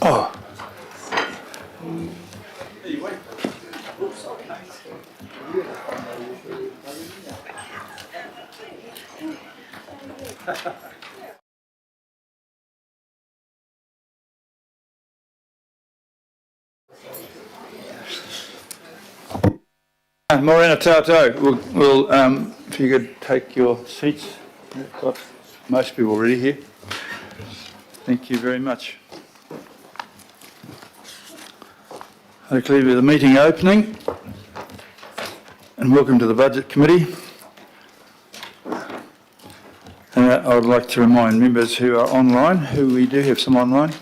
Oh. Morena Tato, we'll if you could take your seats. We've got most people already here. Thank you very much. I declare the meeting opening, and welcome to the Budget Committee. I would like to remind members who are online, who we do have some online,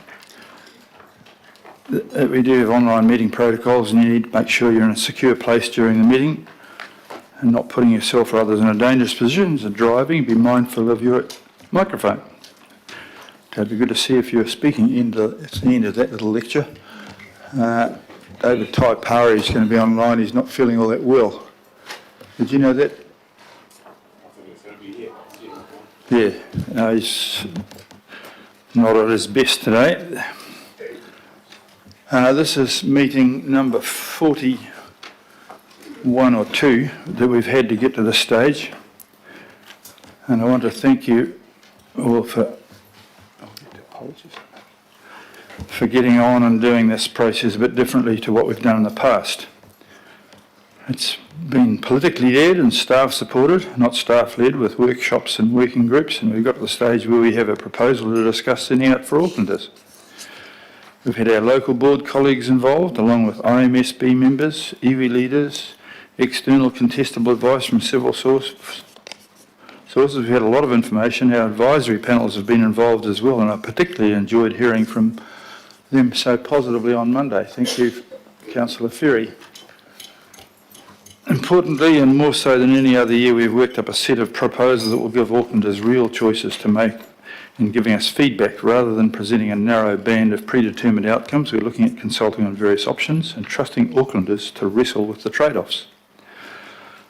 that we do have online meeting protocols, and you need to make sure you're in a secure place during the meeting and not putting yourself or others in a dangerous position. So driving, be mindful of your microphone. It'd be good to see if you're speaking at the end of that little lecture. David Taipari is going to be online. He's not feeling all that well. Did you know that? I think it's going to be here. Yeah, no, he's not at his best today. This is meeting number 41 or 2 that we've had to get to this stage. And I want to thank you all for getting on and doing this process a bit differently to what we've done in the past. It's been politically led and staff supported, not staff led, with workshops and working groups, and we've got to the stage where we have a proposal to discuss sending out for Aucklanders. We've had our local board colleagues involved, along with IMSB members, iwi leaders, external contestable advice from several sources. We've had a lot of information. Our advisory panels have been involved as well, and I particularly enjoyed hearing from them so positively on Monday. Thank you, Councillor Ferry. Importantly, and more so than any other year, we've worked up a set of proposals that will give Aucklanders real choices to make in giving us feedback rather than presenting a narrow band of predetermined outcomes. We're looking at consulting on various options and trusting Aucklanders to wrestle with the trade-offs.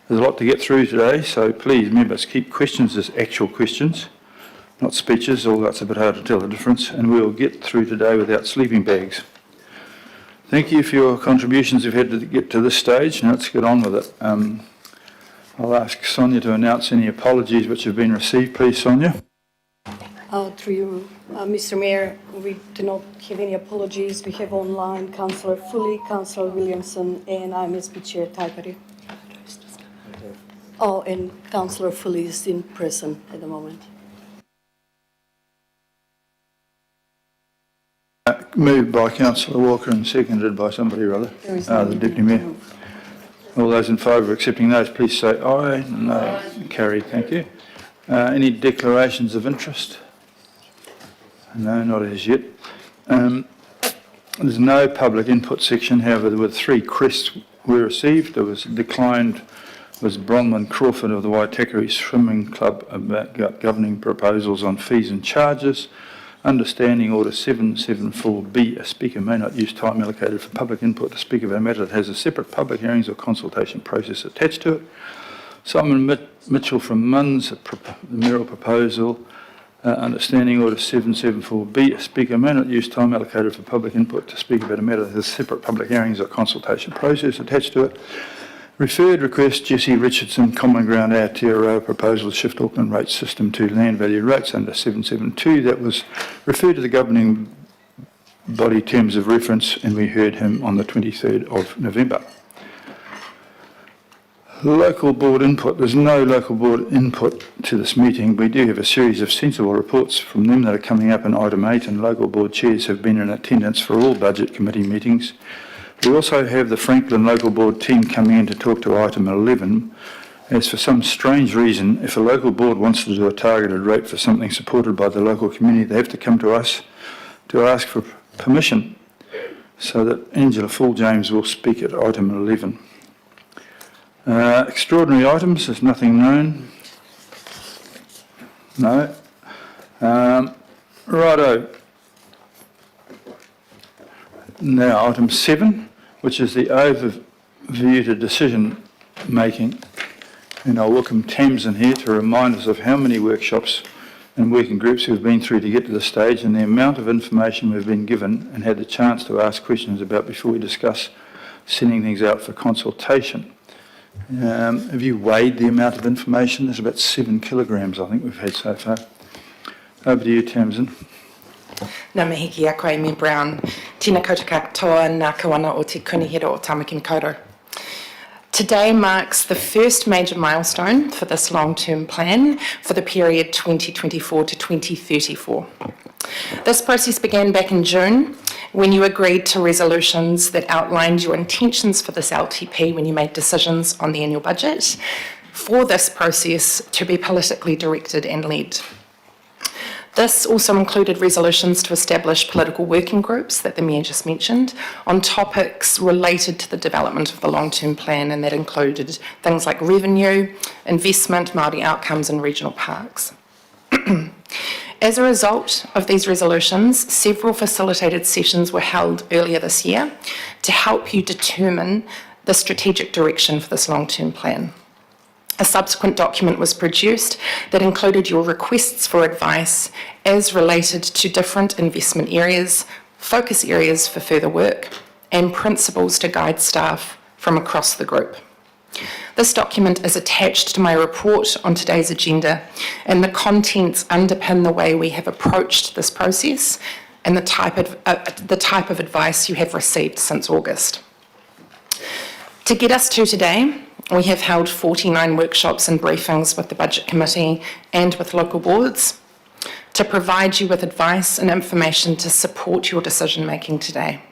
There's a lot to get through today, so please, members, keep questions as actual questions, not speeches, although that's a bit hard to tell the difference, and we'll get through today without sleeping bags. Thank you for your contributions we've had to get to this stage. Now let's get on with it. I'll ask Sonia to announce any apologies which have been received. Please, Sonia. Through you, Mr. Mayor, we do not have any apologies. We have online Councillor Foley, Councillor Williamson, and IMSB Chair Taipari. Oh, and Councillor Foley is in prison at the moment. Moved by Councillor Walker and seconded by somebody or other. The Deputy Mayor. All those in favour of accepting those, please say aye. No. Carried, thank you. Any declarations of interest? No, not as yet. There's no public input section. However, there were 3 requests were received. There was declined was Bronwyn Crawford of the Waitakere Swimming Club about governing proposals on fees and charges. Understanding Order 774B, a speaker may not use time allocated for public input to speak about a matter that has a separate public hearings or consultation process attached to it. Simon Mitchell from MUNS, the mayoral proposal. Understanding Order 774B, a speaker may not use time allocated for public input to speak about a matter that has separate public hearings or consultation process attached to it. Referred request, Jesse Richardson, Common Ground Aotearoa proposal to shift Auckland rate system to land value rates under 772. That was referred to the governing body terms of reference, and we heard him on the 23rd of November. Local board input. There's no local board input to this meeting. We do have a series of sensible reports from them that are coming up in item 8, and local board chairs have been in attendance for all budget committee meetings. We also have the Franklin local board team coming in to talk to item 11. As for some strange reason, if a local board wants to do a targeted rate for something supported by the local community, they have to come to us to ask for permission, so that Angela Full-James will speak at item 11. Extraordinary items, there's nothing known. No. Righto. Now, item 7, which is the overview to decision making. And I'll welcome Tamsin here to remind us of how many workshops and working groups we've been through to get to this stage, and the amount of information we've been given and had the chance to ask questions about before we discuss sending things out for consultation. Have you weighed the amount of information? There's about 7 kilograms, I think, we've had so far. Over to you, Tamsin. Ngā mihi ki a koe, me Brown. Tēnā koutou katoa nā kawana o te kunihira o Tamaki Makaurau. Today marks the first major milestone for this long-term plan for the period 2024 to 2034. This process began back in June when you agreed to resolutions that outlined your intentions for this LTP when you made decisions on the annual budget for this process to be politically directed and led. This also included resolutions to establish political working groups that the Mayor just mentioned on topics related to the development of the long-term plan, and that included things like revenue, investment, Māori outcomes and regional parks. As a result of these resolutions, several facilitated sessions were held earlier this year to help you determine the strategic direction for this long-term plan. A subsequent document was produced that included your requests for advice as related to different investment areas, focus areas for further work, and principles to guide staff from across the group. This document is attached to my report on today's agenda, and the contents underpin the way we have approached this process and the type of advice you have received since August. To get us to today, we have held 49 workshops and briefings with the Budget Committee and with local boards to provide you with advice and information to support your decision making today.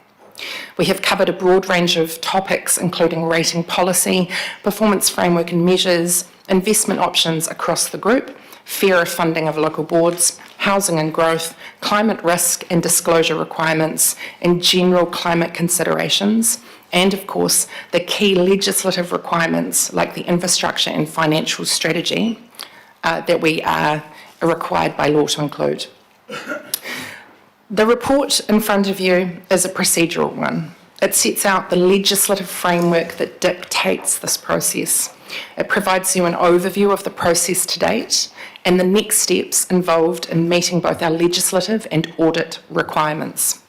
We have covered a broad range of topics, including rating policy, performance framework and measures, investment options across the group, fairer funding of local boards, housing and growth, climate risk and disclosure requirements, and general climate considerations, and of course, the key legislative requirements like the infrastructure and financial strategy that we are required by law to include. The report in front of you is a procedural one. It sets out the legislative framework that dictates this process. It provides you an overview of the process to date and the next steps involved in meeting both our legislative and audit requirements.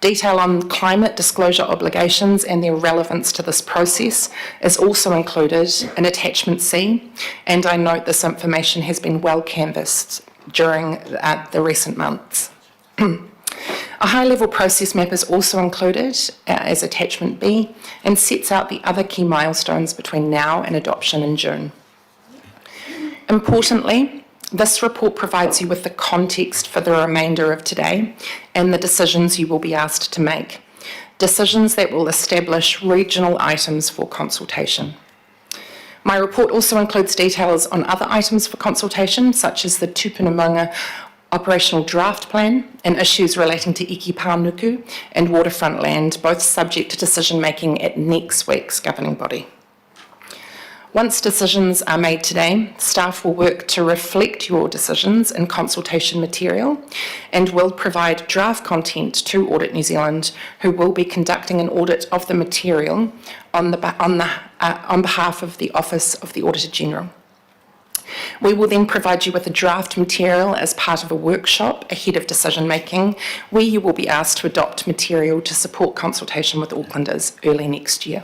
Detail on climate disclosure obligations and their relevance to this process is also included in Attachment C, and I note this information has been well canvassed during the recent months. A high-level process map is also included as Attachment B and sets out the other key milestones between now and adoption in June. Importantly, this report provides you with the context for the remainder of today and the decisions you will be asked to make, decisions that will establish regional items for consultation. My report also includes details on other items for consultation, such as the Tupunamunga operational draft plan and issues relating to Iki Pānuku and waterfront land, both subject to decision making at next week's governing body. Once decisions are made today, staff will work to reflect your decisions in consultation material and will provide draft content to Audit New Zealand, who will be conducting an audit of the material on behalf of the Office of the Auditor General. We will then provide you with a draft material as part of a workshop ahead of decision making, where you will be asked to adopt material to support consultation with Aucklanders early next year.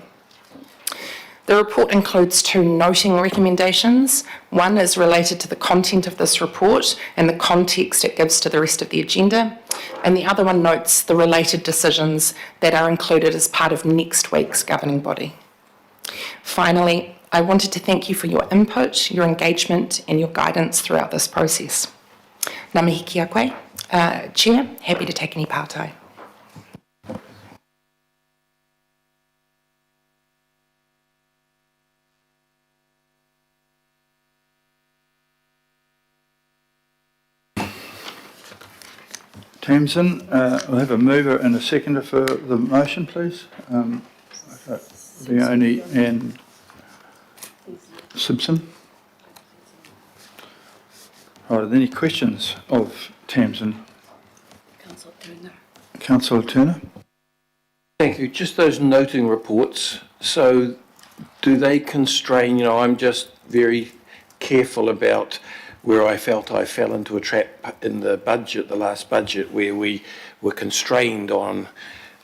The report includes 2 noting recommendations. One is related to the content of this report and the context it gives to the rest of the agenda, and the other one notes the related decisions that are included as part of next week's governing body. Finally, I wanted to thank you for your input, your engagement and your guidance throughout this process. Ngā mihi ki a koe. Chair, happy to take any pātai. Tamsin, we'll have a mover and a seconder for the motion, please. Leone and Simpson. Right, are there any questions of Tamsin? Councillor Turner. Thank you. Just those noting reports, so do they constrain, I'm just very careful about where I felt I fell into a trap in the budget, the last budget, where we were constrained on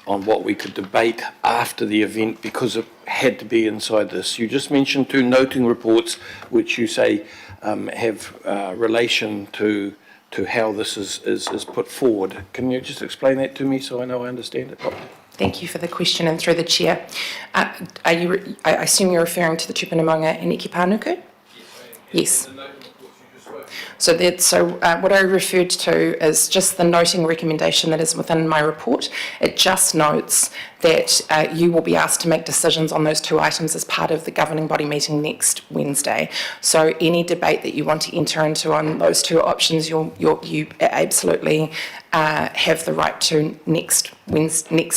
what we could debate after the event because it had to be inside this. You just mentioned 2 noting reports, which you say have relation to how this is put forward. Can you just explain that to me so I know I understand it properly? Thank you for the question, and through the chair. I assume you're referring to the tupanamonga and Iki Pānuku? Yes. So what I referred to is just the noting recommendation that is within my report. It just notes that you will be asked to make decisions on those 2 items as part of the governing body meeting next Wednesday. So any debate that you want to enter into on those 2 options, you absolutely have the right to next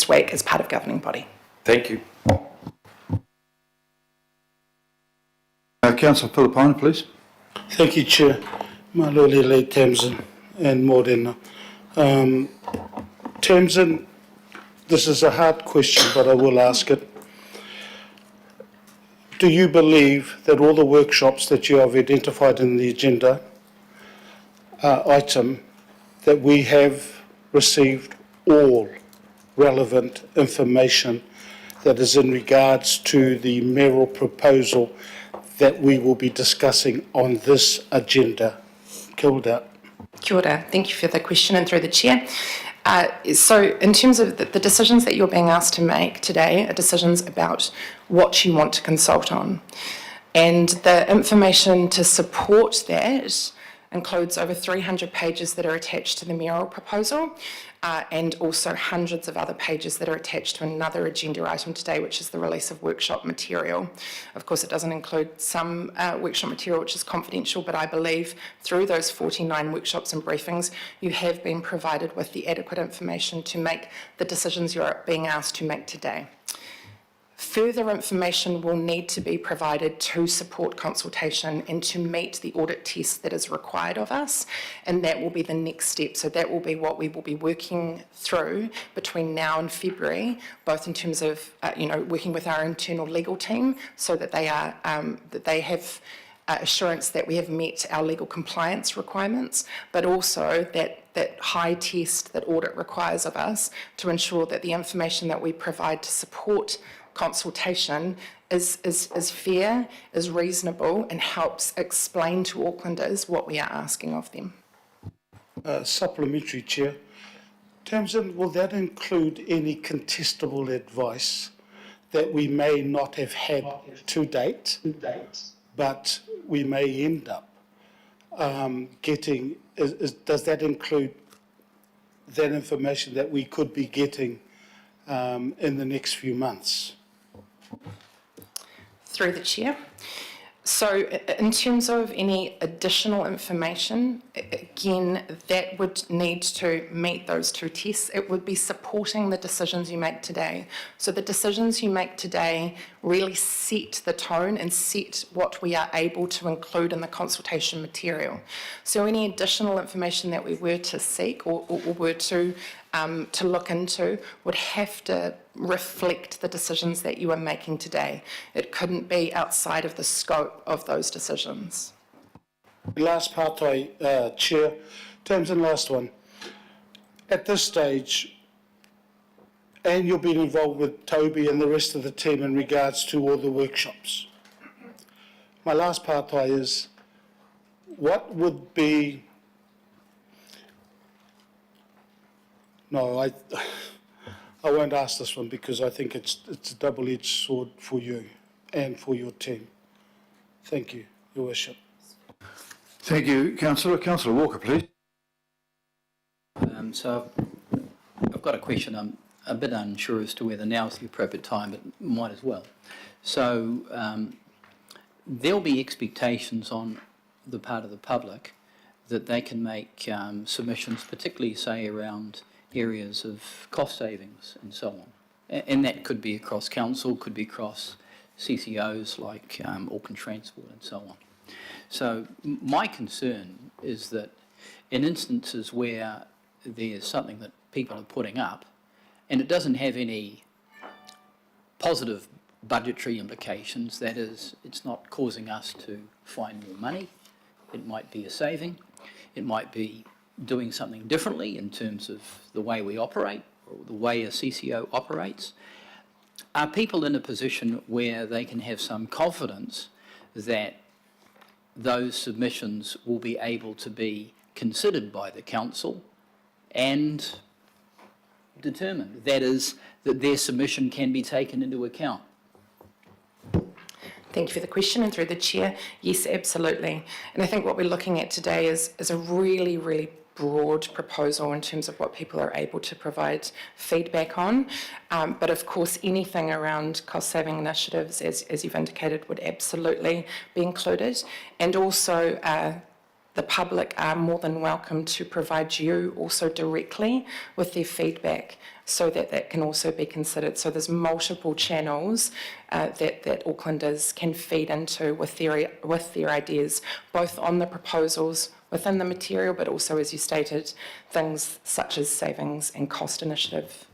week as part of governing body. Thank you. Councillor Filipino, please. Thank you, Chair. Malole Le Tamsin and Morena. Tamsin, this is a hard question, but I will ask it. Do you believe that all the workshops that you have identified in the agenda item, that we have received all relevant information that is in regards to the mayoral proposal that we will be discussing on this agenda? Kia ora. Kia ora. Thank you for the question, and through the chair. So in terms of the decisions that you're being asked to make today are decisions about what you want to consult on. And the information to support that includes over 300 pages that are attached to the mayoral proposal, and also hundreds of other pages that are attached to another agenda item today, which is the release of workshop material. Of course, it doesn't include some workshop material which is confidential, but I believe through those 49 workshops and briefings, you have been provided with the adequate information to make the decisions you're being asked to make today. Further information will need to be provided to support consultation and to meet the audit test that is required of us, and that will be the next step. So that will be what we will be working through between now and February, both in terms of working with our internal legal team so that they have assurance that we have met our legal compliance requirements, but also that high test that audit requires of us to ensure that the information that we provide to support consultation is fair, is reasonable, and helps explain to Aucklanders what we are asking of them. Supplementary, Chair. Tamsin, will that include any contestable advice that we may not have had to date, but we may end up getting? Does that include that information that we could be getting in the next few months? Through the chair. So in terms of any additional information, again, that would need to meet those 2 tests. It would be supporting the decisions you make today. So the decisions you make today really set the tone and set what we are able to include in the consultation material. So any additional information that we were to seek or were to look into would have to reflect the decisions that you are making today. It couldn't be outside of the scope of those decisions. Last part, Chair. Tamsin, last one. At this stage, and you've been involved with Toby and the rest of the team in regards to all the workshops. My last part is, what would be... No, I won't ask this one because I think it's a double-edged sword for you and for your team. Thank you, Your Worship. Thank you, Councillor. Councillor Walker, please. So I've got a question. I'm a bit unsure as to whether now is the appropriate time, but might as well. So there'll be expectations on the part of the public that they can make submissions, particularly, say, around areas of cost savings and so on. And that could be across council, could be across CCOs like Auckland Transport and so on. So my concern is that in instances where there's something that people are putting up and it doesn't have any positive budgetary implications, that is, it's not causing us to find more money, it might be a saving, it might be doing something differently in terms of the way we operate or the way a CCO operates. Are people in a position where they can have some confidence that those submissions will be able to be considered by the council and determined? That is, that their submission can be taken into account. Thank you for the question, and through the chair, yes, absolutely. And I think what we're looking at today is a really, really broad proposal in terms of what people are able to provide feedback on. But of course, anything around cost-saving initiatives, as you've indicated, would absolutely be included. And also, the public are more than welcome to provide you also directly with their feedback so that that can also be considered. So there's multiple channels that Aucklanders can feed into with their ideas, both on the proposals within the material, but also, as you stated, things such as savings and cost initiative.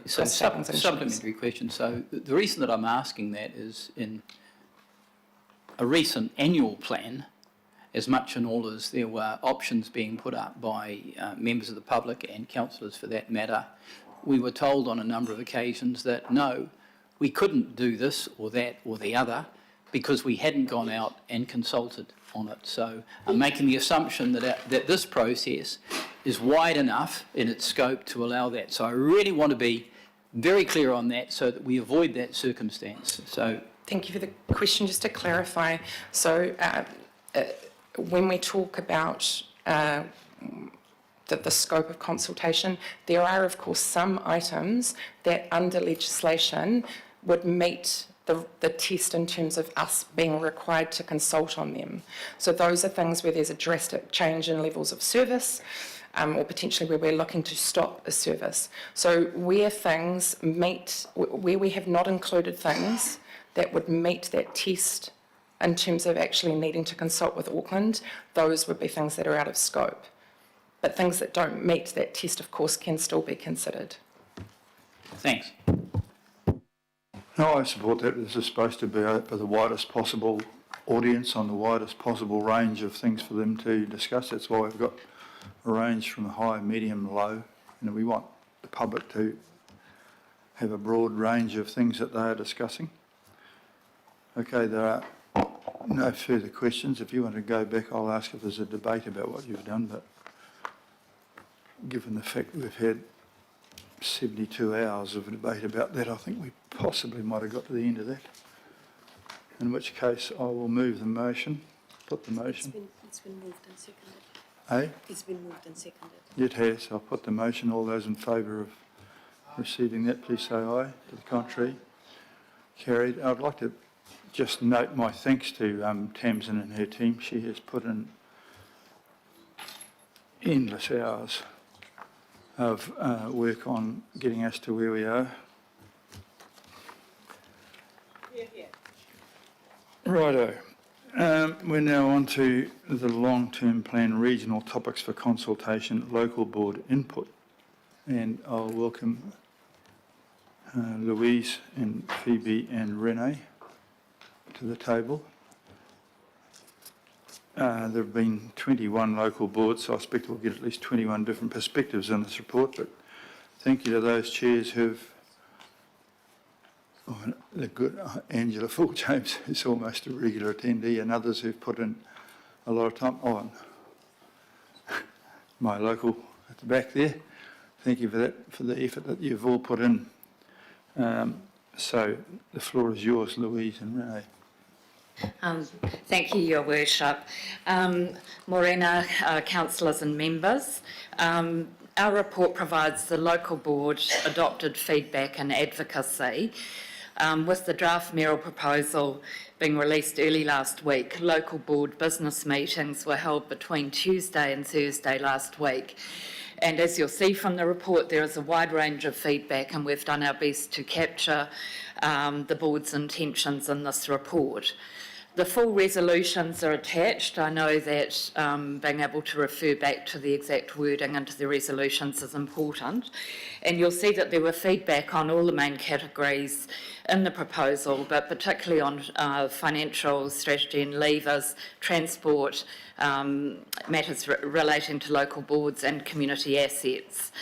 So supplementary question. So the reason that I'm asking that is in a recent annual plan, as much and all as there were options being put up by members of the public and councillors for that matter, we were told on a number of occasions that no, we couldn't do this or that or the other because we hadn't gone out and consulted on it. So I'm making the assumption that this process is wide enough in its scope to allow that. So I really want to be very clear on that so that we avoid that circumstance. So thank you for the question. Just to clarify, so when we talk about the scope of consultation, there are of course some items that under legislation would meet the test in terms of us being required to consult on them. So those are things where there's a drastic change in levels of service, or potentially where we're looking to stop a service. So where things meet, where we have not included things that would meet that test in terms of actually needing to consult with Auckland, those would be things that are out of scope. But things that don't meet that test, of course, can still be considered. thanks. No, I support that. This is supposed to be for the widest possible audience on the widest possible range of things for them to discuss. That's why we've got a range from high, medium, low. And we want the public to have a broad range of things that they are discussing. Okay, there are no further questions. If you want to go back, I'll ask if there's a debate about what you've done, but given the fact that we've had 72 hours of debate about that, I think we possibly might have got to the end of that. In which case, I will move the motion, put the motion. It's been moved and seconded. Eh? It's been moved and seconded. It has. I'll put the motion. All those in favour of receiving that, please say aye. To the contrary, carried. I'd like to just note my thanks to Tamsin and her team. She has put in endless hours of work on getting us to where we are. Righto. We're now on to the long-term plan regional topics for consultation, local board input. And I'll welcome Louise and Phoebe and Renee to the table. There have been 21 local boards, so I expect we'll get at least 21 different perspectives in this report, but thank you to those chairs who've, the good Angela Full James, who's almost a regular attendee, and others who've put in a lot of time. Oh, and my local at the back there, thank you for that, for the effort that you've all put in. So the floor is yours, Louise and Renee. Thank you, Your Worship. Morena, councillors and members, our report provides the local board adopted feedback and advocacy. With the draft mayoral proposal being released early last week, local board business meetings were held between Tuesday and Thursday last week. And as you'll see from the report, there is a wide range of feedback, and we've done our best to capture the board's intentions in this report. The full resolutions are attached. I know that being able to refer back to the exact wording into the resolutions is important. And you'll see that there were feedback on all the main categories in the proposal, but particularly on financial strategy and levers, transport, matters relating to local boards and community assets.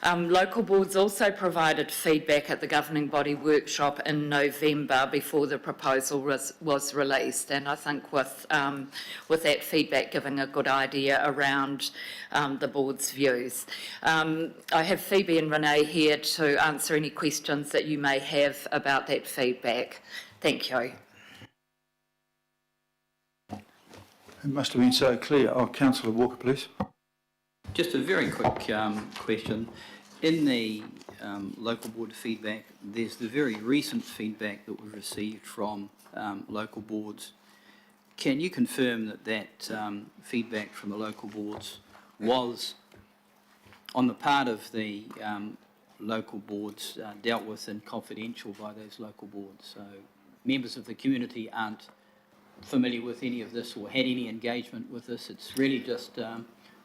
Local boards also provided feedback at the governing body workshop in November before the proposal was released, and I think with that feedback giving a good idea around the board's views. I have Phoebe and Renee here to answer any questions that you may have about that feedback. Thank you. It must have been so clear. Oh, Councillor Walker, please. Just a very quick question. In the local board feedback, there's the very recent feedback that we've received from local boards. Can you confirm that that feedback from the local boards was, on the part of the local boards, dealt with and confidential by those local boards? So members of the community aren't familiar with any of this or had any engagement with this. It's really just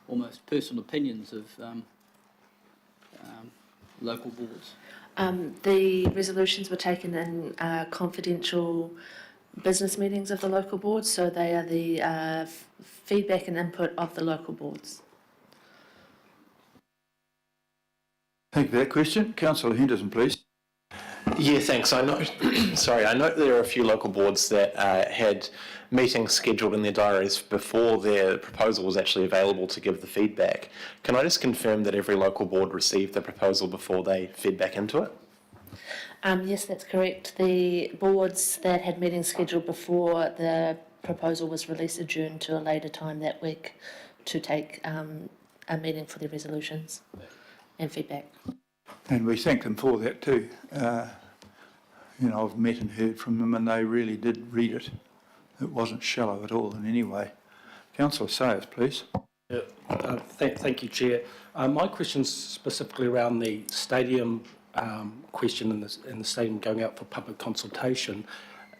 almost personal opinions of local boards. The resolutions were taken in confidential business meetings of the local boards, so they are the feedback and input of the local boards. Thank you for that question. Councillor Henderson, please. Yeah, thanks. I know. Sorry, I know there are a few local boards that had meetings scheduled in their diaries before their proposal was actually available to give the feedback. Can I just confirm that every local board received the proposal before they fed back into it? Yes, that's correct. The boards that had meetings scheduled before the proposal was released adjourned to a later time that week to take a meeting for their resolutions and feedback. And we thank them for that too. You know, I've met and heard from them and they really did read it. It wasn't shallow at all in any way. Councillor Sayers, please. Thank you, Chair. My question's specifically around the stadium question and the stadium going out for public consultation.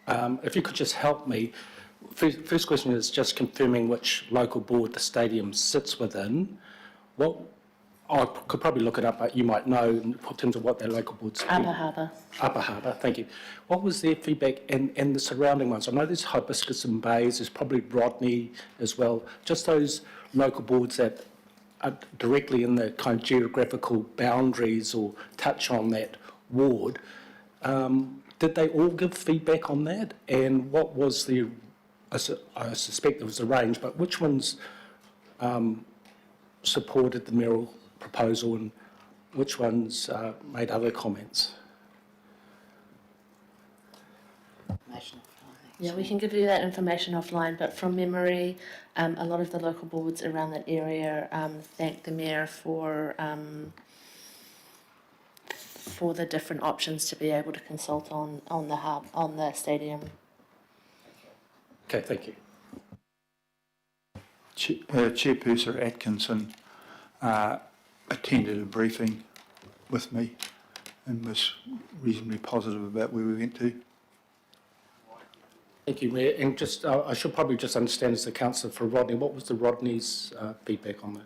If you could just help me. First question is just confirming which local board the stadium sits within. I could probably look it up, but you might know in terms of what their local boards... Upper Harbour. Upper Harbour, thank you. What was their feedback and the surrounding ones? I know there's Hibiscus and Bays, there's probably Rodney as well. Just those local boards that are directly in the kind of geographical boundaries or touch on that ward. Did they all give feedback on that? And what was the... I suspect there was a range, but which ones supported the Merrill proposal and which ones made other comments? Yeah, we can give you that information offline, but from memory, a lot of the local boards around that area thanked the Mayor for the different options to be able to consult on the hub, on the stadium. Okay, thank you. Chairperson Atkinson attended a briefing with me and was reasonably positive about where we went to. Thank you, Mayor. And just, I should probably just understand as the councillor for Rodney, what was the Rodney's feedback on that?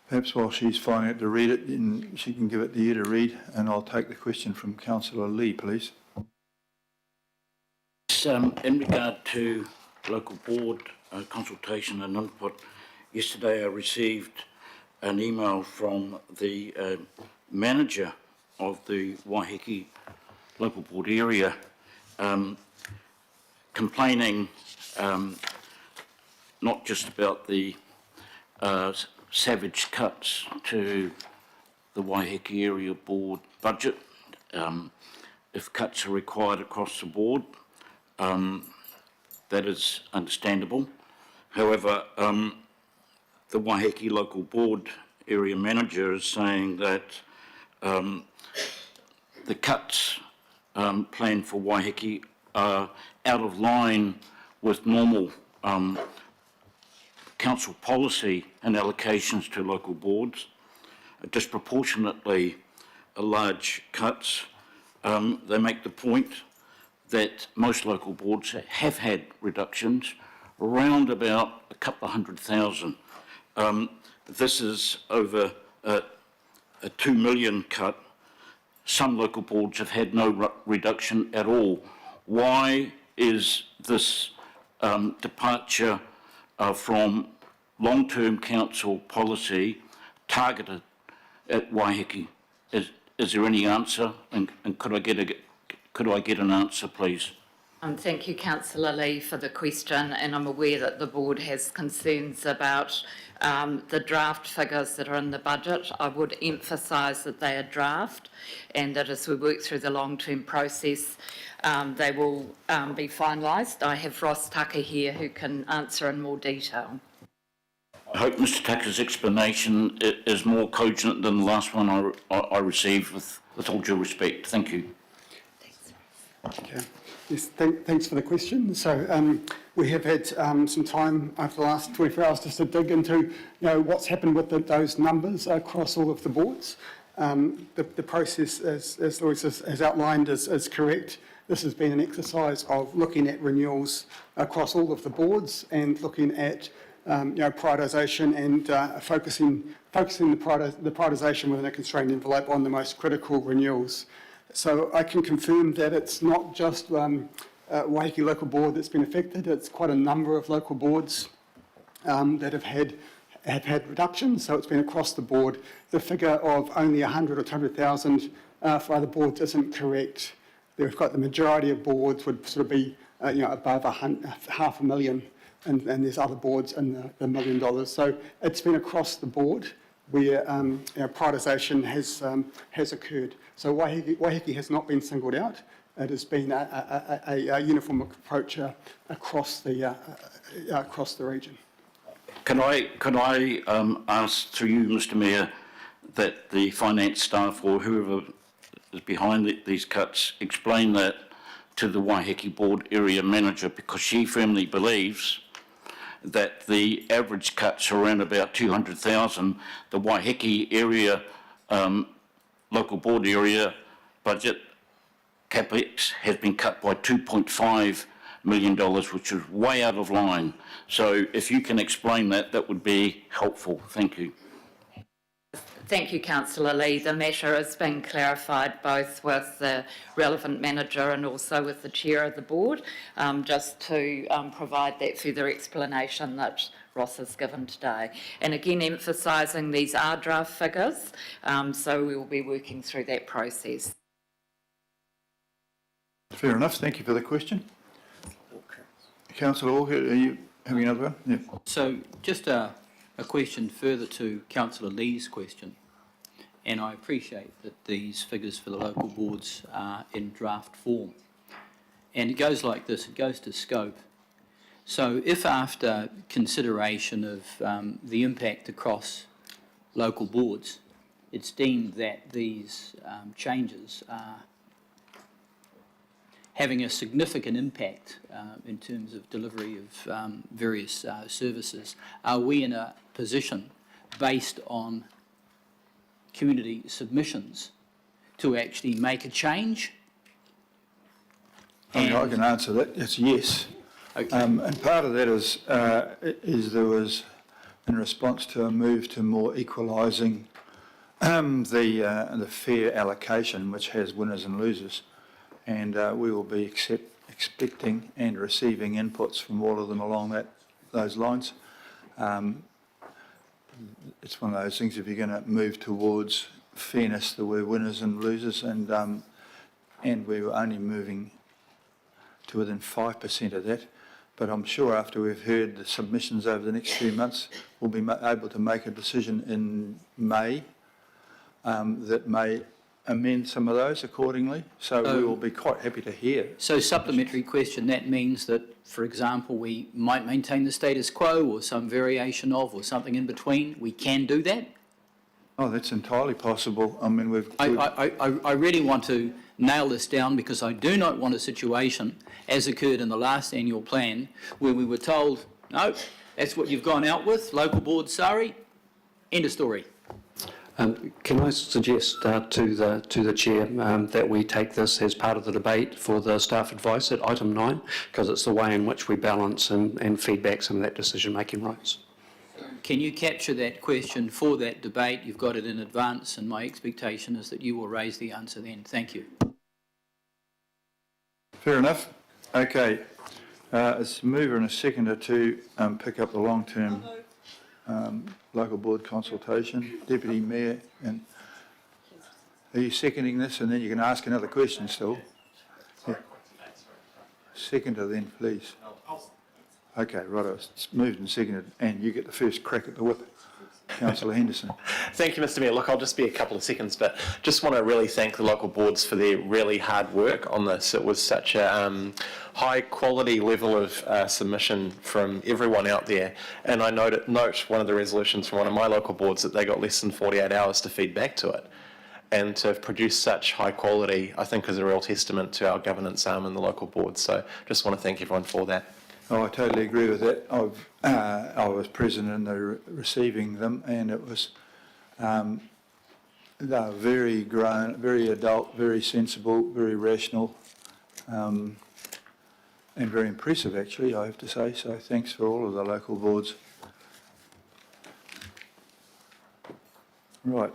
Perhaps while she's finding it to read it, and she can give it to you to read, and I'll take the question from Councillor Lee, please. In regard to local board consultation and input, yesterday I received an email from the manager of the Waiheke local board area complaining not just about the savage cuts to the Waiheke area board budget, if cuts are required across the board, that is understandable. However, the Waiheke Local Board area manager is saying that the cuts planned for Waiheke are out of line with normal council policy and allocations to local boards, disproportionately large cuts. They make the point that most local boards have had reductions around about a couple of 100,000. This is over a 2 million cut. Some local boards have had no reduction at all. Why is this departure from long-term council policy targeted at Waiheke? Is there any answer? And could I get an answer, please? Thank you, Councillor Lee, for the question, and I'm aware that the board has concerns about the draft figures that are in the budget. I would emphasise that they are draft, and that as we work through the long-term process, they will be finalised. I have Ross Tucker here who can answer in more detail. I hope Mr Tucker's explanation is more cogent than the last one I received, with all due respect. Thank you. Okay. Yes, thanks for the question. So we have had some time over the last 24 hours just to dig into what's happened with those numbers across all of the boards. The process, as Louise has outlined, is correct. This has been an exercise of looking at renewals across all of the boards and looking at prioritisation and focusing the prioritisation within a constrained envelope on the most critical renewals. So I can confirm that it's not just Waiheke Local Board that's been affected. It's quite a number of local boards that have had reductions. So it's been across the board. The figure of only 100 or 200,000 for other boards isn't correct. We've got the majority of boards would sort of be above $500,000, and there's other boards in the $1 million. So it's been across the board where prioritisation has occurred. So Waiheke has not been singled out. It has been a uniform approach across the region. Can I ask through you, Mr Mayor, that the finance staff or whoever is behind these cuts explain that to the Waiheke Board area manager, because she firmly believes that the average cuts are around about 200,000. The Waiheke area local board area budget capex has been cut by $2.5 million, which is way out of line. So if you can explain that, that would be helpful. Thank you. Thank you, Councillor Lee. The matter has been clarified both with the relevant manager and also with the chair of the board, just to provide that further explanation that Ross has given today. And again, emphasising these are draft figures, so we will be working through that process. Fair enough. Thank you for the question. Councillor Orchard, are you having another one? Yeah. So just a question further to Councillor Lee's question, and I appreciate that these figures for the local boards are in draft form. And it goes like this, it goes to scope. So if after consideration of the impact across local boards, it's deemed that these changes are having a significant impact in terms of delivery of various services, are we in a position, based on community submissions, to actually make a change? I can answer that. It's yes. Okay. And part of that is there was, in response to a move to more equalising the fair allocation, which has winners and losers, and we will be expecting and receiving inputs from all of them along those lines. It's one of those things, if you're going to move towards fairness, there were winners and losers, and we were only moving to within 5% of that. But I'm sure after we've heard the submissions over the next few months, we'll be able to make a decision in May that may amend some of those accordingly. So we will be quite happy to hear. So supplementary question, that means that, for example, we might maintain the status quo or some variation of or something in between. We can do that? Oh, that's entirely possible. I mean, I really want to nail this down because I do not want a situation, as occurred in the last annual plan, where we were told, no, that's what you've gone out with, local board, sorry, end of story. Can I suggest to the chair that we take this as part of the debate for the staff advice at item 9, because it's the way in which we balance and feedback some of that decision-making rights. Can you capture that question for that debate? You've got it in advance, and my expectation is that you will raise the answer then. Thank you. Fair enough. Okay. It's a mover and a seconder to pick up the long-term local board consultation. Deputy Mayor, and are you seconding this? And then you can ask another question still. Yeah. Seconder then, please. Okay, right. It's moved and seconded, and you get the first crack at the whip. Councillor Henderson. Thank you, Mr Mayor. Look, I'll just be a couple of seconds, but just want to really thank the local boards for their really hard work on this. It was such a high quality level of submission from everyone out there. And I note one of the resolutions from one of my local boards that they got less than 48 hours to feed back to it. And to have produced such high quality, I think, is a real testament to our governance arm in the local boards. So just want to thank everyone for that. Oh, I totally agree with that. I was present in the receiving them, and it was they were very grown, very adult, very sensible, very rational, and very impressive, actually, I have to say. So thanks for all of the local boards. Right,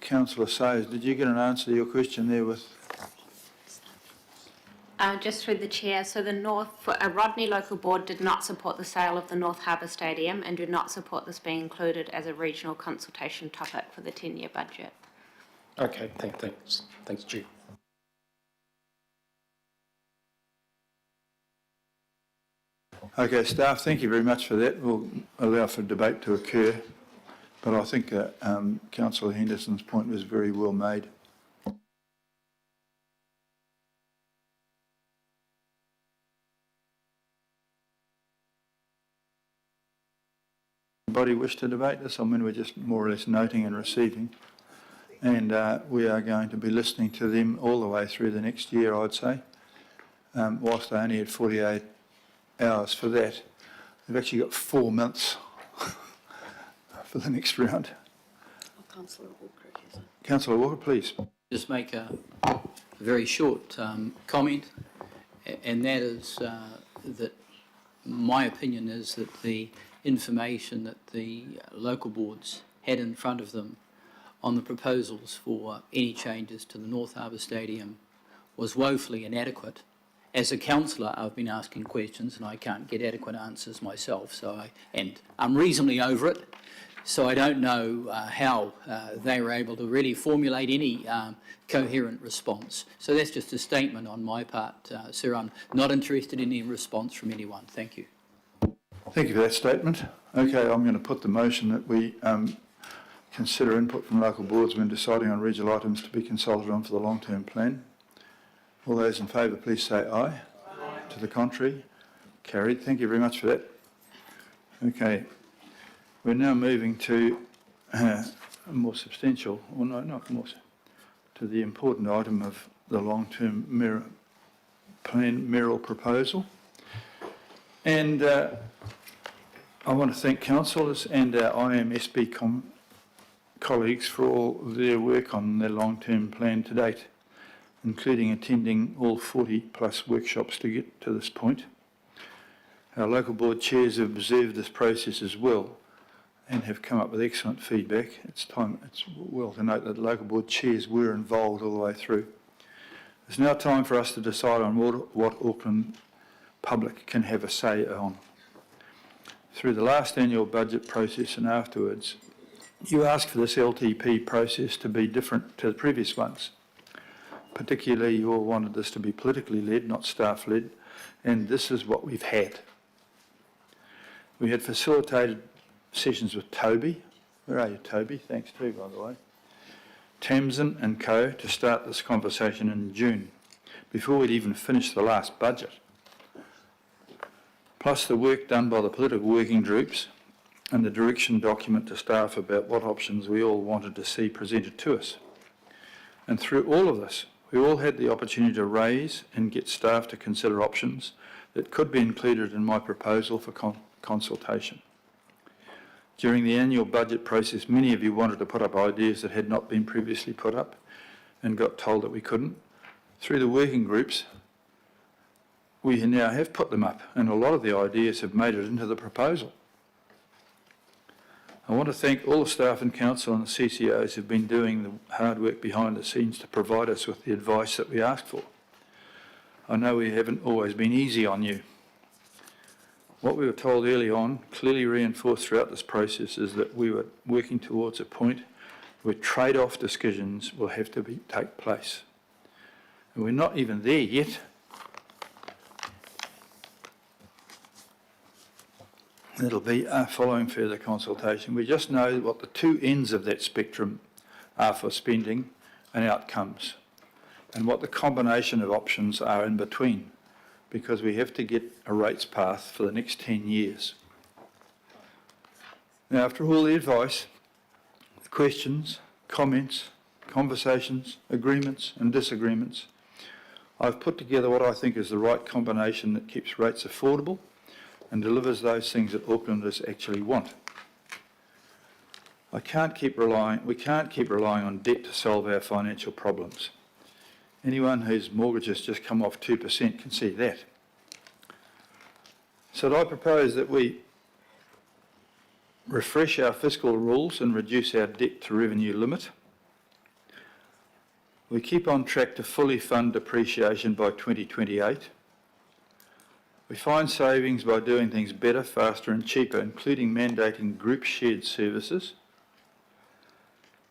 Councillor Sayers, did you get an answer to your question there with? Just through the chair, so the Rodney Local Board did not support the sale of the North Harbour Stadium and do not support this being included as a regional consultation topic for the 10-year budget. Okay, thanks, Chief. Okay, staff, thank you very much for that. We'll allow for debate to occur, but I think Councillor Henderson's point was very well made. Anybody wish to debate this? I mean, we're just more or less noting and receiving, and we are going to be listening to them all the way through the next year, I'd say. Whilst they only had 48 hours for that, they've actually got 4 months for the next round. Councillor Walker, yes. Councillor Walker, please. Just make a very short comment, and that is that my opinion is that the information that the local boards had in front of them on the proposals for any changes to the North Harbour Stadium was woefully inadequate. As a councillor, I've been asking questions and I can't get adequate answers myself, and I'm reasonably over it, so I don't know how they were able to really formulate any coherent response. So that's just a statement on my part, sir. I'm not interested in any response from anyone. Thank you. Thank you for that statement. Okay, I'm going to put the motion that we consider input from local boards when deciding on regional items to be consulted on for the long-term plan. All those in favour, please say aye. Aye. To the contrary, carried. Thank you very much for that. Okay, we're now moving to a more substantial, or no, not more, to the important item of the long-term mayoral proposal. And I want to thank councillors and our IMSB colleagues for all their work on their long-term plan to date, including attending all 40+ workshops to get to this point. Our local board chairs have observed this process as well and have come up with excellent feedback. It's well to note that the local board chairs were involved all the way through. It's now time for us to decide on what Auckland public can have a say on. Through the last annual budget process and afterwards, you asked for this LTP process to be different to the previous ones. Particularly, you all wanted this to be politically led, not staff led, and this is what we've had. We had facilitated sessions with Toby. Where are you, Toby? Thanks too, by the way. Tamsin and Co. to start this conversation in June, before we'd even finished the last budget. Plus the work done by the political working groups and the direction document to staff about what options we all wanted to see presented to us. And through all of this, we all had the opportunity to raise and get staff to consider options that could be included in my proposal for consultation. During the annual budget process, many of you wanted to put up ideas that had not been previously put up and got told that we couldn't. Through the working groups, we now have put them up, and a lot of the ideas have made it into the proposal. I want to thank all the staff in council and the CCOs who've been doing the hard work behind the scenes to provide us with the advice that we asked for. I know we haven't always been easy on you. What we were told early on, clearly reinforced throughout this process, is that we were working towards a point where trade-off decisions will have to take place. And we're not even there yet. It'll be following further consultation. We just know what the two ends of that spectrum are for spending and outcomes, and what the combination of options are in between, because we have to get a rates path for the next 10 years. Now, after all the advice, the questions, comments, conversations, agreements and disagreements, I've put together what I think is the right combination that keeps rates affordable and delivers those things that Aucklanders actually want. We can't keep relying on debt to solve our financial problems. Anyone whose mortgage has just come off 2% can see that. So I propose that we refresh our fiscal rules and reduce our debt to revenue limit. We keep on track to fully fund depreciation by 2028. We find savings by doing things better, faster and cheaper, including mandating group shared services.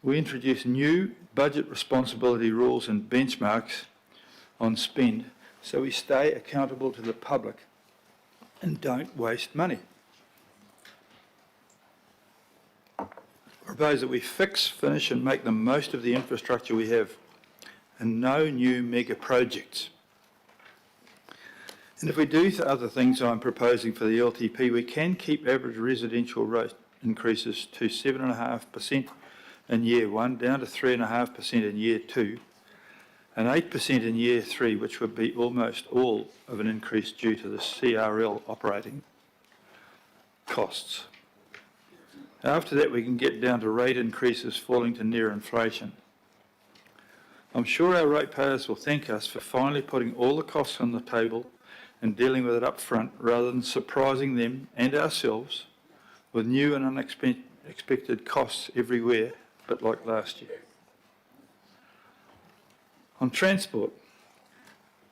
We introduce new budget responsibility rules and benchmarks on spend, so we stay accountable to the public and don't waste money. I propose that we fix, finish and make the most of the infrastructure we have, and no new mega projects. And if we do other things I'm proposing for the LTP, we can keep average residential rate increases to 7.5% in year 1, down to 3.5% in year 2, and 8% in year 3, which would be almost all of an increase due to the CRL operating costs. After that, we can get down to rate increases falling to near inflation. I'm sure our ratepayers will thank us for finally putting all the costs on the table and dealing with it up front, rather than surprising them and ourselves with new and unexpected costs everywhere, but like last year. On transport,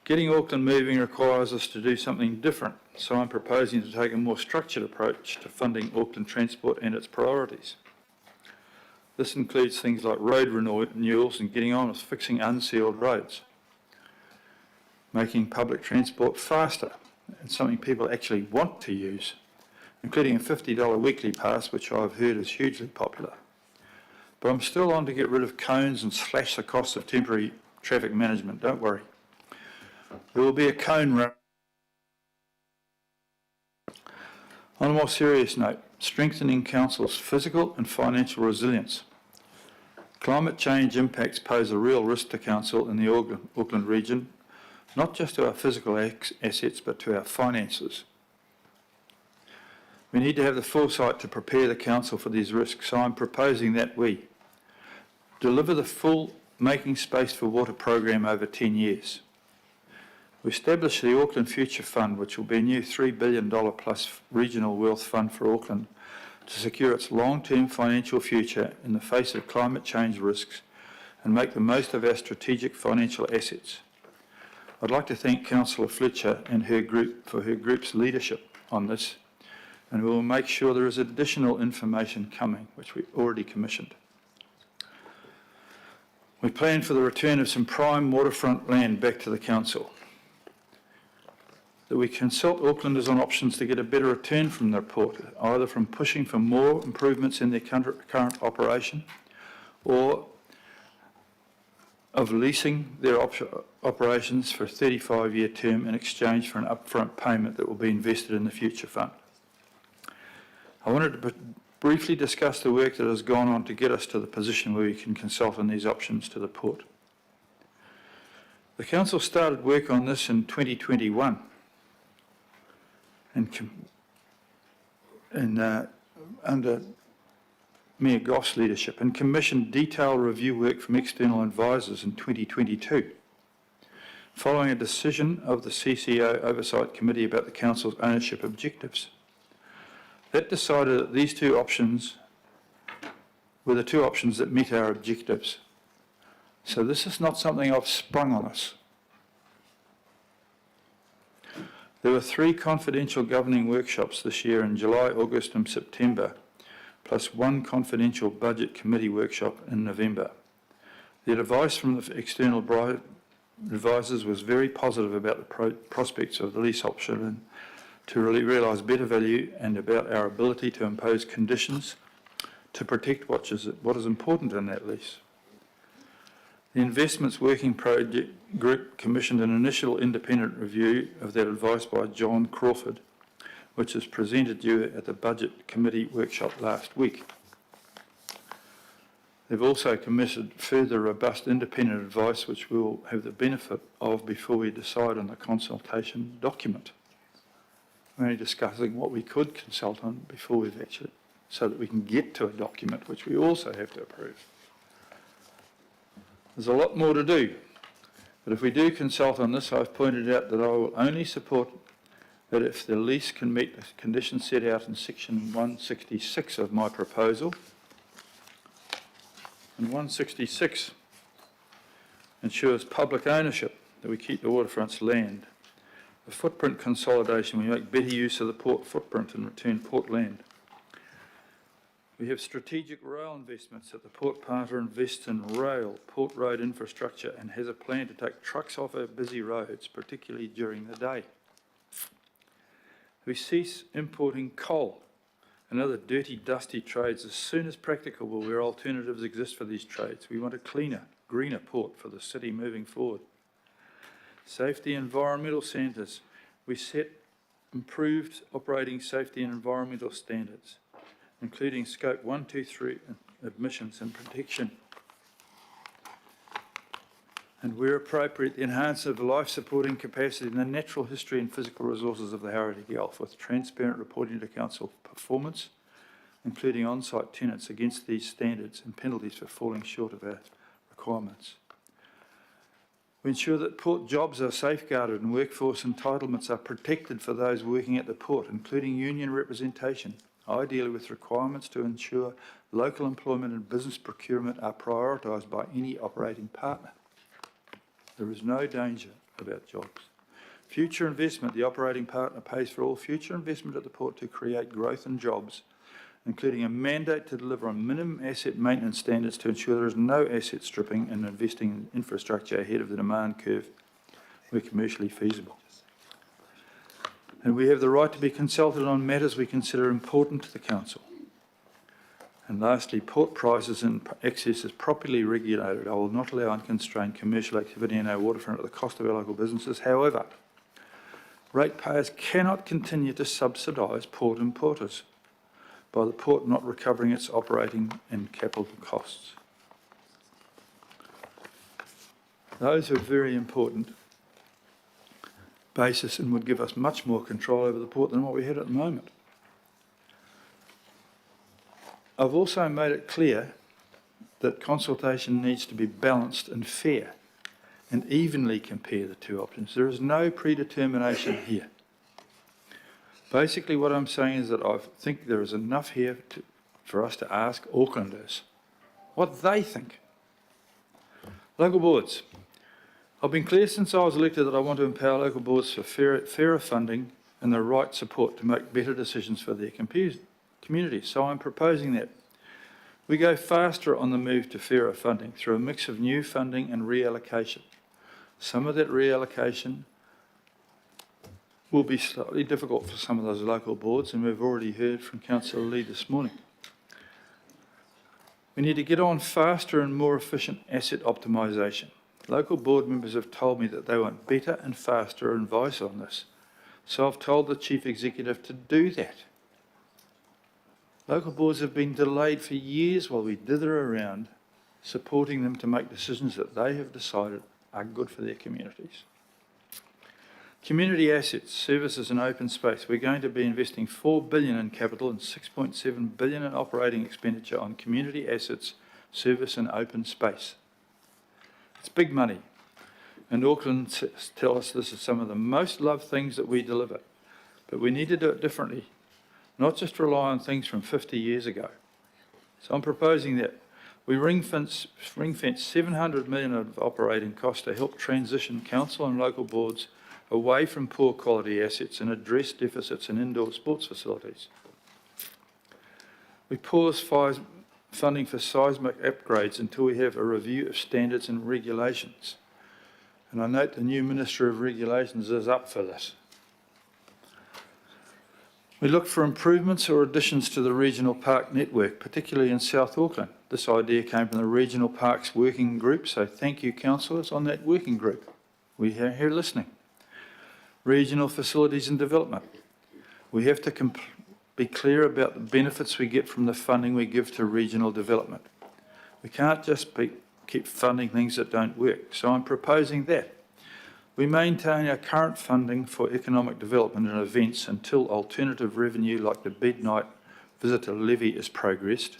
getting Auckland moving requires us to do something different, so I'm proposing to take a more structured approach to funding Auckland transport and its priorities. This includes things like road renewals and getting on with fixing unsealed roads, making public transport faster and something people actually want to use, including a $50 weekly pass, which I've heard is hugely popular. But I'm still on to get rid of cones and slash the cost of temporary traffic management, don't worry. There will be a cone run. On a more serious note, strengthening council's physical and financial resilience. Climate change impacts pose a real risk to council in the Auckland region, not just to our physical assets, but to our finances. We need to have the foresight to prepare the council for these risks, so I'm proposing that we deliver the full Making Space for Water program over 10 years. We establish the Auckland Future Fund, which will be a new $3 billion plus regional wealth fund for Auckland to secure its long-term financial future in the face of climate change risks and make the most of our strategic financial assets. I'd like to thank Councillor Fletcher and her group for her group's leadership on this, and we will make sure there is additional information coming, which we already commissioned. We plan for the return of some prime waterfront land back to the council, that we consult Aucklanders on options to get a better return from the port, either from pushing for more improvements in their current operation or of leasing their operations for a 35-year term in exchange for an upfront payment that will be invested in the future fund. I wanted to briefly discuss the work that has gone on to get us to the position where we can consult on these options to the Port. The Council started work on this in 2021 under Mayor Goff's leadership, and commissioned detailed review work from external advisors in 2022, following a decision of the CCO Oversight Committee about the Council's ownership objectives. That decided that these two options were the two options that met our objectives. So this is not something I've sprung on us. There were 3 confidential governing workshops this year in July, August and September, plus 1 confidential budget committee workshop in November. The advice from the external advisors was very positive about the prospects of the lease option and to really realise better value, and about our ability to impose conditions to protect what is important in that lease. The Investments Working Project Group commissioned an initial independent review of that advice by John Crawford, which was presented to you at the Budget Committee workshop last week. They've also commissioned further robust independent advice, which we will have the benefit of before we decide on the consultation document. We're only discussing what we could consult on before we've actually, so that we can get to a document which we also have to approve. There's a lot more to do, but if we do consult on this, I've pointed out that I will only support that if the lease can meet the conditions set out in section 166 of my proposal. And 166 ensures public ownership, that we keep the waterfront's land. The footprint consolidation, we make better use of the port footprint and return port land. We have strategic rail investments that the Port Parter invests in rail, port road infrastructure, and has a plan to take trucks off our busy roads, particularly during the day. We cease importing coal and other dirty, dusty trades as soon as practicable where alternatives exist for these trades. We want a cleaner, greener port for the city moving forward. Safety and environmental centres. We set improved operating safety and environmental standards, including Scope 1, 2, 3 emissions and protection. And where appropriate, the enhancement of life-supporting capacity in the natural history and physical resources of the Hauraki Gulf, with transparent reporting to Council performance, including on-site tenants against these standards and penalties for falling short of our requirements. We ensure that port jobs are safeguarded and workforce entitlements are protected for those working at the port, including union representation, ideally with requirements to ensure local employment and business procurement are prioritised by any operating partner. There is no danger about jobs. Future investment. The operating partner pays for all future investment at the port to create growth and jobs, including a mandate to deliver on minimum asset maintenance standards to ensure there is no asset stripping and investing in infrastructure ahead of the demand curve where commercially feasible. And we have the right to be consulted on matters we consider important to the Council. And lastly, port prices and access is properly regulated. I will not allow unconstrained commercial activity in our waterfront at the cost of our local businesses. However, ratepayers cannot continue to subsidise port importers by the port not recovering its operating and capital costs. Those are very important basis and would give us much more control over the port than what we had at the moment. I've also made it clear that consultation needs to be balanced and fair and evenly compare the two options. There is no predetermination here. Basically what I'm saying is that I think there is enough here for us to ask Aucklanders what they think. Local boards. I've been clear since I was elected that I want to empower local boards for fairer funding and the right support to make better decisions for their communities. So I'm proposing that we go faster on the move to fairer funding through a mix of new funding and reallocation. Some of that reallocation will be slightly difficult for some of those local boards, and we've already heard from Councillor Lee this morning. We need to get on faster and more efficient asset optimisation. Local board members have told me that they want better and faster advice on this, so I've told the Chief Executive to do that. Local boards have been delayed for years while we dither around, supporting them to make decisions that they have decided are good for their communities. Community assets, services and open space. We're going to be investing $4 billion in capital and $6.7 billion in operating expenditure on community assets, service and open space. It's big money. And Auckland tell us this is some of the most loved things that we deliver. But we need to do it differently, not just rely on things from 50 years ago. So I'm proposing that we ring-fence $700 million of operating costs to help transition council and local boards away from poor quality assets and address deficits in indoor sports facilities. We pause funding for seismic upgrades until we have a review of standards and regulations. And I note the new Minister of Regulations is up for this. We look for improvements or additions to the regional park network, particularly in South Auckland. This idea came from the Regional Parks Working Group, so thank you, councillors, on that working group. We are here listening. Regional facilities and development. We have to be clear about the benefits we get from the funding we give to regional development. We can't just keep funding things that don't work, so I'm proposing that. We maintain our current funding for economic development and events until alternative revenue like the midnight visitor levy is progressed,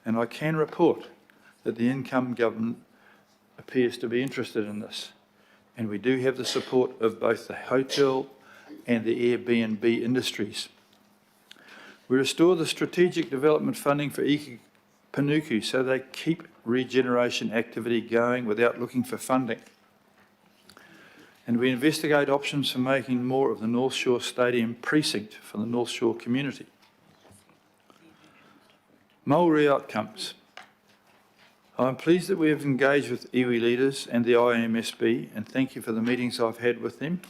and I can report that the income government appears to be interested in this. And we do have the support of both the hotel and the Airbnb industries. We restore the strategic development funding for Ika Panuku so they keep regeneration activity going without looking for funding. And we investigate options for making more of the North Shore Stadium precinct for the North Shore community. Maori outcomes. I'm pleased that we have engaged with iwi leaders and the IMSB, and thank you for the meetings I've had with them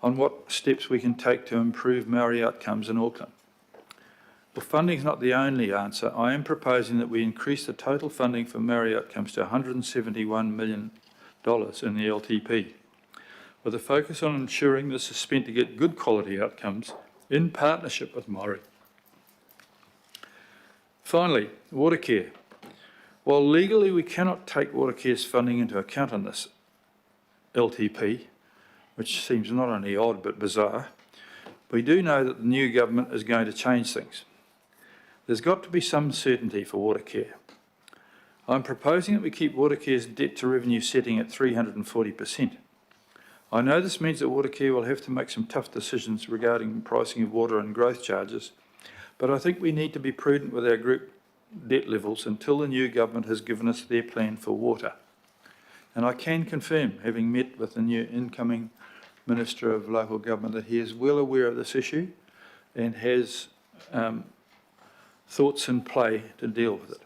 on what steps we can take to improve Maori outcomes in Auckland. Well, funding is not the only answer. I am proposing that we increase the total funding for Maori outcomes to $171 million in the LTP, with a focus on ensuring this is spent to get good quality outcomes in partnership with Maori. Finally, water care. While legally we cannot take Watercare's funding into account on this LTP, which seems not only odd but bizarre, we do know that the new government is going to change things. There's got to be some certainty for Watercare. I'm proposing that we keep Watercare's debt to revenue setting at 340%. I know this means that Watercare will have to make some tough decisions regarding pricing of water and growth charges, but I think we need to be prudent with our group debt levels until the new government has given us their plan for water. And I can confirm, having met with the new incoming Minister of Local Government, that he is well aware of this issue and has thoughts in play to deal with it.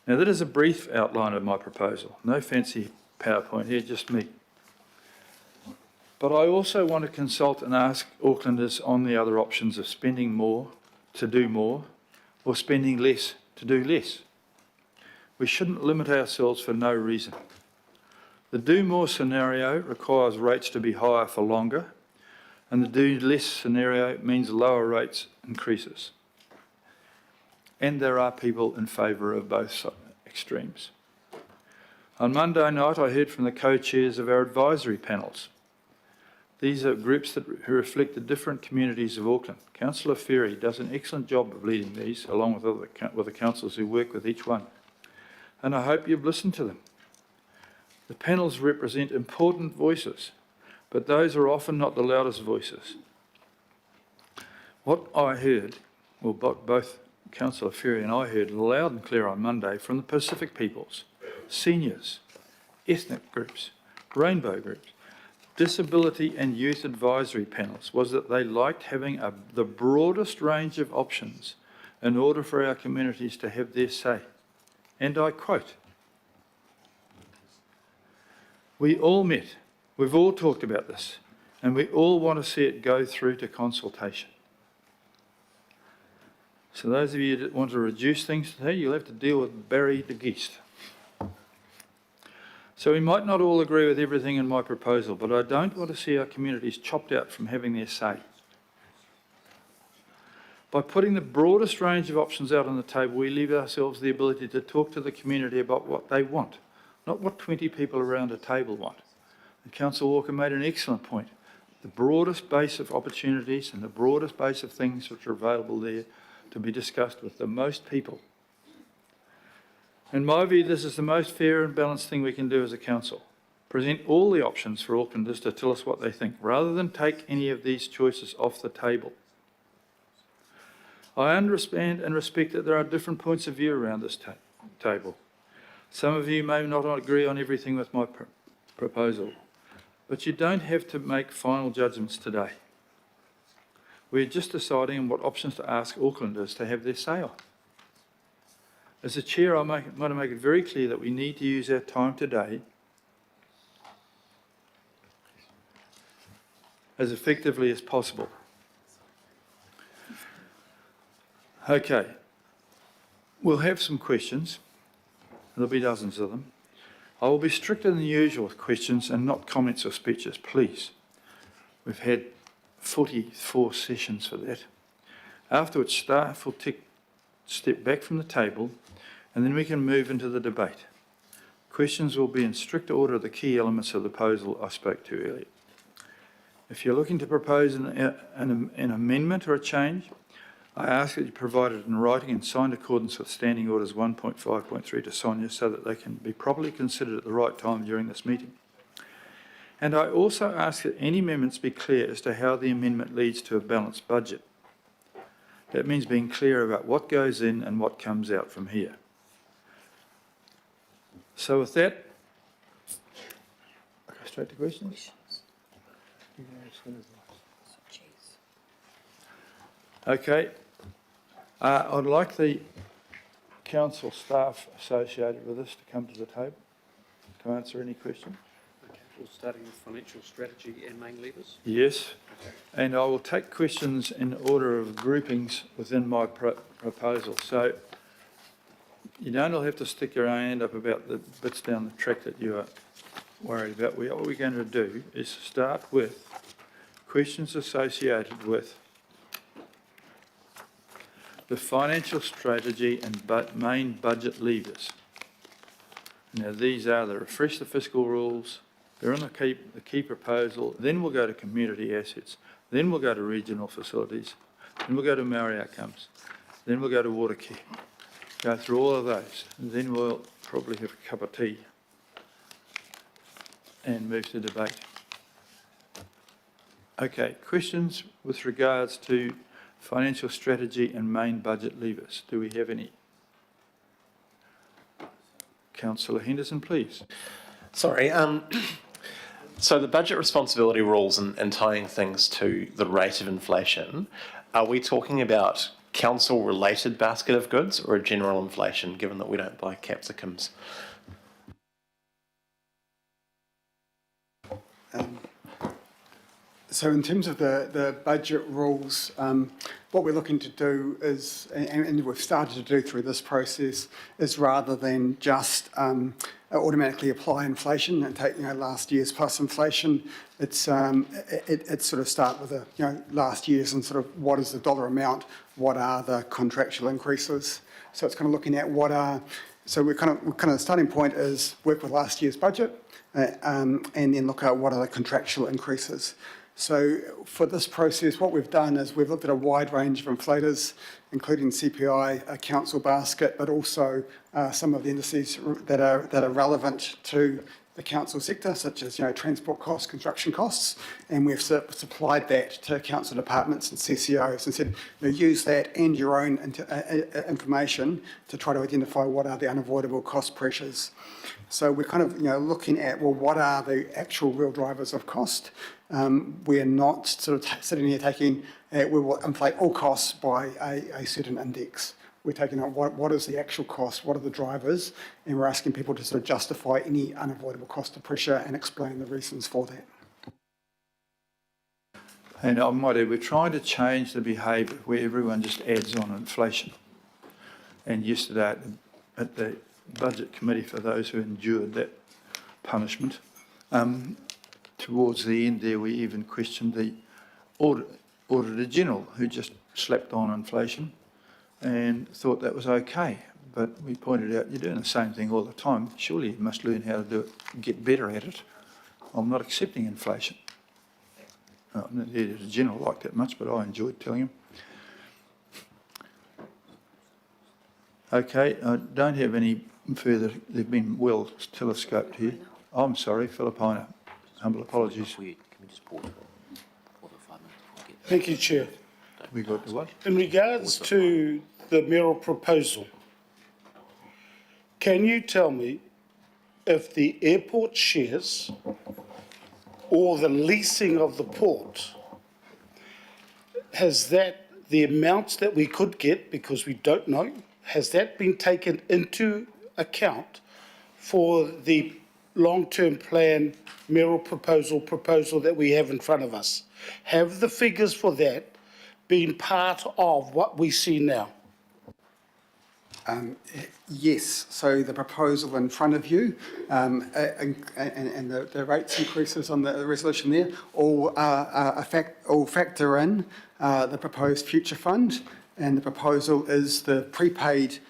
Now, that is a brief outline of my proposal. No fancy PowerPoint here, just me. But I also want to consult and ask Aucklanders on the other options of spending more to do more, or spending less to do less. We shouldn't limit ourselves for no reason. The do more scenario requires rates to be higher for longer, and the do less scenario means lower rates increases. And there are people in favour of both extremes. On Monday night, I heard from the co-chairs of our advisory panels. These are groups who reflect the different communities of Auckland. Councillor Ferry does an excellent job of leading these, along with the councillors who work with each one. And I hope you've listened to them. The panels represent important voices, but those are often not the loudest voices. What I heard, well, both Councillor Ferry and I heard loud and clear on Monday from the Pacific peoples, seniors, ethnic groups, rainbow groups, disability and youth advisory panels, was that they liked having the broadest range of options in order for our communities to have their say. And I quote, "We all met, we've all talked about this, and we all want to see it go through to consultation." So those of you that want to reduce things today, you'll have to deal with Barry de Geest. So we might not all agree with everything in my proposal, but I don't want to see our communities chopped out from having their say. By putting the broadest range of options out on the table, we leave ourselves the ability to talk to the community about what they want, not what 20 people around a table want. And Councillor Walker made an excellent point. The broadest base of opportunities and the broadest base of things which are available there to be discussed with the most people. In my view, this is the most fair and balanced thing we can do as a council. Present all the options for Aucklanders to tell us what they think, rather than take any of these choices off the table. I understand and respect that there are different points of view around this table. Some of you may not agree on everything with my proposal, but you don't have to make final judgments today. We're just deciding on what options to ask Aucklanders to have their say on. As the Chair, I want to make it very clear that we need to use our time today as effectively as possible. Okay, we'll have some questions. There'll be dozens of them. I will be stricter than usual with questions and not comments or speeches, please. We've had 44 sessions for that. Afterwards, staff will step back from the table and then we can move into the debate. Questions will be in strict order of the key elements of the proposal I spoke to earlier. If you're looking to propose an amendment or a change, I ask that you provide it in writing and signed in accordance with Standing Orders 1.5.3 to Sonia so that they can be properly considered at the right time during this meeting. And I also ask that any amendments be clear as to how the amendment leads to a balanced budget. That means being clear about what goes in and what comes out from here. So with that, I'll go straight to questions. Okay. I'd like the council staff associated with this to come to the table to answer any questions. Okay, we're starting with financial strategy and main levers. Yes, and I will take questions in order of groupings within my proposal. So you don't all have to stick your hand up about the bits down the track that you are worried about. What we're going to do is start with questions associated with the financial strategy and main budget levers. Now these are the refresh the fiscal rules, they're in the key proposal, then we'll go to community assets, then we'll go to regional facilities, then we'll go to Maori outcomes, then we'll go to water care. Go through all of those, and then we'll probably have a cup of tea and move to debate. Okay, questions with regards to financial strategy and main budget levers. Do we have any? Councillor Henderson, please. Sorry. So the budget responsibility rules and tying things to the rate of inflation, are we talking about council-related basket of goods or a general inflation, given that we don't buy capsicums? So in terms of the budget rules, what we're looking to do is, and we've started to do through this process, is rather than just automatically apply inflation and take last year's plus inflation, it's sort of start with last year's and sort of what is the dollar amount, what are the contractual increases. So it's kind of looking at what are, so we're kind of the starting point is work with last year's budget and then look at what are the contractual increases. So for this process, what we've done is we've looked at a wide range of inflators, including CPI, a council basket, but also some of the indices that are relevant to the council sector, such as transport costs, construction costs, and we've supplied that to council departments and CCOs and said, use that and your own information to try to identify what are the unavoidable cost pressures. So we're kind of looking at, well, what are the actual real drivers of cost? We're not sort of sitting here taking, we will inflate all costs by a certain index. We're taking out what is the actual cost, what are the drivers, and we're asking people to sort of justify any unavoidable cost of pressure and explain the reasons for that. And I might add, we're trying to change the behaviour where everyone just adds on inflation. And yesterday at the Budget Committee, for those who endured that punishment. Towards the end there, we even questioned the Auditor General, who just slapped on inflation and thought that was okay. But we pointed out, you're doing the same thing all the time. Surely you must learn how to do it, get better at it. I'm not accepting inflation. The Auditor General liked that much, but I enjoyed telling him. Okay, I don't have any further. They've been well telescoped here. I'm sorry, Filipina. Humble apologies. Thank you, Chair. We got to what? In regards to the mayoral proposal, can you tell me if the airport shares or the leasing of the port, has that, the amounts that we could get, because we don't know, has that been taken into account for the long-term plan mayoral proposal that we have in front of us? Have the figures for that been part of what we see now? Yes, so the proposal in front of you and the rates increases on the resolution there all factor in the proposed future fund, and the proposal is the prepaid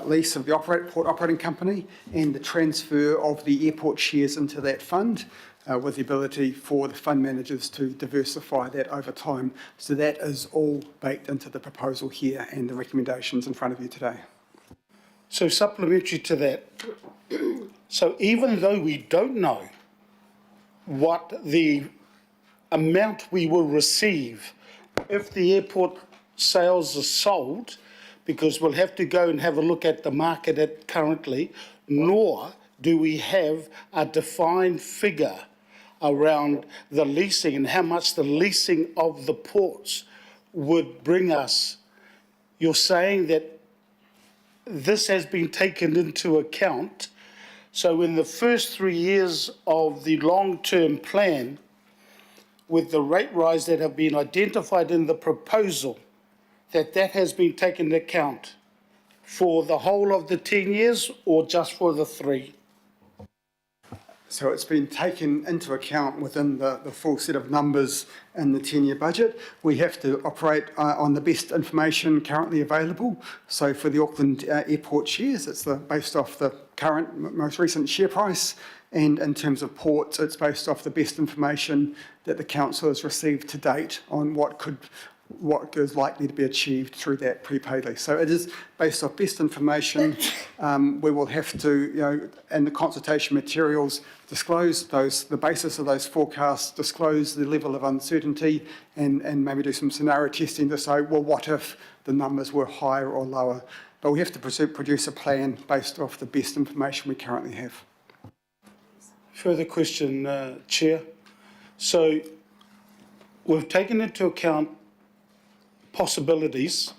lease of the port operating company and the transfer of the airport shares into that fund with the ability for the fund managers to diversify that over time. So that is all baked into the proposal here and the recommendations in front of you today. So supplementary to that, so even though we don't know what the amount we will receive if the airport sales are sold, because we'll have to go and have a look at the market currently, nor do we have a defined figure around the leasing and how much the leasing of the ports would bring us. You're saying that this has been taken into account. So in the first 3 years of the long-term plan, with the rate rise that have been identified in the proposal, that has been taken into account for the whole of the 10 years or just for the 3? So it's been taken into account within the full set of numbers in the 10-year budget. We have to operate on the best information currently available. So for the Auckland Airport shares, it's based off the current, most recent share price. And in terms of ports, it's based off the best information that the council has received to date on what is likely to be achieved through that prepaid lease. So it is based off best information. We will have to, in the consultation materials, disclose the basis of those forecasts, disclose the level of uncertainty, and maybe do some scenario testing to say, well, what if the numbers were higher or lower? But we have to produce a plan based off the best information we currently have. Further question, Chair. So we've taken into account possibilities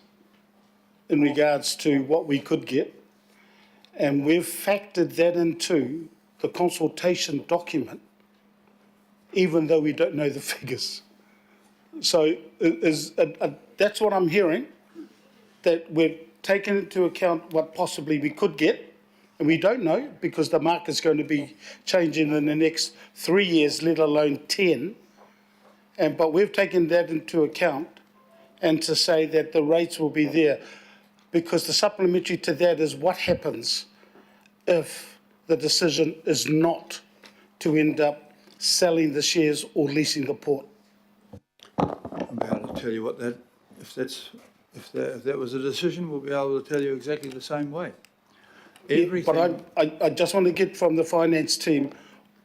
in regards to what we could get, and we've factored that into the consultation document, even though we don't know the figures. So that's what I'm hearing, that we've taken into account what possibly we could get, and we don't know because the market's going to be changing in the next 3 years, let alone 10. But we've taken that into account, and to say that the rates will be there, because the supplementary to that is what happens if the decision is not to end up selling the shares or leasing the port. I'll be able to tell you what that, if that was a decision, we'll be able to tell you exactly the same way. Everything. Yeah, but I just want to get from the finance team,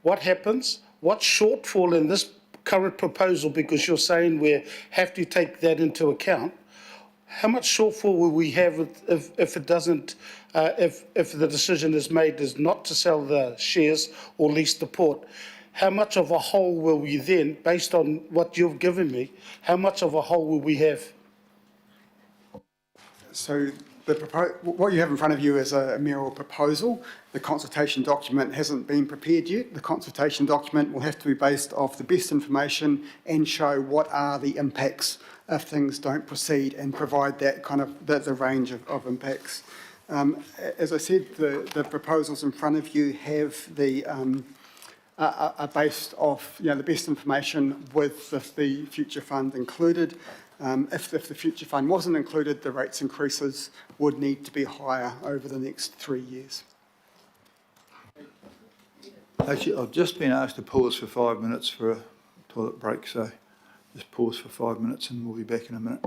what happens, what shortfall in this current proposal, because you're saying we have to take that into account. How much shortfall will we have if it doesn't, if the decision is made is not to sell the shares or lease the port? How much of a hole will we then, based on what you've given me, how much of a hole will we have? So what you have in front of you is a mayoral proposal. The consultation document hasn't been prepared yet. The consultation document will have to be based off the best information and show what are the impacts if things don't proceed, and provide that kind of the range of impacts. As I said, the proposals in front of you have are based off the best information with the future fund included. If the future fund wasn't included, the rates increases would need to be higher over the next 3 years. Actually, I've just been asked to pause for 5 minutes for a toilet break, so just pause for 5 minutes and we'll be back in a minute.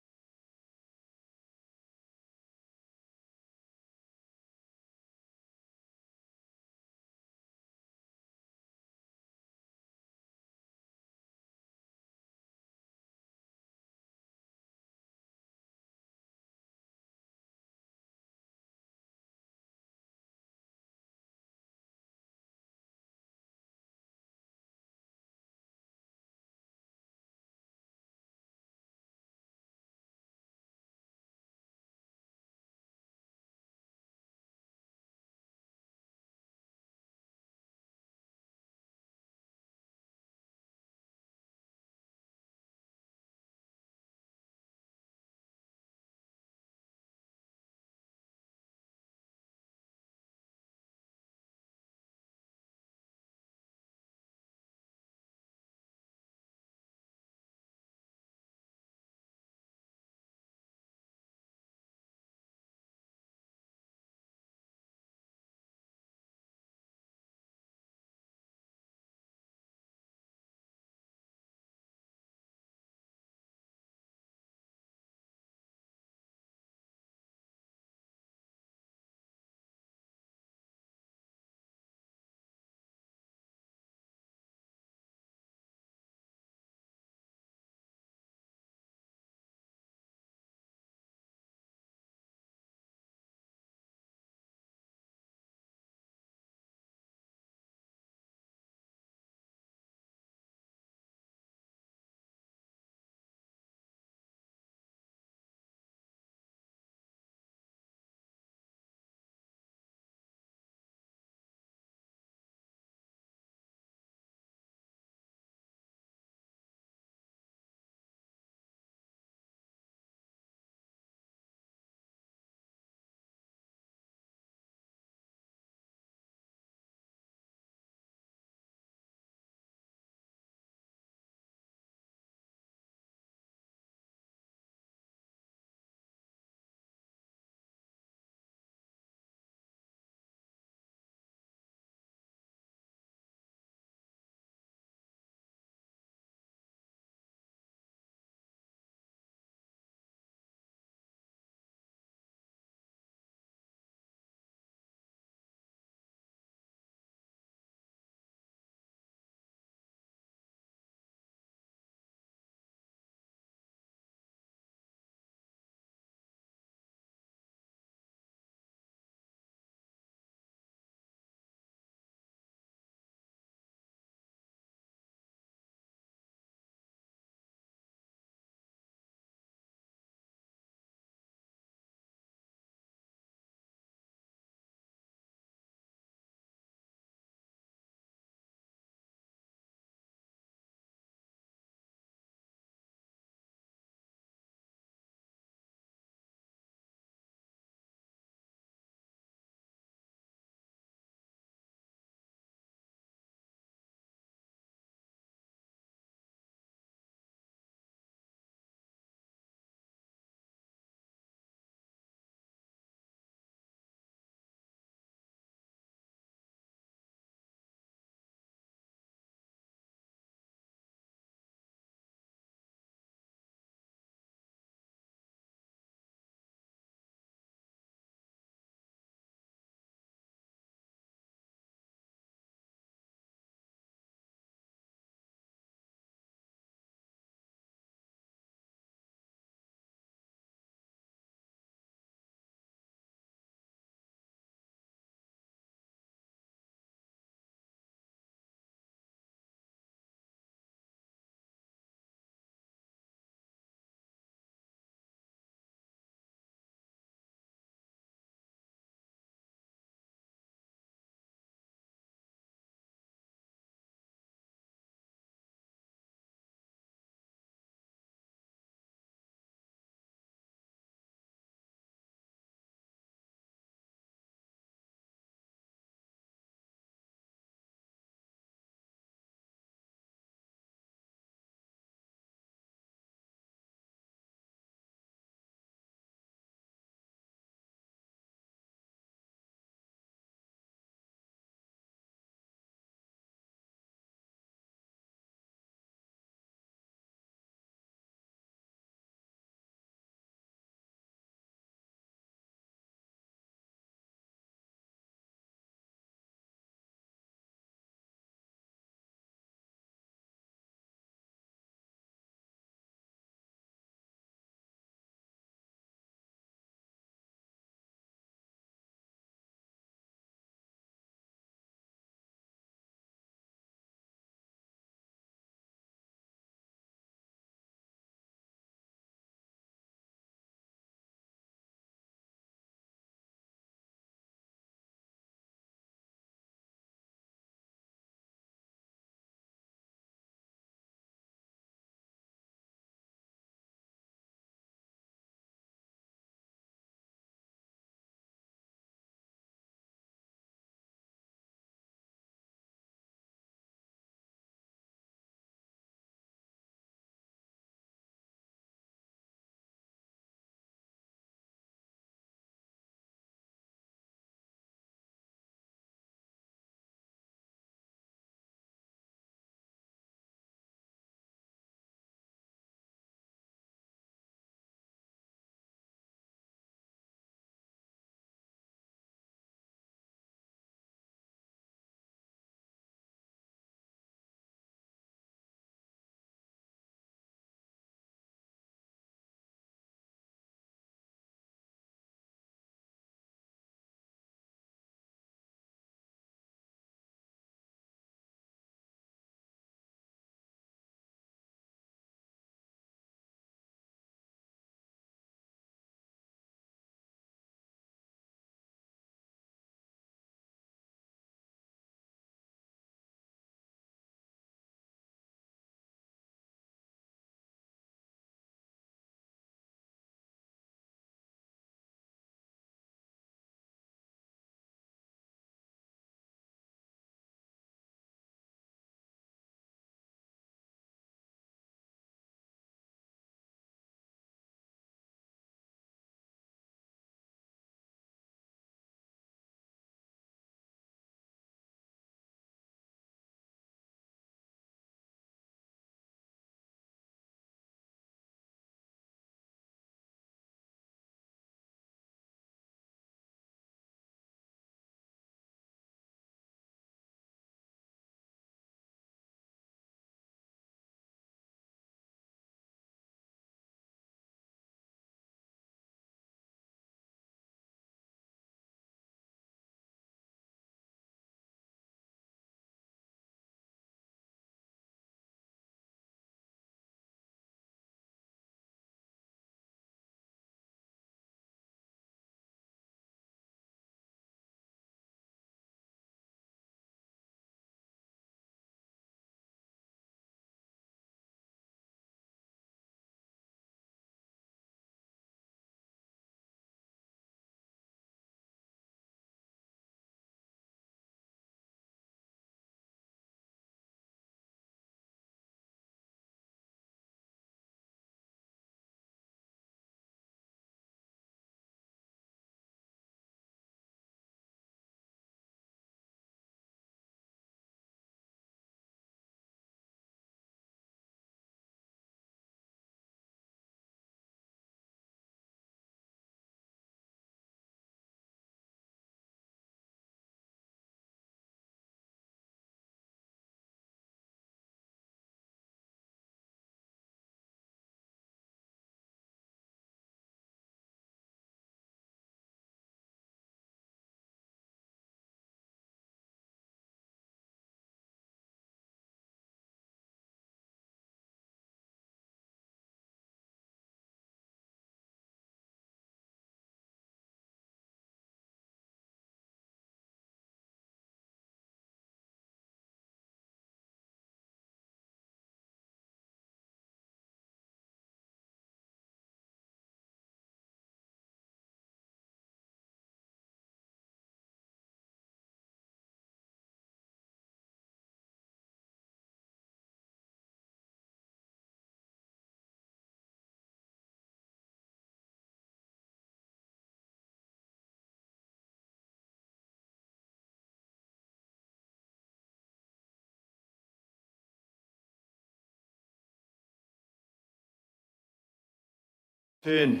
Turn.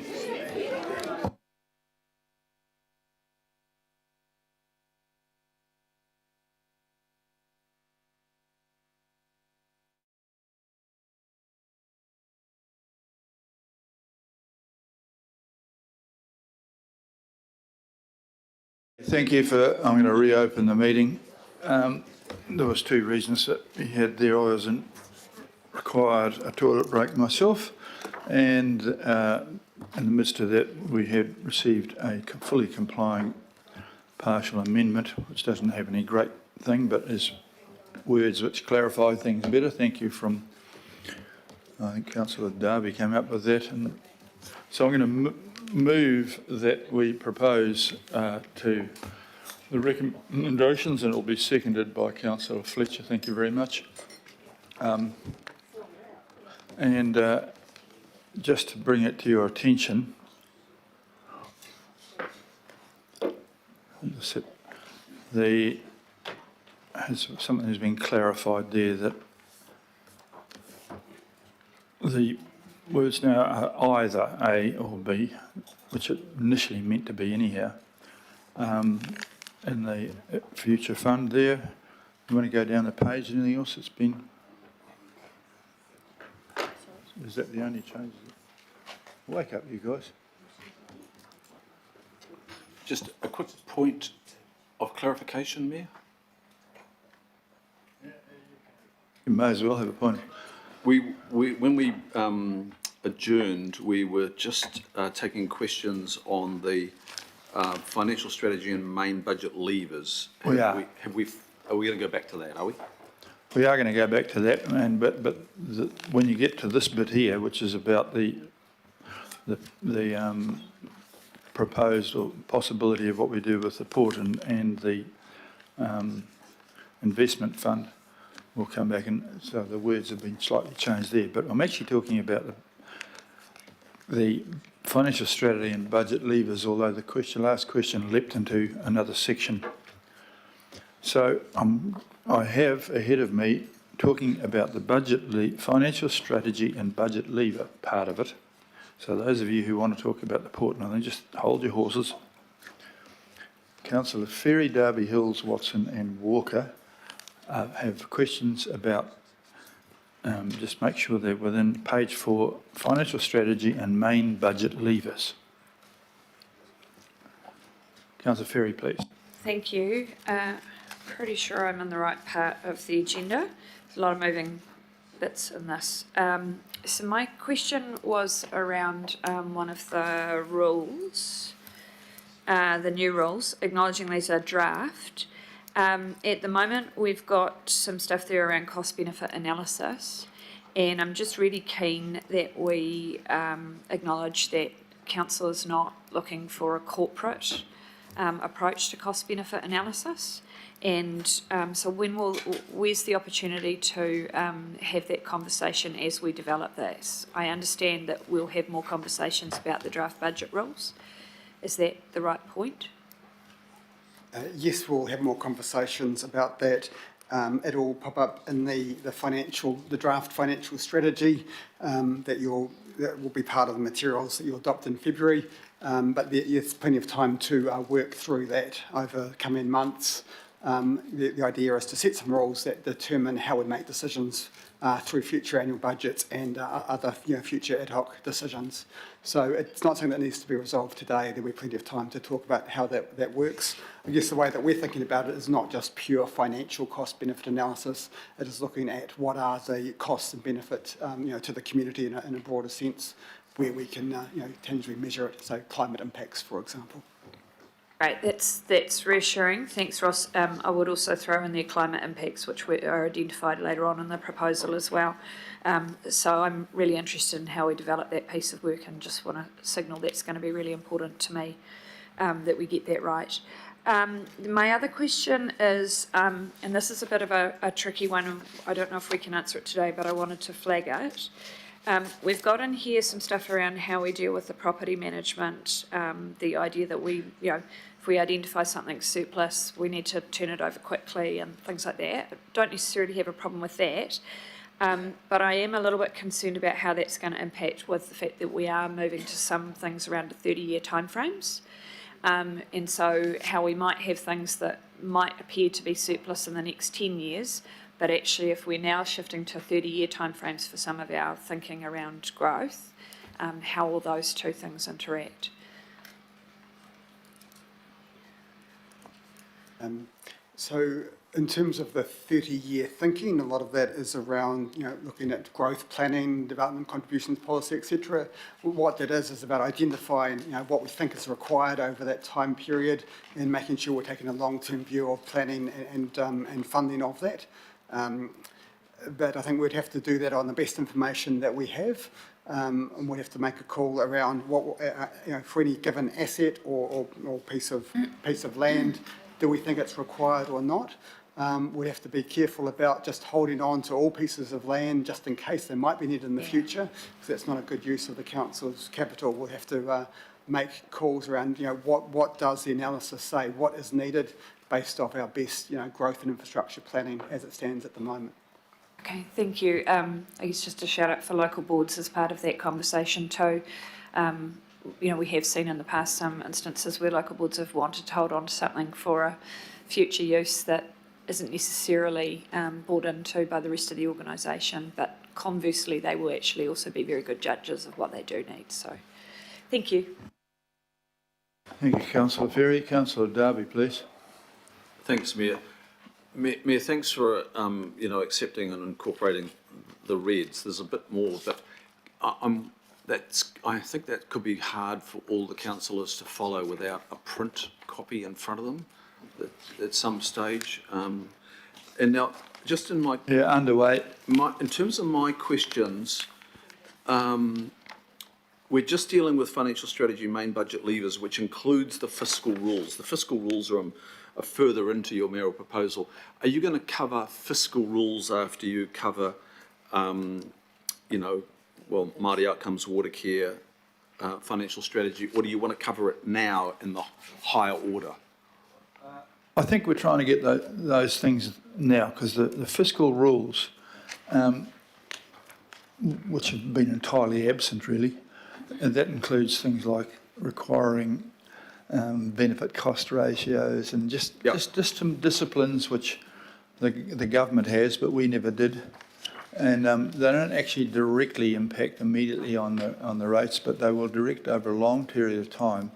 Thank you I'm going to reopen the meeting. There was two reasons that we had there. I was required a toilet break myself, and in the midst of that we had received a fully complying partial amendment, which doesn't have any great thing, but is words which clarify things better. Thank you from, I think Councillor Darby came up with that. And so I'm going to move that we propose to the recommendations, and it will be seconded by Councillor Fletcher. Thank you very much. Just to bring it to your attention, something has been clarified there, that the words now are either A or B, which it initially meant to be anyhow, in the future fund there. You want to go down the page? Anything else that's been? Is that the only change? Wake up, you guys. Just a quick point of clarification, Mayor. You may as well have a point. When we adjourned, we were just taking questions on the financial strategy and main budget levers. We are. Are we going to go back to that, are we? We are going to go back to that, but when you get to this bit here, which is about the proposed or possibility of what we do with the port and the investment fund, we'll come back, and so the words have been slightly changed there. But I'm actually talking about the financial strategy and budget levers, although the last question leapt into another section. So I have ahead of me talking about the financial strategy and budget lever part of it. So those of you who want to talk about the port, and just hold your horses. Councillor Ferry, Darby Hills, Watson and Walker have questions about, just make sure they're within page 4, financial strategy and main budget levers. Councillor Ferry, please. Thank you. Pretty sure I'm in the right part of the agenda. There's a lot of moving bits in this. So my question was around one of the rules, the new rules, acknowledging these are draft. At the moment, we've got some stuff there around cost-benefit analysis, and I'm just really keen that we acknowledge that council is not looking for a corporate approach to cost-benefit analysis. And so where's the opportunity to have that conversation as we develop this? I understand that we'll have more conversations about the draft budget rules. Is that the right point? Yes, we'll have more conversations about that. It'll pop up in the draft financial strategy that will be part of the materials that you'll adopt in February. But there's plenty of time to work through that over the coming months. The idea is to set some rules that determine how we make decisions through future annual budgets and other future ad hoc decisions. So it's not something that needs to be resolved today. There'll be plenty of time to talk about how that works. I guess the way that we're thinking about it is not just pure financial cost-benefit analysis. It is looking at what are the costs and benefits to the community in a broader sense, where we can tangibly measure it. So climate impacts, for example. Great, that's reassuring. Thanks, Ross. I would also throw in their climate impacts, which are identified later on in the proposal as well. So I'm really interested in how we develop that piece of work, and just want to signal that's going to be really important to me, that we get that right. My other question is, and this is a bit of a tricky one, I don't know if we can answer it today, but I wanted to flag it. We've got in here some stuff around how we deal with the property management, the idea that if we identify something surplus, we need to turn it over quickly and things like that. I don't necessarily have a problem with that. But I am a little bit concerned about how that's going to impact with the fact that we are moving to some things around 30-year timeframes. And so how we might have things that might appear to be surplus in the next 10 years, but actually if we're now shifting to 30-year timeframes for some of our thinking around growth, how will those two things interact? So in terms of the 30-year thinking, a lot of that is around, looking at growth planning, development contributions policy, etc. What that is about identifying, what we think is required over that time period and making sure we're taking a long-term view of planning and funding of that. But I think we'd have to do that on the best information that we have, and we'd have to make a call around what, for any given asset or piece of land, do we think it's required or not? We have to be careful about just holding on to all pieces of land just in case they might be needed in the future, because that's not a good use of the council's capital. We'll have to make calls around, what does the analysis say? What is needed based off our best, growth and infrastructure planning as it stands at the moment. Okay, thank you. I guess just a shout out for local boards as part of that conversation too. We have seen in the past some instances where local boards have wanted to hold on to something for a future use that isn't necessarily bought into by the rest of the organisation, but conversely they will actually also be very good judges of what they do need. So thank you. Thank you, Councillor Ferry. Councillor Darby, please. Thanks, Mayor. Mayor, thanks for accepting and incorporating the reds. There's a bit more, but I think that could be hard for all the councillors to follow without a print copy in front of them at some stage. And now, just in my underway. In terms of my questions, we're just dealing with financial strategy main budget levers, which includes the fiscal rules. The fiscal rules are further into your mayoral proposal. Are you going to cover fiscal rules after you cover, Māori outcomes, water care, financial strategy, or do you want to cover it now in the higher order? I think we're trying to get those things now, because the fiscal rules, which have been entirely absent really, and that includes things like requiring benefit cost ratios and just some disciplines which the government has but we never did, and they don't actually directly impact immediately on the rates, but they will direct over a long period of time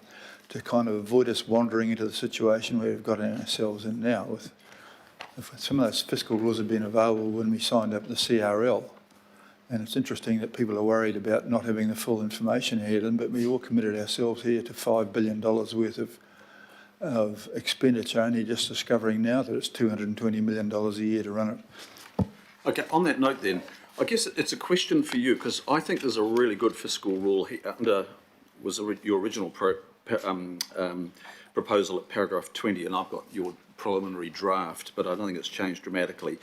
to kind of avoid us wandering into the situation where we've got ourselves in now. If some of those fiscal rules had been available when we signed up the CRL, and it's interesting that people are worried about not having the full information ahead of them, but we all committed ourselves here to $5 billion worth of expenditure, only just discovering now that it's $220 million a year to run it. Okay, on that note then, I guess it's a question for you, because I think there's a really good fiscal rule here under your original proposal at paragraph 20, and I've got your preliminary draft, but I don't think it's changed dramatically.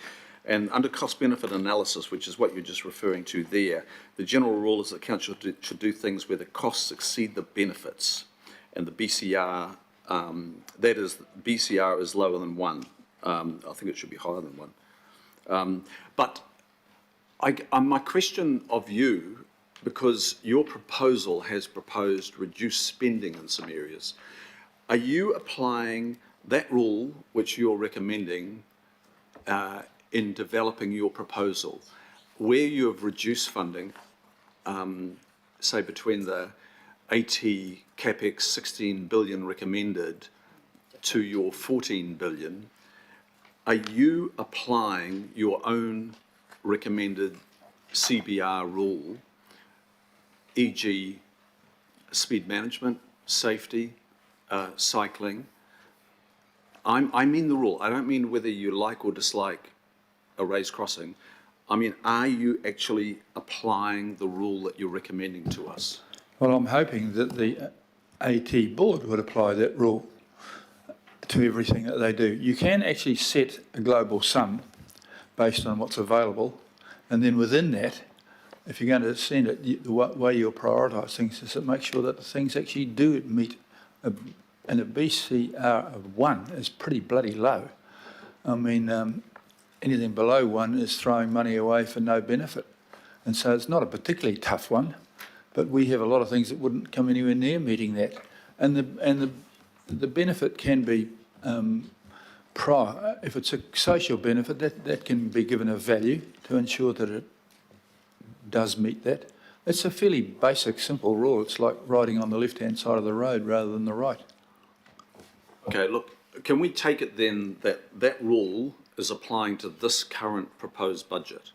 And under cost-benefit analysis, which is what you're just referring to there, the general rule is that council should do things where the costs exceed the benefits, and the BCR, BCR is lower than 1. I think it should be higher than 1. But my question of you, because your proposal has proposed reduced spending in some areas, are you applying that rule which you're recommending in developing your proposal, where you have reduced funding, say between the AT capex 16 billion recommended to your 14 billion, are you applying your own recommended CBR rule, e.g. speed management, safety, cycling? I mean the rule. I don't mean whether you like or dislike a raised crossing. I mean, are you actually applying the rule that you're recommending to us? Well, I'm hoping that the AT board would apply that rule to everything that they do. You can actually set a global sum based on what's available, and then within that, if you're going to send it, the way you'll prioritise things is to make sure that the things actually do meet, and a BCR of 1 is pretty bloody low. I mean, anything below 1 is throwing money away for no benefit. And so it's not a particularly tough one, but we have a lot of things that wouldn't come anywhere near meeting that. And the benefit can be, if it's a social benefit, that can be given a value to ensure that it does meet that. It's a fairly basic, simple rule. It's like riding on the left-hand side of the road rather than the right. Okay, look, can we take it then that that rule is applying to this current proposed budget?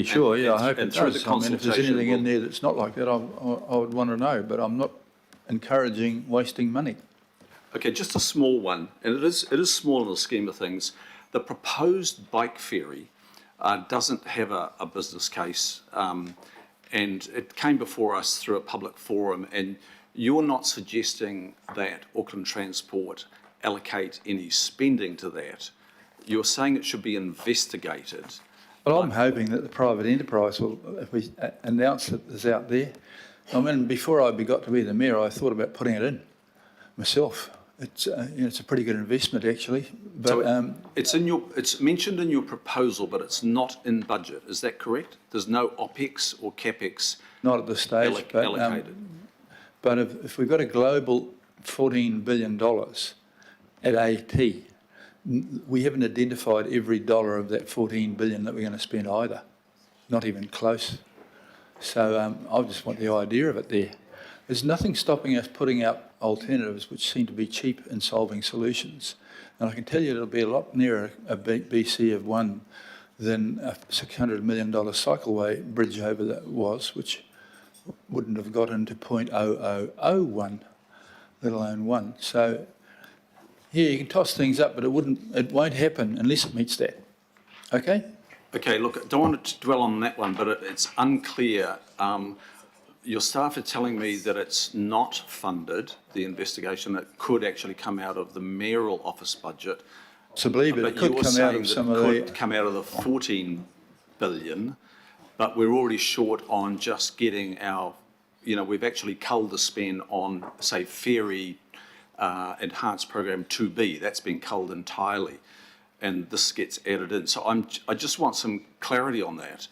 Sure, yeah, I hope it through does. the I mean, if there's consultation, anything in there that's not like that, I would want to know, but I'm not encouraging wasting money. Okay, just a small one, and it is small in the scheme of things. The proposed bike ferry doesn't have a business case, and it came before us through a public forum, and you're not suggesting that Auckland Transport allocate any spending to that. You're saying it should be investigated. Well, I'm hoping that the private enterprise will, if we announce that it's out there. I mean, before I got to be the mayor, I thought about putting it in myself. It's it's a pretty good investment actually. But so it's mentioned in your proposal, but it's not in budget. Is that correct? There's no OPEX or CAPEX. Not at this stage, allocated. But if we've got a global $14 billion at AT, we haven't identified every dollar of that 14 billion that we're going to spend either, not even close. So I just want the idea of it there. There's nothing stopping us putting out alternatives which seem to be cheap in solving solutions. And I can tell you it'll be a lot nearer a BC of 1 than a $600 million cycleway bridge over that was, which wouldn't have got into 0.0001, let alone 1. So yeah, you can toss things up, but it won't happen unless it meets that. Okay? Okay, look, I don't want to dwell on that one, but it's unclear. Your staff are telling me that it's not funded, the investigation. It could actually come out of the mayoral office budget. So believe it, it could come out of some of the... It could come out of the 14 billion, but we're already short on just getting our, we've actually culled the spend on, say, ferry enhanced program 2B. That's been culled entirely, and this gets added in. So I just want some clarity on that.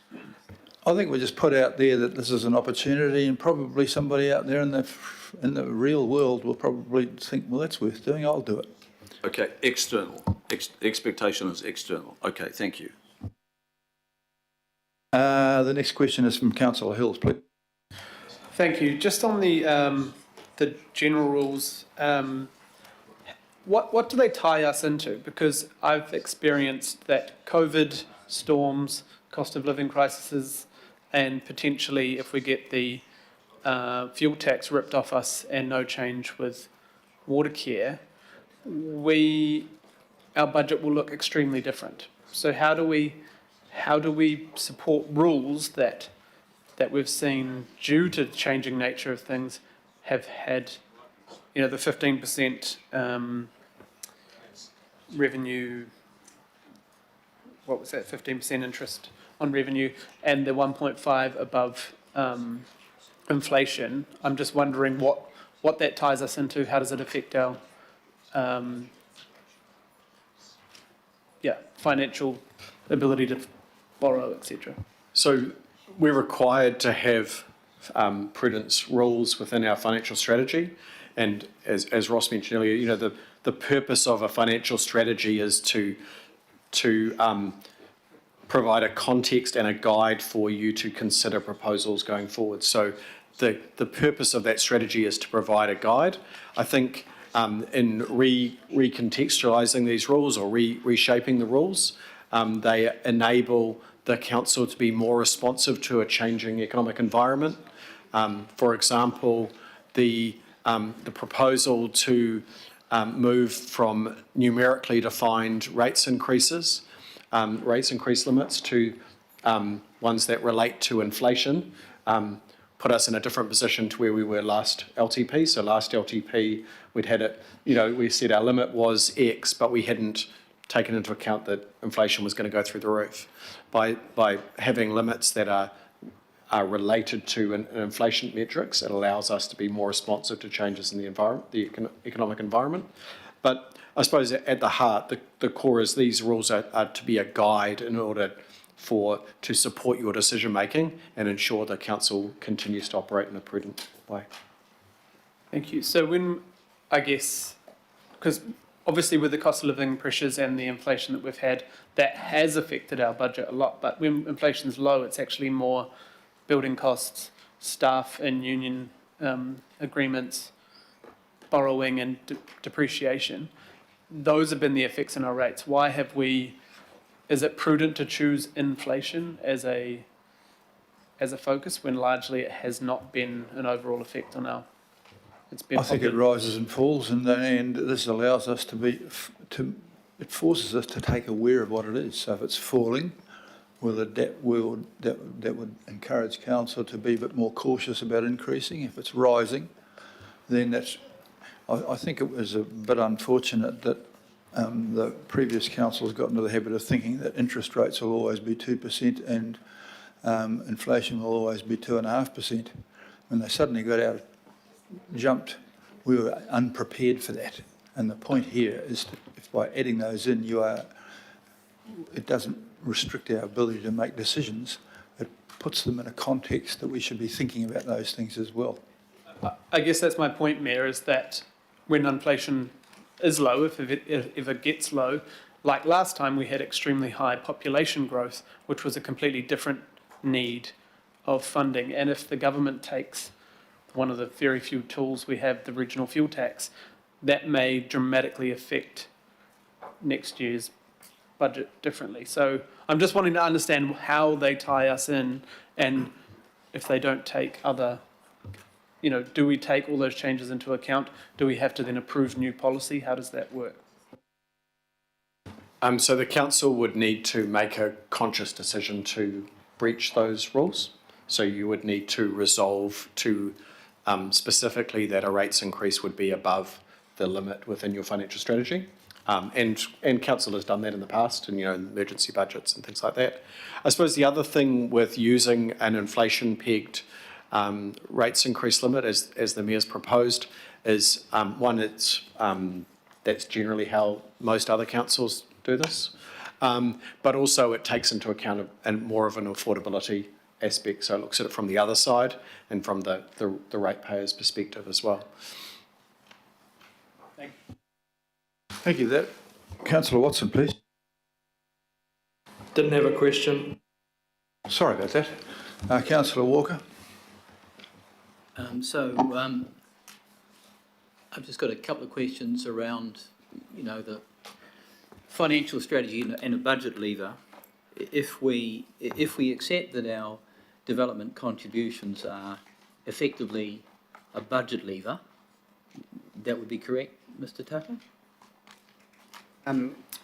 I think we just put out there that this is an opportunity, and probably somebody out there in the real world will probably think, well, that's worth doing, I'll do it. Okay, external. Expectation is external. Okay, thank you. The next question is from Councillor Hills, please. Thank you. Just on the general rules, what do they tie us into? Because I've experienced that COVID, storms, cost of living crises, and potentially if we get the fuel tax ripped off us and no change with water care, our budget will look extremely different. So how do we support rules that we've seen, due to the changing nature of things, have had, the 15% revenue, what was that, 15% interest on revenue, and the 1.5 above inflation? I'm just wondering what that ties us into. How does it affect our financial ability to borrow, etc.? So we're required to have prudence rules within our financial strategy, and as Ross mentioned earlier, the purpose of a financial strategy is to provide a context and a guide for you to consider proposals going forward. So the purpose of that strategy is to provide a guide. I think in recontextualising these rules or reshaping the rules, they enable the council to be more responsive to a changing economic environment. For example, the proposal to move from numerically defined rates increase limits to ones that relate to inflation, put us in a different position to where we were last LTP. So last LTP, we'd had it, we said our limit was X, but we hadn't taken into account that inflation was going to go through the roof. By having limits that are related to inflation metrics, it allows us to be more responsive to changes in the environment, the economic environment. But I suppose at the heart, the core is these rules are to be a guide in order to support your decision making and ensure the council continues to operate in a prudent way. Thank you. So when, I guess, because obviously with the cost of living pressures and the inflation that we've had, that has affected our budget a lot. But when inflation's low, it's actually more building costs, staff and union agreements, borrowing and depreciation. Those have been the effects in our rates. Why have we, is it prudent to choose inflation as a focus when largely it has not been an overall effect on our, it's been I think it rises and falls, and this allows us it forces us to take aware of what it is. So if it's falling, that would encourage council to be a bit more cautious about increasing. If it's rising, then I think it was a bit unfortunate that the previous councils got into the habit of thinking that interest rates will always be 2% and inflation will always be 2.5%. When they suddenly jumped, we were unprepared for that. And the point here is if by adding those in, it doesn't restrict our ability to make decisions. It puts them in a context that we should be thinking about those things as well. I guess that's my point, Mayor, is that when inflation is low, if it gets low, like last time we had extremely high population growth, which was a completely different need of funding. And if the government takes one of the very few tools we have, the regional fuel tax, that may dramatically affect next year's budget differently. So I'm just wanting to understand how they tie us in, and if they don't take other, do we take all those changes into account? Do we have to then approve new policy? How does that work? So the council would need to make a conscious decision to breach those rules. So you would need to resolve to specifically that a rates increase would be above the limit within your financial strategy. And council has done that in the past, and emergency budgets and things like that. I suppose the other thing with using an inflation-pegged rates increase limit, as the Mayor's proposed, is that's generally how most other councils do this. But also it takes into account more of an affordability aspect, so it looks at it from the other side and from the ratepayer's perspective as well. Thank you. Councillor Watson, please. Didn't have a question. Sorry about that. Councillor Walker. I've just got a couple of questions around, the financial strategy and a budget lever. If we accept that our development contributions are effectively a budget lever, that would be correct, Mr. Tucker?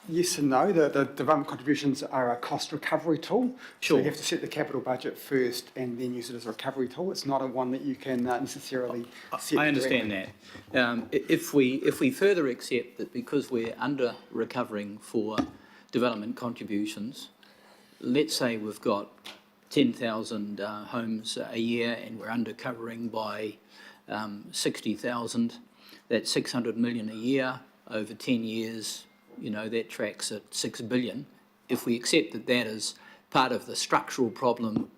Yes and no. The development contributions are a cost recovery tool. Sure. So you have to set the capital budget first and then use it as a recovery tool. It's not one that you can necessarily set I understand directly. that. If we further accept that because we're under recovering for development contributions, let's say we've got 10,000 homes a year and we're under covering by 60,000, that's 600 million a year over 10 years. That tracks at 6 billion. If we accept that that is part of the structural problem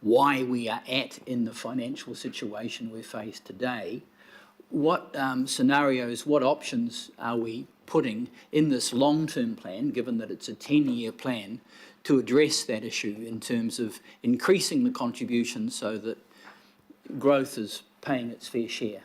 why we are in the financial situation we face today, what scenarios, what options are we putting in this long-term plan, given that it's a 10-year plan, to address that issue in terms of increasing the contributions so that growth is paying its fair share?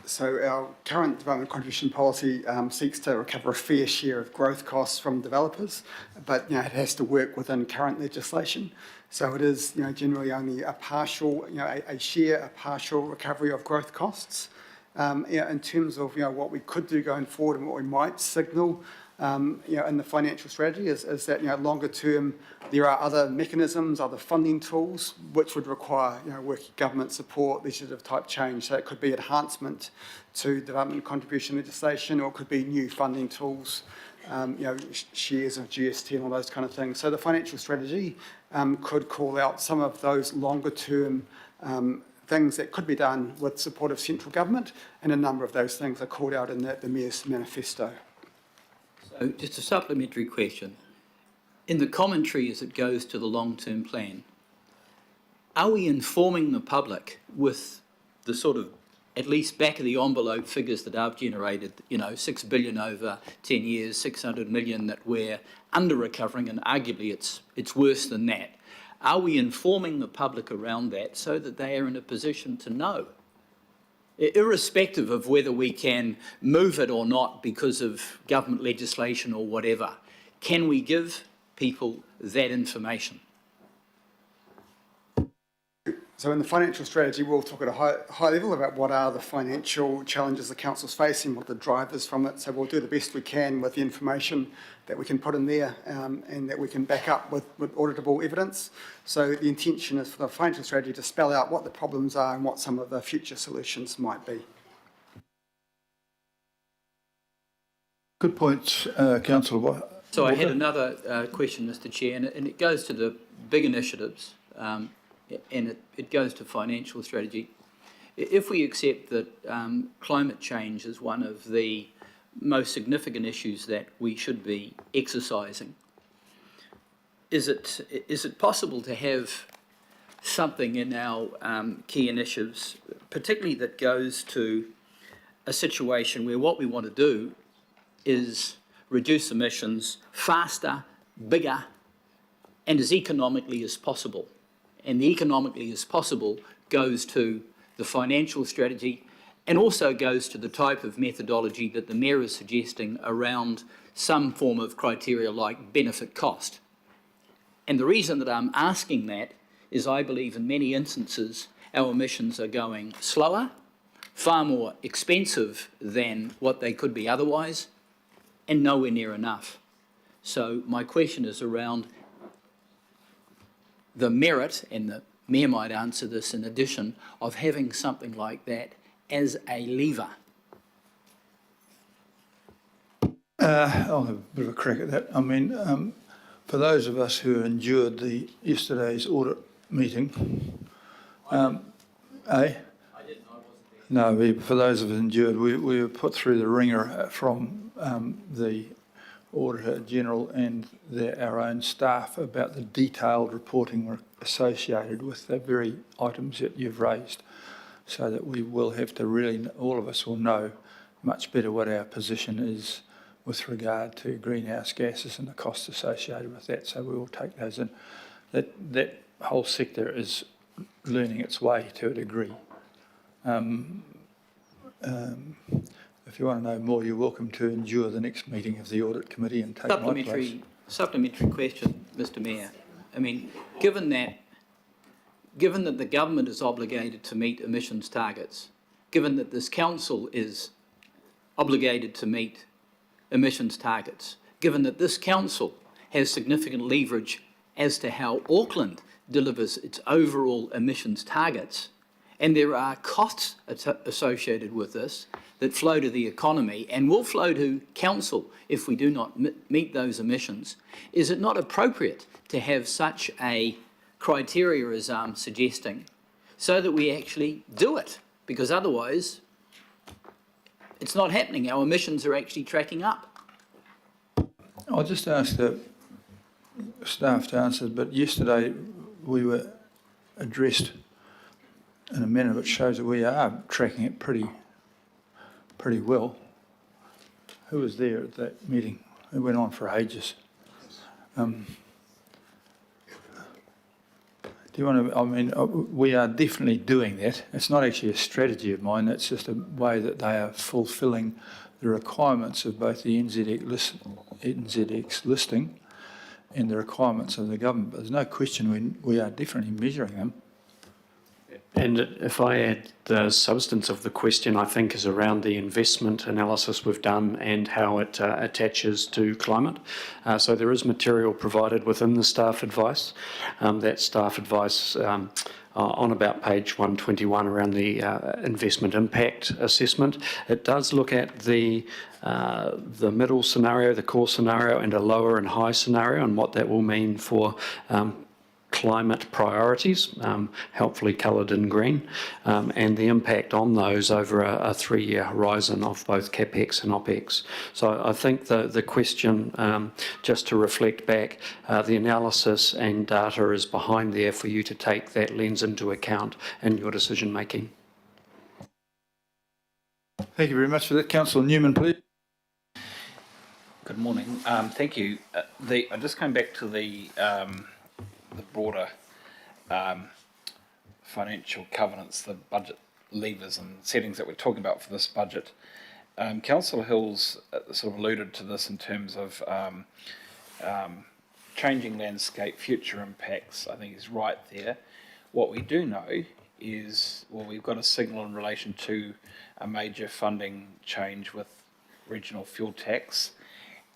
So our current development contribution policy seeks to recover a fair share of growth costs from developers, but it has to work within current legislation. So it is generally only a partial, a partial recovery of growth costs. In terms of what we could do going forward and what we might signal in the financial strategy is that longer term there are other mechanisms, other funding tools which would require working government support, legislative type change. So it could be enhancement to development contribution legislation, or it could be new funding tools, shares of GST and all those kind of things. So the financial strategy could call out some of those longer term things that could be done with support of central government, and a number of those things are called out in the Mayor's manifesto. So just a supplementary question. In the commentary as it goes to the long-term plan, are we informing the public with the sort of at least back of the envelope figures that I've generated, 6 billion over 10 years, 600 million that we're under recovering, and arguably it's worse than that. Are we informing the public around that so that they are in a position to know, irrespective of whether we can move it or not because of government legislation or whatever? Can we give people that information? So in the financial strategy, we'll talk at a high level about what are the financial challenges the council's facing, what are the drivers from it. So we'll do the best we can with the information that we can put in there and that we can back up with auditable evidence. So the intention is for the financial strategy to spell out what the problems are and what some of the future solutions might be. Good points, Councillor. So I had another question, Mr Chair, and it goes to the big initiatives. And it goes to financial strategy. If we accept that climate change is one of the most significant issues that we should be exercising, is it possible to have something in our key initiatives, particularly that goes to a situation where what we want to do is reduce emissions faster, bigger, and as economically as possible? And the economically as possible goes to the financial strategy and also goes to the type of methodology that the Mayor is suggesting around some form of criteria like benefit cost. And the reason that I'm asking that is I believe in many instances our emissions are going slower, far more expensive than what they could be otherwise, and nowhere near enough. So my question is around the merit, and the Mayor might answer this in addition, of having something like that as a lever. I'll have a bit of a crack at that. I mean, for those of us who endured yesterday's audit meeting, No, for those of us endured, we were put through the ringer from the Auditor General and our own staff about the detailed reporting associated with the very items that you've raised, so that we will have to really, all of us will know much better what our position is with regard to greenhouse gases and the costs associated with that. So we will take those in. That whole sector is learning its way to a degree. If you want to know more, you're welcome to endure the next meeting of the Audit Committee and take my place. Supplementary question, Mr Mayor. I mean, given that the government is obligated to meet emissions targets, given that this council is obligated to meet emissions targets, given that this council has significant leverage as to how Auckland delivers its overall emissions targets, and there are costs associated with this that flow to the economy and will flow to council if we do not meet those emissions, is it not appropriate to have such a criteria as I'm suggesting so that we actually do it? Because otherwise it's not happening. Our emissions are actually tracking up. I'll just ask the staff to answer, but yesterday we were addressed in a manner which shows that we are tracking it pretty well. Who was there at that meeting? It went on for ages. Do you want to, I mean, we are definitely doing that. It's not actually a strategy of mine, that's just a way that they are fulfilling the requirements of both the NZX listing and the requirements of the government. But there's no question we are definitely measuring them. And if I add, the substance of the question, I think, is around the investment analysis we've done and how it attaches to climate. So there is material provided within the staff advice. That staff advice on about page 121 around the investment impact assessment. It does look at the middle scenario, the core scenario, and a lower and high scenario, and what that will mean for climate priorities, helpfully coloured in green, and the impact on those over a 3-year horizon of both CapEx and OpEx. So I think the question, just to reflect back, the analysis and data is behind there for you to take that lens into account in your decision making. Thank you very much for that. Councillor Newman, please. Good morning. Thank you. I'm just going back to the broader financial covenants, the budget levers and settings that we're talking about for this budget. Councillor Hill's sort of alluded to this in terms of changing landscape, future impacts. I think he's right there. What we do know is, well, we've got a signal in relation to a major funding change with regional fuel tax,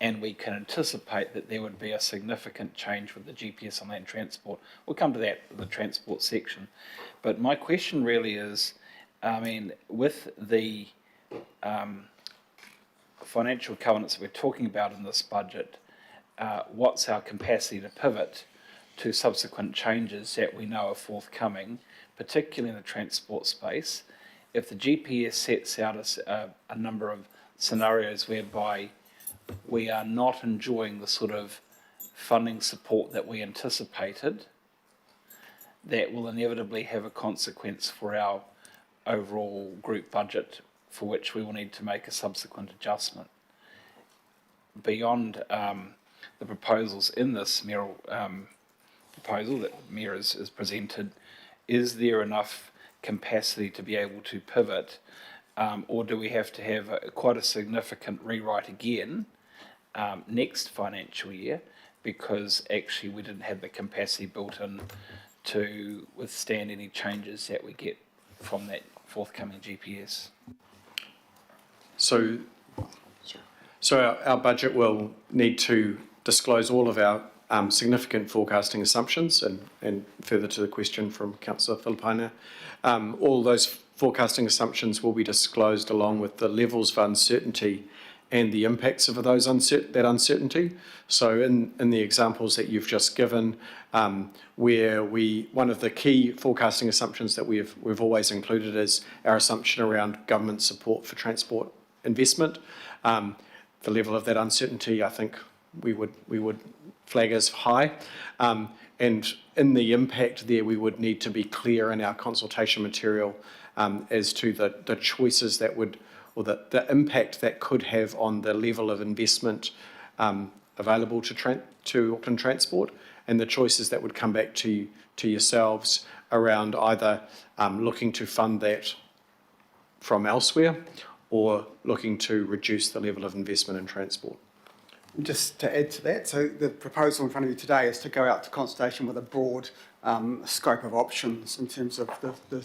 and we can anticipate that there would be a significant change with the GPS on land transport. We'll come to that in the transport section. But my question really is, I mean, with the financial covenants that we're talking about in this budget, what's our capacity to pivot to subsequent changes that we know are forthcoming, particularly in the transport space? If the GPS sets out a number of scenarios whereby we are not enjoying the sort of funding support that we anticipated, that will inevitably have a consequence for our overall group budget, for which we will need to make a subsequent adjustment. Beyond the proposals in this mayoral proposal that the Mayor has presented, is there enough capacity to be able to pivot, or do we have to have quite a significant rewrite again next financial year, because actually we didn't have the capacity built in to withstand any changes that we get from that forthcoming GPS? So our budget will need to disclose all of our significant forecasting assumptions, and further to the question from Councillor Filipaina, all those forecasting assumptions will be disclosed along with the levels of uncertainty and the impacts of that uncertainty. So in the examples that you've just given, where one of the key forecasting assumptions that we've always included is our assumption around government support for transport investment. The level of that uncertainty, I think we would flag as high. And in the impact there, we would need to be clear in our consultation material as to the choices that would, or the impact that could have on the level of investment available to Auckland Transport, and the choices that would come back to yourselves around either looking to fund that from elsewhere or looking to reduce the level of investment in transport. Just to add to that, so the proposal in front of you today is to go out to consultation with a broad scope of options in terms of the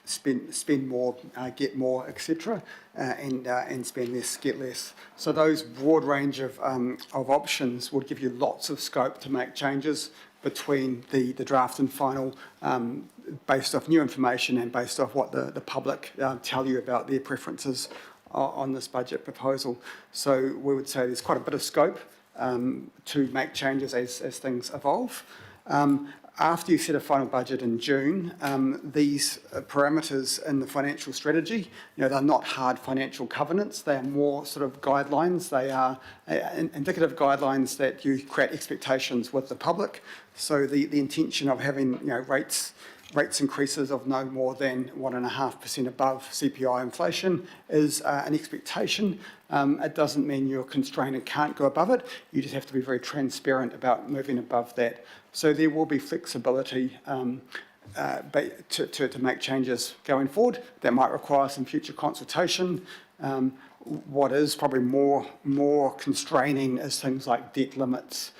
spend more, get more, etc., and spend less, get less. So those broad range of options would give you lots of scope to make changes between the draft and final, based off new information and based off what the public tell you about their preferences on this budget proposal. So we would say there's quite a bit of scope to make changes as things evolve. After you set a final budget in June, these parameters in the financial strategy, they're not hard financial covenants. They are more sort of guidelines. They are indicative guidelines that you create expectations with the public. So the intention of having rates increases of no more than 1.5% above CPI inflation is an expectation. It doesn't mean you're constrained and can't go above it. You just have to be very transparent about moving above that. So there will be flexibility to make changes going forward. That might require some future consultation. What is probably more constraining is things like debt limits.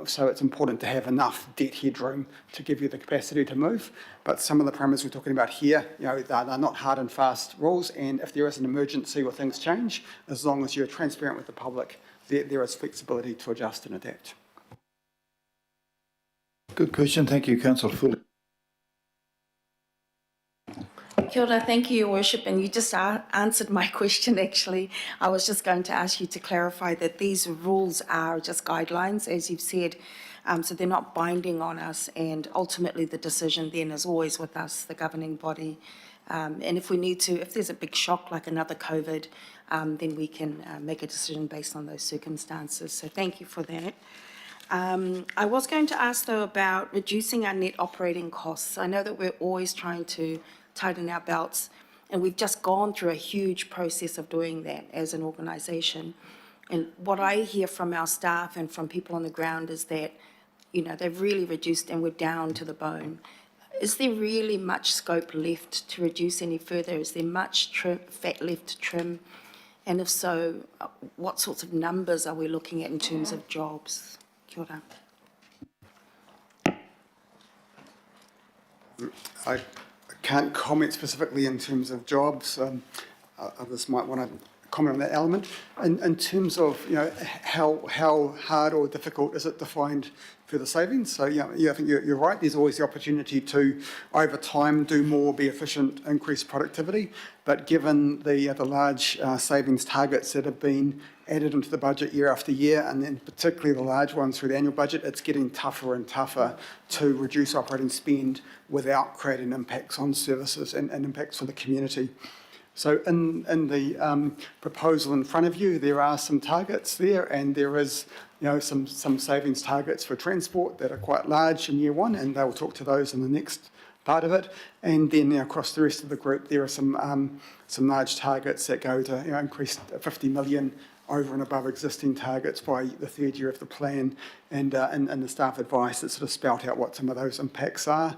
So it's important to have enough debt headroom to give you the capacity to move. But some of the parameters we're talking about here, they're not hard and fast rules. And if there is an emergency or things change, as long as you're transparent with the public, there is flexibility to adjust and adapt. Good question. Thank you, Councillor Fuller. Kia ora, thank you, Your Worship, and you just answered my question actually. I was just going to ask you to clarify that these rules are just guidelines, as you've said. So they're not binding on us, and ultimately the decision then is always with us, the governing body. And if we need to, if there's a big shock like another COVID, then we can make a decision based on those circumstances. So thank you for that. I was going to ask, though, about reducing our net operating costs. I know that we're always trying to tighten our belts, and we've just gone through a huge process of doing that as an organisation. And what I hear from our staff and from people on the ground is that, they've really reduced and we're down to the bone. Is there really much scope left to reduce any further? Is there much fat left to trim? And if so, what sorts of numbers are we looking at in terms of jobs? Kia ora. I can't comment specifically in terms of jobs. Others might want to comment on that element. In terms of how hard or difficult is it to find further savings? So I think you're right. There's always the opportunity to, over time, do more, be efficient, increase productivity. But given the large savings targets that have been added into the budget year after year, and then particularly the large ones through the annual budget, it's getting tougher and tougher to reduce operating spend without creating impacts on services and impacts for the community. So in the proposal in front of you, there are some targets there, and there is some savings targets for transport that are quite large in year one, and they'll talk to those in the next part of it. And then across the rest of the group, there are some large targets that go to increase 50 million over and above existing targets by the third year of the plan, and the staff advice that sort of spout out what some of those impacts are.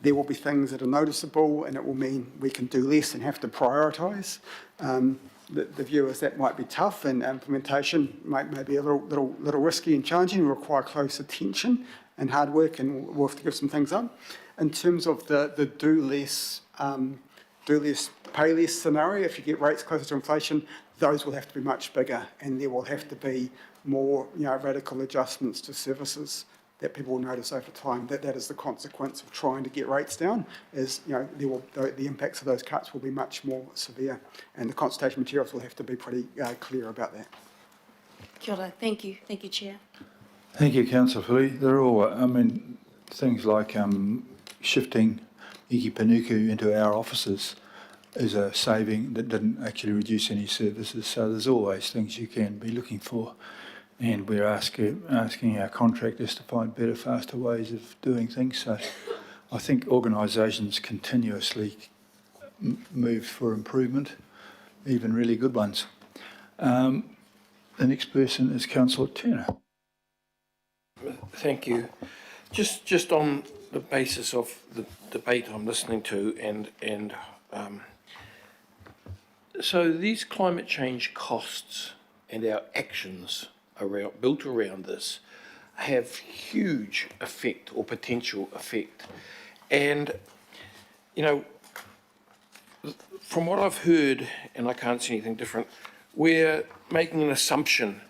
There will be things that are noticeable, and it will mean we can do less and have to prioritise. The view is that might be tough, and implementation might be a little risky and challenging, and require close attention and hard work, and we'll have to give some things up. In terms of the do less, pay less scenario, if you get rates closer to inflation, those will have to be much bigger, and there will have to be more radical adjustments to services that people will notice over time. That is the consequence of trying to get rates down, is the impacts of those cuts will be much more severe, and the consultation materials will have to be pretty clear about that. Kia ora. Thank you. Thank you, Chair. Thank you, Councillor Fully. They're all, things like shifting Iki Panuku into our offices is a saving that didn't actually reduce any services. So there's always things you can be looking for. And we're asking our contractors to find better, faster ways of doing things. So I think organisations continuously move for improvement, even really good ones. The next person is Councillor Turner. Thank you. Just on the basis of the debate I'm listening to, and so these climate change costs and our actions built around this have huge effect or potential effect. And, from what I've heard, and I can't see anything different, we're making an assumption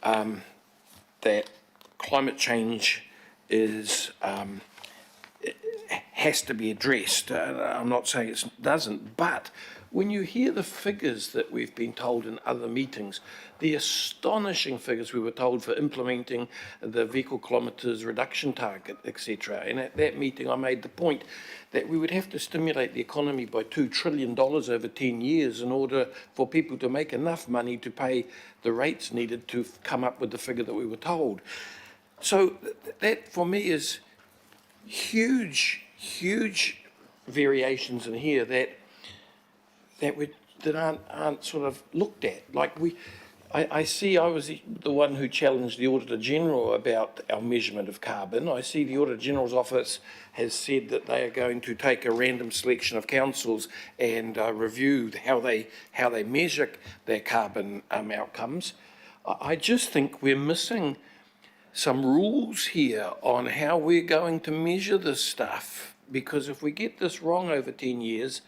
that climate change has to be addressed. I'm not saying it doesn't, but when you hear the figures that we've been told in other meetings, the astonishing figures we were told for implementing the vehicle kilometres reduction target, etc. And at that meeting I made the point that we would have to stimulate the economy by $2 trillion over 10 years in order for people to make enough money to pay the rates needed to come up with the figure that we were told. So that for me is huge variations in here that aren't sort of looked at. Like I see I was the one who challenged the Auditor General about our measurement of carbon. I see the Auditor General's office has said that they are going to take a random selection of councils and review how they measure their carbon outcomes. I just think we're missing some rules here on how we're going to measure this stuff, because if we get this wrong over 10 years,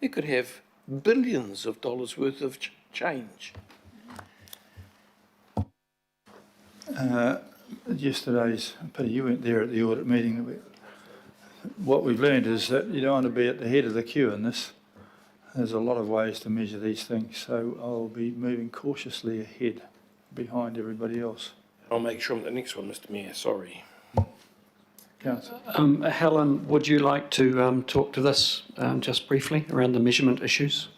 it could have billions of dollars worth of change. Yesterday's, Peter, you weren't there at the audit meeting. What we've learned is that you don't want to be at the head of the queue in this. There's a lot of ways to measure these things, so I'll be moving cautiously ahead behind everybody else. I'll make sure I'm the next one, Mr Mayor, sorry. Councillor. Helen, would you like to talk to this just briefly around the measurement issues?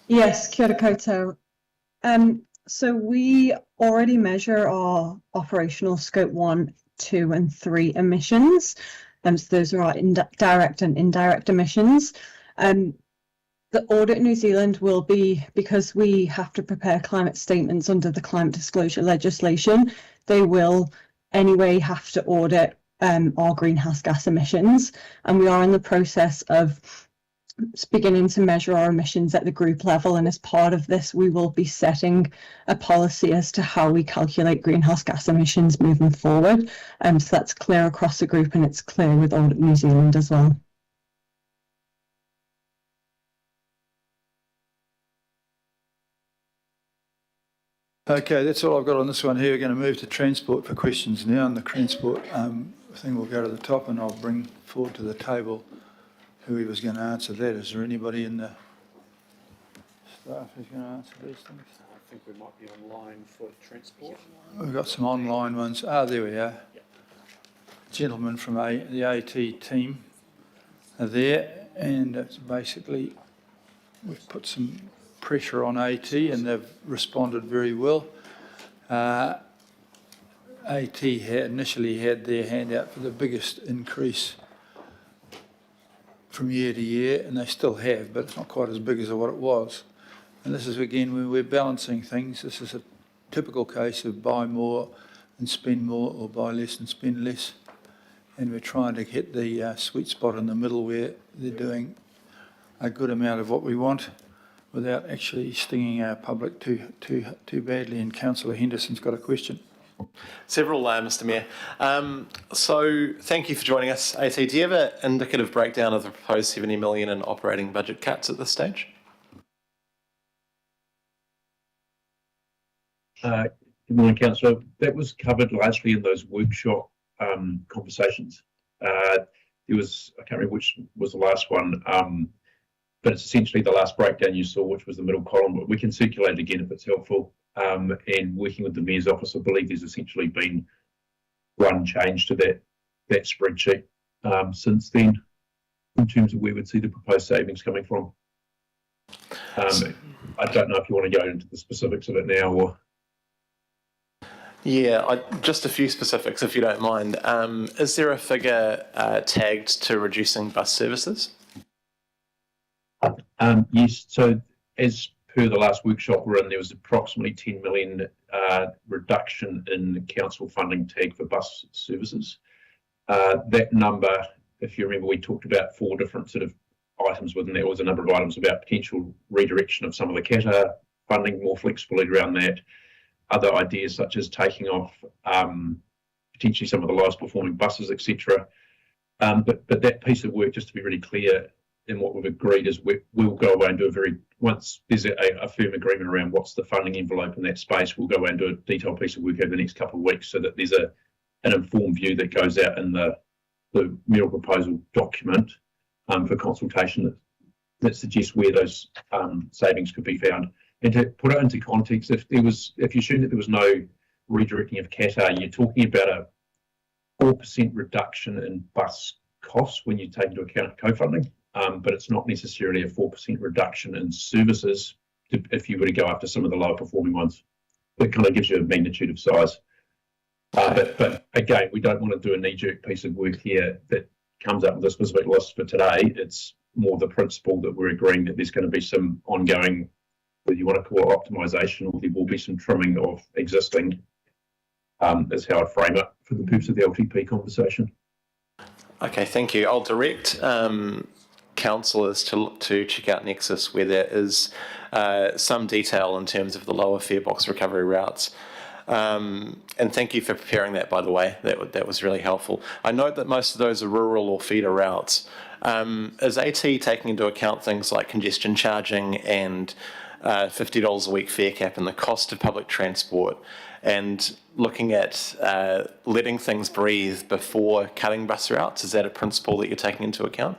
Yes, kia ora koutou. So we already measure our operational scope 1, 2 and 3 emissions. So those are our direct and indirect emissions. The audit in New Zealand will be, because we have to prepare climate statements under the climate disclosure legislation, they will anyway have to audit our greenhouse gas emissions. And we are in the process of beginning to measure our emissions at the group level, and as part of this we will be setting a policy as to how we calculate greenhouse gas emissions moving forward, so that's clear across the group and it's clear with Audit New Zealand as well. Okay, that's all I've got on this one here. We're going to move to transport for questions now, and the transport thing will go to the top, and I'll bring forward to the table whoever's going to answer that. Is there anybody in the staff who's going to answer these things? I think we might be online for transport. We've got some online ones. Ah, there we are. Gentlemen from the AT team are there, and it's basically we've put some pressure on AT and they've responded very well. AT initially had their hand out for the biggest increase from year to year, and they still have, but it's not quite as big as what it was. And this is, again, when we're balancing things, this is a typical case of buy more and spend more, or buy less and spend less. And we're trying to hit the sweet spot in the middle where they're doing a good amount of what we want without actually stinging our public too badly. And Councillor Henderson's got a question. Several, Mr Mayor. So thank you for joining us, AT. Do you have an indicative breakdown of the proposed 70 million in operating budget cuts at this stage? Good morning, Councillor. That was covered largely in those workshop conversations. There was, I can't remember which was the last one, but it's essentially the last breakdown you saw, which was the middle column, but we can circulate it again if it's helpful. And working with the Mayor's office, I believe there's essentially been one change to that spreadsheet since then, in terms of where we'd see the proposed savings coming from. I don't know if you want to go into the specifics of it now, or... Yeah, just a few specifics, if you don't mind. Is there a figure tagged to reducing bus services? Yes, so as per the last workshop we're in, there was approximately 10 million reduction in council funding tag for bus services. That number, if you remember, we talked about 4 different sort of items within that. Was a number of items about potential redirection of some of the CATA funding, more flexibility around that. Other ideas such as taking off potentially some of the lowest performing buses, etc. But that piece of work, just to be really clear, and what we've agreed is we'll go away and do once there's a firm agreement around what's the funding envelope in that space, we'll go away and do a detailed piece of work over the next couple of weeks so that there's an informed view that goes out in the mayoral proposal document for consultation that suggests where those savings could be found. And to put it into context, if you assume that there was no redirecting of CATA, you're talking about a 4% reduction in bus costs when you take into account co-funding. But it's not necessarily a 4% reduction in services if you were to go after some of the lower performing ones. That kind of gives you a magnitude of size. But again, we don't want to do a knee-jerk piece of work here that comes up with a specific list for today. It's more the principle that we're agreeing that there's going to be some ongoing, whether you want to call it optimisation, or there will be some trimming of existing, is how I frame it for the purpose of the LTP conversation. Okay, thank you. I'll direct councillors to check out Nexus, where there is some detail in terms of the lower fare box recovery routes. And thank you for preparing that, by the way. That was really helpful. I note that most of those are rural or feeder routes. Is AT taking into account things like congestion charging and $50 a week fare cap and the cost of public transport, and looking at letting things breathe before cutting bus routes? Is that a principle that you're taking into account?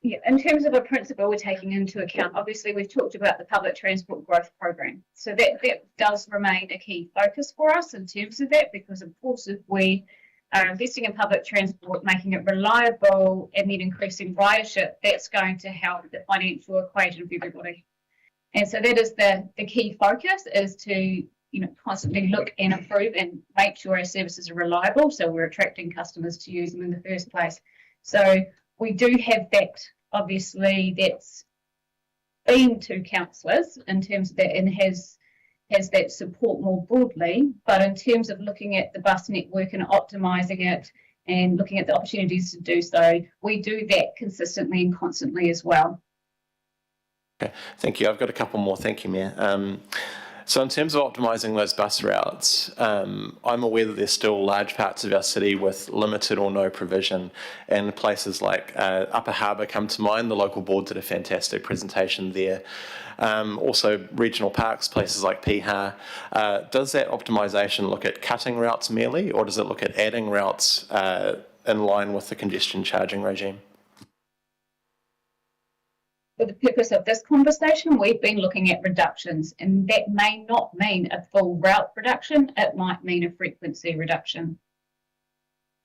Yeah, in terms of a principle we're taking into account, obviously we've talked about the public transport growth program. So that does remain a key focus for us in terms of that, because of course if we are investing in public transport, making it reliable and then increasing ridership, that's going to help the financial equation of everybody. And so that is the key focus, is to constantly look and improve and make sure our services are reliable, so we're attracting customers to use them in the first place. So we do have that, obviously, that's been to councillors in terms of that, and has that support more broadly. But in terms of looking at the bus network and optimising it and looking at the opportunities to do so, we do that consistently and constantly as well. Okay, thank you. I've got a couple more. Thank you, Mayor. So in terms of optimising those bus routes, I'm aware that there's still large parts of our city with limited or no provision, and places like Upper Harbour come to mind. The local board did a fantastic presentation there. Also regional parks, places like Piha. Does that optimisation look at cutting routes merely, or does it look at adding routes in line with the congestion charging regime? For the purpose of this conversation, we've been looking at reductions, and that may not mean a full route reduction, it might mean a frequency reduction.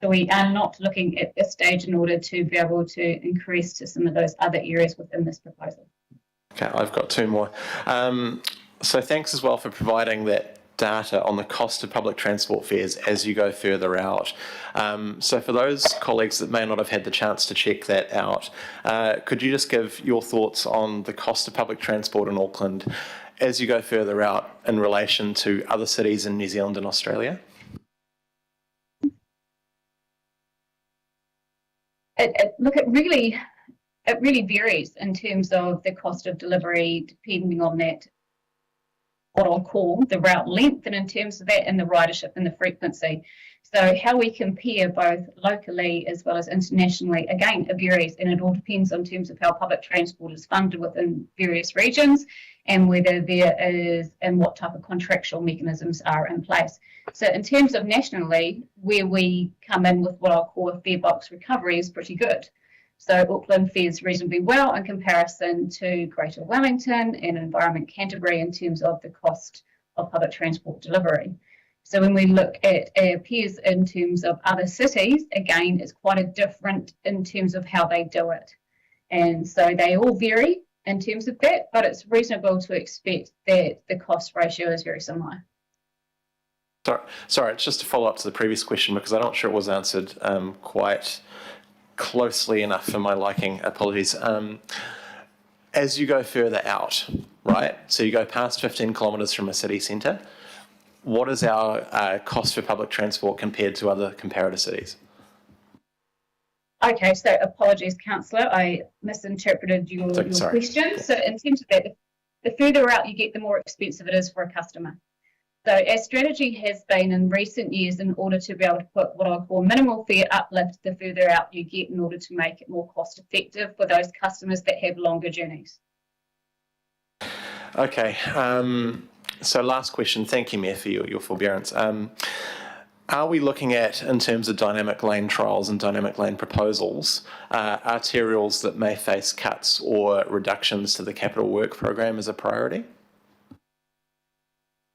So we are not looking at this stage in order to be able to increase to some of those other areas within this proposal. Okay, I've got two more. So thanks as well for providing that data on the cost of public transport fares as you go further out. So for those colleagues that may not have had the chance to check that out, could you just give your thoughts on the cost of public transport in Auckland as you go further out in relation to other cities in New Zealand and Australia? Look, it really varies in terms of the cost of delivery, depending on that, what I'll call the route length, and in terms of that, and the ridership and the frequency. So how we compare both locally as well as internationally, again, it varies, and it all depends on terms of how public transport is funded within various regions, and whether there is and what type of contractual mechanisms are in place. So in terms of nationally, where we come in with what I'll call a fare box recovery is pretty good. So Auckland fares reasonably well in comparison to Greater Wellington and Environment Canterbury in terms of the cost of public transport delivery. So when we look at our peers in terms of other cities, again, it's quite a different in terms of how they do it. And so they all vary in terms of that, but it's reasonable to expect that the cost ratio is very similar. Sorry, it's just to follow up to the previous question, because I'm not sure it was answered quite closely enough for my liking. Apologies. As you go further out, right, so you go past 15 kilometres from a city centre, what is our cost for public transport compared to other comparator cities? Okay, so apologies, Councillor, I misinterpreted your question. So in terms of that, the further out you get, the more expensive it is for a customer. So our strategy has been in recent years, in order to be able to put what I call minimal fare uplift the further out you get, in order to make it more cost effective for those customers that have longer journeys. Okay, so last question. Thank you, Mayor, for your forbearance. Are we looking at, in terms of dynamic lane trials and dynamic lane proposals, arterials that may face cuts or reductions to the capital work program as a priority?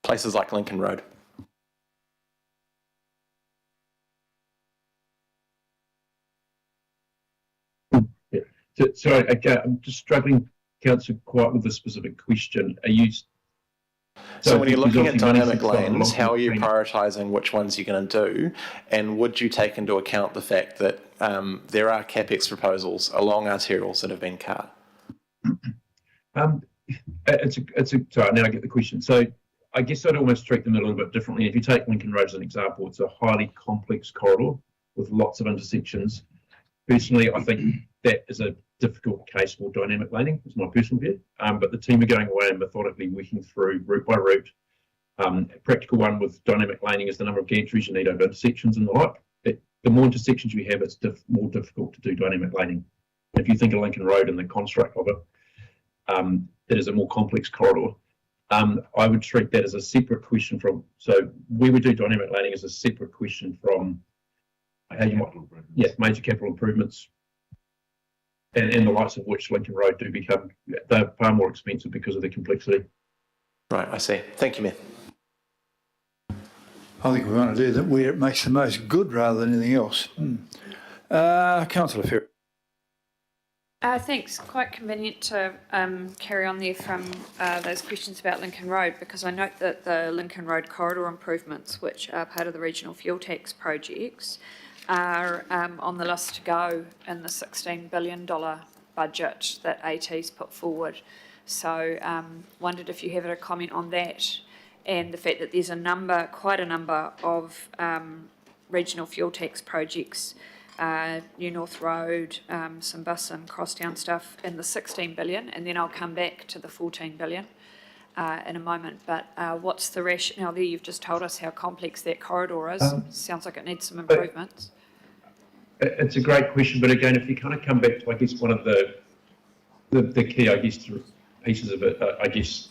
Places like Lincoln Road. Yeah. Sorry, okay, I'm just struggling, Councillor, quite with the specific question. Are you? So when you're looking at dynamic lanes, how are you prioritising which ones you're going to do? And would you take into account the fact that there are CapEx proposals along arterials that have been cut? Sorry, now I get the question. So I guess I'd almost treat them a little bit differently. If you take Lincoln Road as an example, it's a highly complex corridor with lots of intersections. Personally, I think that is a difficult case for dynamic laning, is my personal view. But the team are going away and methodically working through route by route. A practical one with dynamic laning is the number of gantries you need over intersections and the like. The more intersections you have, it's more difficult to do dynamic laning. If you think of Lincoln Road and the construct of it, it is a more complex corridor. I would treat that as a separate question from, so where we do dynamic laning is a separate question from how you might, major capital improvements. and the likes of which Lincoln Road do become, they're far more expensive because of their complexity. Right, I see. Thank you, Mayor. I think we want to do that where it makes the most good rather than anything else. Councillor Ferry. Thanks. Quite convenient to carry on there from those questions about Lincoln Road, because I note that the Lincoln Road corridor improvements, which are part of the regional fuel tax projects, are on the list to go in the $16 billion budget that AT's put forward. So wondered if you have a comment on that, and the fact that there's quite a number of regional fuel tax projects, New North Road, some bus and crosstown stuff in the 16 billion, and then I'll come back to the 14 billion in a moment. But what's the rationale there? You've just told us how complex that corridor is. Sounds like it needs some improvements. It's a great question, but again, if you kind of come back to, I guess, one of the key, I guess, pieces of it, I guess,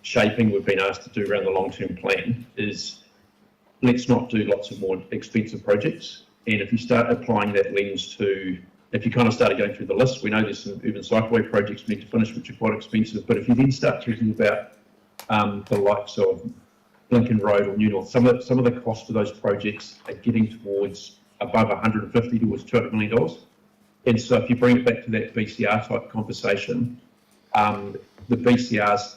shaping we've been asked to do around the long-term plan is, let's not do lots of more expensive projects. And if you start applying that lens to, if you kind of started going through the list, we know there's some urban cycleway projects we need to finish, which are quite expensive. But if you then start talking about the likes of Lincoln Road or New North, some of the cost of those projects are getting towards above $150 towards $200 million. And so if you bring it back to that BCR type conversation, the BCRs,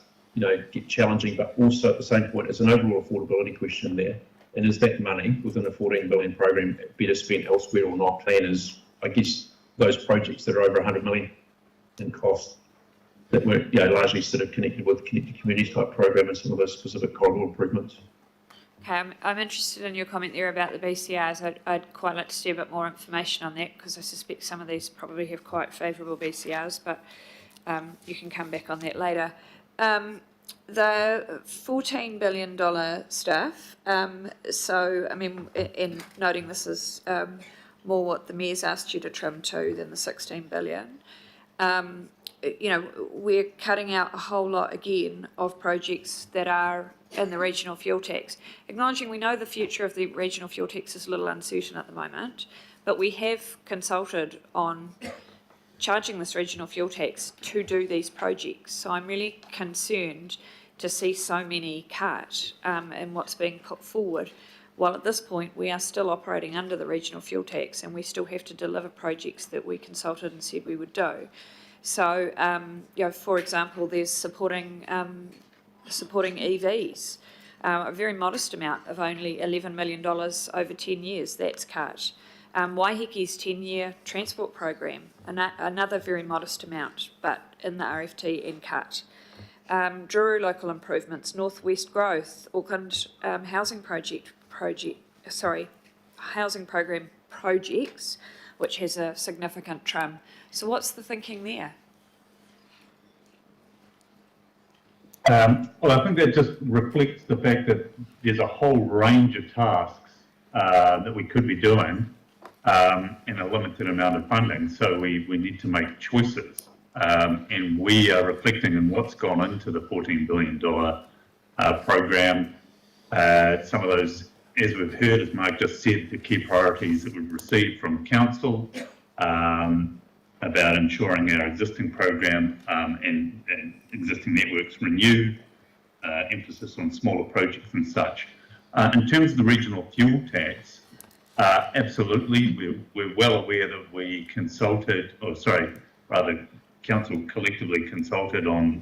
get challenging, but also at the same point, it's an overall affordability question there. And is that money within a 14 billion program better spent elsewhere or not? Plan is, I guess, those projects that are over 100 million in cost that were largely sort of connected with Connected Communities type program and some of those specific corridor improvements. Okay, I'm interested in your comment there about the BCRs. I'd quite like to see a bit more information on that, because I suspect some of these probably have quite favourable BCRs, but you can come back on that later. The $14 billion stuff, so, I mean, in noting this is more what the Mayor's asked you to trim to than the 16 billion, we're cutting out a whole lot, again, of projects that are in the regional fuel tax. Acknowledging we know the future of the regional fuel tax is a little uncertain at the moment, but we have consulted on charging this regional fuel tax to do these projects. So I'm really concerned to see so many cut in what's being put forward, while at this point we are still operating under the regional fuel tax and we still have to deliver projects that we consulted and said we would do. So, for example, there's supporting EVs, a very modest amount of only $11 million over 10 years, that's cut. Waihiki's 10-year transport program, another very modest amount, but in the RFT and cut. Druru local improvements, Northwest growth, Auckland housing program projects, which has a significant trim. So what's the thinking there? Well, I think that just reflects the fact that there's a whole range of tasks that we could be doing in a limited amount of funding. So we need to make choices, and we are reflecting on what's gone into the $14 billion program. Some of those, as we've heard, as Mark just said, the key priorities that we've received from Council about ensuring our existing program and existing networks renewed, emphasis on smaller projects and such. In terms of the regional fuel tax, absolutely, we're well aware that we consulted, Council collectively consulted on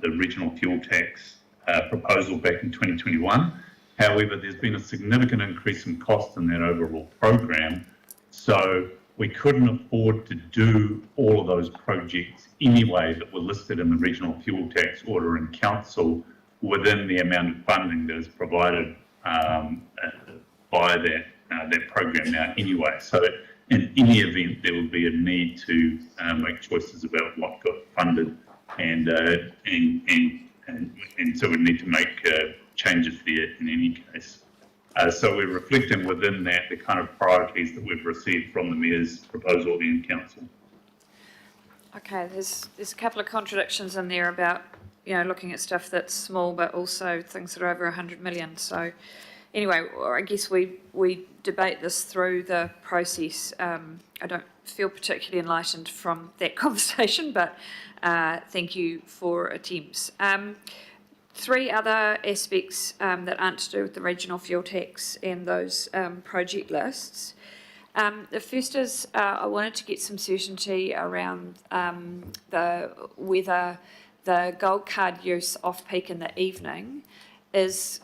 the regional fuel tax proposal back in 2021. However, there's been a significant increase in cost in that overall program, so we couldn't afford to do all of those projects anyway that were listed in the regional fuel tax order in Council within the amount of funding that is provided by that program now anyway. So in any event, there will be a need to make choices about what got funded, and so we need to make changes there in any case. So we're reflecting within that the kind of priorities that we've received from the Mayor's proposal in Council. Okay, there's a couple of contradictions in there about looking at stuff that's small, but also things that are over 100 million. So anyway, or I guess we debate this through the process. I don't feel particularly enlightened from that conversation, but thank you for attempts. Three other aspects that aren't to do with the regional fuel tax and those project lists. The first is I wanted to get some certainty around whether the gold card use off-peak in the evening is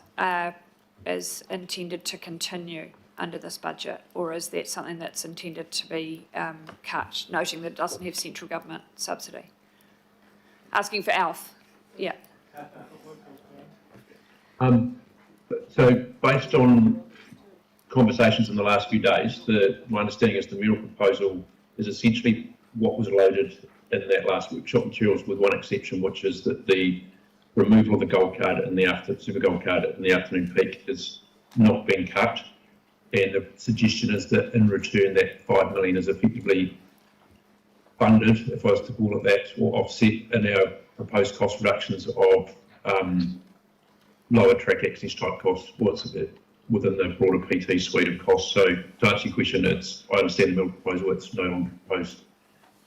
intended to continue under this budget, or is that something that's intended to be cut, noting that it doesn't have central government subsidy? Asking for ALF, yeah. So based on conversations in the last few days, my understanding is the mayoral proposal is essentially what was loaded in that last workshop materials, with one exception, which is that the removal of the gold card in the super gold card in the afternoon peak is not being cut. And the suggestion is that in return, that 5 million is effectively funded, if I was to call it that, or offset in our proposed cost reductions of lower track access type costs within the broader PT suite of costs. So to answer your question, I understand the middle proposal, it's no longer proposed.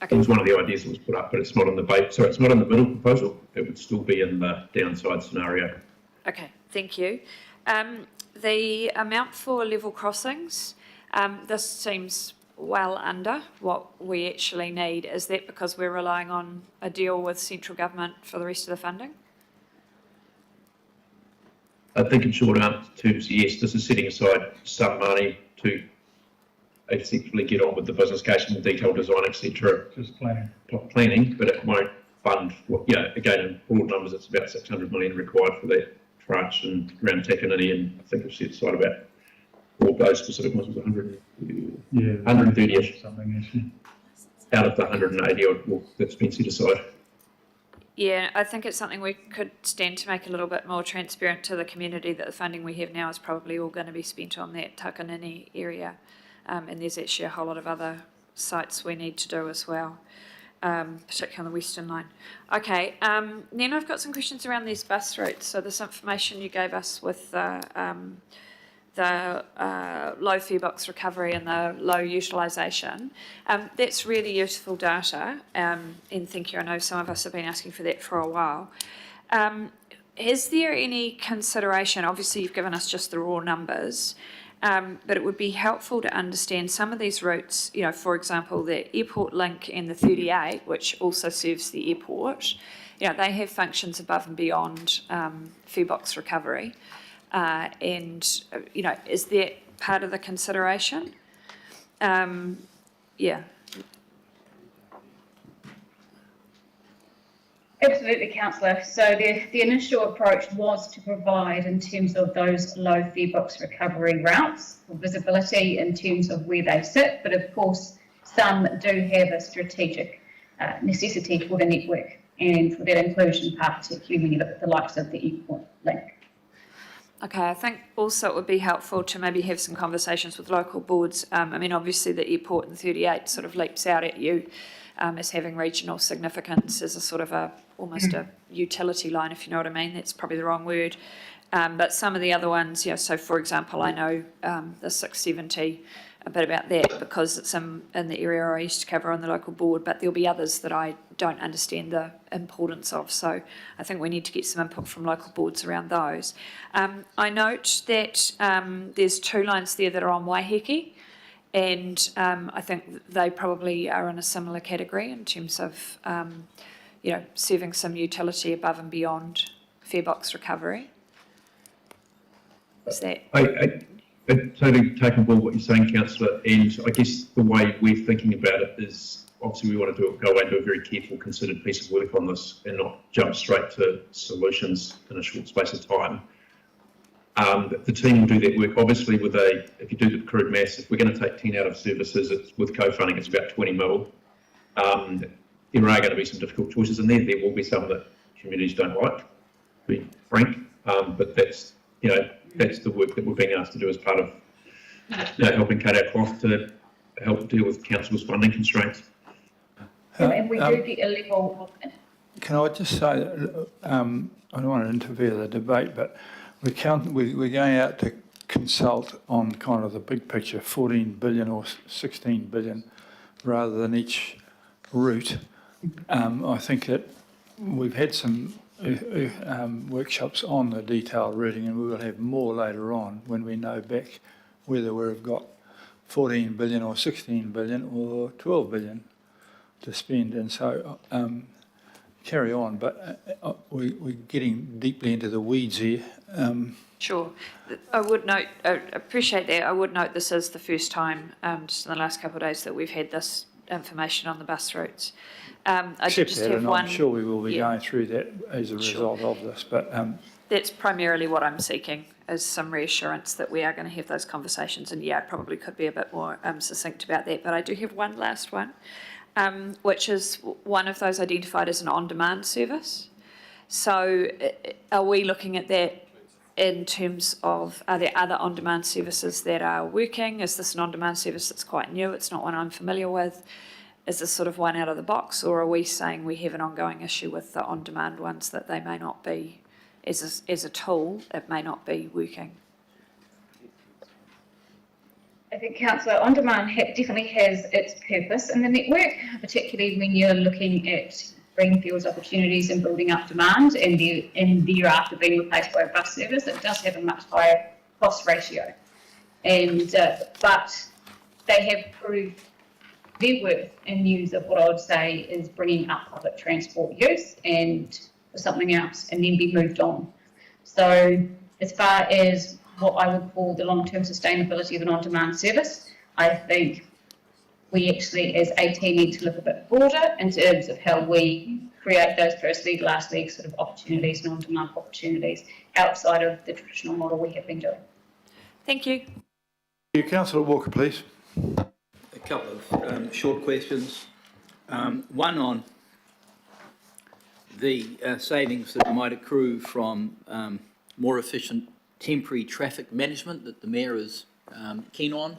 Okay. It was one of the ideas that was put up, but it's not on the base. So it's not in the middle proposal. It would still be in the downside scenario. Okay, thank you. The amount for level crossings, this seems well under what we actually need. Is that because we're relying on a deal with central government for the rest of the funding? I think in short answer terms, yes, this is setting aside some money to effectively get on with the business case and detailed design, etc. Just planning. Planning, but it won't fund again, in broad numbers, it's about 600 million required for that tranche and around Takanini, and I think we've set aside about, all those specific ones was 130-ish something out of the 180 odd that's been set aside. Yeah, I think it's something we could stand to make a little bit more transparent to the community, that the funding we have now is probably all going to be spent on that Takanini area, and there's actually a whole lot of other sites we need to do as well, particularly on the Western Line. Okay, then I've got some questions around these bus routes. So this information you gave us with the low fare box recovery and the low utilisation, that's really useful data, and thank you. I know some of us have been asking for that for a while. Is there any consideration, obviously you've given us just the raw numbers, but it would be helpful to understand some of these routes, for example, the airport link and the 38, which also serves the airport, they have functions above and beyond fare box recovery. And, is that part of the consideration? Yeah. Absolutely, Councillor. So the initial approach was to provide, in terms of those low fare box recovery routes, for visibility in terms of where they sit, but of course some do have a strategic necessity for the network and for that inclusion part, particularly when you look at the likes of the airport link. Okay, I think also it would be helpful to maybe have some conversations with local boards. I mean, obviously the airport and 38 sort of leaps out at you as having regional significance, as a sort of almost a utility line, if you know what I mean. That's probably the wrong word. But some of the other ones, so for example, I know the 670, a bit about that because it's in the area I used to cover on the local board, but there'll be others that I don't understand the importance of. So I think we need to get some input from local boards around those. I note that there's 2 lines there that are on Waiheke, and I think they probably are in a similar category in terms of, serving some utility above and beyond fare box recovery. Is that... I totally take on board what you're saying, Councillor, and I guess the way we're thinking about it is obviously we want to go away and do a very careful, considered piece of work on this and not jump straight to solutions in a short space of time. The team will do that work. Obviously, if you do the crude maths, if we're going to take 10 out of services, with co-funding, it's about 20 mil. There are going to be some difficult choices in there. There will be some that communities don't like, to be frank, but that's the work that we're being asked to do as part of helping cut our cloth to help deal with council's funding constraints. And we do get a level of... Can I just say that, I don't want to interfere in the debate, but we're going out to consult on kind of the big picture, 14 billion or 16 billion, rather than each route. I think that we've had some workshops on the detailed routing, and we will have more later on when we know back whether we've got 14 billion or 16 billion or 12 billion to spend. And so carry on, but we're getting deeply into the weeds here. Sure. I would note, I appreciate that. I would note this is the first time, just in the last couple of days, that we've had this information on the bus routes. I did just have one. I'm sure we will be going through that as a result of this, but that's primarily what I'm seeking, is some reassurance that we are going to have those conversations. And yeah, I probably could be a bit more succinct about that. But I do have one last one, which is one of those identified as an on-demand service. So are we looking at that in terms of, are there other on-demand services that are working? Is this an on-demand service that's quite new? It's not one I'm familiar with. Is this sort of one out of the box, or are we saying we have an ongoing issue with the on-demand ones, that they may not be, as a tool, it may not be working? I think Councillor, on-demand definitely has its purpose in the network, particularly when you're looking at greenfields opportunities and building up demand, and thereafter being replaced by a bus service. It does have a much higher cost ratio, and but they have proved their worth in use of what I would say is bringing up public transport use and for something else, and then be moved on. So as far as what I would call the long-term sustainability of an on-demand service, I think we actually as AT need to look a bit broader in terms of how we create those first leg, last leg sort of opportunities and on-demand opportunities outside of the traditional model we have been doing. Thank you. Councillor Walker, please. A couple of short questions. One on the savings that might accrue from more efficient temporary traffic management that the Mayor is keen on.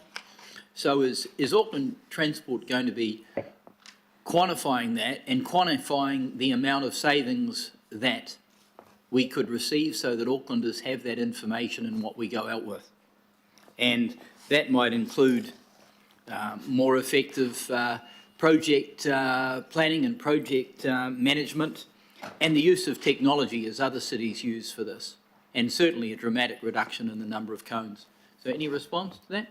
So is Auckland Transport going to be quantifying that and quantifying the amount of savings that we could receive so that Aucklanders have that information in what we go out with? And that might include more effective project planning and project management, and the use of technology as other cities use for this, and certainly a dramatic reduction in the number of cones. So any response to that?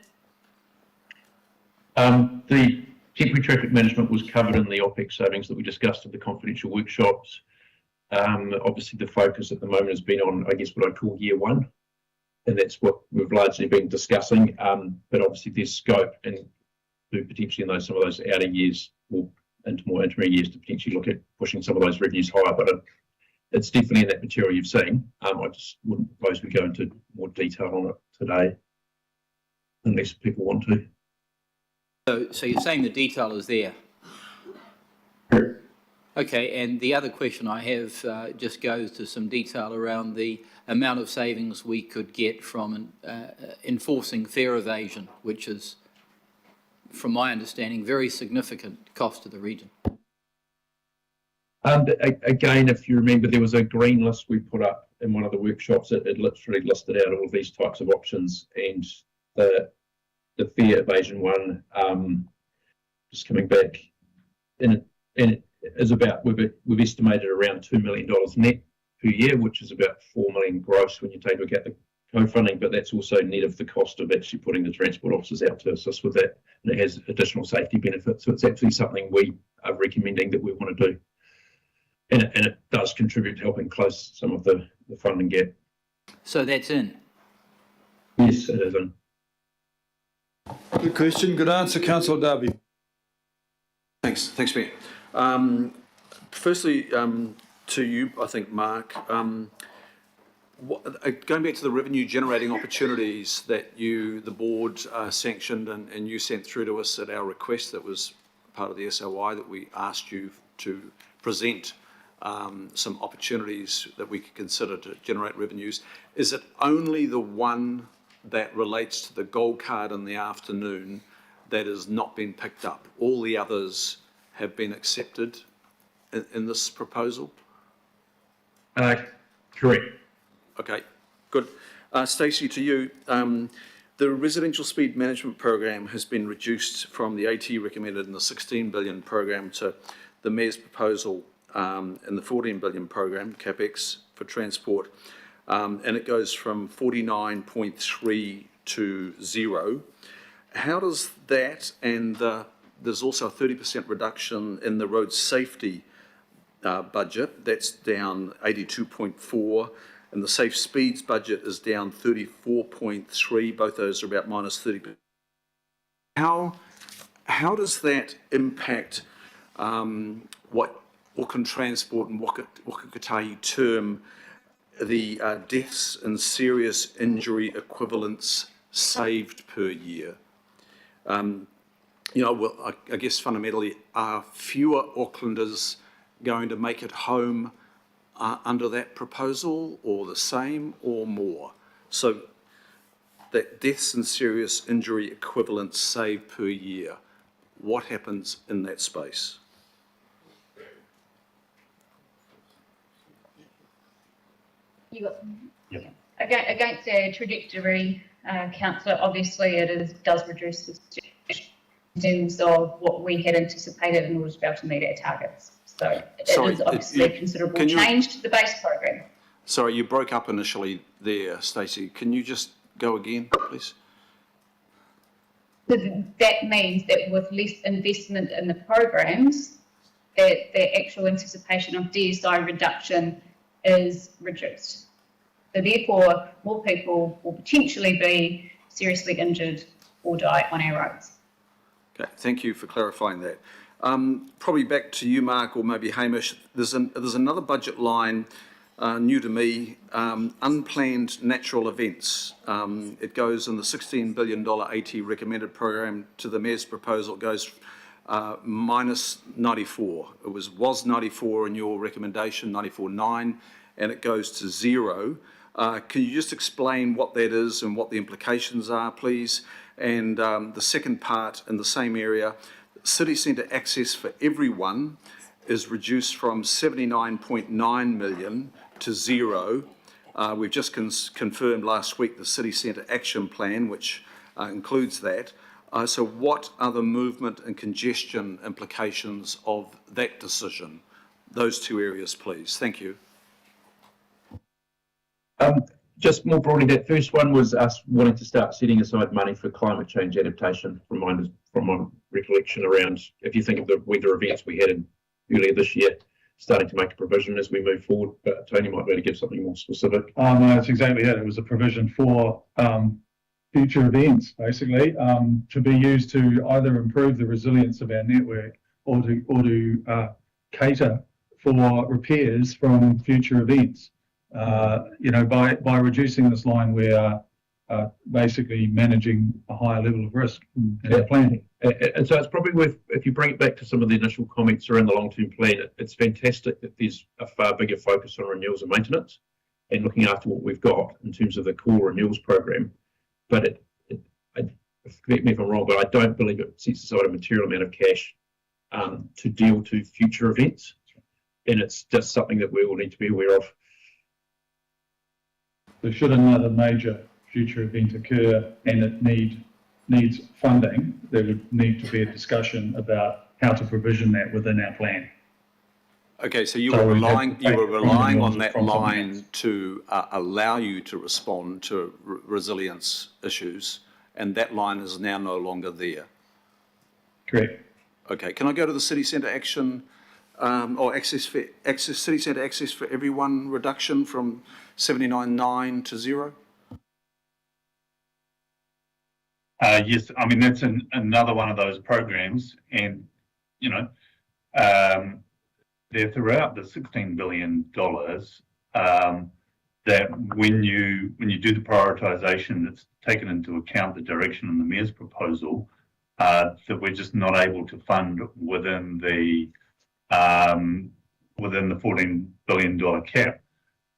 The temporary traffic management was covered in the OPEX savings that we discussed at the confidential workshops. Obviously, the focus at the moment has been on, I guess, what I call year one, and that's what we've largely been discussing. But obviously, there's scope and to potentially in some of those outer years or into more intermediate years to potentially look at pushing some of those revenues higher. But it's definitely in that material you've seen. I just wouldn't propose we go into more detail on it today, unless people want to. So you're saying the detail is there? Okay, and the other question I have just goes to some detail around the amount of savings we could get from enforcing fare evasion, which is, from my understanding, very significant cost to the region. Again, if you remember, there was a green list we put up in one of the workshops. It literally listed out all of these types of options, and the fare evasion one, just coming back, and it is about, we've estimated around $2 million net per year, which is about $4 million gross when you take into account the co-funding, but that's also net of the cost of actually putting the transport officers out to assist with that, and it has additional safety benefits. So it's actually something we are recommending that we want to do, and it does contribute to helping close some of the funding gap. So that's in? Yes, it is in. Good question, good answer, Councillor Darby. Thanks, Mayor. Firstly, to you, I think, Mark, going back to the revenue generating opportunities that the board sanctioned and you sent through to us at our request, that was part of the SOI, that we asked you to present some opportunities that we could consider to generate revenues. Is it only the one that relates to the gold card in the afternoon that has not been picked up? All the others have been accepted in this proposal? Correct. Okay, good. Stacey, to you, the residential speed management program has been reduced from the AT recommended in the 16 billion program to the Mayor's proposal in the 14 billion program, CapEx for transport, and it goes from 49.3 to 0. How does that, and there's also a 30% reduction in the road safety budget, that's down 82.4, and the safe speeds budget is down 34.3, both those are about minus 30%. How does that impact what Auckland Transport and Waka Kotahi term the deaths and serious injury equivalents saved per year? Well, I guess fundamentally, are fewer Aucklanders going to make it home under that proposal, or the same, or more? So that deaths and serious injury equivalents saved per year, what happens in that space? Against a trajectory, councillor, obviously does reduce the in terms of what we had anticipated in order to be able to meet our targets. So it is obviously a considerable change to the base program. Sorry, you broke up initially there, Stacey. Can you just go again, please? So that means that with less investment in the programs, that the actual anticipation of DSI reduction is reduced. So therefore, more people will potentially be seriously injured or die on our roads. Okay, thank you for clarifying that. Probably back to you, Mark, or maybe Hamish. There's another budget line new to me, unplanned natural events. It goes in the $16 billion AT recommended program to the Mayor's proposal. It goes minus 94. It was 94 in your recommendation, 94.9, and it goes to 0. Can you just explain what that is and what the implications are, please? And the second part in the same area, city centre access for everyone is reduced from 79.9 million to 0. We've just confirmed last week the city centre action plan, which includes that. So what are the movement and congestion implications of that decision? Those two areas, please. Thank you. Just more broadly, that first one was us wanting to start setting aside money for climate change adaptation, from my recollection around, if you think of the weather events we had earlier this year, starting to make a provision as we move forward. But Tony might be able to give something more specific. No, that's exactly it. It was a provision for future events, basically, to be used to either improve the resilience of our network or to cater for repairs from future events. By reducing this line, we are basically managing a higher level of risk in our planning. And so it's probably worth, if you bring it back to some of the initial comments around the long-term plan, it's fantastic that there's a far bigger focus on renewals and maintenance and looking after what we've got in terms of the core renewals program. But correct me if I'm wrong, but I don't believe it sets aside a material amount of cash to deal to future events. And it's just something that we all need to be aware of. So should another major future event occur and it needs funding, there would need to be a discussion about how to provision that within our plan. Okay, so you were relying on that line to allow you to respond to resilience issues, and that line is now no longer there. Correct. Okay, can I go to the city centre action or city centre access for everyone reduction from 79.9 to 0? Yes, I mean, that's another one of those programs, and they're throughout the $16 billion that when you do the prioritisation, that's taken into account the direction in the Mayor's proposal, that we're just not able to fund within the $14 billion cap.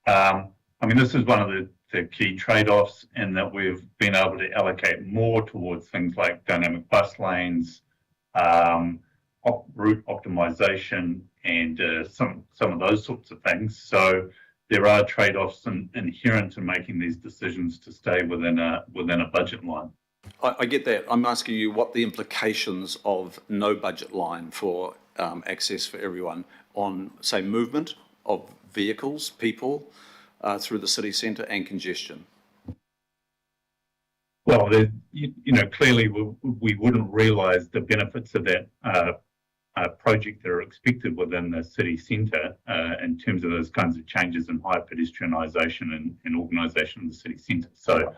I mean, this is one of the key trade-offs, in that we've been able to allocate more towards things like dynamic bus lanes, route optimization, and some of those sorts of things. So there are trade-offs inherent to making these decisions to stay within a budget line. I get that. I'm asking you what the implications of no budget line for access for everyone on, say, movement of vehicles, people through the city centre and congestion. Well, clearly we wouldn't realise the benefits of that project that are expected within the city centre in terms of those kinds of changes in higher pedestrianisation and organisation of the city centre. So,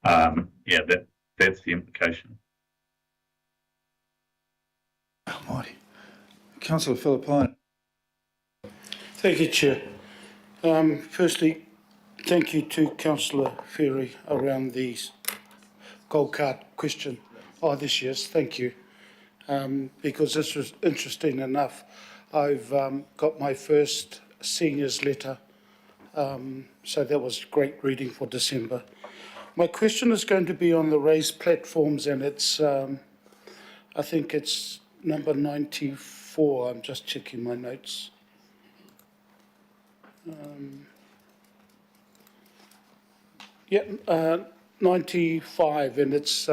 yeah, that's the implication. Almighty. Councillor Philippine. Thank you, Chair. Firstly, thank you to Councillor Ferry around the gold card question. Oh, this year's, thank you. Because this was interesting enough. I've got my first seniors letter, so that was great reading for December. My question is going to be on the raised platforms, and it's, I think it's number 94. I'm just checking my notes. Yeah, 95, and it's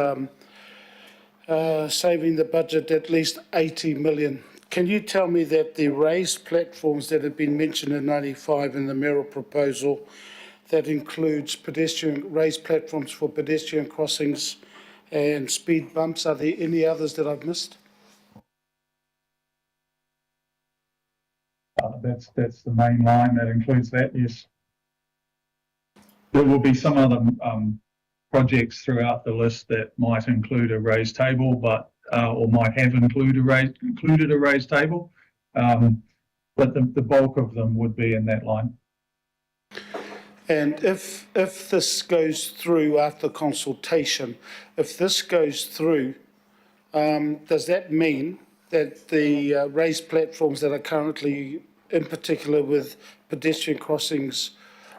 saving the budget at least 80 million. Can you tell me that the raised platforms that have been mentioned in 95 in the mayoral proposal, that includes raised platforms for pedestrian crossings and speed bumps, are there any others that I've missed? That's the main line that includes that, yes. There will be some other projects throughout the list that might include a raised table, but or might have included a raised table, but the bulk of them would be in that line. And if this goes through after consultation, if this goes through, does that mean that the raised platforms that are currently, in particular with pedestrian crossings,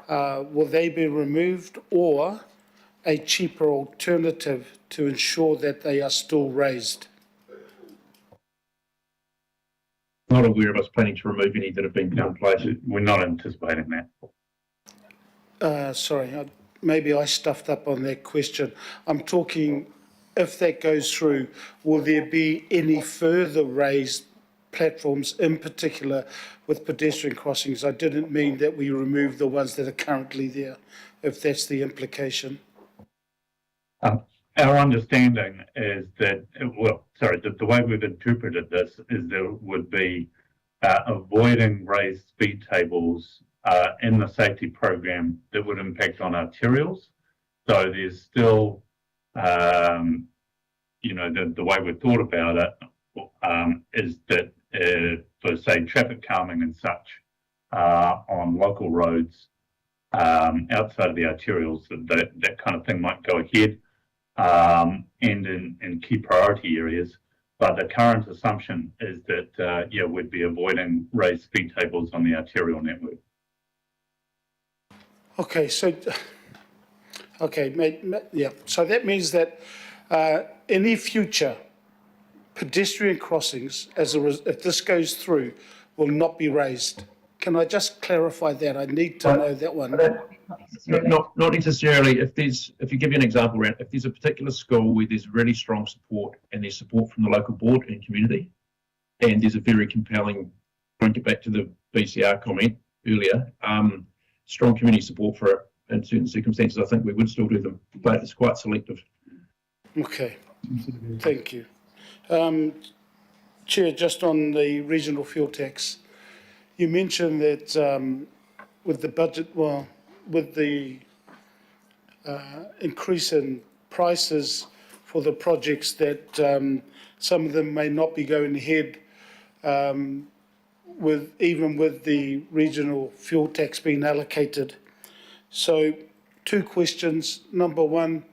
will they be removed, or a cheaper alternative to ensure that they are still raised? Not aware of us planning to remove any that have been put in place. We're not anticipating that. Sorry, maybe I stuffed up on that question. I'm talking, if that goes through, will there be any further raised platforms, in particular with pedestrian crossings? I didn't mean that we remove the ones that are currently there, if that's the implication. Our understanding is that, the way we've interpreted this is there would be avoiding raised speed tables in the safety program that would impact on arterials. So there's still, the way we've thought about it is that for, say, traffic calming and such on local roads outside of the arterials, that kind of thing might go ahead. And in key priority areas, but the current assumption is that we'd be avoiding raised speed tables on the arterial network. Okay, so so that means that any future pedestrian crossings, if this goes through, will not be raised. Can I just clarify that? I need to know that one. Not necessarily. If you give you an example, if there's a particular school where there's really strong support and there's support from the local board and community, and there's a very compelling, trying to get back to the BCR comment earlier, strong community support for it in certain circumstances, I think we would still do them, but it's quite selective. Okay, thank you. Chair, just on the regional fuel tax, you mentioned that with the budget, with the increase in prices for the projects, that some of them may not be going ahead even with the regional fuel tax being allocated. So 2 questions. Number 1,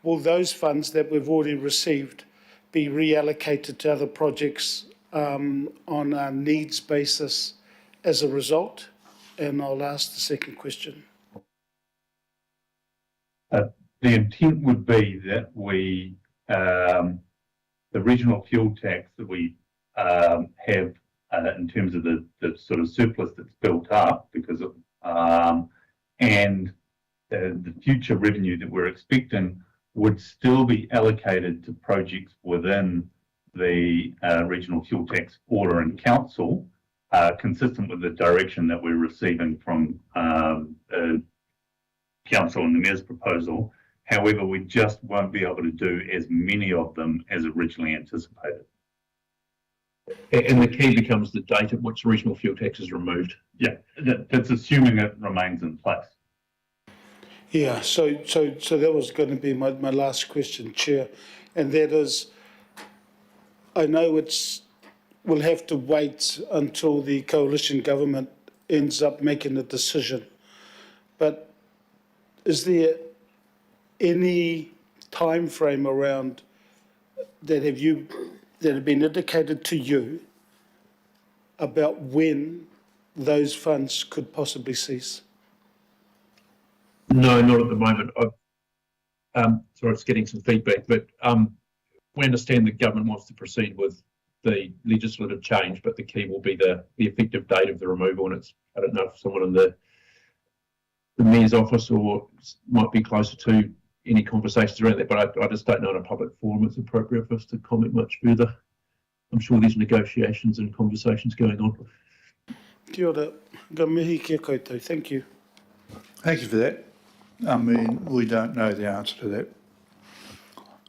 will those funds that we've already received be reallocated to other projects on a needs basis as a result? And I'll ask the second question. The intent would be that we, the regional fuel tax that we have in terms of the sort of surplus that's built up because of And the future revenue that we're expecting would still be allocated to projects within the regional fuel tax order and council, consistent with the direction that we're receiving from council and the mayor's proposal. However, we just won't be able to do as many of them as originally anticipated. And the key becomes the date at which regional fuel tax is removed. Yeah, that's assuming it remains in place. Yeah, so that was going to be my last question, Chair, and that is, I know we'll have to wait until the coalition government ends up making a decision, but is there any time frame around that have been indicated to you about when those funds could possibly cease? No, not at the moment. Sorry, it's getting some feedback, but we understand the government wants to proceed with the legislative change, but the key will be the effective date of the removal. And it's, I don't know if someone in the mayor's office or might be closer to any conversations around that, but I just don't know in a public forum it's appropriate for us to comment much further. I'm sure there's negotiations and conversations going on. Kia ora, ka mihi kia koutou. Thank you. Thank you for that. I mean, we don't know the answer to that.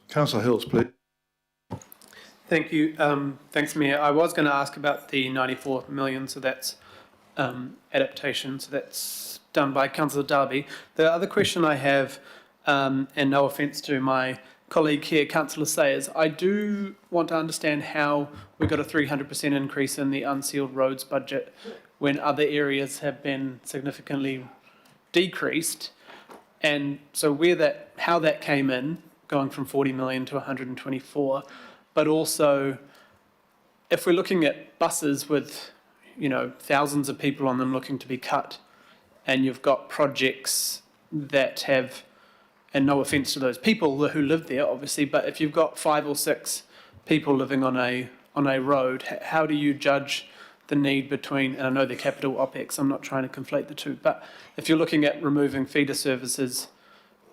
Councillor Hills, please. Thank you. Thanks, Mayor. I was going to ask about the 94 million, so that's adaptation, so that's done by Councillor Darby. The other question I have, and no offence to my colleague here, Councillor Sayers, I do want to understand how we got a 300% increase in the unsealed roads budget when other areas have been significantly decreased. And so how that came in, going from 40 million to 124, but also if we're looking at buses with, thousands of people on them looking to be cut, and you've got projects that have, and no offence to those people who live there, obviously, but if you've got 5 or 6 people living on a road, how do you judge the need between, and I know the capital OPEX, I'm not trying to conflate the two, but if you're looking at removing feeder services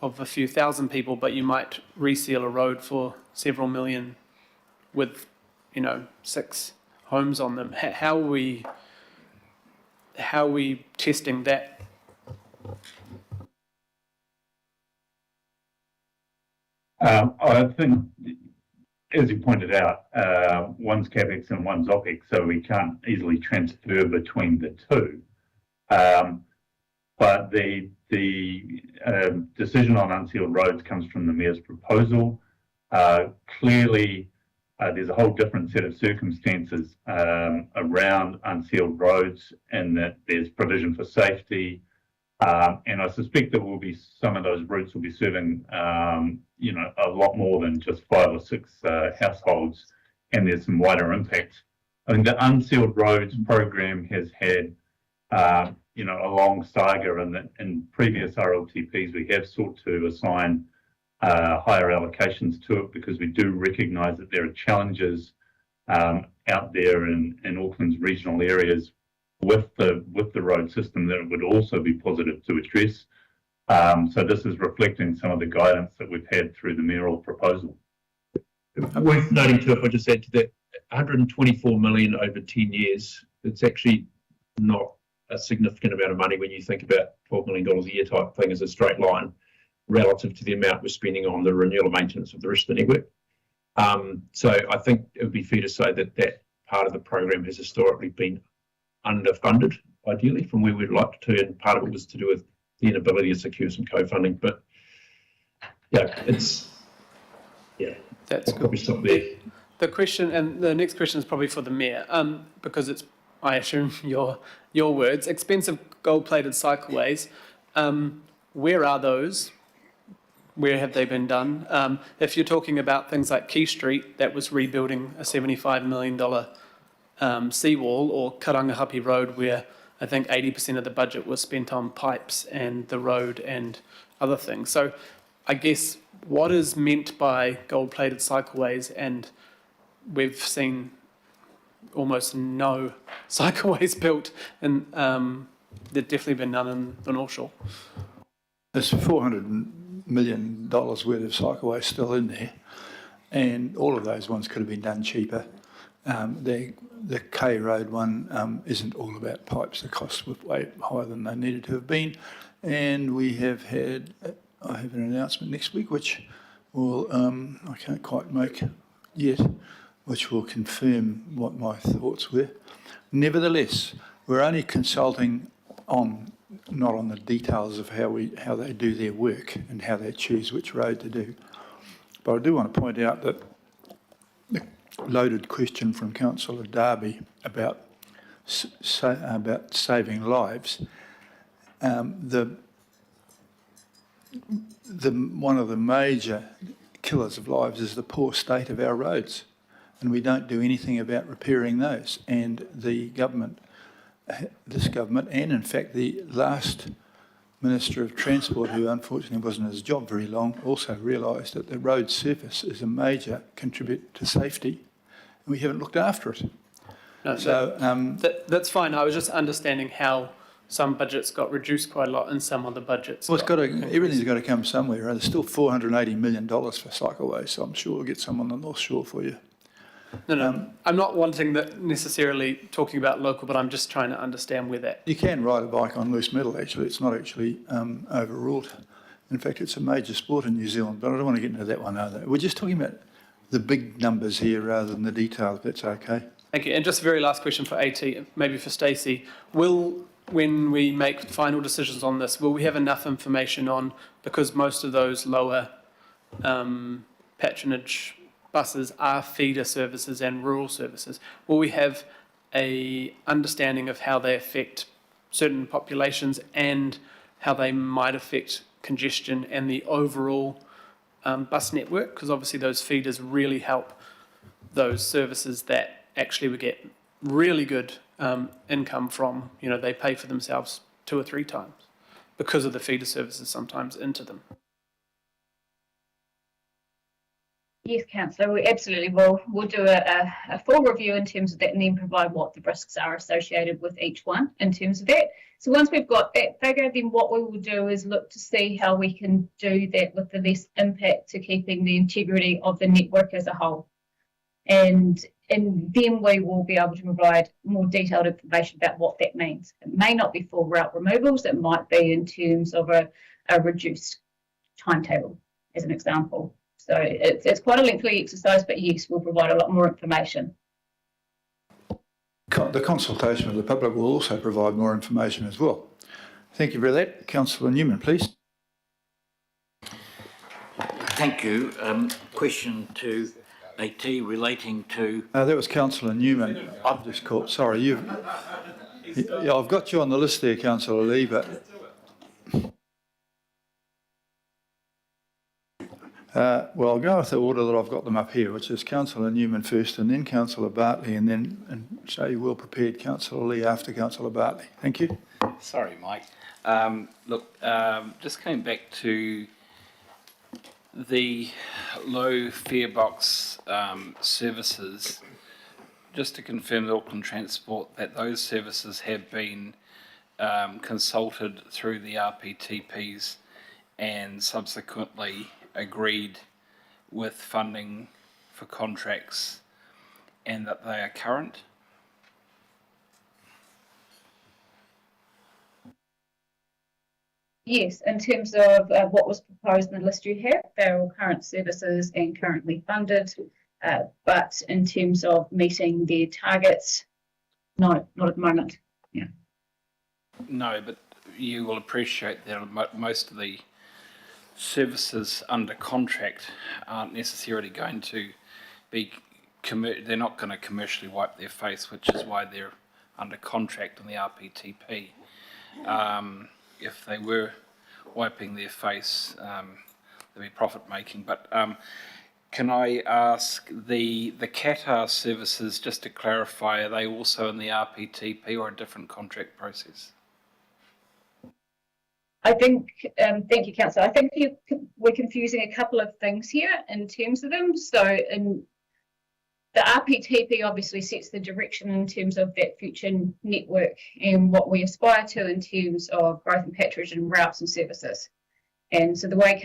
of a few thousand people, but you might reseal a road for several million with, 6 homes on them, how are we testing that? I think, as you pointed out, one's CapEx and one's OPEX, so we can't easily transfer between the two. But the decision on unsealed roads comes from the Mayor's proposal. Clearly, there's a whole different set of circumstances around unsealed roads, and that there's provision for safety. And I suspect there will be some of those routes will be serving, a lot more than just 5 or 6 households, and there's some wider impacts. I think the unsealed roads program has had, a long saga, and that in previous RLTPs we have sought to assign higher allocations to it because we do recognise that there are challenges out there in Auckland's regional areas with the road system that it would also be positive to address. So this is reflecting some of the guidance that we've had through the mayoral proposal. Worth noting too, if I just add to that, 124 million over 10 years, it's actually not a significant amount of money when you think about $12 million a year type thing as a straight line relative to the amount we're spending on the renewal and maintenance of the rest of the network. So I think it would be fair to say that that part of the program has historically been underfunded, ideally, from where we'd like to, and part of it was to do with the inability to secure some co-funding. But that's good. Probably stop there. The question, and the next question is probably for the Mayor, because it's, I assume, your words. Expensive gold-plated cycleways, where are those? Where have they been done? If you're talking about things like Key Street, that was rebuilding a $75 million seawall, or Karangahape Road, where I think 80% of the budget was spent on pipes and the road and other things. So I guess what is meant by gold-plated cycleways, and we've seen almost no cycleways built in there'd definitely been none in the North Shore. There's $400 million worth of cycleways still in there, and all of those ones could have been done cheaper. The K Road one isn't all about pipes. The costs were way higher than they needed to have been, and we have had, I have an announcement next week, which will, I can't quite make yet, which will confirm what my thoughts were. Nevertheless, we're only consulting on, not on the details of how they do their work and how they choose which road to do. But I do want to point out that the loaded question from Councillor Darby about saving lives, one of the major killers of lives is the poor state of our roads, and we don't do anything about repairing those. And the government, this government, and in fact the last Minister of Transport, who unfortunately wasn't in his job very long, also realised that the road surface is a major contributor to safety, and we haven't looked after it. No, so that's fine. I was just understanding how some budgets got reduced quite a lot and some other budgets. Well, everything's got to come somewhere. There's still $480 million for cycleways, so I'm sure we'll get some on the North Shore for you. No, I'm not wanting that necessarily talking about local, but I'm just trying to understand where that. You can ride a bike on loose metal, actually. It's not actually overwrought. In fact, it's a major sport in New Zealand, but I don't want to get into that one either. We're just talking about the big numbers here rather than the detail, if that's okay. Thank you. And just a very last question for AT, maybe for Stacey. When we make final decisions on this, will we have enough information on, because most of those lower patronage buses are feeder services and rural services, will we have a understanding of how they affect certain populations and how they might affect congestion and the overall bus network? Because obviously those feeders really help those services that actually would get really good income from, they pay for themselves 2 or 3 times because of the feeder services sometimes into them. Yes, Councillor, we absolutely will. We'll do a full review in terms of that and then provide what the risks are associated with each one in terms of that. So once we've got that figure, then what we will do is look to see how we can do that with the less impact to keeping the integrity of the network as a whole. And then we will be able to provide more detailed information about what that means. It may not be full route removals, it might be in terms of a reduced timetable, as an example. So it's quite a lengthy exercise, but yes, we'll provide a lot more information. The consultation with the public will also provide more information as well. Thank you for that. Councillor Newman, please. Thank you. Question to AT relating to... that was Councillor Newman. I've just caught, sorry, yeah, I've got you on the list there, Councillor Lee, but... well, I'll go with the order that I've got them up here, which is Councillor Newman first and then Councillor Bartley and so well prepared Councillor Lee after Councillor Bartley. Thank you. Sorry, Mike. Look, just coming back to the low fare box services, just to confirm the Auckland Transport that those services have been consulted through the RPTPs and subsequently agreed with funding for contracts and that they are current? Yes, in terms of what was proposed in the list you have, they're all current services and currently funded, but in terms of meeting their targets, no, not at the moment. Yeah. No, but you will appreciate that most of the services under contract aren't necessarily going to be, they're not going to commercially wipe their face, which is why they're under contract in the RPTP. If they were wiping their face, they'd be profit making. But can I ask the Qatar services, just to clarify, are they also in the RPTP or a different contract process? I think, thank you, Councillor. I think we're confusing a couple of things here in terms of them. So The RPTP obviously sets the direction in terms of that future network and what we aspire to in terms of growth and patronage and routes and services. And so the way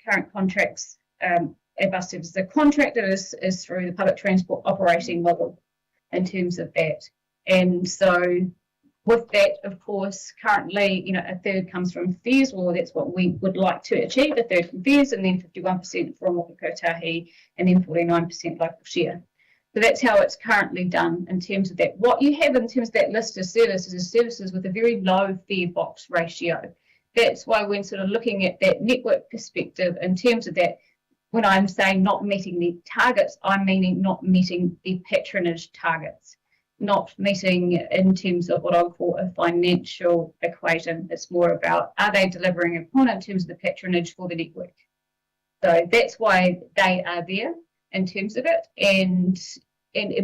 current contracts, bus services are contracted is through the public transport operating model in terms of that. And so with that, of course, currently, a third comes from fares. Well, that's what we would like to achieve, a third from fares, and then 51% from Waka Kotahi, and then 49% local share. So that's how it's currently done in terms of that. What you have in terms of that list of services is services with a very low fare box ratio. That's why when sort of looking at that network perspective in terms of that, when I'm saying not meeting the targets, I'm meaning not meeting the patronage targets, not meeting in terms of what I'll call a financial equation. It's more about, are they delivering upon in terms of the patronage for the network? So that's why they are there in terms of it. And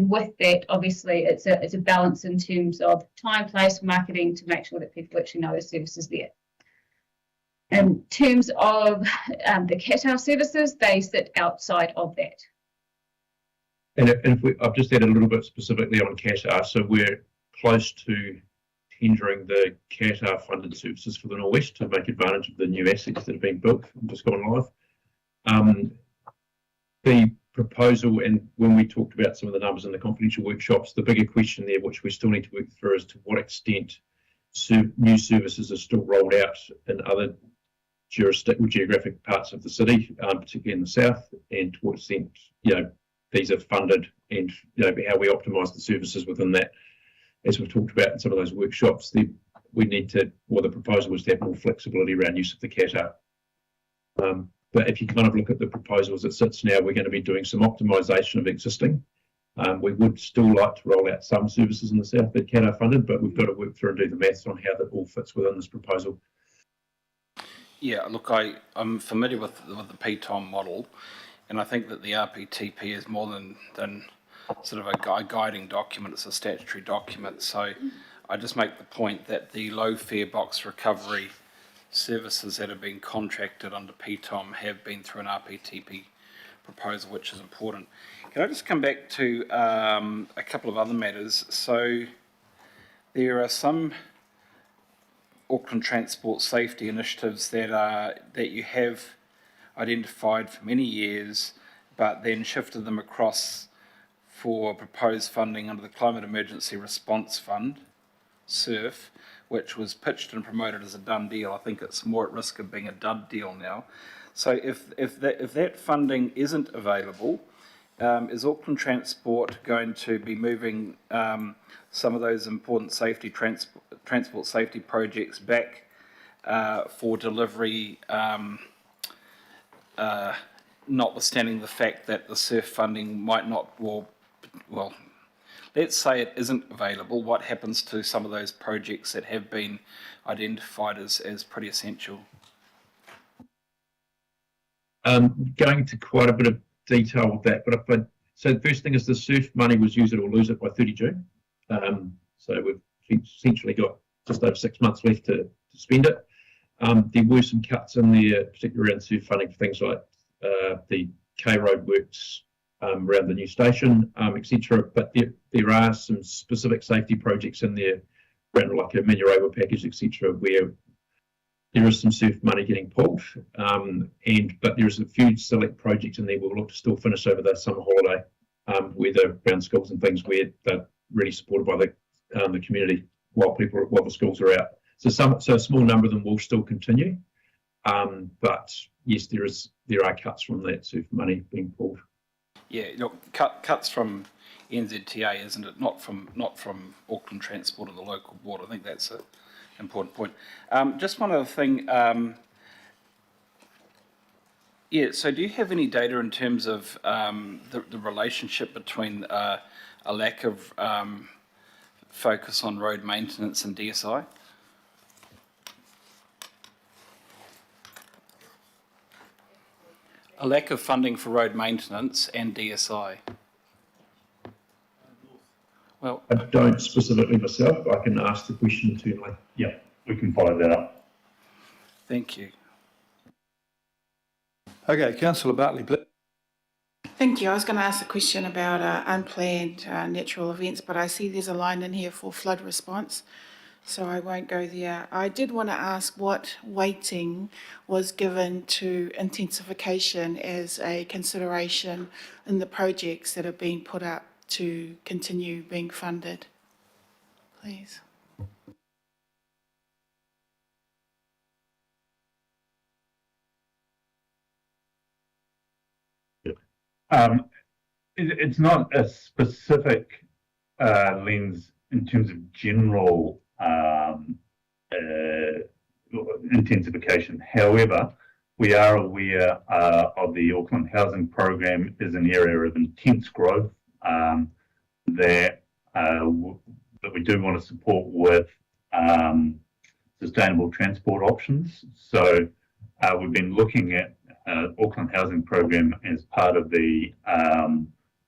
with that, obviously, it's a balance in terms of time, place, marketing to make sure that people actually know the service is there. In terms of the Qatar services, they sit outside of that. And I've just added a little bit specifically on Qatar, so we're close to tendering the Qatar funded services for the North West to make advantage of the new assets that have been built and just gone live. The proposal, and when we talked about some of the numbers in the confidential workshops, the bigger question there, which we still need to work through, is to what extent new services are still rolled out in other geographic parts of the city, particularly in the south, and to what extent these are funded, and how we optimise the services within that. As we've talked about in some of those workshops, we need to, the proposal was to have more flexibility around use of the Qatar. But if you kind of look at the proposal as it sits now, we're going to be doing some optimisation of existing. We would still like to roll out some services in the south that Qatar funded, but we've got to work through and do the maths on how that all fits within this proposal. Yeah, look, I'm familiar with the PTOM model, and I think that the RPTP is more than sort of a guiding document. It's a statutory document. So I just make the point that the low fare box recovery services that have been contracted under PTOM have been through an RPTP proposal, which is important. Can I just come back to a couple of other matters? So there are some Auckland transport safety initiatives that you have identified for many years, but then shifted them across for proposed funding under the Climate Emergency Response Fund, SURF, which was pitched and promoted as a done deal. I think it's more at risk of being a dud deal now. So if that funding isn't available, is Auckland Transport going to be moving some of those important transport safety projects back for delivery, notwithstanding the fact that the SURF funding might not, well, let's say it isn't available, what happens to some of those projects that have been identified as pretty essential? Going into quite a bit of detail with that, but so the first thing is the SURF money was use it or lose it by 30 June. So we've essentially got just over 6 months left to spend it. There were some cuts in there, particularly around SURF funding for things like the K Road works around the new station, etc. But there are some specific safety projects in there around like a Manurewa package, etc., where there is some SURF money getting pulled, but there's a few select projects in there we'll look to still finish over the summer holiday, where they're around schools and things where they're really supported by the community while the schools are out. So a small number of them will still continue, but yes, there are cuts from that SURF money being pulled. Yeah, look, cuts from NZTA, isn't it? Not from Auckland Transport or the local board. I think that's an important point. Just one other thing. Yeah, so do you have any data in terms of the relationship between a lack of focus on road maintenance and DSI? A lack of funding for road maintenance and DSI. Well, I don't specifically myself. I can ask the question internally. Yeah, we can follow that up. Thank you. Okay, Councillor Bartley, please. Thank you. I was going to ask a question about unplanned natural events, but I see there's a line in here for flood response, so I won't go there. I did want to ask what weighting was given to intensification as a consideration in the projects that have been put up to continue being funded, please. It's not a specific lens in terms of general intensification. However, we are aware of the Auckland housing program is an area of intense growth that we do want to support with sustainable transport options. So we've been looking at Auckland housing program as part of the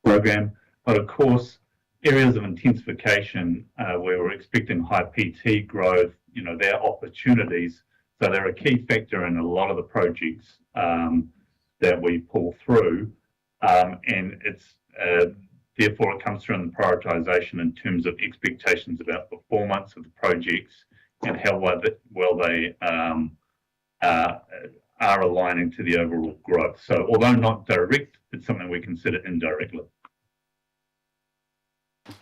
program, but of course areas of intensification where we're expecting high PT growth, you know, there are opportunities. So they're a key factor in a lot of the projects that we pull through, and it's therefore it comes through in the prioritisation in terms of expectations about performance of the projects and how well they are aligning to the overall growth. So although not direct, it's something we consider indirectly.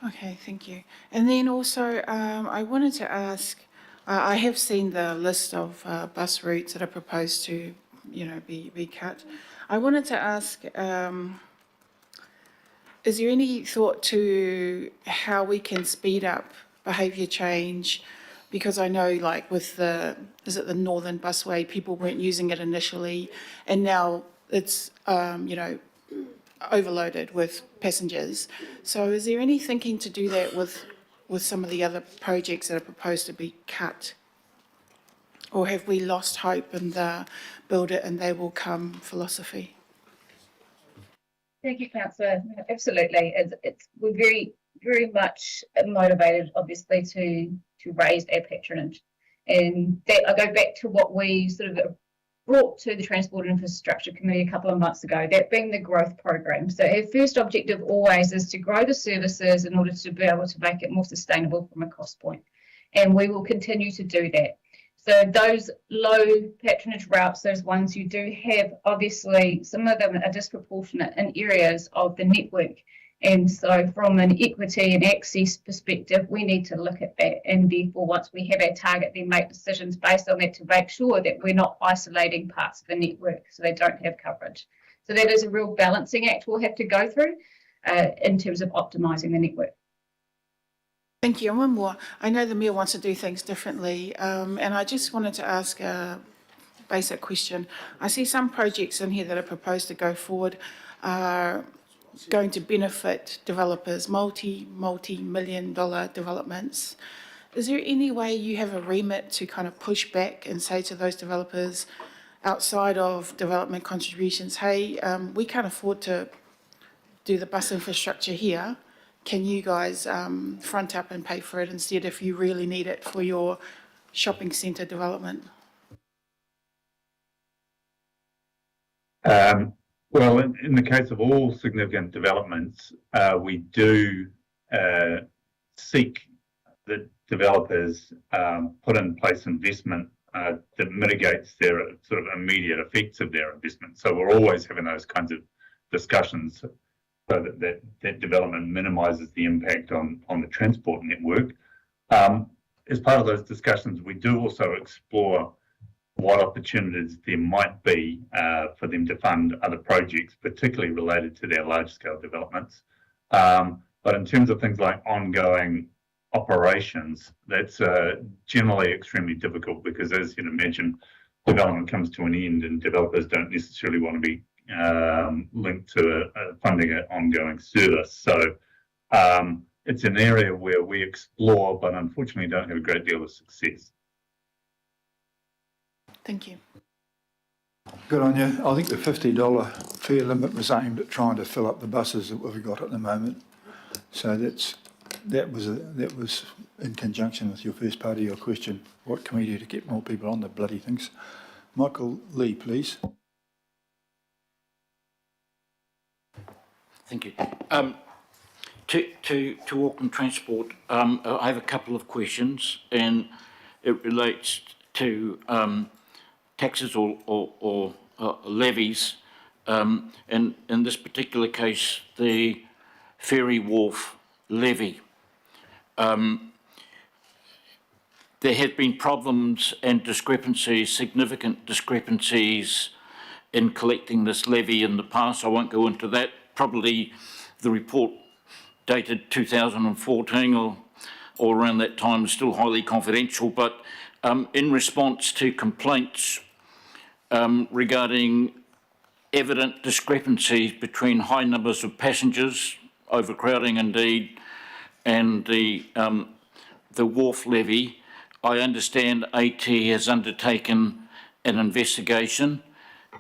Okay, thank you. And then also, I wanted to ask, I have seen the list of bus routes that are proposed to, you know, be cut. I wanted to ask, is there any thought to how we can speed up behaviour change? Because I know, like with is it the Northern Busway, people weren't using it initially, and now it's, you know, overloaded with passengers. So is there any thinking to do that with some of the other projects that are proposed to be cut? Or have we lost hope in the build it and they will come philosophy? Thank you, Councillor. Absolutely. We're very much motivated, obviously, to raise our patronage. And that I go back to what we sort of brought to the Transport and Infrastructure Committee a couple of months ago, that being the growth program. So our first objective always is to grow the services in order to be able to make it more sustainable from a cost point. And we will continue to do that. So those low patronage routes, those ones you do have, obviously some of them are disproportionate in areas of the network. And so from an equity and access perspective, we need to look at that. And therefore, once we have our target, then make decisions based on that to make sure that we're not isolating parts of the network so they don't have coverage. So that is a real balancing act we'll have to go through in terms of optimising the network. Thank you. And one more. I know the Mayor wants to do things differently, and I just wanted to ask a basic question. I see some projects in here that are proposed to go forward are going to benefit developers, multi-million-dollar developments. Is there any way you have a remit to kind of push back and say to those developers outside of development contributions, hey, we can't afford to do the bus infrastructure here. Can you guys front up and pay for it instead if you really need it for your shopping centre development? Well, in the case of all significant developments, we do seek that developers put in place investment that mitigates their sort of immediate effects of their investment. So we're always having those kinds of discussions so that development minimises the impact on the transport network. As part of those discussions, we do also explore what opportunities there might be for them to fund other projects, particularly related to their large-scale developments. But in terms of things like ongoing operations, that's generally extremely difficult because, as you can imagine, development comes to an end and developers don't necessarily want to be linked to funding an ongoing service. So it's an area where we explore, but unfortunately don't have a great deal of success. Thank you. Good on you. I think the $50 fare limit was aimed at trying to fill up the buses that we've got at the moment. So that was in conjunction with your first part of your question. What can we do to get more people on the bloody things? Michael Lee, please. Thank you. To Auckland Transport, I have a couple of questions, and it relates to taxes or levies. And in this particular case, the ferry wharf levy. There have been problems and discrepancies, significant discrepancies in collecting this levy in the past. I won't go into that. Probably the report dated 2014 or around that time is still highly confidential, but in response to complaints regarding evident discrepancies between high numbers of passengers, overcrowding indeed, and the wharf levy, I understand AT has undertaken an investigation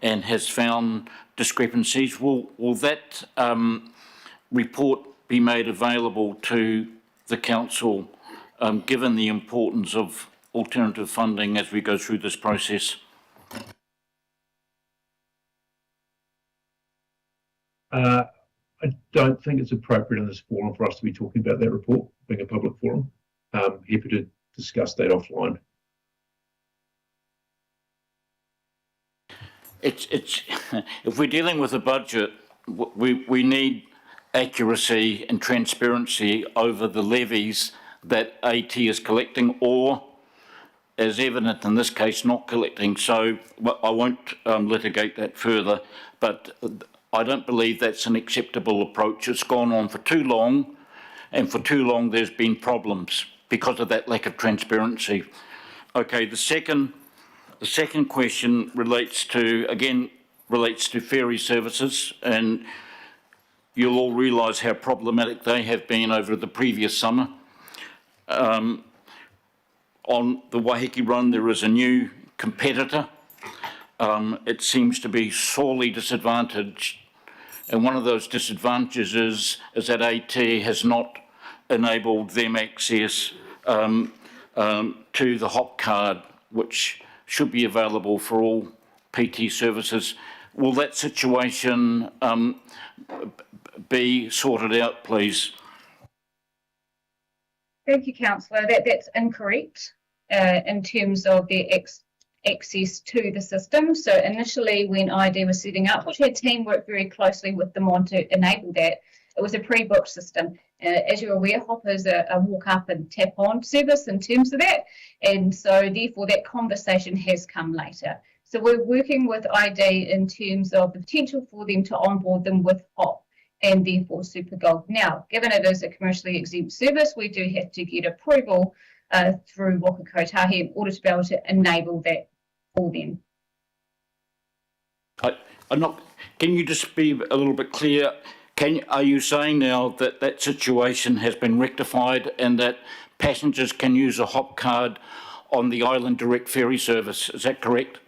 and has found discrepancies. Will that report be made available to the council, given the importance of alternative funding as we go through this process? I don't think it's appropriate in this forum for us to be talking about that report, being a public forum. Happy to discuss that offline. It's if we're dealing with a budget, we need accuracy and transparency over the levies that AT is collecting, or, as evident in this case, not collecting. So I won't litigate that further, but I don't believe that's an acceptable approach. It's gone on for too long, and for too long there's been problems because of that lack of transparency. Okay, the second question relates to ferry services, and you'll all realise how problematic they have been over the previous summer. On the Waiheke Run, there is a new competitor. It seems to be sorely disadvantaged, and one of those disadvantages is that AT has not enabled them access to the hop card, which should be available for all PT services. Will that situation be sorted out, please? Thank you, Councillor. That's incorrect in terms of their access to the system. So initially, when ID was setting up, which our team worked very closely with them on to enable that, it was a pre-booked system. As you're aware, Hop is a walk up and tap on service in terms of that. And so therefore that conversation has come later. So we're working with ID in terms of the potential for them to onboard them with Hop and therefore Super Gold. Now, given it is a commercially exempt service, we do have to get approval through Waka Kotahi in order to be able to enable that for them. Can you just be a little bit clear? Are you saying now that that situation has been rectified and that passengers can use a hop card on the Island Direct ferry service? Is that correct?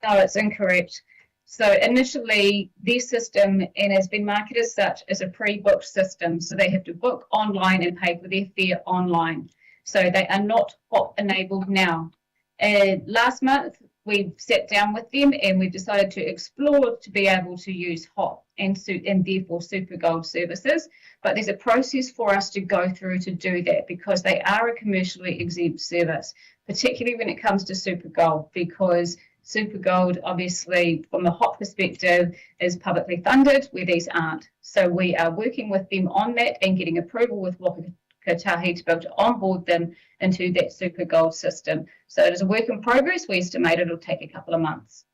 No, it's incorrect. So initially, their system, and has been marketed as such, is a pre-booked system. So they have to book online and pay for their fare online. So they are not Hop enabled now. Last month, we sat down with them and we decided to explore to be able to use Hop and therefore Super Gold services. But there's a process for us to go through to do that because they are a commercially exempt service, particularly when it comes to Super Gold, because Super Gold, obviously, from the Hop perspective, is publicly funded, where these aren't. So we are working with them on that and getting approval with Waka Kotahi to be able to onboard them into that Super Gold system. So it is a work in progress. We estimate it'll take a couple of months.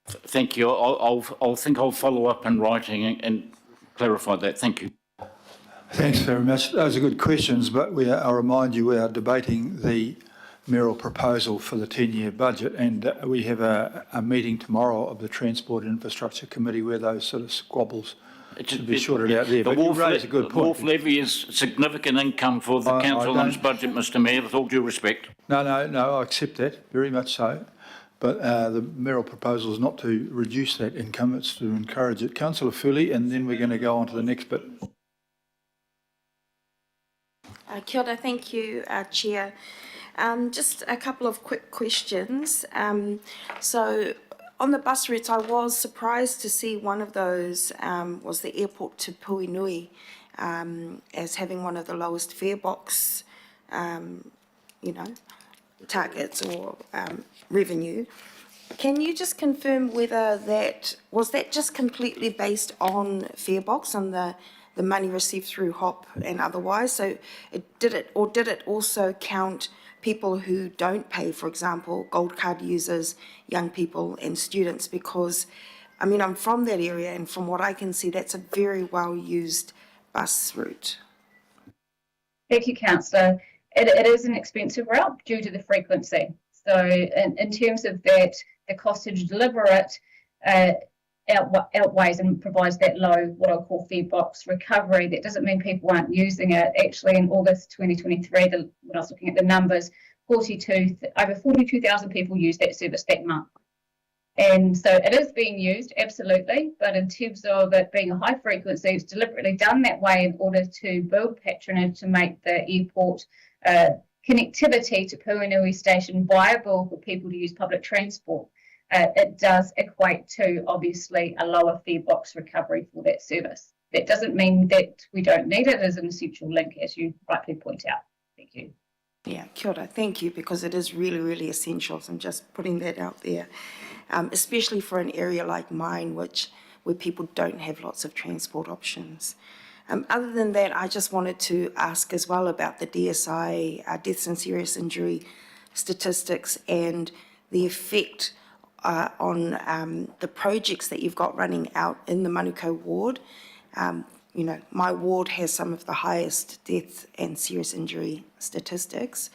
Thank you. I'll think I'll follow up in writing and clarify that. Thank you. Thanks very much. Those are good questions, but I'll remind you we are debating the mayoral proposal for the 10-year budget, and we have a meeting tomorrow of the Transport and Infrastructure Committee where those sort of squabbles should be sorted out there. But you raise a good point. The wharf levy is significant income for the council and its budget, Mr Mayor, with all due respect. No, I accept that, very much so. But the mayoral proposal is not to reduce that income, it's to encourage it. Councillor Fully, and then we're going to go on to the next bit. Kia ora, thank you, Chair. Just a couple of quick questions. So On the bus routes, I was surprised to see one of those was the airport to Puinui as having one of the lowest fare box, targets or revenue. Can you just confirm whether was that just completely based on fare box, on the money received through HOP and otherwise? So did it also count people who don't pay, for example, gold card users, young people and students? Because, I mean, I'm from that area and from what I can see, that's a very well used bus route. Thank you, Councillor. It is an expensive route due to the frequency. So in terms of that, the cost to deliver it outweighs and provides that low, what I'll call fare box recovery. That doesn't mean people aren't using it. Actually, in August 2023, when I was looking at the numbers, over 42,000 people used that service that month. And so it is being used, absolutely, but in terms of it being a high frequency, it's deliberately done that way in order to build patronage to make the airport connectivity to Puinui Station viable for people to use public transport. It does equate to, obviously, a lower fare box recovery for that service. That doesn't mean that we don't need it as an essential link, as you rightly point out. Thank you. Yeah, kia ora. Thank you, because it is really, really essential. So I'm just putting that out there, especially for an area like mine, where people don't have lots of transport options. Other than that, I just wanted to ask as well about the DSI, deaths and serious injury statistics, and the effect on the projects that you've got running out in the Manukau ward. My ward has some of the highest death and serious injury statistics,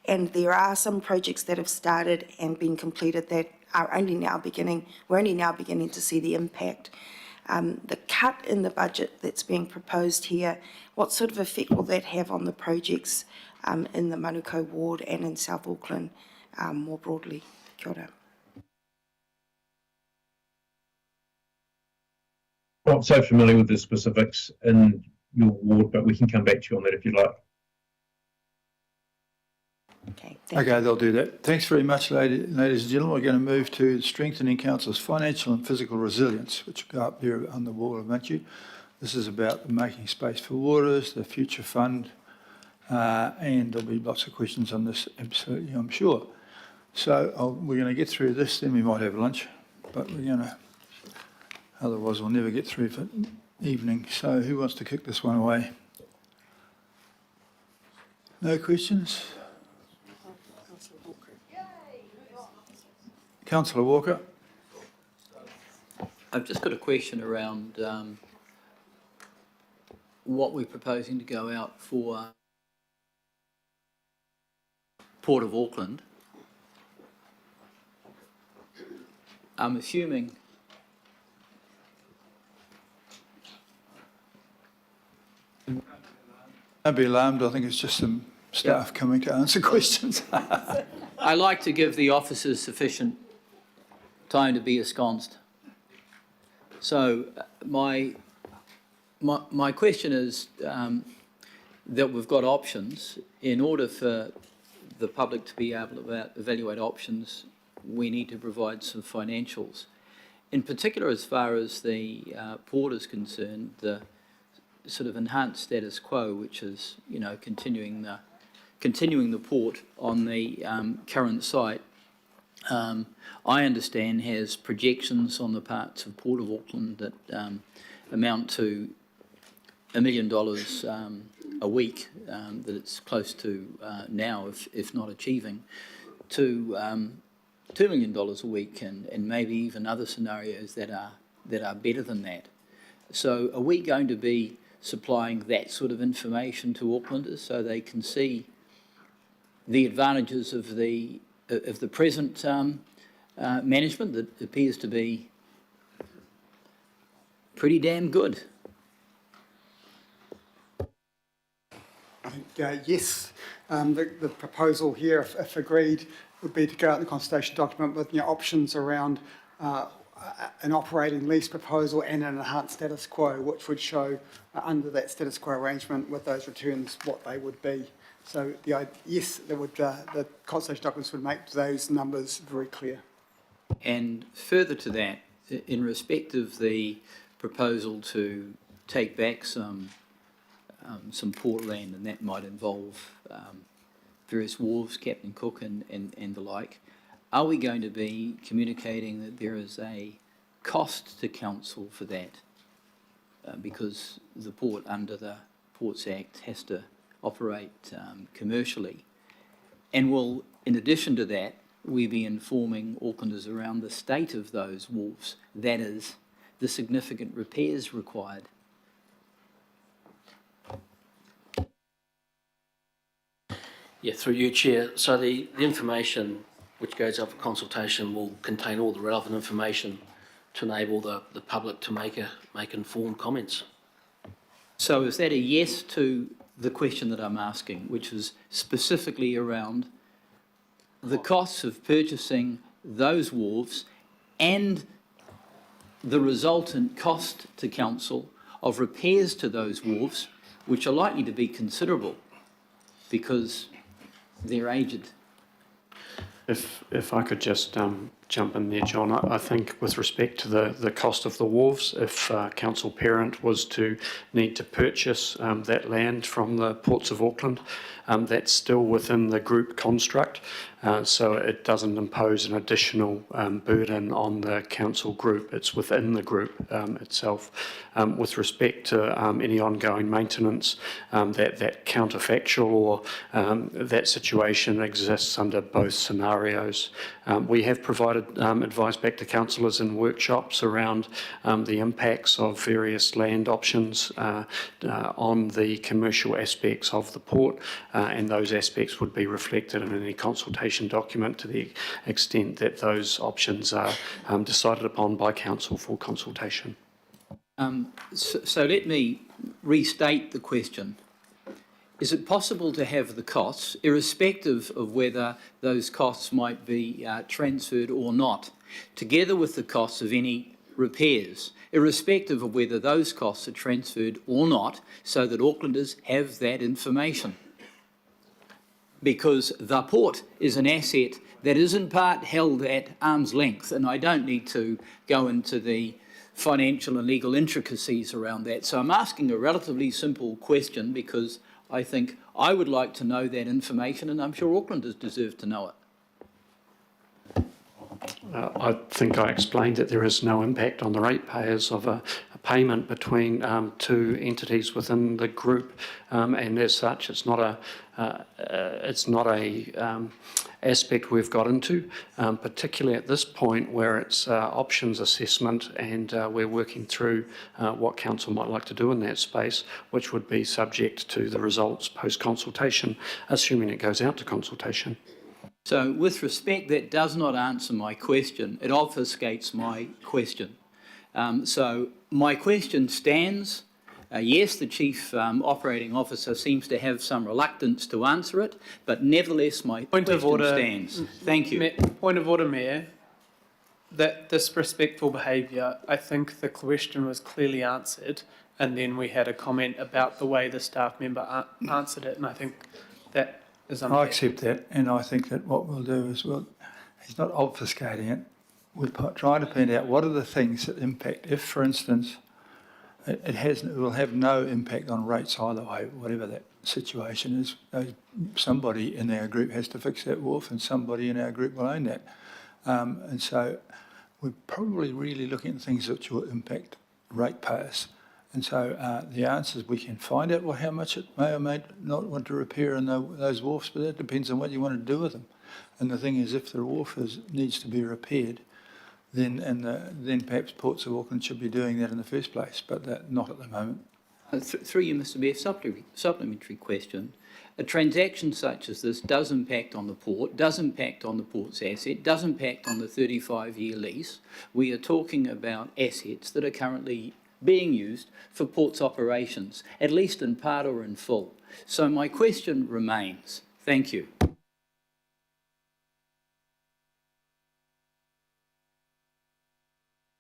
and there are some projects that have started and been completed that are we're only now beginning to see the impact. The cut in the budget that's being proposed here, what sort of effect will that have on the projects in the Manukau ward and in South Auckland more broadly? Kia ora. Not so familiar with the specifics in your ward, but we can come back to you on that if you like. Okay, they'll do that. Thanks very much, ladies and gentlemen. We're going to move to strengthening council's financial and physical resilience, which will go up there on the wall, won't you? This is about making space for waters, the future fund, and there'll be lots of questions on this, absolutely, I'm sure. So we're going to get through this, then we might have lunch, but we're going to, otherwise we'll never get through for evening. So who wants to kick this one away? No questions? Councillor Walker. I've just got a question around what we're proposing to go out for Port of Auckland. I'm assuming don't be alarmed, I think it's just some staff coming to answer questions. I like to give the officers sufficient time to be ensconced. So my question is that we've got options. In order for the public to be able to evaluate options, we need to provide some financials. In particular, as far as the port is concerned, the sort of enhanced status quo, which is, continuing the port on the current site, I understand has projections on the parts of Port of Auckland that amount to $1 million a week, that it's close to now, if not achieving, to $2 million a week, and maybe even other scenarios that are better than that. So are we going to be supplying that sort of information to Aucklanders so they can see the advantages of the present management that appears to be pretty damn good? I think, yes, the proposal here, if agreed, would be to go out in the consultation document with options around an operating lease proposal and an enhanced status quo, which would show under that status quo arrangement with those returns what they would be. So yes, the consultation documents would make those numbers very clear. And further to that, in respect of the proposal to take back some port land, and that might involve various wharves, Captain Cook and the like, are we going to be communicating that there is a cost to council for that? Because the port under the Ports Act has to operate commercially. And will, in addition to that, we be informing Aucklanders around the state of those wharves, that is, the significant repairs required? Yeah, through you, Chair. So the information which goes up for consultation will contain all the relevant information to enable the public to make informed comments. So is that a yes to the question that I'm asking, which is specifically around the costs of purchasing those wharves and the resultant cost to council of repairs to those wharves, which are likely to be considerable because they're aged? If I could just jump in there, John, I think with respect to the cost of the wharves, if council parent was to need to purchase that land from the Ports of Auckland, that's still within the group construct, so it doesn't impose an additional burden on the council group. It's within the group itself. With respect to any ongoing maintenance, that counterfactual or that situation exists under both scenarios. We have provided advice back to councillors in workshops around the impacts of various land options on the commercial aspects of the port, and those aspects would be reflected in any consultation document to the extent that those options are decided upon by council for consultation. So let me restate the question. Is it possible to have the costs, irrespective of whether those costs might be transferred or not, together with the costs of any repairs, irrespective of whether those costs are transferred or not, so that Aucklanders have that information? Because the port is an asset that is in part held at arm's length, and I don't need to go into the financial and legal intricacies around that. So I'm asking a relatively simple question because I think I would like to know that information, and I'm sure Aucklanders deserve to know it. I think I explained that there is no impact on the ratepayers of a payment between two entities within the group, and as such, it's not a aspect we've got into, particularly at this point where it's options assessment, and we're working through what council might like to do in that space, which would be subject to the results post-consultation, assuming it goes out to consultation. So with respect, that does not answer my question. It obfuscates my question. So my question stands. Yes, the Chief Operating Officer seems to have some reluctance to answer it, but nevertheless my question stands. Thank you. Point of order, Mayor. That disrespectful behaviour, I think the question was clearly answered, and then we had a comment about the way the staff member answered it, and I think that is unfair. I accept that, and I think that what we'll do is he's not obfuscating it. We're trying to point out what are the things that impact. If, for instance, it will have no impact on rates either way, whatever that situation is. Somebody in our group has to fix that wharf, and somebody in our group will own that. And so we're probably really looking at things which will impact ratepayers. And so the answer is we can find out how much it may or may not want to repair in those wharfs, but that depends on what you want to do with them. And the thing is, if the wharf needs to be repaired, then perhaps Ports of Auckland should be doing that in the first place, but not at the moment. Through you, Mr Mayor, supplementary question. A transaction such as this does impact on the port, does impact on the port's asset, does impact on the 35-year lease. We are talking about assets that are currently being used for port's operations, at least in part or in full. So my question remains. Thank you.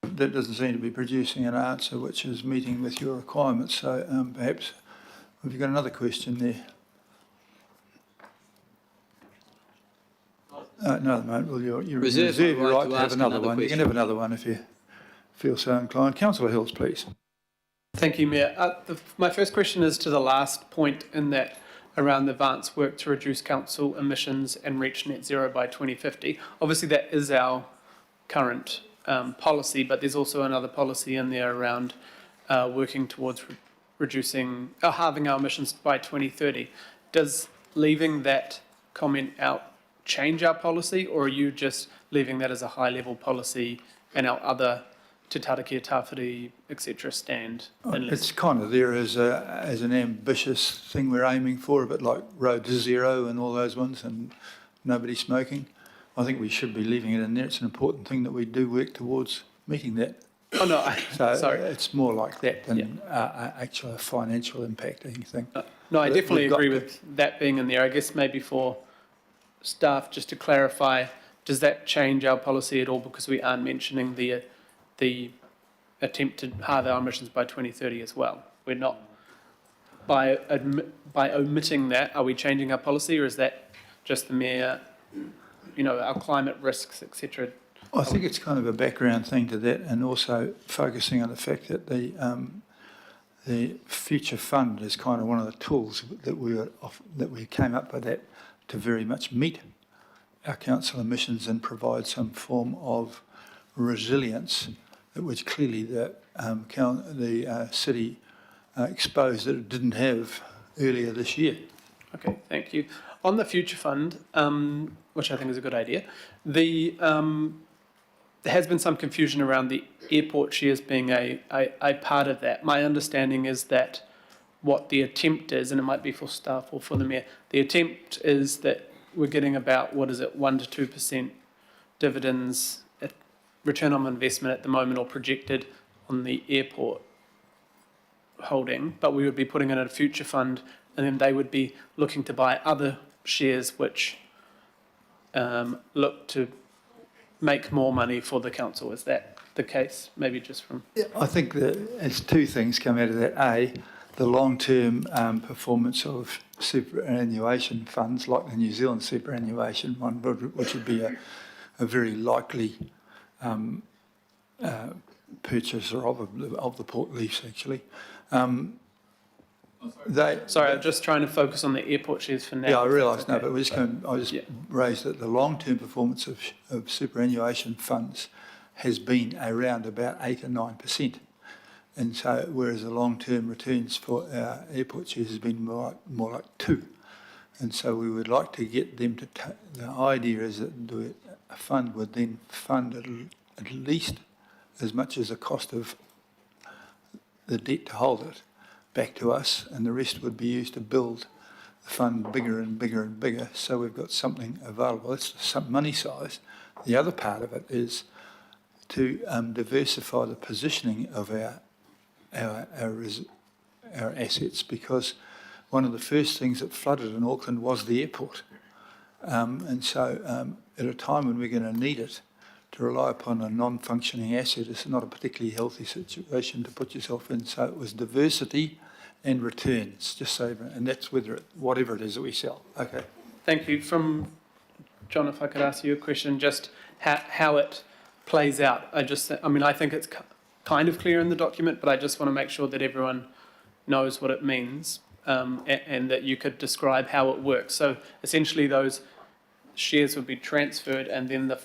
That doesn't seem to be producing an answer which is meeting with your requirements. So perhaps, have you got another question there? No, at the moment, well, you Reserve reserve my your right right to to have ask another another one. You can have another one if you feel so inclined. Councillor Hills, please. Thank you, Mayor. My first question is to the last point in that around the advanced work to reduce council emissions and reach net zero by 2050. Obviously, that is our current policy, but there's also another policy in there around working towards halving our emissions by 2030. Does leaving that comment out change our policy, or are you just leaving that as a high-level policy and our other Te Tarakia, Tawhiri, etc. stand? It's kind of there as an ambitious thing we're aiming for, a bit like Road to Zero and all those ones, and nobody smoking. I think we should be leaving it in there. It's an important thing that we do work towards meeting that. Oh, no, sorry. It's more like that than actual financial impacting thing. No, I definitely agree with that being in there. I guess maybe for staff, just to clarify, does that change our policy at all because we aren't mentioning the attempt to halve our emissions by 2030 as well? We're not, by omitting that, are we changing our policy, or is that just the mere, our climate risks, etc.? I think it's kind of a background thing to that, and also focusing on the fact that the future fund is kind of one of the tools that we came up with that to very much meet our council emissions and provide some form of resilience, which clearly the city exposed that it didn't have earlier this year. Okay, thank you. On the future fund, which I think is a good idea, there has been some confusion around the airport shares being a part of that. My understanding is that what the attempt is, and it might be for staff or for the mayor, the attempt is that we're getting about, 1 to 2% dividends, return on investment at the moment, or projected on the airport holding, but we would be putting it in a future fund, and then they would be looking to buy other shares which look to make more money for the council. Is that the case? Maybe just from... Yeah, I think that it's two things come out of that. A, the long-term performance of superannuation funds, like the New Zealand superannuation one, which would be a very likely purchaser of the port lease, actually. Sorry, I'm just trying to focus on the airport shares for now. Yeah, I realise, no, but I just raised that the long-term performance of superannuation funds has been around about 8 or 9%. And so, whereas the long-term returns for our airport shares has been more like 2%. And so we would like to get them to, the idea is that a fund would then fund at least as much as the cost of the debt to hold it back to us, and the rest would be used to build the fund bigger and bigger and bigger, so we've got something available. That's some money size. The other part of it is to diversify the positioning of our assets, because one of the first things that flooded in Auckland was the airport. And so at a time when we're going to need it, to rely upon a non-functioning asset is not a particularly healthy situation to put yourself in. So it was diversity and returns, just so, and that's whatever it is that we sell. Okay. Thank you. From John, if I could ask you a question, just how it plays out. I think it's kind of clear in the document, but I just want to make sure that everyone knows what it means, and that you could describe how it works. So essentially those shares would be transferred, and then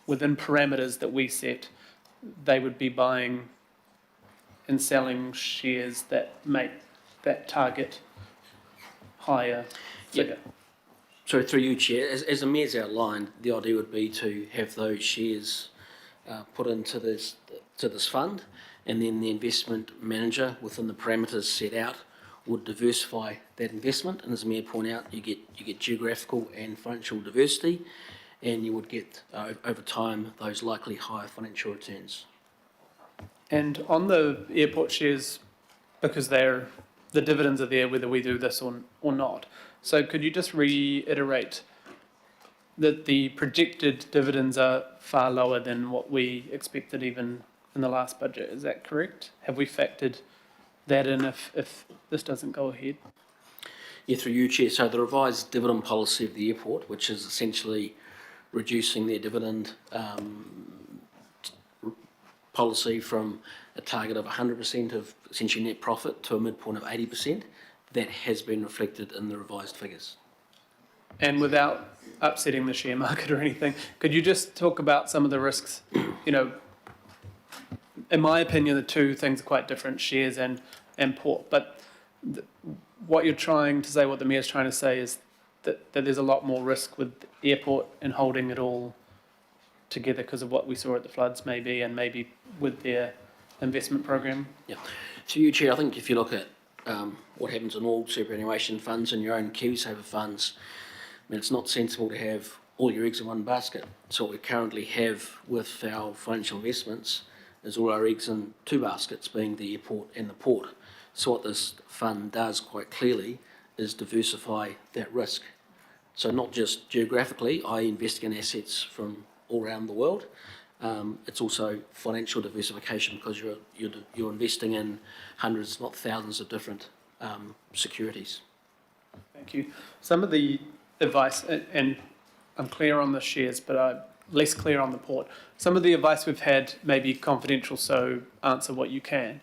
within parameters that we set, they would be buying and selling shares that make that target higher figure. Yeah. So through you, Chair, as the Mayor's outlined, the idea would be to have those shares put into this fund, and then the investment manager, within the parameters set out, would diversify that investment. And as the Mayor pointed out, you get geographical and financial diversity, and you would get, over time, those likely higher financial returns. And on the airport shares, because the dividends are there whether we do this or not, so could you just reiterate that the projected dividends are far lower than what we expected even in the last budget? Is that correct? Have we factored that in if this doesn't go ahead? Yeah, through you, Chair. So the revised dividend policy of the airport, which is essentially reducing their dividend policy from a target of 100% of essentially net profit to a midpoint of 80%. That has been reflected in the revised figures. And without upsetting the share market or anything, could you just talk about some of the risks? You know, in my opinion, the two things are quite different, shares and port. But what you're trying to say, what the Mayor's trying to say is that there's a lot more risk with the airport and holding it all together because of what we saw at the floods maybe, and maybe with their investment program. Yeah. So you, Chair, I think if you look at what happens in all superannuation funds and your own KiwiSaver funds, I mean, it's not sensible to have all your eggs in one basket. So what we currently have with our financial investments is all our eggs in two baskets, being the airport and the port. So what this fund does quite clearly is diversify that risk. So not just geographically, i.e. investing in assets from all around the world, it's also financial diversification because you're investing in hundreds, not thousands of different securities. Thank you. Some of the advice, and I'm clear on the shares, but I'm less clear on the port. Some of the advice we've had may be confidential, so answer what you can.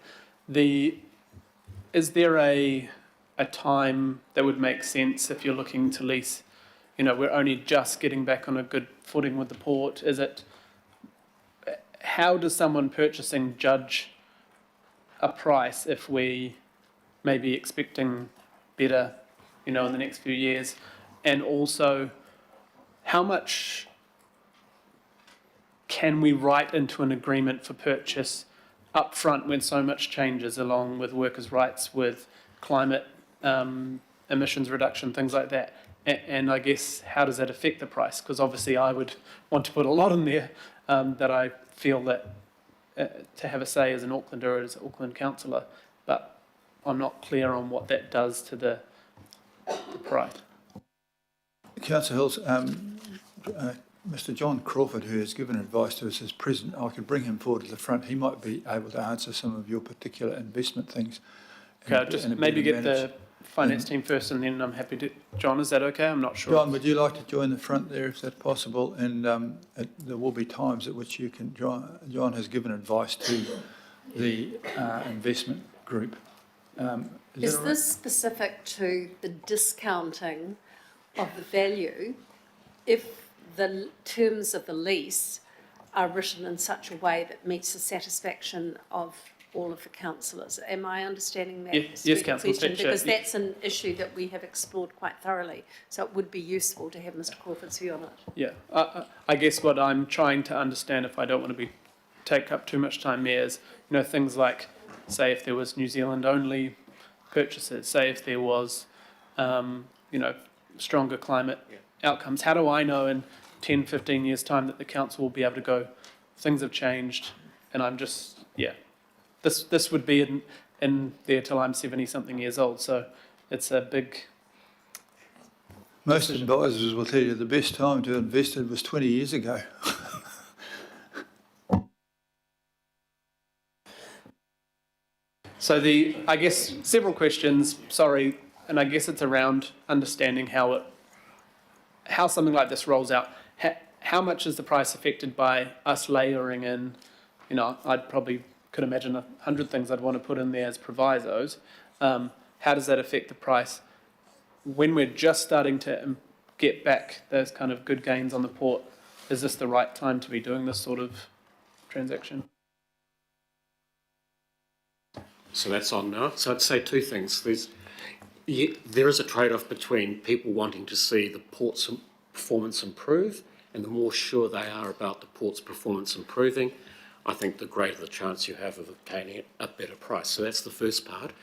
Is there a time that would make sense if you're looking to lease? You know, we're only just getting back on a good footing with the port. How does someone purchasing judge a price if we may be expecting better, you know, in the next few years? And also, how much can we write into an agreement for purchase up front when so much changes along with workers' rights, with climate emissions reduction, things like that? And I guess, how does that affect the price? Because obviously I would want to put a lot in there that I feel that to have a say as an Aucklander or as an Auckland councillor, but I'm not clear on what that does to the price. Councillor Hills, Mr. John Crawford, who has given advice to us as president, I could bring him forward to the front. He might be able to answer some of your particular investment things. Okay, I'll just maybe get the finance team first, and then I'm happy to. John, is that okay? I'm not sure. John, would you like to join the front there, if that's possible? And there will be times at which you can. John has given advice to the investment group. Is this specific to the discounting of the value if the terms of the lease are written in such a way that meets the satisfaction of all of the councillors? Am I understanding that? Yes, Councillor Fletcher. Because that's an issue that we have explored quite thoroughly, so it would be useful to have Mr. Crawford's view on it. Yeah, I guess what I'm trying to understand, if I don't want to take up too much time there, is, you know, things like, say, if there was New Zealand only purchases, say if there was, you know, stronger climate outcomes. How do I know in 10, 15 years' time that the council will be able to go, things have changed, and I'm just, yeah. This would be in there till I'm 70-something years old, so it's a big... Most advisors will tell you the best time to invest it was 20 years ago. So I guess, several questions, sorry, and I guess it's around understanding how something like this rolls out. How much is the price affected by us layering in, you know, I'd probably could imagine 100 things I'd want to put in there as provisos. How does that affect the price? When we're just starting to get back those kind of good gains on the port, is this the right time to be doing this sort of transaction? So that's on now. So I'd say two things. There is a trade-off between people wanting to see the port's performance improve, and the more sure they are about the port's performance improving, I think the greater the chance you have of obtaining a better price. So that's the first part.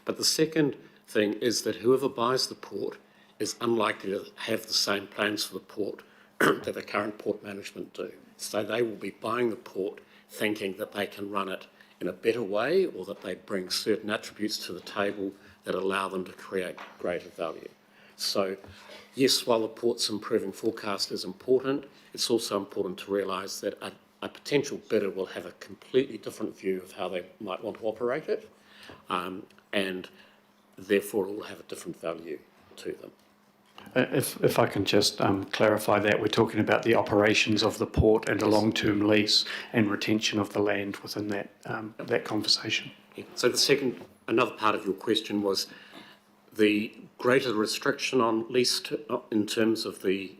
But the second thing is that whoever buys the port is unlikely to have the same plans for the port that the current port management do. So they will be buying the port thinking that they can run it in a better way, or that they bring certain attributes to the table that allow them to create greater value. So yes, while the port's improving forecast is important, it's also important to realise that a potential bidder will have a completely different view of how they might want to operate it, and therefore it will have a different value to them. If I can just clarify that, we're talking about the operations of the port and a long-term lease and retention of the land within that that conversation. Yeah. So another part of your question was the greater restriction on lease in terms of the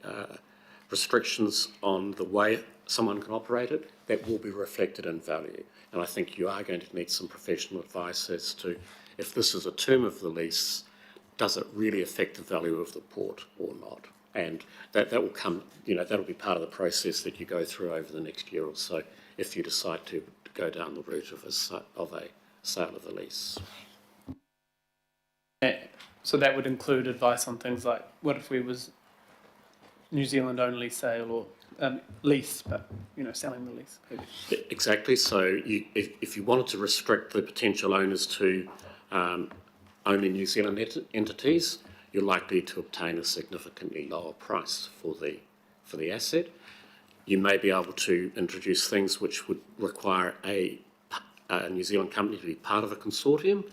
restrictions on the way someone can operate it, that will be reflected in value. And I think you are going to need some professional advice as to if this is a term of the lease, does it really affect the value of the port or not? And that will come, that'll be part of the process that you go through over the next year or so if you decide to go down the route of a sale of the lease. So that would include advice on things like, what if we was New Zealand only sale or lease, but selling the lease? Exactly. So if you wanted to restrict the potential owners to only New Zealand entities, you're likely to obtain a significantly lower price for the asset. You may be able to introduce things which would require a New Zealand company to be part of a consortium.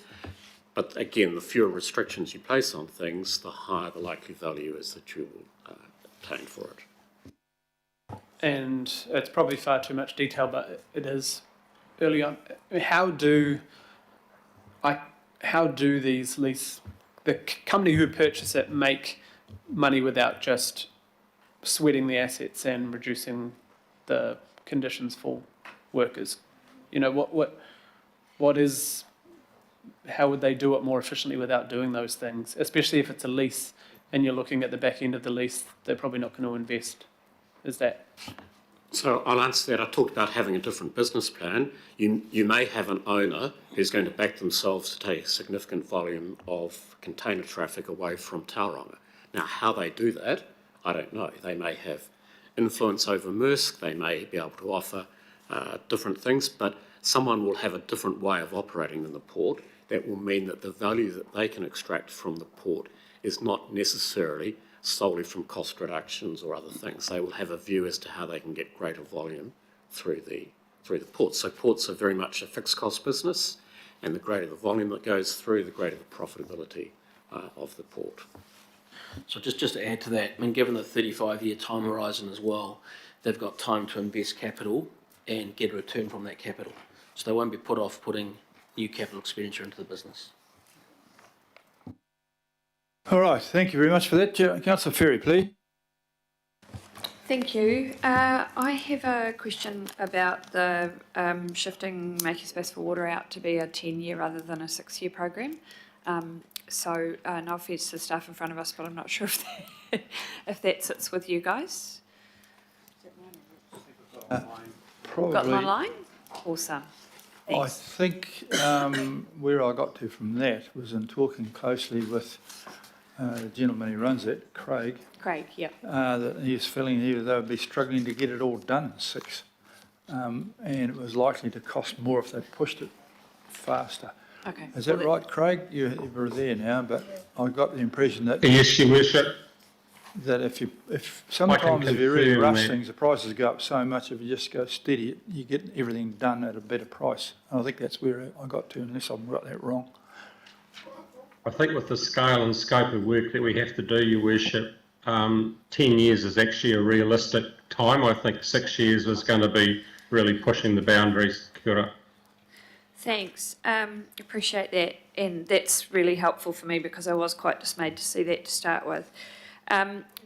But again, the fewer restrictions you place on things, the higher the likely value is that you will obtain for it. And it's probably far too much detail, but it is early on. How do these the company who purchase it make money without just sweating the assets and reducing the conditions for workers? How would they do it more efficiently without doing those things? Especially if it's a lease and you're looking at the back end of the lease, they're probably not going to invest. Is that? So I'll answer that. I talked about having a different business plan. You may have an owner who's going to back themselves to take a significant volume of container traffic away from Tauranga. Now, how they do that, I don't know. They may have influence over Maersk. They may be able to offer different things, but someone will have a different way of operating in the port that will mean that the value that they can extract from the port is not necessarily solely from cost reductions or other things. They will have a view as to how they can get greater volume through the port. So ports are very much a fixed cost business, and the greater the volume that goes through, the greater the profitability of the port. So just to add to that, given the 35-year time horizon as well, they've got time to invest capital and get a return from that capital. So they won't be put off putting new capital expenditure into the business. All right, thank you very much for that. Councillor Ferry, please. Thank you. I have a question about the shifting Making Space for Water out to be a 10-year rather than a 6-year program. So no offence to the staff in front of us, but I'm not sure if that sits with you guys. Probably. Got them online? Awesome. Thanks. I think where I got to from that was in talking closely with the gentleman who runs it, Craig. Craig, yep. That he was feeling they would be struggling to get it all done in 6. And it was likely to cost more if they pushed it faster. Okay. Is that right, Craig? You were there now, but I got the impression that... Yes, Your Worship. That if sometimes if you really rush that. things, the prices go up so much. If you just go steady, you get everything done at a better price. And I think that's where I got to, unless I've got that wrong. I think with the scale and scope of work that we have to do, Your Worship, 10 years is actually a realistic time. I think 6 years is going to be really pushing the boundaries. Kia ora. Thanks. Appreciate that. And that's really helpful for me because I was quite dismayed to see that to start with.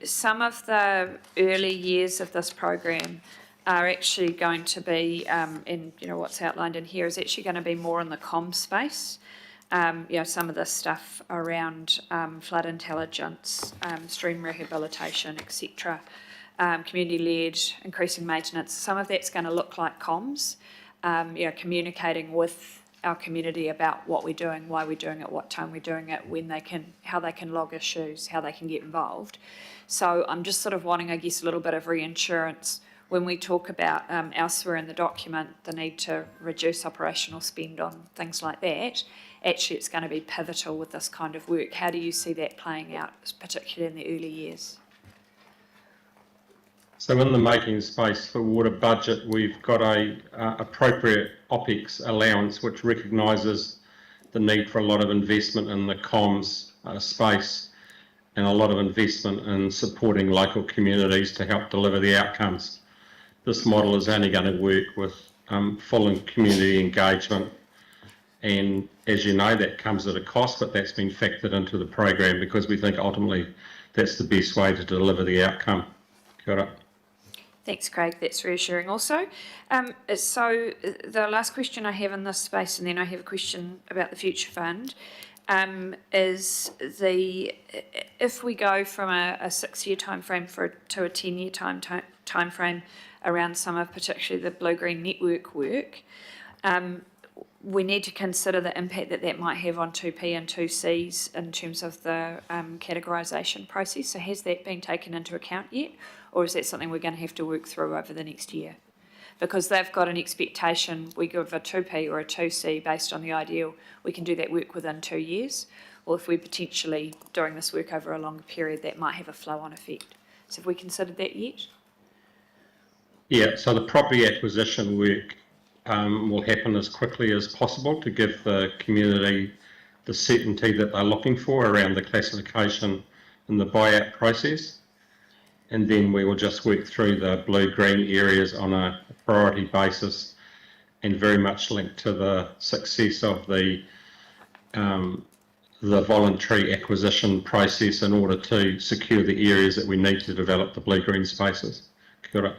Some of the early years of this program are actually going to be, and what's outlined in here is actually going to be more in the comm space. Some of the stuff around flood intelligence, stream rehabilitation, etc., community-led, increasing maintenance. Some of that's going to look like comms, communicating with our community about what we're doing, why we're doing it, what time we're doing it, how they can log issues, how they can get involved. So I'm just sort of wanting, I guess, a little bit of reinsurance when we talk about elsewhere in the document, the need to reduce operational spend on things like that. Actually, it's going to be pivotal with this kind of work. How do you see that playing out, particularly in the early years? So in the Making Space for Water budget, we've got a appropriate OPEX allowance which recognises the need for a lot of investment in the comms space. and a lot of investment in supporting local communities to help deliver the outcomes. This model is only going to work with full community engagement, and as you know, that comes at a cost, but that's been factored into the program because we think ultimately that's the best way to deliver the outcome. Kia ora. Thanks, Craig. That's reassuring also. So the last question I have in this space, and then I have a question about the Future Fund, is if we go from a 6-year time frame to a 10-year time frame around some of particularly the blue-green network work, we need to consider the impact that might have on 2P and 2Cs in terms of the categorisation process. So has that been taken into account yet, or is that something we're going to have to work through over the next year? Because they've got an expectation, we give a 2P or a 2C based on the ideal, we can do that work within 2 years. Or if we're potentially doing this work over a longer period, that might have a flow-on effect. So have we considered that yet? Yeah, so the property acquisition work will happen as quickly as possible to give the community the certainty that they're looking for around the classification and the buyout process. And then we will just work through the blue-green areas on a priority basis and very much linked to the success of the voluntary acquisition process in order to secure the areas that we need to develop the blue-green spaces. Kia ora.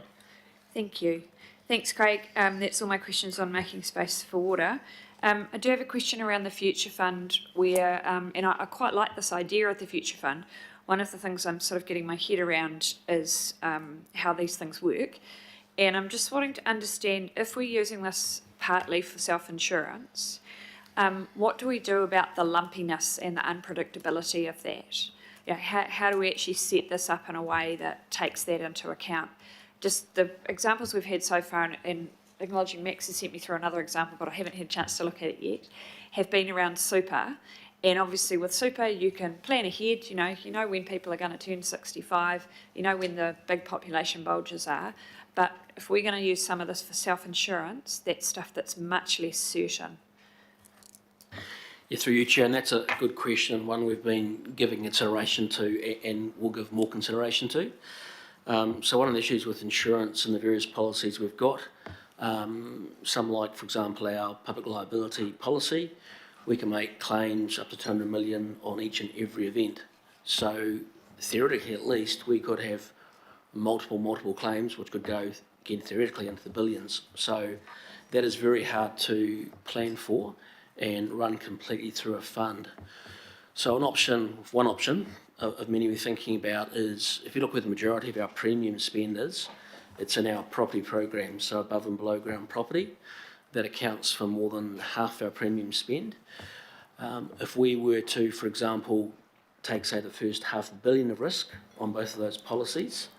Thank you. Thanks, Craig. That's all my questions on making space for water. I do have a question around the Future Fund where, and I quite like this idea of the Future Fund. One of the things I'm sort of getting my head around is how these things work. And I'm just wanting to understand, if we're using this partly for self-insurance, what do we do about the lumpiness and the unpredictability of that? You know, how do we actually set this up in a way that takes that into account? Just the examples we've had so far, and acknowledging Max has sent me through another example, but I haven't had a chance to look at it yet, have been around super. And obviously with super, you can plan ahead, you know when people are going to turn 65, you know when the big population bulges are. But if we're going to use some of this for self-insurance, that's stuff that's much less certain. Yeah, through you, Chair, and that's a good question, one we've been giving consideration to and will give more consideration to. So one of the issues with insurance and the various policies we've got, some like, for example, our public liability policy, we can make claims up to 200 million on each and every event. So theoretically, at least, we could have multiple claims, which could go, again, theoretically into the billions. So that is very hard to plan for and run completely through a fund. So one option of many we're thinking about is, if you look where the majority of our premium spend is, it's in our property program, so above and below ground property. That accounts for more than half our premium spend. If we were to, for example, take, say, the first $500 million of risk on both of those policies,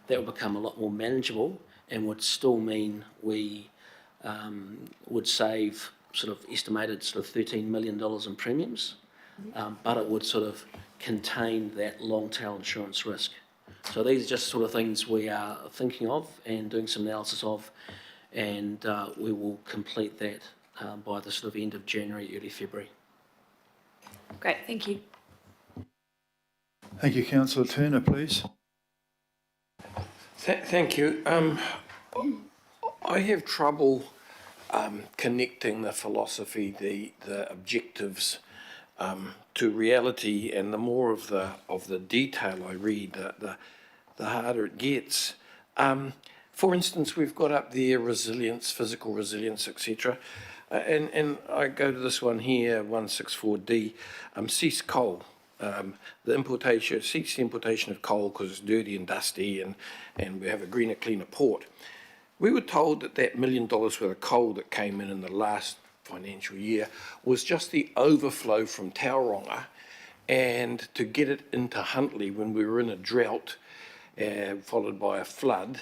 that would become a lot more manageable and would still mean we would save sort of estimated sort of $13 million in premiums, but it would sort of contain that long tail insurance risk. So these are just sort of things we are thinking of and doing some analysis of, and we will complete that by the sort of end of January, early February. Great, thank you. Thank you, Councillor Turner, please. Thank you. I have trouble connecting the philosophy, the objectives to reality, and the more of the detail I read, the harder it gets. For instance, we've got up there resilience, physical resilience, etc. And I go to this one here, 164D, cease coal. Cease the importation of coal because it's dirty and dusty, and we have a greener, cleaner port. We were told that $1 million worth of coal that came in the last financial year was just the overflow from Tauranga, and to get it into Huntly when we were in a drought followed by a flood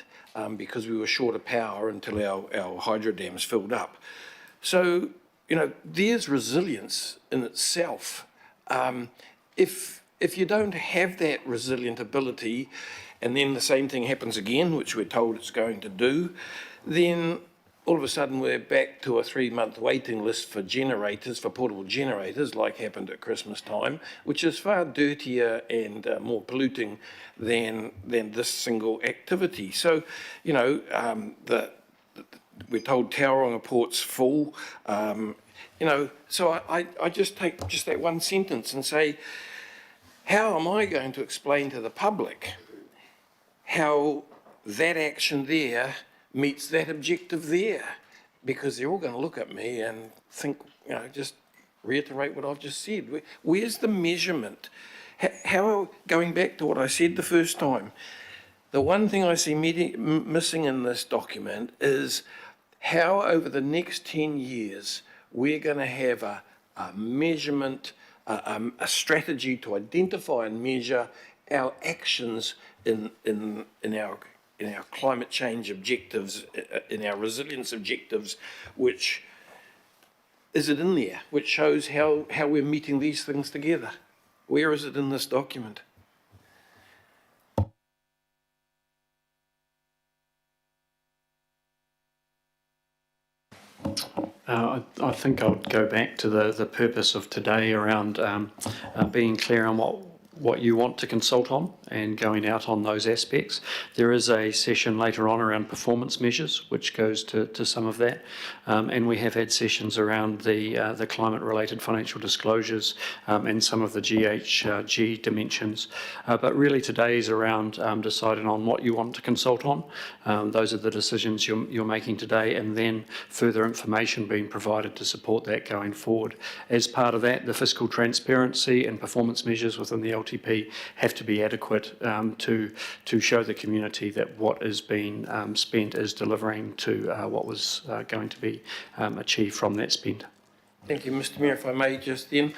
because we were short of power until our hydro dams filled up. So, there's resilience in itself. If you don't have that resilient ability, and then the same thing happens again, which we're told it's going to do, then all of a sudden we're back to a 3-month waiting list for generators, for portable generators, like happened at Christmas time, which is far dirtier and more polluting than this single activity. So, you know, we're told Tauranga Port's full. You know, so I just take just that one sentence and say, how am I going to explain to the public how that action there meets that objective there? Because they're all going to look at me and think, you know, just reiterate what I've just said. Where's the measurement? How, going back to what I said the first time, the one thing I see missing in this document is how over the next 10 years we're going to have a measurement, a strategy to identify and measure our actions in our climate change objectives, in our resilience objectives, which is it in there, which shows how we're meeting these things together. Where is it in this document? I think I would go back to the purpose of today around being clear on what you want to consult on and going out on those aspects. There is a session later on around performance measures, which goes to some of that. And we have had sessions around the climate-related financial disclosures and some of the GHG dimensions. But really today is around deciding on what you want to consult on. Those are the decisions you're making today, and then further information being provided to support that going forward. As part of that, the fiscal transparency and performance measures within the LTP have to be adequate to show the community that what is being spent is delivering to what was going to be achieved from that spend. Thank you, Mr. Mayor. If I may just then,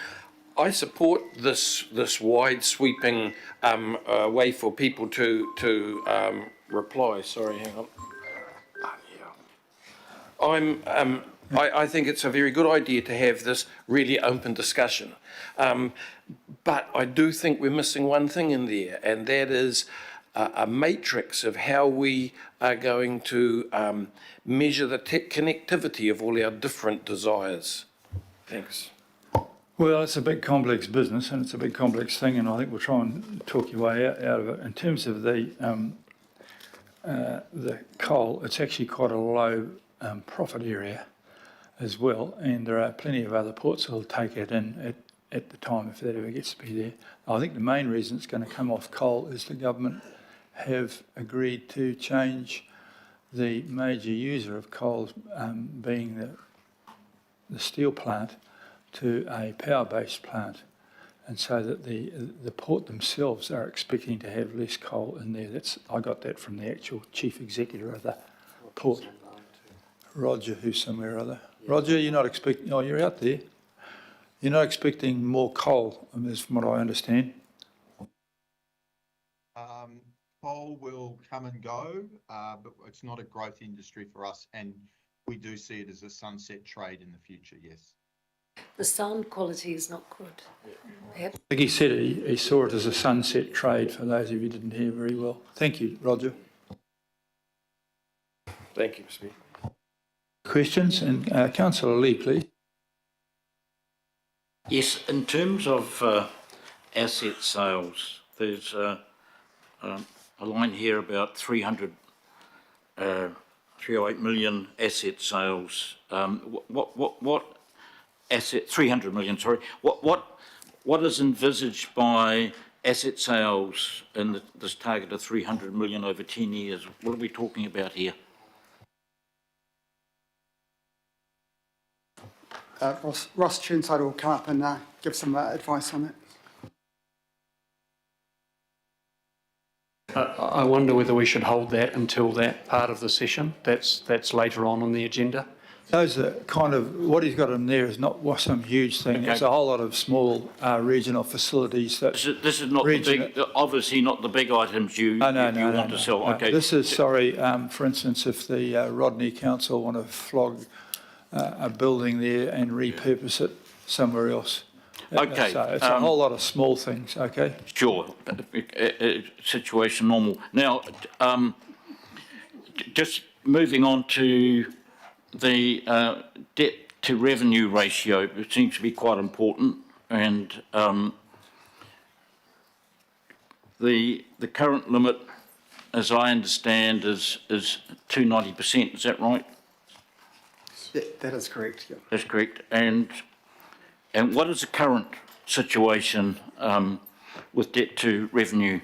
I support this wide sweeping way for people to reply. Sorry, hang on. I think it's a very good idea to have this really open discussion. But I do think we're missing one thing in there, and that is a matrix of how we are going to measure the connectivity of all our different desires. Thanks. Well, it's a big complex business and it's a big complex thing, and I think we'll try and talk your way out of it. In terms of the coal, it's actually quite a low profit area as well, and there are plenty of other ports that will take it in at the time if that ever gets to be there. I think the main reason it's going to come off coal is the government have agreed to change the major user of coal, being the steel plant, to a power-based plant, and so that the port themselves are expecting to have less coal in there. I got that from the actual chief executive of the port, Roger, who's somewhere or other. Roger, you're not expecting, oh, you're out there. You're not expecting more coal, is from what I understand. Coal will come and go, but it's not a growth industry for us, and we do see it as a sunset trade in the future, yes. The sound quality is not good. I think he said he saw it as a sunset trade, for those of you who didn't hear very well. Thank you, Roger. Thank you, Mr. Mayor. Questions? And Councillor Lee, please. Yes, in terms of asset sales, there's a line here about 308 million asset sales. What asset, 300 million, sorry. What is envisaged by asset sales in this target of 300 million over 10 years? What are we talking about here? Ross Churnside will come up and give some advice on that. I wonder whether we should hold that until that part of the session. That's later on the agenda. Those are kind of, what he's got in there is not some huge thing. Okay. It's a whole lot of small regional facilities. That This is not the big, obviously not the big items you want to sell. Okay. This is, sorry, for instance, if the Rodney Council want to flog a building there and repurpose it somewhere else. Okay. So it's a whole lot of small things, okay? Sure. Situation normal. Now, just moving on to the debt to revenue ratio seems to be quite important, and the current limit, as I understand, is 290%. Is that right? That is correct, yeah. That's correct. And what is the current situation with debt to revenue?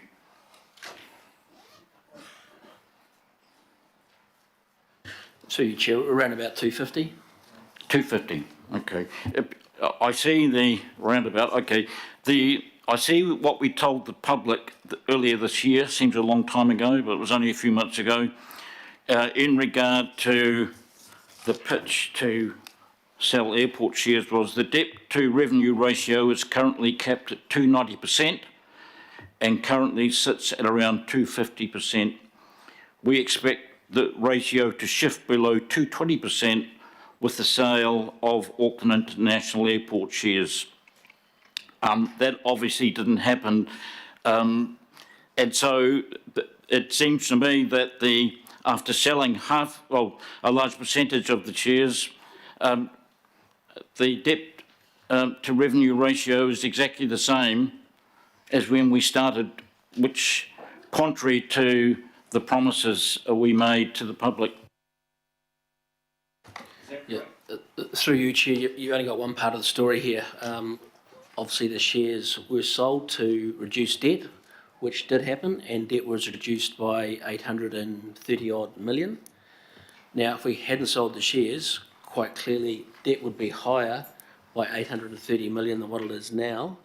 So you Chair, around about 250. 250. Okay. I see the roundabout. Okay. I see what we told the public earlier this year. Seems a long time ago, but it was only a few months ago. In regard to the pitch to sell airport shares, was the debt to revenue ratio is currently capped at 290% and currently sits at around 250%. We expect the ratio to shift below 220% with the sale of Auckland International Airport shares. That obviously didn't happen. And so it seems to me that after selling a large percentage of the shares, the debt to revenue ratio is exactly the same as when we started, which, contrary to the promises we made to the public. Yeah, through you, Chair, you only got one part of the story here. Obviously, the shares were sold to reduce debt, which did happen, and debt was reduced by 830 odd million. Now, if we hadn't sold the shares, quite clearly debt would be higher by 830 million than what it is now,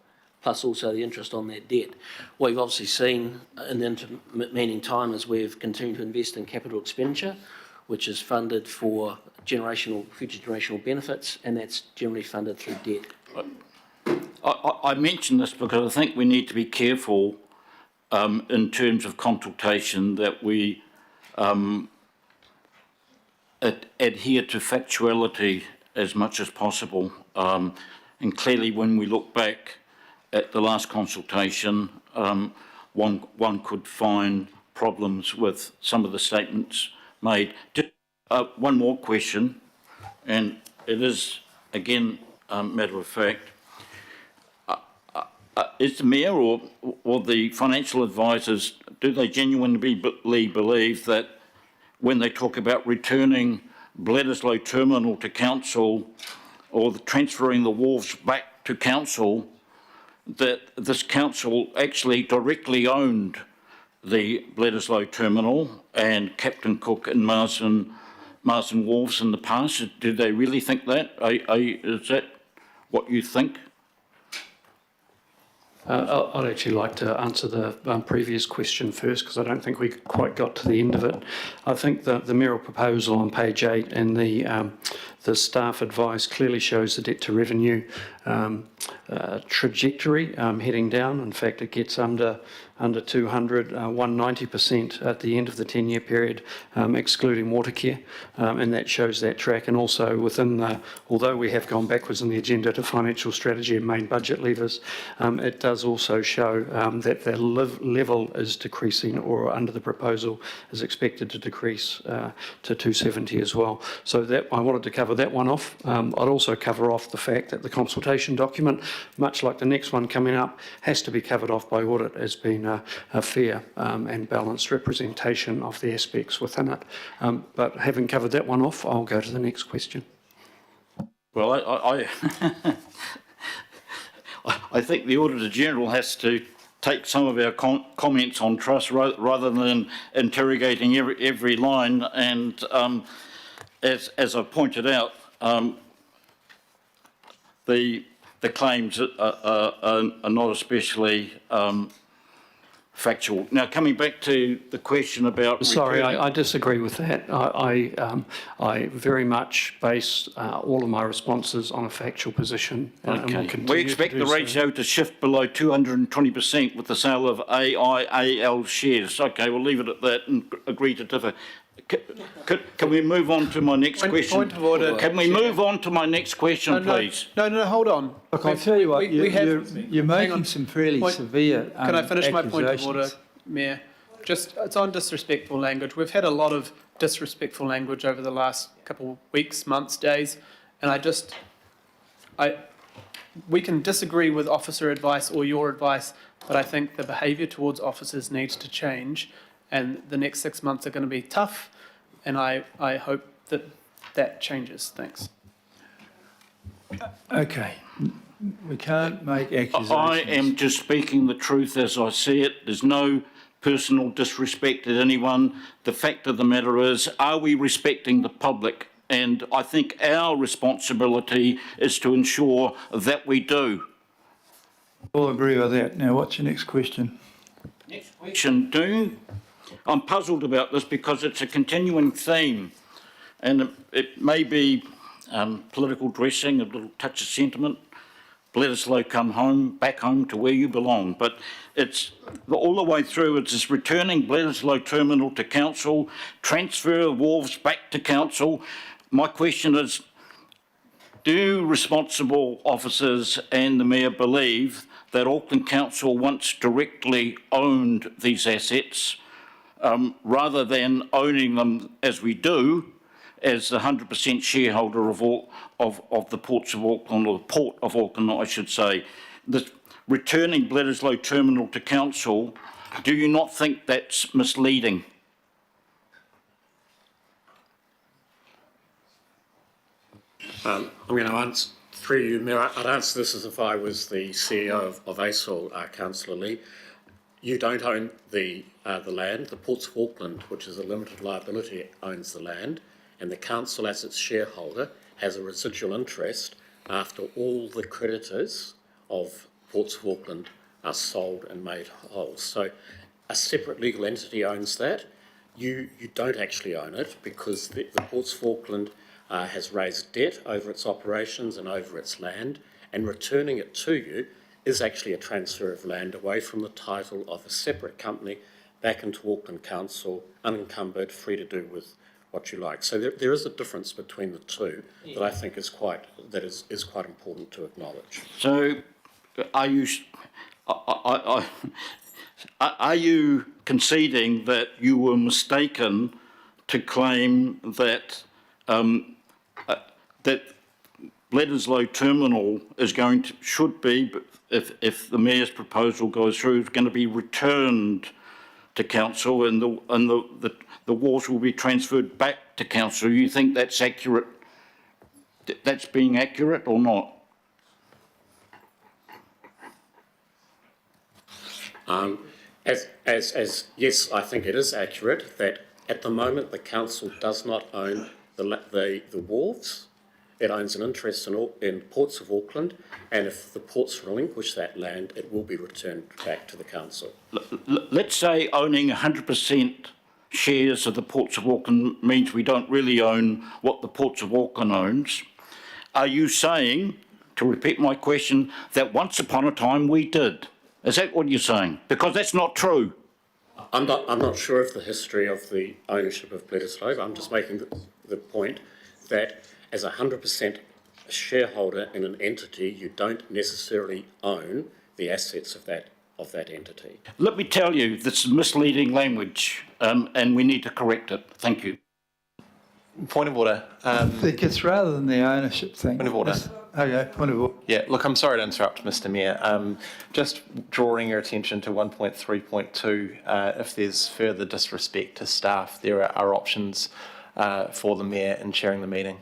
plus also the interest on that debt. What we've obviously seen in the intervening time is we've continued to invest in capital expenditure, which is funded for future generational benefits, and that's generally funded through debt. I mention this because I think we need to be careful in terms of consultation that we adhere to factuality as much as possible. And clearly, when we look back at the last consultation, one could find problems with some of the statements made. Just, one more question, and it is, again, a matter of fact. Is the Mayor or the financial advisors, do they genuinely believe that when they talk about returning Bledisloe Terminal to Council or transferring the wharves back to Council, that this Council actually directly owned the Bledisloe Terminal and Captain Cook and Marsden Wharves in the past? Do they really think that? Is that what you think? I'd actually like to answer the previous question first, because I don't think we quite got to the end of it. I think that the mayoral proposal on page 8 and the staff advice clearly shows the debt to revenue trajectory heading down. In fact, it gets under 200, 190% at the end of the 10-year period, excluding Watercare, and that shows that track. And also within although we have gone backwards in the agenda to financial strategy and main budget levers, it does also show that the level is decreasing, or under the proposal is expected to decrease to 270 as well. So that I wanted to cover that one off. I'd also cover off the fact that the consultation document, much like the next one coming up, has to be covered off by audit as being a fair and balanced representation of the aspects within it. But having covered that one off, I'll go to the next question. Well, I think the Auditor General has to take some of our comments on trust rather than interrogating every line. And as I pointed out, the claims are not especially factual. Now, coming back to the question about... Sorry, I disagree with that. I very much base all of my responses on a factual position. Okay. We expect the ratio to shift below 220% with the sale of AIAL shares. Okay, we'll leave it at that and agree to differ. Can we move on to my next question? Point of order. Can we move on to my next question, please? No, hold on. Look, I'll tell you what, you're making some fairly severe Can I finish my point of order, accusations. Mayor? It's on disrespectful language. We've had a lot of disrespectful language over the last couple of weeks, months, days, and we can disagree with officer advice or your advice, but I think the behaviour towards officers needs to change, and the next 6 months are going to be tough, and I hope that changes. Thanks. Okay. We can't make accusations. I am just speaking the truth as I see it. There's no personal disrespect at anyone. The fact of the matter is, are we respecting the public? And I think our responsibility is to ensure that we do. All agree with that. Now, what's your next question? Next question, I'm puzzled about this because it's a continuing theme, and it may be political dressing, a little touch of sentiment. Bledisloe, come home, back home to where you belong. But it's all the way through, it's this returning Bledisloe terminal to council, transfer wharves back to council. My question is, do responsible officers and the Mayor believe that Auckland Council once directly owned these assets rather than owning them as we do, as the 100% shareholder of the Ports of Auckland, or the Port of Auckland, I should say, the returning Bledisloe terminal to council, do you not think that's misleading? I'm going to answer through you, Mayor. I'd answer this as if I was the CEO of ASOL, Councillor Lee. You don't own the land. The Ports of Auckland, which is a limited liability, owns the land, and the council, as its shareholder, has a residual interest after all the creditors of Ports of Auckland are sold and made whole. So a separate legal entity owns that. You don't actually own it, because the Ports of Auckland has raised debt over its operations and over its land, and returning it to you is actually a transfer of land away from the title of a separate company back into Auckland Council, unencumbered, free to do with what you like. So there is a difference between the two that I think is quite important to acknowledge. So are you conceding that you were mistaken to claim that that Bledisloe Terminal should be, if the Mayor's proposal goes through, is going to be returned to council, and the wharves will be transferred back to council? You think that's accurate? That's being accurate or not? Yes, I think it is accurate that at the moment the council does not own the wharves. It owns an interest in Ports of Auckland, and if the ports relinquish that land, it will be returned back to the council. Let's say owning 100% shares of the Ports of Auckland means we don't really own what the Ports of Auckland owns. Are you saying, to repeat my question, that once upon a time we did? Is that what you're saying? Because that's not true. I'm not sure of the history of the ownership of Bledisloe. I'm just making the point that as a 100% shareholder in an entity, you don't necessarily own the assets of that entity. Let me tell you, this is misleading language, and we need to correct it. Thank you. Point of order. I think it's rather than the ownership thing. Point of order. Okay, point of order. Yeah, look, I'm sorry to interrupt, Mr Mayor. Just drawing your attention to 1.3.2, if there's further disrespect to staff, there are options for the Mayor in chairing the meeting.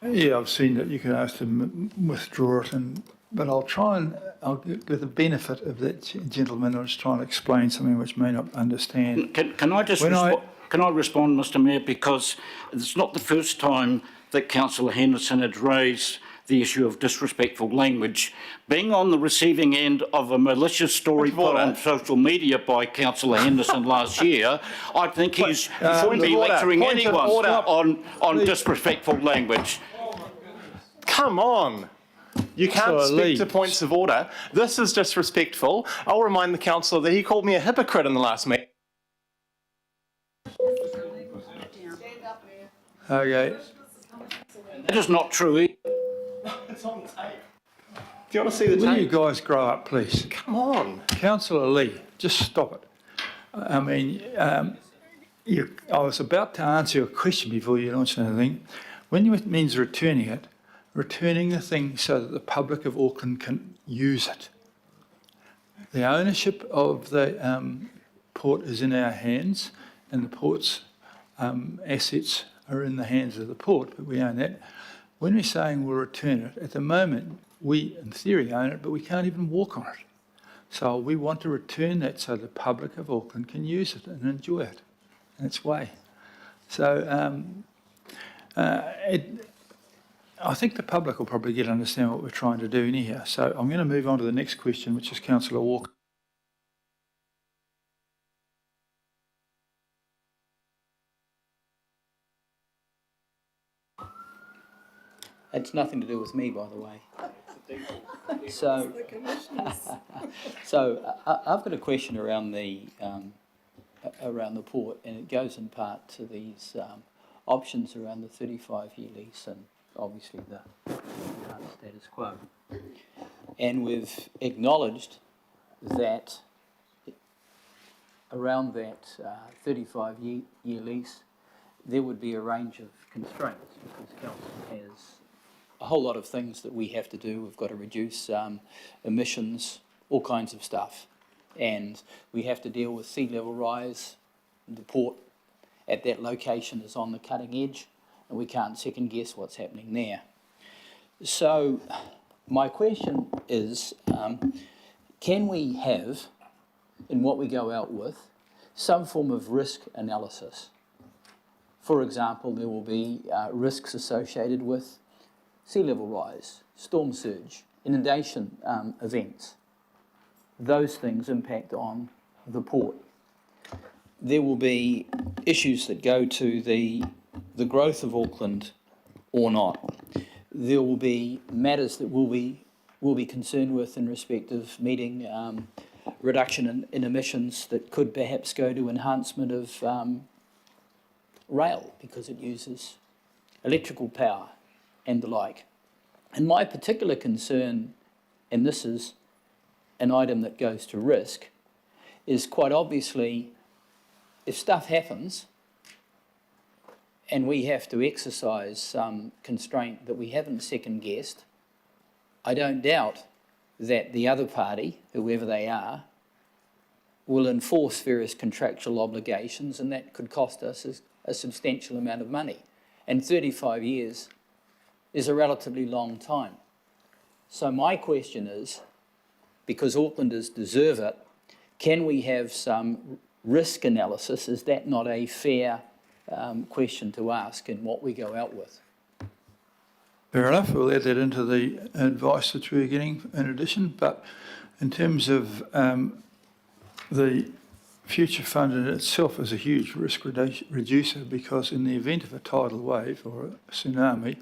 Yeah, I've seen that you can ask them withdraw it, but I'll give the benefit of that gentleman. I'll just try and explain something which may not understand. Can I just can I respond, Mr Mayor, because it's not the first time that Councillor Henderson had raised the issue of disrespectful language. Being on the receiving end of a malicious story put on social media by Councillor Henderson last year, I think he shouldn't be lecturing anyone on disrespectful language. Come on. You can't speak to points of order. This is disrespectful. I'll remind the councillor that he called me a hypocrite in the last meeting. Okay. That is not true. It's on tape. Do you want to see the tape? Will you guys grow up, please? Come on. Councillor Lee, just stop it. I mean, I was about to answer your question before you launched anything. When it means returning the thing so that the public of Auckland can use it. The ownership of the port is in our hands, and the port's assets are in the hands of the port, but we own that. When we're saying we'll return it, at the moment, we, in theory, own it, but we can't even walk on it. So we want to return that so the public of Auckland can use it and enjoy it in its way. So I think the public will probably get to understand what we're trying to do in here. So I'm going to move on to the next question, which is Councillor Walker. It's nothing to do with me, by the way. So, I've got a question around the port, and it goes in part to these options around the 35-year lease and obviously the status quo. And we've acknowledged that around that 35-year lease, there would be a range of constraints because council has a whole lot of things that we have to do. We've got to reduce emissions, all kinds of stuff. And we have to deal with sea level rise. The port at that location is on the cutting edge, and we can't second guess what's happening there. So my question is, can we have, in what we go out with, some form of risk analysis? For example, there will be risks associated with sea level rise, storm surge, inundation events. Those things impact on the port. There will be issues that go to the growth of Auckland or not. There will be matters that we'll be concerned with in respect of meeting reduction in emissions that could perhaps go to enhancement of rail because it uses electrical power and the like. And my particular concern, and this is an item that goes to risk, is quite obviously if stuff happens and we have to exercise some constraint that we haven't second guessed, I don't doubt that the other party, whoever they are, will enforce various contractual obligations, and that could cost us a substantial amount of money. And 35 years is a relatively long time. So my question is, because Aucklanders deserve it, can we have some risk analysis? Is that not a fair question to ask in what we go out with? Fair enough, we'll add that into the advice that we're getting in addition, but in terms of the future fund in itself is a huge risk reducer, because in the event of a tidal wave or a tsunami,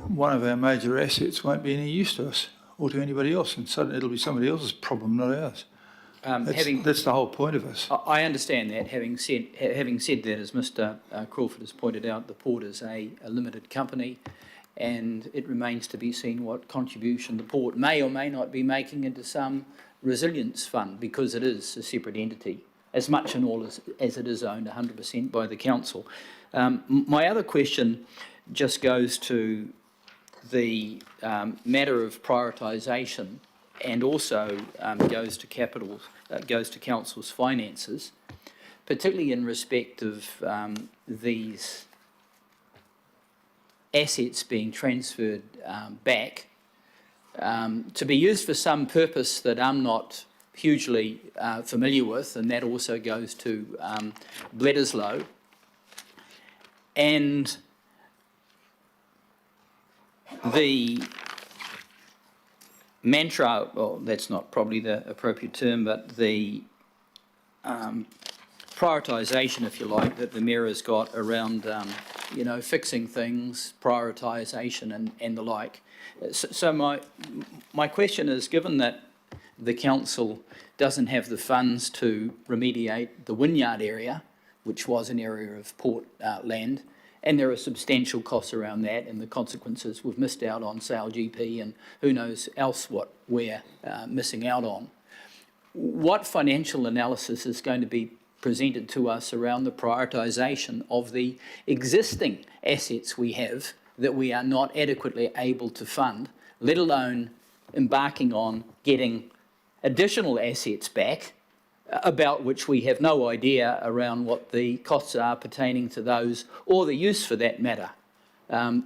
one of our major assets won't be any use to us or to anybody else, and suddenly it'll be somebody else's problem, not ours. That's the whole point of us. I understand that. Having said that, as Mr. Crawford has pointed out, the port is a limited company, and it remains to be seen what contribution the port may or may not be making into some resilience fund, because it is a separate entity, as much and all as it is owned 100% by the council. My other question just goes to the matter of prioritisation, and also goes to council's finances, particularly in respect of these assets being transferred back to be used for some purpose that I'm not hugely familiar with, and that also goes to Bledisloe. And the mantra, well, that's not probably the appropriate term, but the prioritisation, if you like, that the Mayor has got around, fixing things, prioritisation and the like. So my question is, given that the council doesn't have the funds to remediate the Wynyard area, which was an area of port land, and there are substantial costs around that, and the consequences, we've missed out on Sale GP and who knows else what we're missing out on. What financial analysis is going to be presented to us around the prioritisation of the existing assets we have that we are not adequately able to fund, let alone embarking on getting additional assets back, about which we have no idea around what the costs are pertaining to those, or the use for that matter.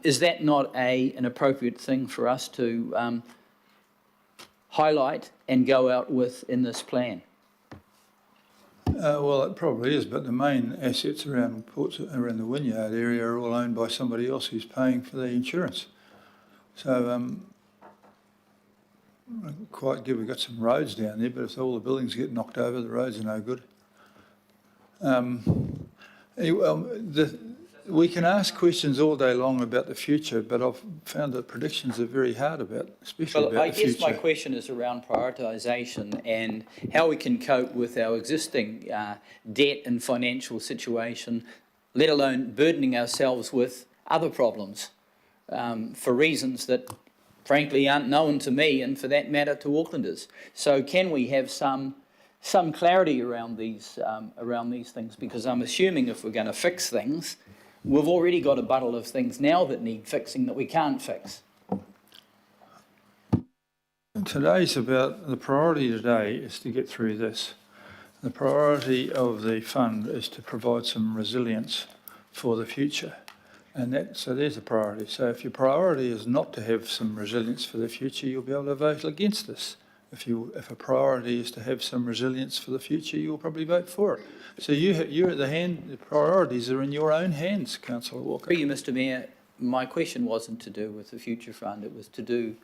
Is that not an appropriate thing for us to highlight and go out with in this plan? Well, it probably is, but the main assets around ports, around the Wynyard area, are all owned by somebody else who's paying for the insurance. So, quite good. We've got some roads down there, but if all the buildings get knocked over, the roads are no good. We can ask questions all day long about the future, but I've found that predictions are very hard about, especially about the future. I guess my question is around prioritisation and how we can cope with our existing debt and financial situation, let alone burdening ourselves with other problems for reasons that frankly aren't known to me and for that matter to Aucklanders. So can we have some clarity around these things? Because I'm assuming if we're going to fix things, we've already got a bundle of things now that need fixing that we can't fix. Today's about, the priority today is to get through this. The priority of the fund is to provide some resilience for the future. And so there's a priority. So if your priority is not to have some resilience for the future, you'll be able to vote against this. If a priority is to have some resilience for the future, you'll probably vote for it. So you're at the priorities are in your own hands, Councillor Walker. Thank you, Mr. Mayor. My question wasn't to do with the future fund. It was to do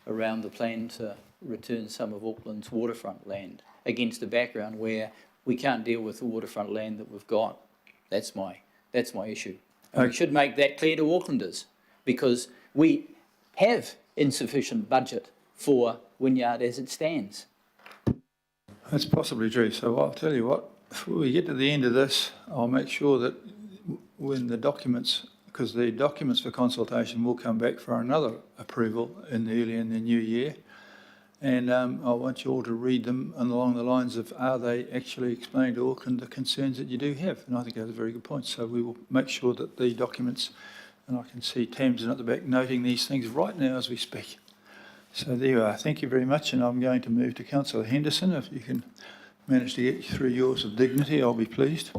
around the plan to return some of Auckland's waterfront land against the background where we can't deal with the waterfront land that we've got. That's my issue. And we should make that clear to Aucklanders because we have insufficient budget for Wynyard as it stands. That's possibly true. So I'll tell you what, if we get to the end of this, I'll make sure that when the documents, because the documents for consultation will come back for another approval early in the new year, and I want you all to read them along the lines of, are they actually explaining to Auckland the concerns that you do have? And I think that's a very good point. So we will make sure that the documents, and I can see Tamsin at the back noting these things right now as we speak. So there you are. Thank you very much. And I'm going to move to Councillor Henderson. If you can manage to get through yours with dignity, I'll be pleased.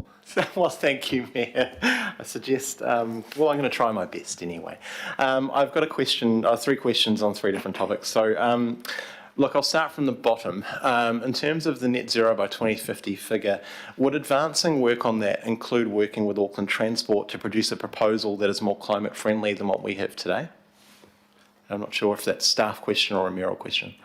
Well, thank you, Mayor. I suggest, well, I'm going to try my best anyway. I've got three questions on three different topics. So, look, I'll start from the bottom. In terms of the net zero by 2050 figure, would advancing work on that include working with Auckland Transport to produce a proposal that is more climate friendly than what we have today? I'm not sure if that's a staff question or a mayoral question.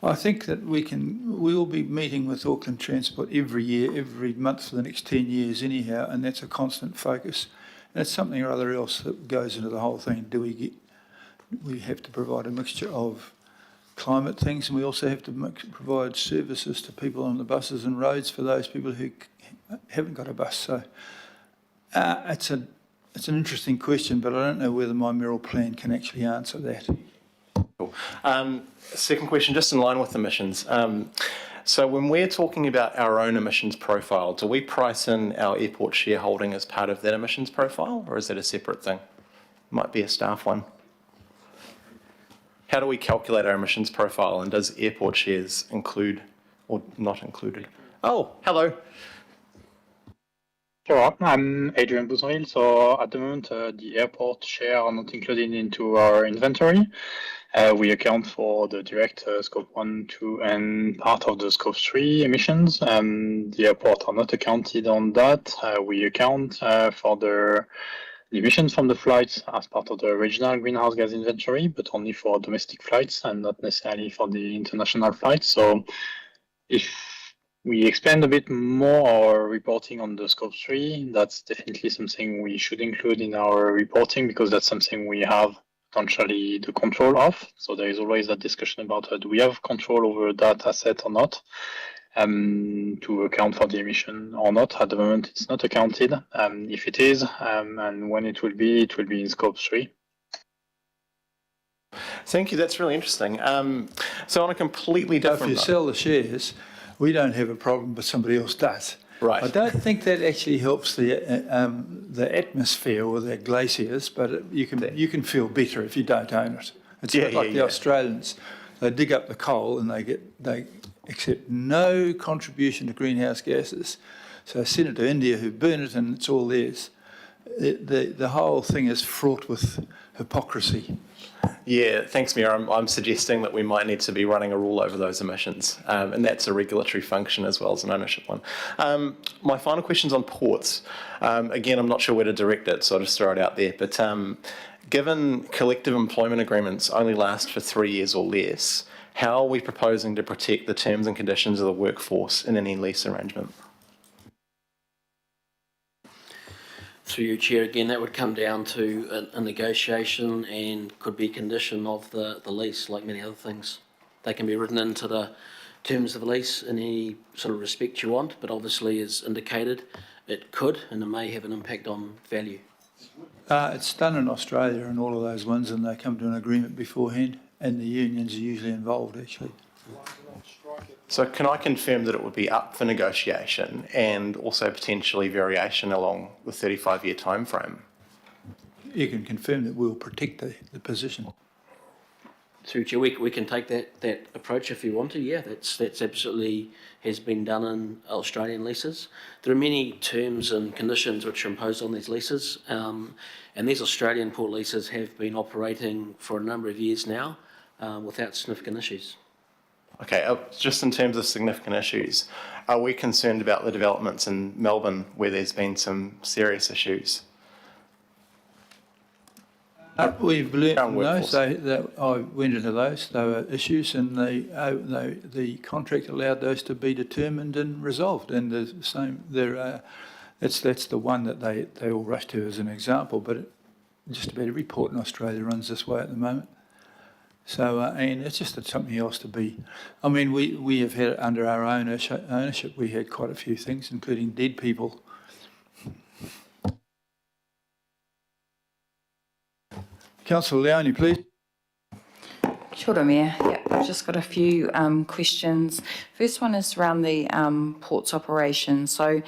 I think that we will be meeting with Auckland Transport every year, every month for the next 10 years anyhow, and that's a constant focus. And that's something or other else that goes into the whole thing. We have to provide a mixture of climate things, and we also have to provide services to people on the buses and roads for those people who haven't got a bus. So it's an interesting question, but I don't know whether my mayoral plan can actually answer that. Cool. Second question, just in line with emissions. So when we're talking about our own emissions profile, do we price in our airport shareholding as part of that emissions profile, or is that a separate thing? Might be a staff one. How do we calculate our emissions profile, and does airport shares include or not included? Oh, hello. Sure, I'm Adrian Bouzonville. So at the moment, the airport share are not included into our inventory. We account for the direct scope 1, 2, and part of the scope 3 emissions. The airport are not accounted on that. We account for the emissions from the flights as part of the original greenhouse gas inventory, but only for domestic flights and not necessarily for the international flights. So if we expand a bit more our reporting on the scope 3, that's definitely something we should include in our reporting because that's something we have potentially the control of. So there is always that discussion about do we have control over that asset or not, to account for the emission or not. At the moment, it's not accounted. If it is, and when it will be in scope 3. Thank you. That's really interesting. So on a completely different... If you sell the shares, we don't have a problem, but somebody else does. Right. I don't think that actually helps the atmosphere or the glaciers, but you can feel better if you don't own it. It's like the Australians. They dig up the coal and they accept no contribution to greenhouse gases. So send it to India, who burn it, and it's all theirs. The whole thing is fraught with hypocrisy. Yeah, thanks, Mayor. I'm suggesting that we might need to be running a rule over those emissions, and that's a regulatory function as well as an ownership one. My final question's on ports. Again, I'm not sure where to direct it, so I'll just throw it out there. But given collective employment agreements only last for 3 years or less, how are we proposing to protect the terms and conditions of the workforce in any lease arrangement? Through you, Chair, again, that would come down to a negotiation and could be a condition of the lease, like many other things. They can be written into the terms of the lease in any sort of respect you want, but obviously, as indicated, it could and it may have an impact on value. It's done in Australia and all of those ones, and they come to an agreement beforehand, and the unions are usually involved, actually. So can I confirm that it would be up for negotiation and also potentially variation along the 35-year time frame? You can confirm that we'll protect the position. Through Chair, we can take that approach if you want to. Yeah, that's absolutely has been done in Australian leases. There are many terms and conditions which are imposed on these leases, and these Australian port leases have been operating for a number of years now without significant issues. Okay, just in terms of significant issues, are we concerned about the developments in Melbourne where there's been some serious issues? We've learned from those. I went into those. There were issues, and the contract allowed those to be determined and resolved. And the same, that's the one that they all rush to as an example. But just about every port in Australia runs this way at the moment. So, and it's just something else to be. I mean, we have had under our own ownership, we had quite a few things, including dead people. Councillor Leone, please. Kia ora, Mayor. Yep, I've just got a few questions. First one is around the ports operation. So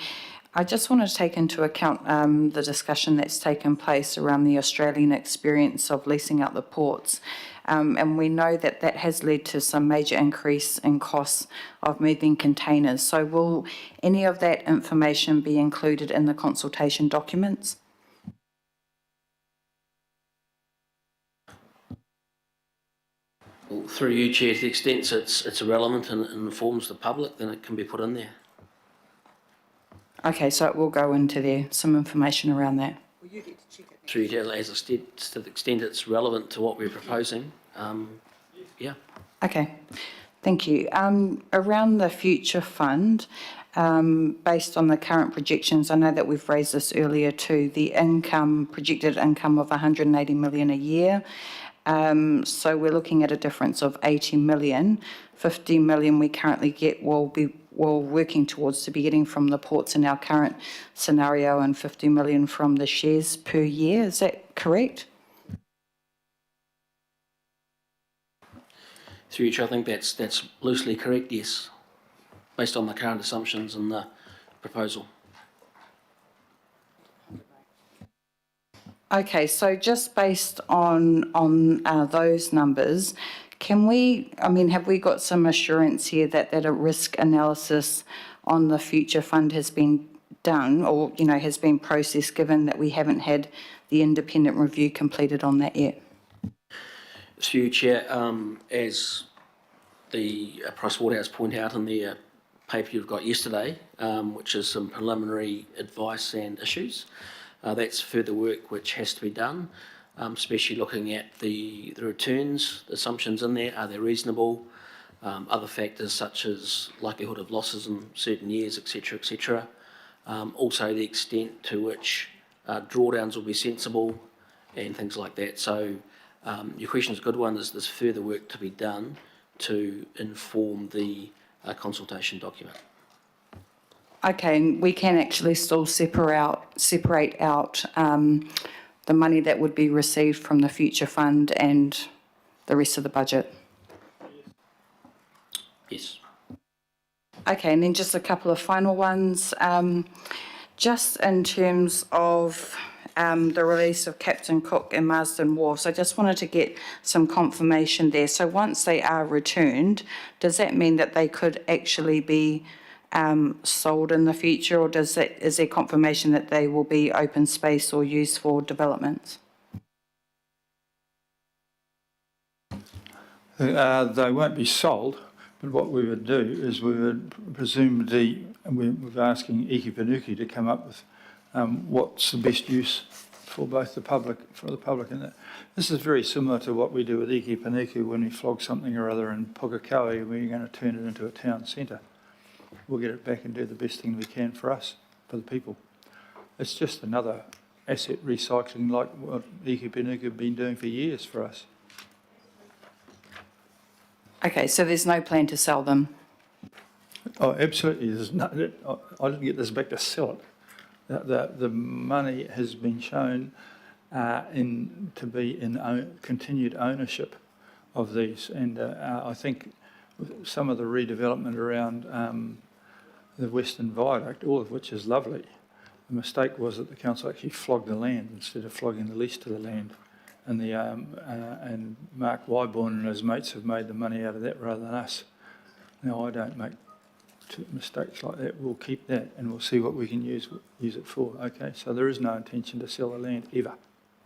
I just want to take into account the discussion that's taken place around the Australian experience of leasing out the ports. And we know that that has led to some major increase in costs of moving containers. So will any of that information be included in the consultation documents? Well, through you, Chair, to the extent it's irrelevant and informs the public, then it can be put in there. Okay, so it will go into there, some information around that. Through you, Chair, as I said, to the extent it's relevant to what we're proposing, yeah. Okay, thank you. Around the future fund, based on the current projections, I know that we've raised this earlier too, the projected income of 180 million a year. So we're looking at a difference of 80 million. 50 million we currently get we're working towards to be getting from the ports in our current scenario, and 50 million from the shares per year. Is that correct? Through you, Chair, I think that's loosely correct, yes, based on the current assumptions in the proposal. Okay, so just based on those numbers, have we got some assurance here that a risk analysis on the future fund has been done, or, has been processed, given that we haven't had the independent review completed on that yet? Through you, Chair, as the Price Waterhouse point out in the paper you've got yesterday, which is some preliminary advice and issues, that's further work which has to be done, especially looking at the returns, the assumptions in there, are they reasonable? Other factors such as likelihood of losses in certain years, etc., etc. Also the extent to which drawdowns will be sensible and things like that. So your question is a good one. There's further work to be done to inform the consultation document. Okay, and we can actually still separate out the money that would be received from the future fund and the rest of the budget? Yes. Okay, and then just a couple of final ones. Just in terms of the release of Captain Cook and Marsden Wharves, I just wanted to get some confirmation there. So once they are returned, does that mean that they could actually be sold in the future, or is there confirmation that they will be open space or used for developments? They won't be sold, but what we would do is we would presumably, and we're asking Iki Panuki to come up with what's the best use for both the public, and this is very similar to what we do with Iki Panuki when we flog something or other in Pukekohe, we're going to turn it into a town centre. We'll get it back and do the best thing we can for us, for the people. It's just another asset recycling like what Iki Panuki have been doing for years for us. Okay, so there's no plan to sell them? Oh, absolutely. There's no, I didn't get this back to sell it. The money has been shown to be in continued ownership of these, and I think some of the redevelopment around the Western Viaduct, all of which is lovely. The mistake was that the council actually flogged the land instead of flogging the lease to the land. And and Mark Wyborn and his mates have made the money out of that rather than us. Now, I don't make mistakes like that. We'll keep that and we'll see what we can use it for. Okay, so there is no intention to sell the land ever.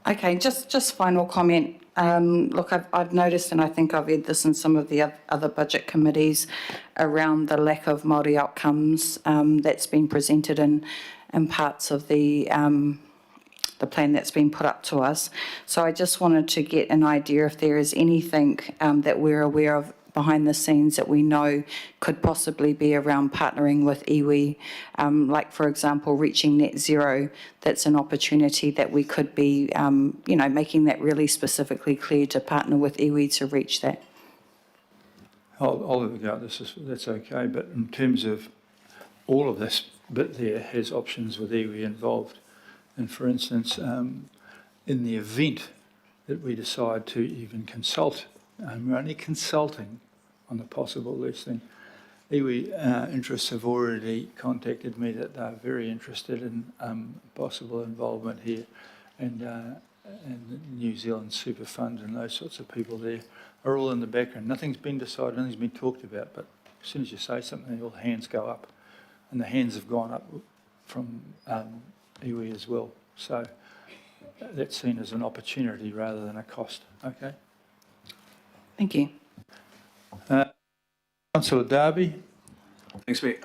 Okay, just final comment. Look, I've noticed, and I think I've read this in some of the other budget committees, around the lack of Māori outcomes that's been presented in parts of the plan that's been put up to us. So I just wanted to get an idea if there is anything that we're aware of behind the scenes that we know could possibly be around partnering with iwi, like for example reaching net zero. That's an opportunity that we could be making that really specifically clear to partner with iwi to reach that. I'll have a go at this, that's okay, but in terms of all of this bit there has options with iwi involved. And for instance, in the event that we decide to even consult, we're only consulting on the possible listing, iwi interests have already contacted me that they're very interested in possible involvement here, and the New Zealand Super Fund and those sorts of people there are all in the background. Nothing's been decided, nothing's been talked about, but as soon as you say something, all hands go up, and the hands have gone up from iwi as well. So that's seen as an opportunity rather than a cost. Okay. Thank you. Councillor Darby. Thanks, Mayor.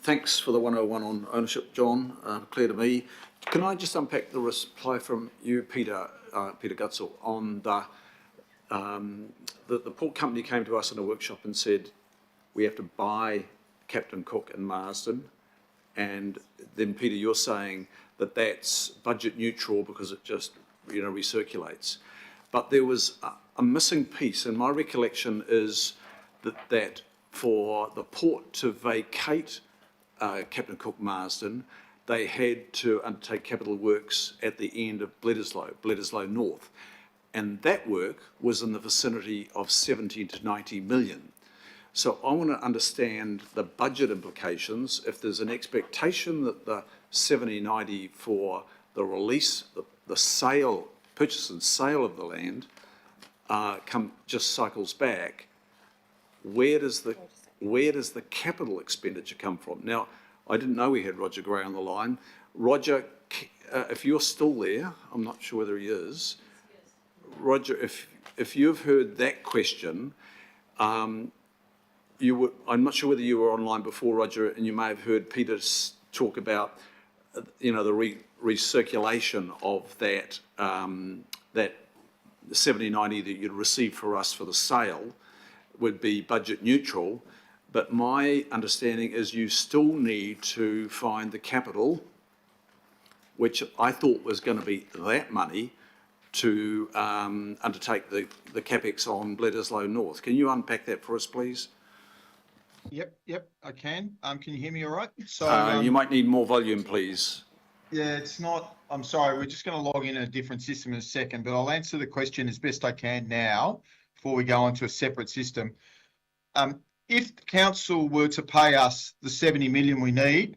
Thanks for the 101 on ownership, John. Clear to me. Can I just unpack the reply from you, Peter Gutzel, on the port company came to us in a workshop and said we have to buy Captain Cook and Marsden, and then Peter, you're saying that that's budget neutral because it just recirculates. But there was a missing piece, and my recollection is that for the port to vacate Captain Cook Marsden, they had to undertake capital works at the end of Bledisloe North. And that work was in the vicinity of 70 to 90 million. So I want to understand the budget implications. If there's an expectation that the 70-90 for the release, the sale, purchase and sale of the land just cycles back, where does the capital expenditure come from? Now, I didn't know we had Roger Gray on the line. Roger, if you're still there, I'm not sure whether he is. Roger, if you've heard that question, I'm not sure whether you were online before, Roger, and you may have heard Peter talk about, the recirculation of that 70-90 that you'd receive for us for the sale would be budget neutral. But my understanding is you still need to find the capital, which I thought was going to be that money, to undertake the capex on Bledisloe North. Can you unpack that for us, please? Yep, I can. Can you hear me all right? So you might need more volume, please. Yeah, it's not. I'm sorry. We're just going to log in a different system in a second, but I'll answer the question as best I can now before we go on to a separate system. if the council were to pay us the 70 million we need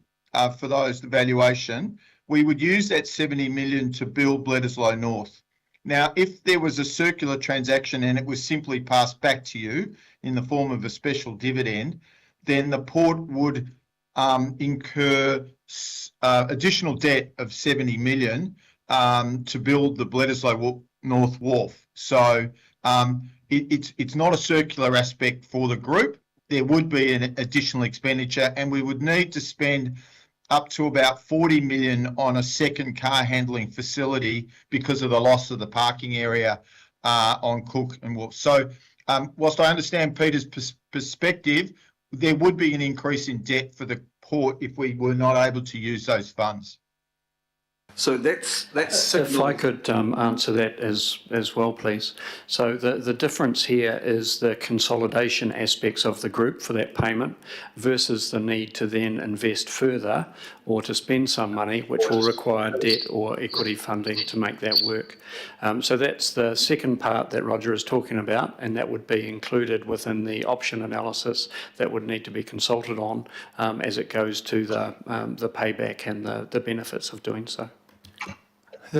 for the valuation, we would use that 70 million to build Bledisloe North. Now, if there was a circular transaction and it was simply passed back to you in the form of a special dividend, then the port would incur additional debt of 70 million to build the Bledisloe North Wharf. So it's not a circular aspect for the group. There would be an additional expenditure, and we would need to spend up to about 40 million on a second car handling facility because of the loss of the parking area on Cook and Wharf. So whilst I understand Peter's perspective, there would be an increase in debt for the port if we were not able to use those funds. So that's If I could answer that as well, please. So the difference here is the consolidation aspects of the group for that payment versus the need to then invest further or to spend some money, which will require debt or equity funding to make that work. So that's the second part that Roger is talking about, and that would be included within the option analysis that would need to be consulted on as it goes to the payback and the benefits of doing so.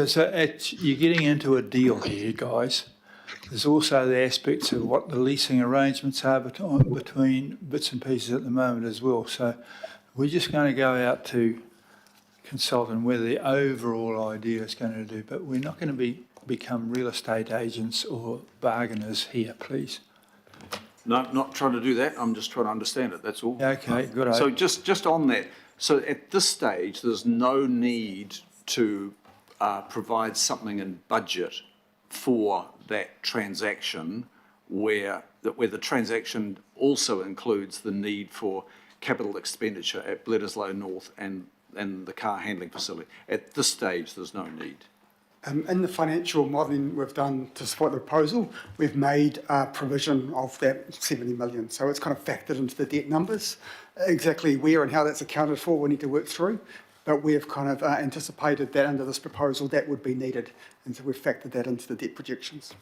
So you're getting into a deal here, guys. There's also the aspects of what the leasing arrangements are between bits and pieces at the moment as well. So we're just going to go out to consult on whether the overall idea is going to do, but we're not going to become real estate agents or bargainers here, please. No, not trying to do that. I'm just trying to understand it. That's all. Okay, good. So just on that. So at this stage, there's no need to provide something in budget for that transaction where the transaction also includes the need for capital expenditure at Bledisloe North and the car handling facility. At this stage, there's no need. In the financial modelling we've done to support the proposal, we've made a provision of that 70 million. So it's kind of factored into the debt numbers. Exactly where and how that's accounted for, we need to work through. But we have kind of anticipated that under this proposal that would be needed. And so we've factored that into the debt projections.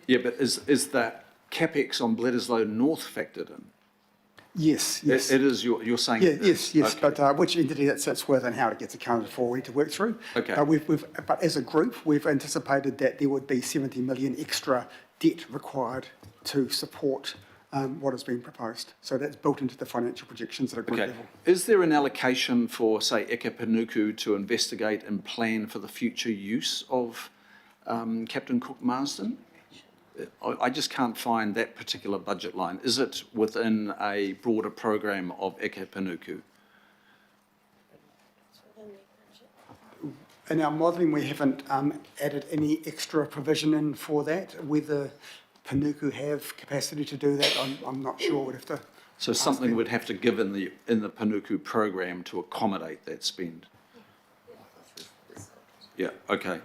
Yeah, but is that CapEx on Bledisloe North factored in? Yes, yes. It is, you're saying? Yeah, yes, yes. Okay. But which entity that sits with and how it gets accounted for, we need to work through. Okay. But as a group, we've anticipated that there would be 70 million extra debt required to support what has been proposed. So that's built into the financial projections at a group level. Is there an allocation for, say, Eka Panuku to investigate and plan for the future use of Captain Cook Marsden? I just can't find that particular budget line. Is it within a broader program of Eka Panuku? In our modelling, we haven't added any extra provision in for that. Whether Panuku have capacity to do that, I'm not sure. We'd have to. So something would have to give in the Panuku program to accommodate that spend. Yeah. Okay.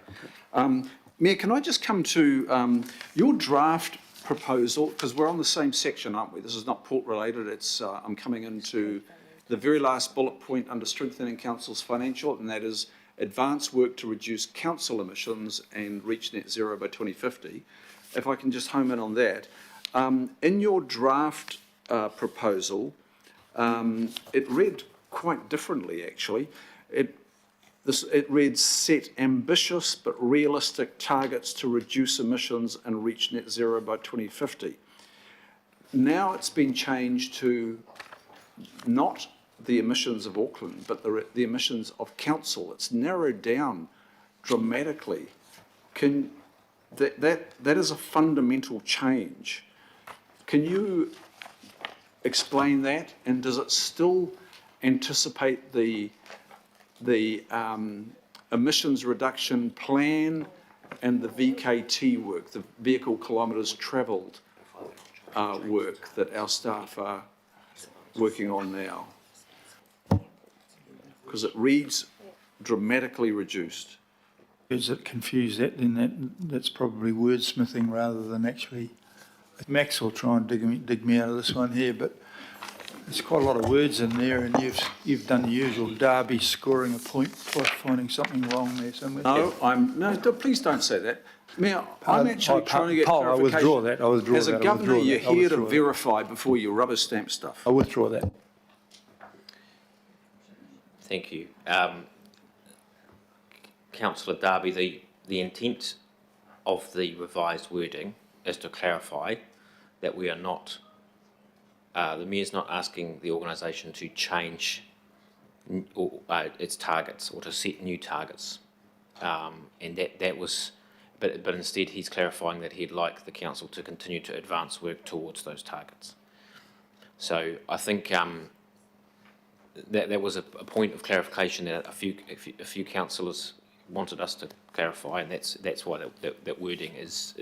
Mayor, can I just come to your draft proposal, because we're on the same section, aren't we? This is not port related. It's I'm coming into the very last bullet point under strengthening council's financial, and that is advance work to reduce council emissions and reach net zero by 2050. If I can just home in on that. In your draft proposal, it read quite differently, actually. It reads, set ambitious but realistic targets to reduce emissions and reach net zero by 2050. Now it's been changed to not the emissions of Auckland, but the emissions of council. It's narrowed down dramatically. That is a fundamental change. Can you explain that? And does it still anticipate the emissions reduction plan and the VKT work, the vehicle kilometres travelled work that our staff are working on now? Because it reads dramatically reduced. Does it confuse that? Then that's probably wordsmithing rather than actually. Max will try and dig me out of this one here, but There's quite a lot of words in there, and you've done the usual Derby scoring a point by finding something wrong there somewhere. No, please don't say that. Mayor, I'm actually trying to get Paul, clarification. I withdraw that. I withdraw As that. a governor, you're here to verify before you rubber stamp stuff. I withdraw that. Thank you. Councillor Darby, the intent of the revised wording is to clarify that we are not, the Mayor's not asking the organisation to change its targets or to set new targets. And that was, but instead he's clarifying that he'd like the council to continue to advance work towards those targets. So I think that was a point of clarification that a few councillors wanted us to clarify, and that's why that wording has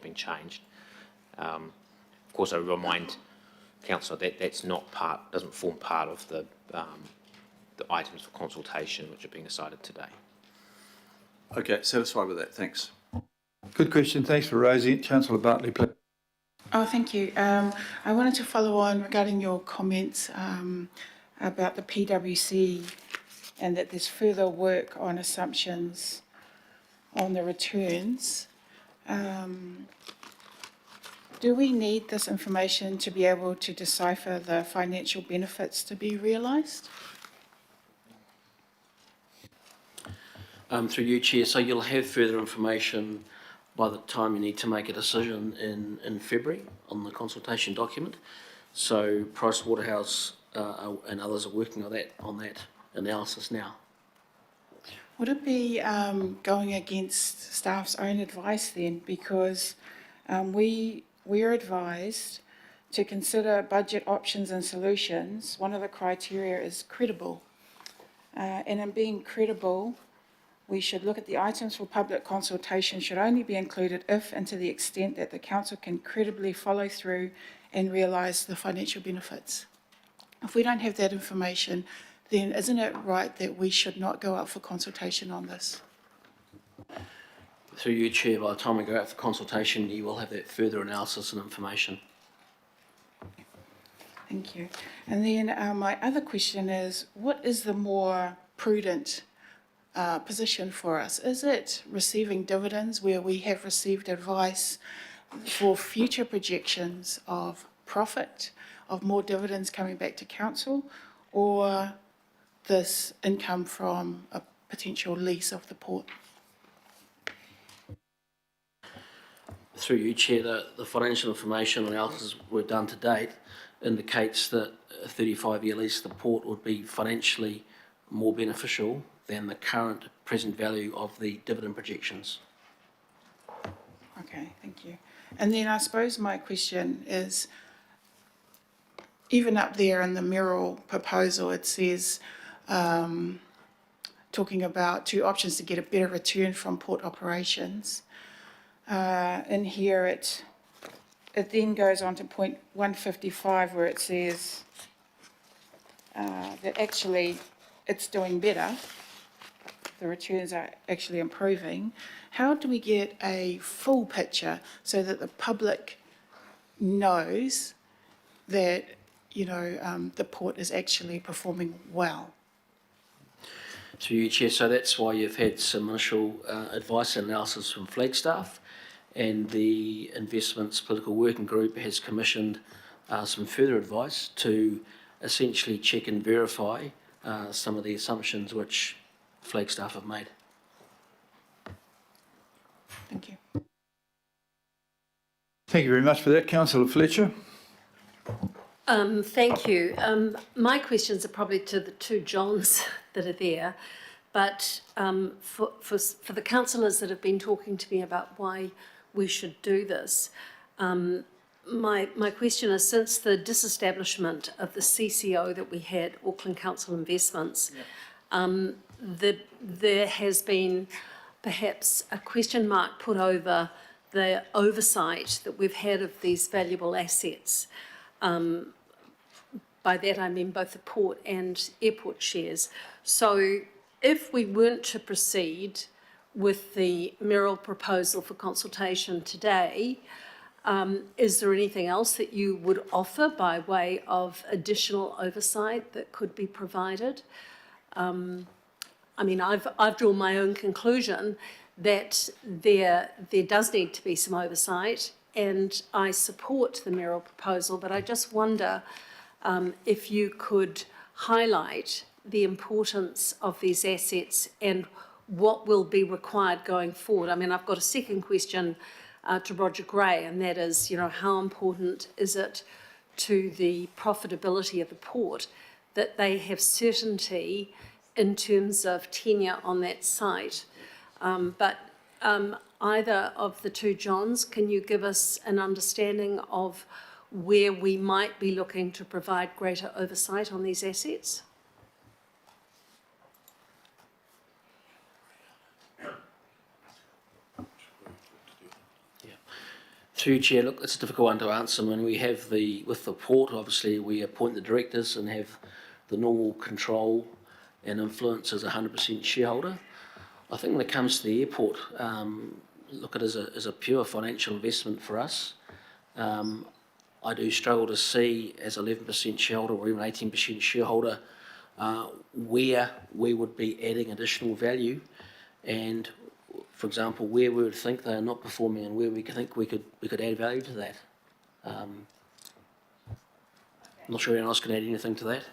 been changed. Of course, I remind councillor that doesn't form part of the items for consultation which are being decided today. Okay, satisfied with that. Thanks. Good question. Thanks for raising it. Councillor Bartley, please. Oh, thank you. I wanted to follow on regarding your comments about the PwC and that there's further work on assumptions on the returns. Do we need this information to be able to decipher the financial benefits to be realised? Through you, Chair, so you'll have further information by the time you need to make a decision in February on the consultation document. So Pricewaterhouse and others are working on that analysis now. Would it be going against staff's own advice then? Because we're advised to consider budget options and solutions. One of the criteria is credible. And in being credible, we should look at the items for public consultation should only be included if and to the extent that the council can credibly follow through and realise the financial benefits. If we don't have that information, then isn't it right that we should not go out for consultation on this? Through you, Chair, by the time we go out for consultation, you will have that further analysis and information. Thank you. And then my other question is, what is the more prudent position for us? Is it receiving dividends where we have received advice for future projections of profit, of more dividends coming back to council, or this income from a potential lease of the port? Through you, Chair, the financial information analysis we've done to date indicates that a 35-year lease of the port would be financially more beneficial than the current present value of the dividend projections. Okay, thank you. And then I suppose my question is, even up there in the Merrill proposal, it says, talking about two options to get a better return from port operations. In here, it then goes on to point 155, where it says that actually it's doing better. The returns are actually improving. How do we get a full picture so that the public knows that, you know, the port is actually performing well? Through you, Chair, so that's why you've had some initial advice and analysis from Flagstaff, and the Investments Political Working Group has commissioned some further advice to essentially check and verify some of the assumptions which Flagstaff have made. Thank you. Thank you very much for that. Councillor Fletcher. Thank you. My questions are probably to the two Johns that are there, but for the councillors that have been talking to me about why we should do this, my question is, since the disestablishment of the CCO that we had, Auckland Council Investments, there has been perhaps a question mark put over the oversight that we've had of these valuable assets. By that I mean both the port and airport shares. So if we weren't to proceed with the Merrill proposal for consultation today, Is there anything else that you would offer by way of additional oversight that could be provided? I mean, I've drawn my own conclusion that there does need to be some oversight, and I support the mayoral proposal, but I just wonder if you could highlight the importance of these assets and what will be required going forward. I mean, I've got a second question to Roger Gray, and that is, you know, how important is it to the profitability of the port that they have certainty in terms of tenure on that site? But either of the two Johns, can you give us an understanding of where we might be looking to provide greater oversight on these assets? Through you, Chair, look, it's a difficult one to answer. When we have with the port, obviously we appoint the directors and have the normal control and influence as a 100% shareholder. I think when it comes to the airport, look at it as a pure financial investment for us. I do struggle to see as 11% shareholder or even 18% shareholder where we would be adding additional value, and for example, where we would think they are not performing and where we think we could add value to that. I'm not sure anyone else can add anything to that.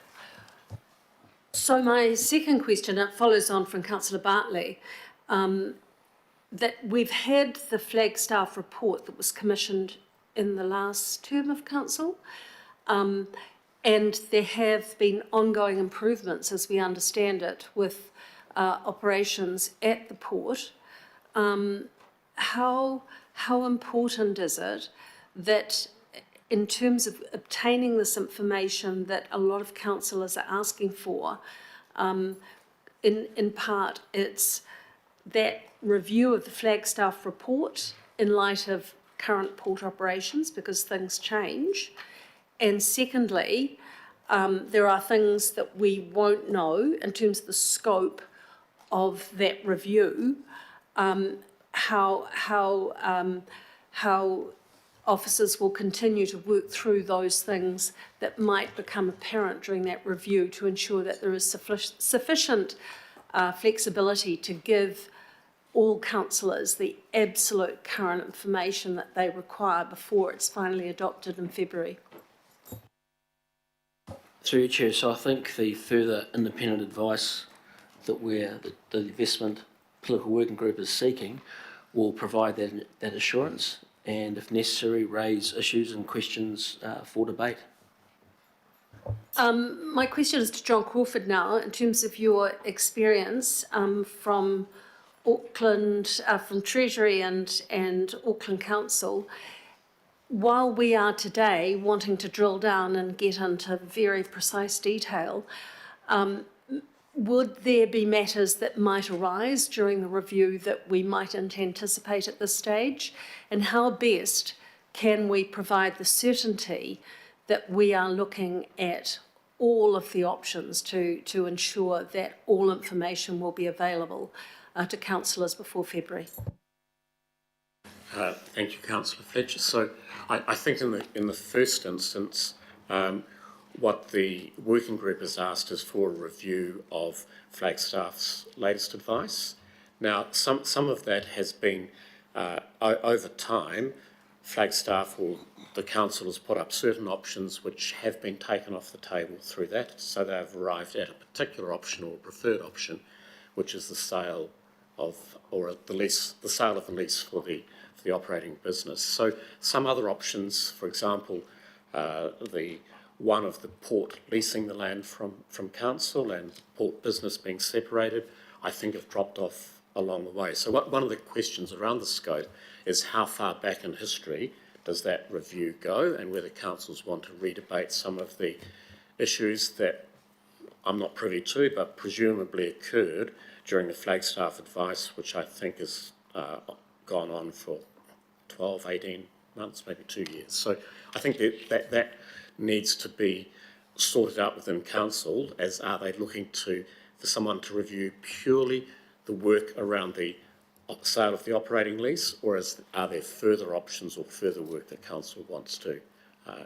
So my second question, it follows on from Councillor Bartley, that we've had the Flagstaff report that was commissioned in the last term of council, and there have been ongoing improvements, as we understand it, with operations at the port. How important is it that in terms of obtaining this information that a lot of councillors are asking for, in part it's that review of the Flagstaff report in light of current port operations because things change, and secondly, there are things that we won't know in terms of the scope of that review, how officers will continue to work through those things that might become apparent during that review to ensure that there is sufficient flexibility to give all councillors the absolute current information that they require before it's finally adopted in February. Through you, Chair, so I think the further independent advice that the investment political working group is seeking will provide that assurance, and if necessary raise issues and questions for debate. My question is to John Crawford now, in terms of your experience from Auckland, from Treasury and Auckland Council. While we are today wanting to drill down and get into very precise detail, would there be matters that might arise during the review that we mightn't anticipate at this stage? And how best can we provide the certainty that we are looking at all of the options to ensure that all information will be available to councillors before February? Thank you, Councillor Fletcher. So I think in the first instance, what the working group has asked is for a review of Flagstaff's latest advice. Now, some of that has been, over time, Flagstaff or the council has put up certain options which have been taken off the table through that, so they've arrived at a particular option or preferred option, which is the sale of, or the lease, the sale of the lease for the operating business. So some other options, for example, the one of the port leasing the land from council and port business being separated, I think have dropped off along the way. So one of the questions around the scope is how far back in history does that review go, and whether councils want to redebate some of the issues that I'm not privy to, but presumably occurred during the Flagstaff advice, which I think has gone on for 12, 18 months, maybe 2 years. So I think that needs to be sorted out within council, as are they looking for someone to review purely the work around the sale of the operating lease, or are there further options or further work that council wants to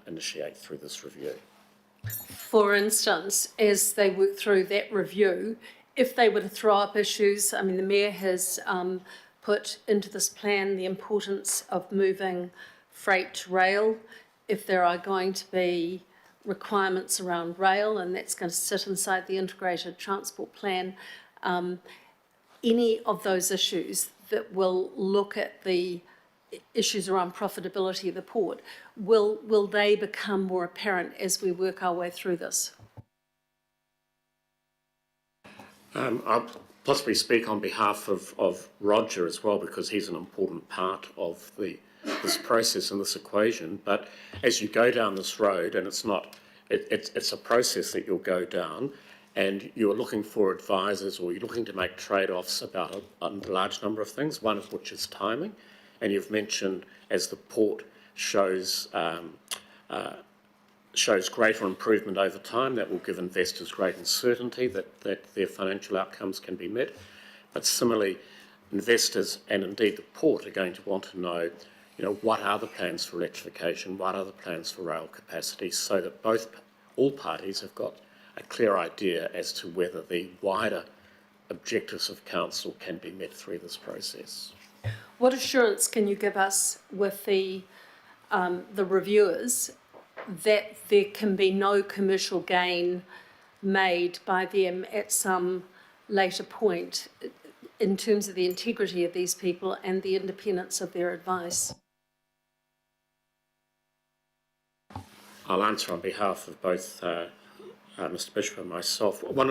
initiate through this review? For instance, as they work through that review, if they were to throw up issues, I mean, the Mayor has put into this plan the importance of moving freight to rail. If there are going to be requirements around rail, and that's going to sit inside the integrated transport plan, any of those issues that will look at the issues around profitability of the port, will they become more apparent as we work our way through this? I'll possibly speak on behalf of Roger as well, because he's an important part of this process and this equation. But as you go down this road, and it's a process that you'll go down, and you're looking for advisors, or you're looking to make trade-offs about a large number of things, one of which is timing. And you've mentioned, as the port shows greater improvement over time, that will give investors greater certainty that their financial outcomes can be met. But similarly, investors and indeed the port are going to want to know, what are the plans for electrification, what are the plans for rail capacity, so that all parties have got a clear idea as to whether the wider objectives of council can be met through this process. What assurance can you give us with the reviewers that there can be no commercial gain made by them at some later point in terms of the integrity of these people and the independence of their advice? I'll answer on behalf of both Mr. Bishop and myself. One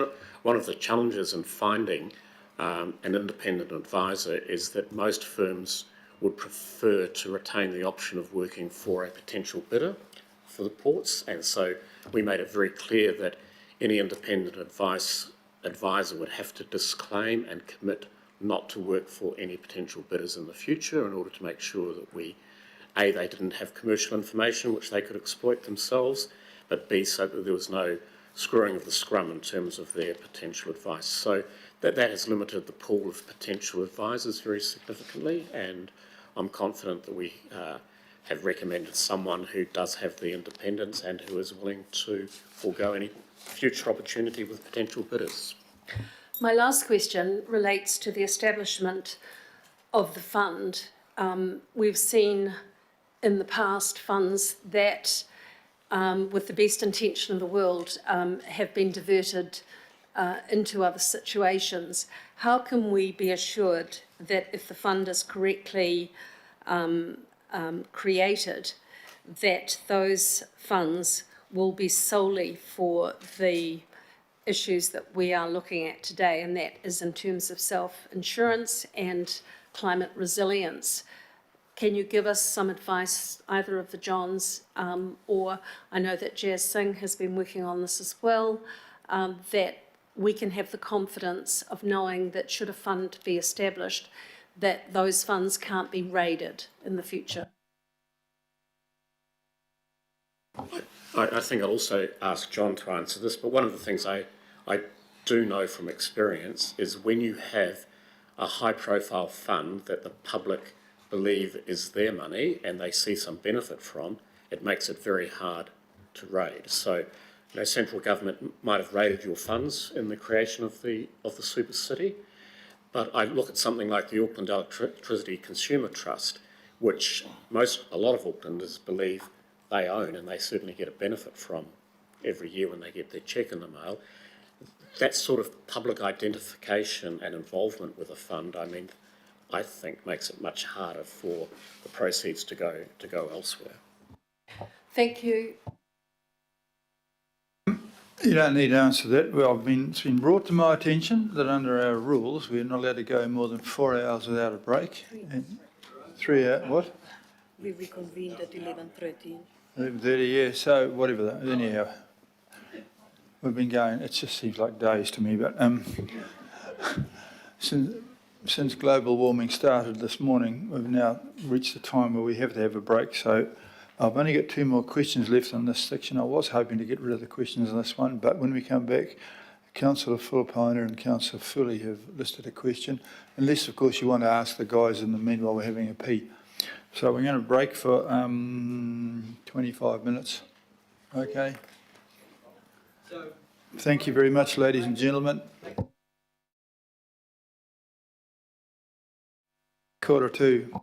of the challenges in finding an independent advisor is that most firms would prefer to retain the option of working for a potential bidder for the ports, and so we made it very clear that any independent advisor would have to disclaim and commit not to work for any potential bidders in the future, in order to make sure that they didn't have commercial information which they could exploit themselves, but B, so that there was no screwing of the scrum in terms of their potential advice. So that has limited the pool of potential advisors very significantly, and I'm confident that we have recommended someone who does have the independence and who is willing to forego any future opportunity with potential bidders. My last question relates to the establishment of the fund. We've seen in the past funds that, with the best intention in the world, have been diverted into other situations. How can we be assured that if the fund is correctly created, that those funds will be solely for the issues that we are looking at today, and that is in terms of self-insurance and climate resilience? Can you give us some advice, either of the Johns, or I know that Jazz Singh has been working on this as well, that we can have the confidence of knowing that should a fund be established, that those funds can't be raided in the future? I think I'll also ask John to answer this, but one of the things I do know from experience is when you have a high-profile fund that the public believe is their money and they see some benefit from, it makes it very hard to raid. So, central government might have raided your funds in the creation of the super city, but I look at something like the Auckland Electricity Consumer Trust, which a lot of Aucklanders believe they own, and they certainly get a benefit from every year when they get their cheque in the mail. That sort of public identification and involvement with a fund, I think makes it much harder for the proceeds to go elsewhere. Thank you. You don't need to answer that. Well, it's been brought to my attention that under our rules, we're not allowed to go more than 4 hours without a break. And 3 hours, what? We reconvened at 11:30. 11:30, yeah, so whatever that, anyhow. We've been going, it just seems like days to me, but since global warming started this morning, we've now reached the time where we have to have a break. So I've only got 2 more questions left on this section. I was hoping to get rid of the questions on this one, but when we come back, Councillor Philippiner and Councillor Fully have listed a question, unless, of course, you want to ask the guys in the meanwhile we're having a pee. So we're going to break for 25 minutes. Okay. Thank you very much, ladies and gentlemen. 1:45.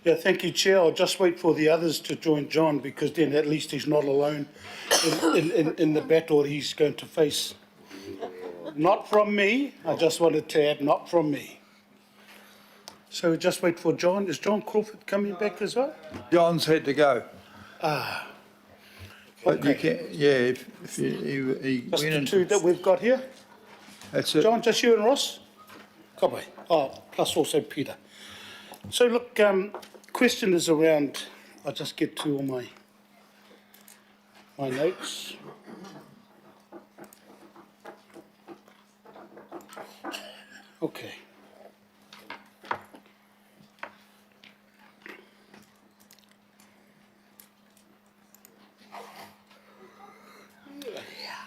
Yeah, thank you, Chair. I'll just wait for the others to join John, because then at least he's not alone in the battle he's going to face. Not from me. I just wanted to add, not from me. So just wait for John. Is John Crawford coming back as well? John's had to go. Ah. But you Okay. can, yeah, if you, he Just went the into. two that we've got here? That's it. John, just you and Ross? Kapai. Oh, plus also Peter. So look, question is around, I'll just get to all my notes. Okay.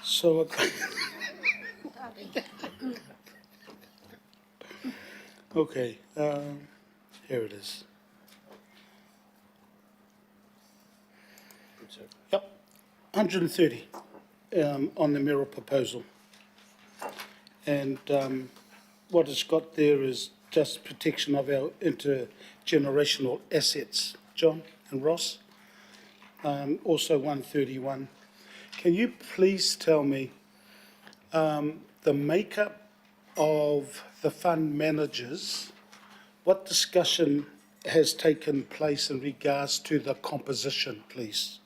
So, okay, here it is. Yep, 130 on the mirror proposal. And what it's got there is just protection of our intergenerational assets. John and Ross, also 131. Can you please tell me the makeup of the fund managers? What discussion has taken place in regards to the composition, please?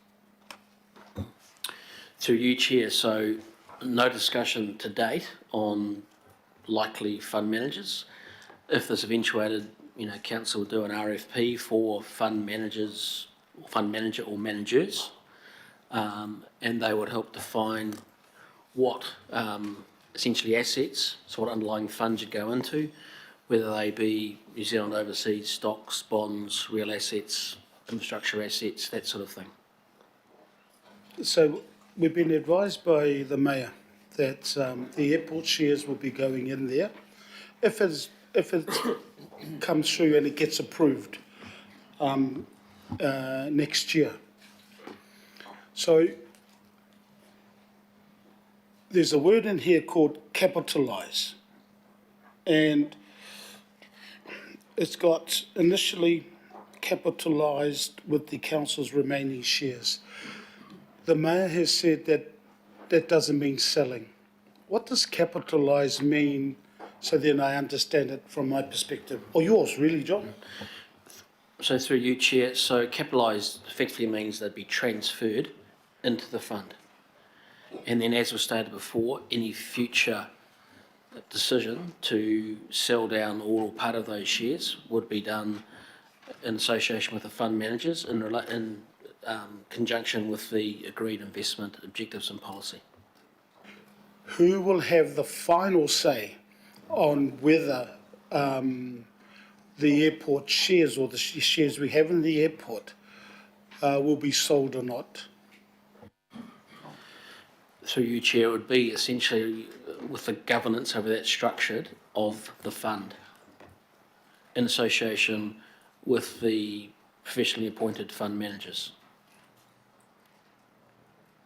Through you, Chair, so no discussion to date on likely fund managers. If this eventuated, council will do an RFP for fund managers, or fund manager or managers, and they would help define what essentially assets, so what underlying funds you'd go into, whether they be New Zealand overseas stocks, bonds, real assets, infrastructure assets, that sort of thing. So we've been advised by the Mayor that the airport shares will be going in there. If it comes through and it gets approved next year. So there's a word in here called capitalise, and it's got initially capitalised with the council's remaining shares. The Mayor has said that that doesn't mean selling. What does capitalise mean, so then I understand it from my perspective, or yours really, John? So through you, Chair, so capitalised effectively means they'd be transferred into the fund. And then, as was stated before, any future decision to sell down all or part of those shares would be done in association with the fund managers in conjunction with the agreed investment objectives and policy. Who will have the final say on whether the airport shares or the shares we have in the airport will be sold or not? Through you, Chair, it would be essentially with the governance over that structured of the fund in association with the professionally appointed fund managers.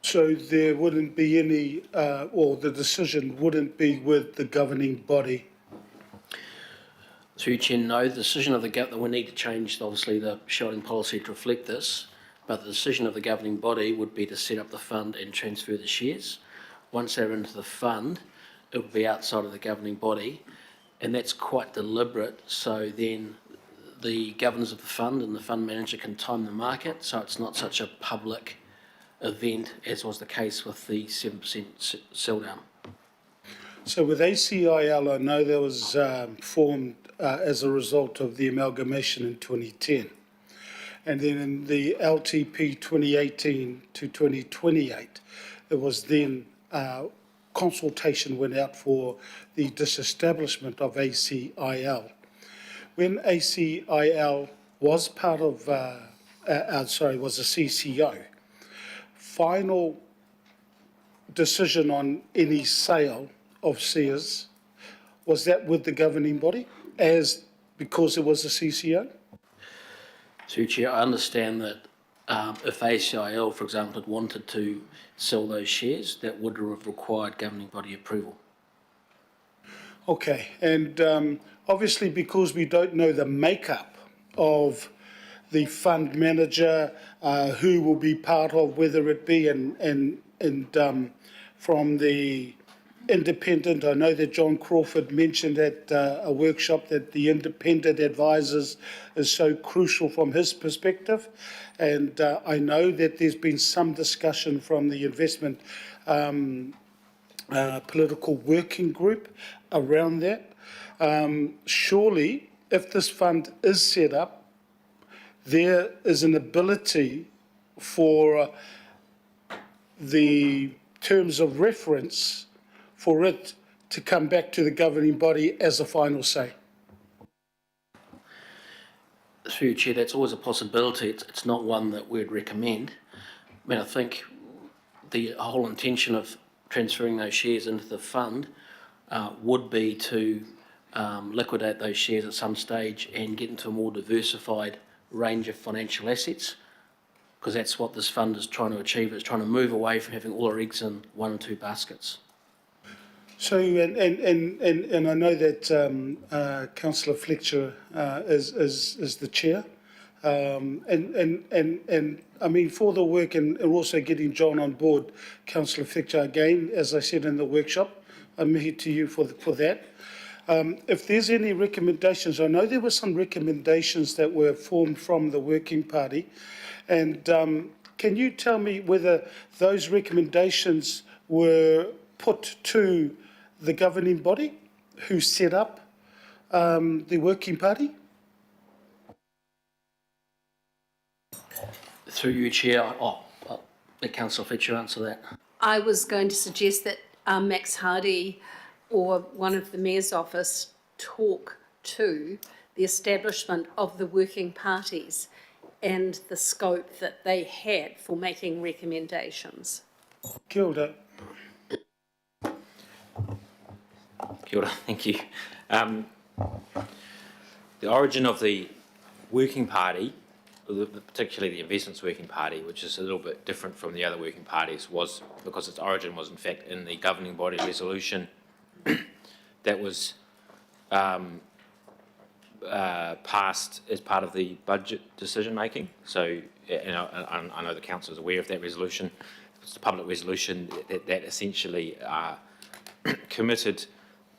So there wouldn't be any, or the decision wouldn't be with the governing body? Through you, Chair, no, the decision of the government, we need to change obviously the shareholding policy to reflect this, but the decision of the governing body would be to set up the fund and transfer the shares. Once they're into the fund, it would be outside of the governing body, and that's quite deliberate, so then the governors of the fund and the fund manager can time the market, so it's not such a public event as was the case with the 7% sell down. So with ACIL, I know that was formed as a result of the amalgamation in 2010. And then in the LTP 2018 to 2028, it was then consultation went out for the disestablishment of ACIL. When ACIL was part of, was a CCO, final decision on any sale of shares, was that with the governing body because it was a CCO? Through Chair, I understand that if ACIL, for example, had wanted to sell those shares, that would have required governing body approval. Okay, and obviously because we don't know the makeup of the fund manager, who will be part of, whether it be from the independent. I know that John Crawford mentioned at a workshop that the independent advisors is so crucial from his perspective. And I know that there's been some discussion from the investment political working group around that. Surely, if this fund is set up, there is an ability for the terms of reference for it to come back to the governing body as a final say. Through you, Chair, that's always a possibility. It's not one that we'd recommend. I mean, I think the whole intention of transferring those shares into the fund would be to liquidate those shares at some stage and get into a more diversified range of financial assets, because that's what this fund is trying to achieve. It's trying to move away from having all our eggs in one or two baskets. So, and I know that Councillor Fletcher is the chair, and I mean, for the work and also getting John on board, Councillor Fletcher, again, as I said in the workshop, I'm here to you for that. If there's any recommendations, I know there were some recommendations that were formed from the working party, and can you tell me whether those recommendations were put to the governing body who set up the working party? Through you, Chair, I'll let Councillor Fletcher answer that. I was going to suggest that Max Hardy or one of the Mayor's office talk to the establishment of the working parties and the scope that they had for making recommendations. Kia ora. Kia ora, thank you. The origin of the working party, particularly the Investments Working Party, which is a little bit different from the other working parties, was because its origin was in fact in the governing body resolution that was passed as part of the budget decision making. So, I know the council is aware of that resolution. It's a public resolution that essentially committed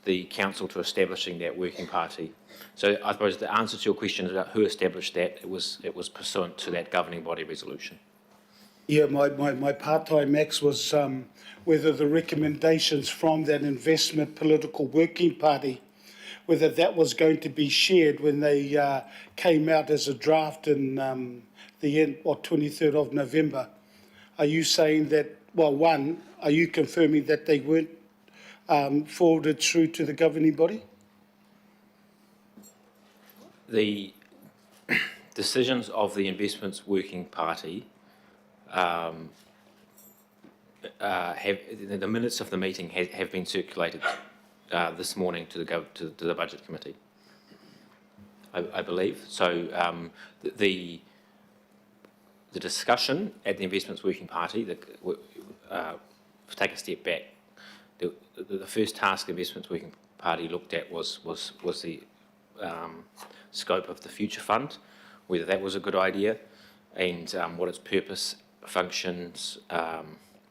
the council to establishing that working party. So I suppose the answer to your question is about who established that. It was pursuant to that governing body resolution. Yeah, my part-time Max was whether the recommendations from that investment political working party, whether that was going to be shared when they came out as a draft in the end, 23rd of November. Are you saying that, well, one, are you confirming that they weren't forwarded through to the governing body? The decisions of the Investments Working Party the minutes of the meeting have been circulated this morning to the Budget Committee, I believe. So the discussion at the Investments Working Party, take a step back, the first task the Investments Working Party looked at was the scope of the future fund, whether that was a good idea, and what its purpose, functions,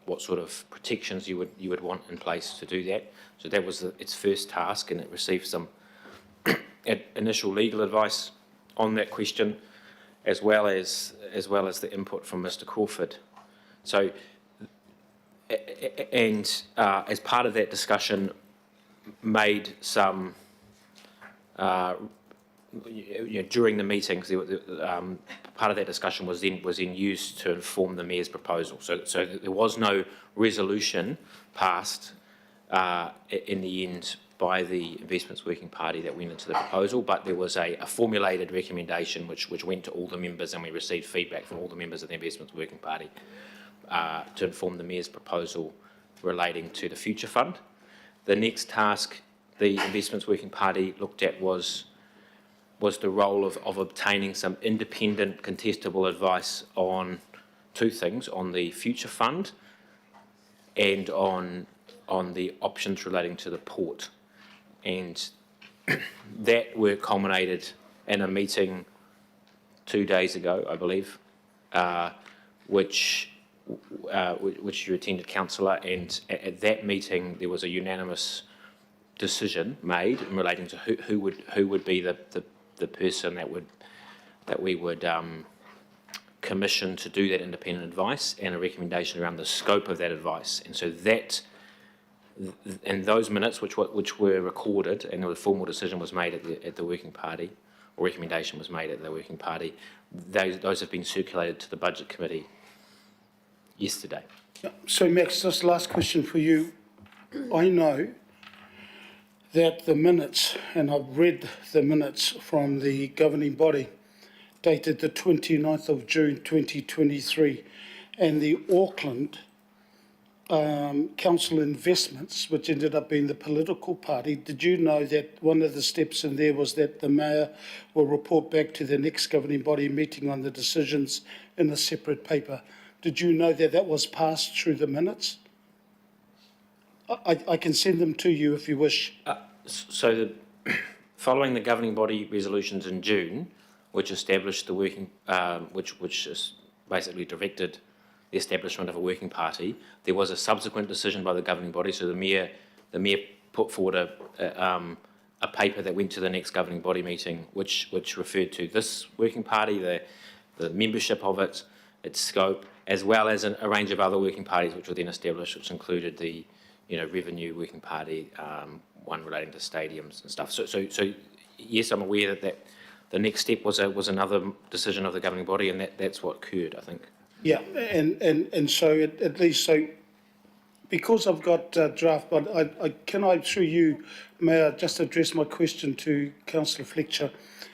what sort of protections you would want in place to do that. So that was its first task, and it received some initial legal advice on that question, as well as the input from Mr. Crawford. So, and as part of that discussion, made some during the meetings, part of that discussion was then used to inform the Mayor's proposal. So there was no resolution passed in the end by the Investments Working Party that went into the proposal, but there was a formulated recommendation which went to all the members, and we received feedback from all the members of the Investments Working Party to inform the Mayor's proposal relating to the future fund. The next task the Investments Working Party looked at was the role of obtaining some independent contestable advice on two things: on the future fund and on the options relating to the port. And that work culminated in a meeting 2 days ago, I believe, which you attended, councillor, and at that meeting there was a unanimous decision made in relating to who would be the person that we would commission to do that independent advice, and a recommendation around the scope of that advice. And so that, and those minutes which were recorded, and the formal decision was made at the working party, or recommendation was made at the working party, those have been circulated to the budget committee yesterday. So Max, just last question for you. I know that the minutes, and I've read the minutes from the governing body, dated the 29th of June 2023, and the Auckland Council Investments, which ended up being the political party. Did you know that one of the steps in there was that the mayor will report back to the next governing body meeting on the decisions in a separate paper? Did you know that that was passed through the minutes? I can send them to you if you wish. So following the governing body resolutions in June, which established the working, which is basically directed the establishment of a working party, there was a subsequent decision by the governing body. So the mayor put forward a paper that went to the next governing body meeting, which referred to this working party, the membership of it, its scope, as well as a range of other working parties which were then established, which included the revenue working party, one relating to stadiums and stuff. So yes, I'm aware that the next step was another decision of the governing body, and that's what occurred, I think. Yeah, and so at least, so because I've got draft, but can I, through you, may I just address my question to Councillor Fletcher?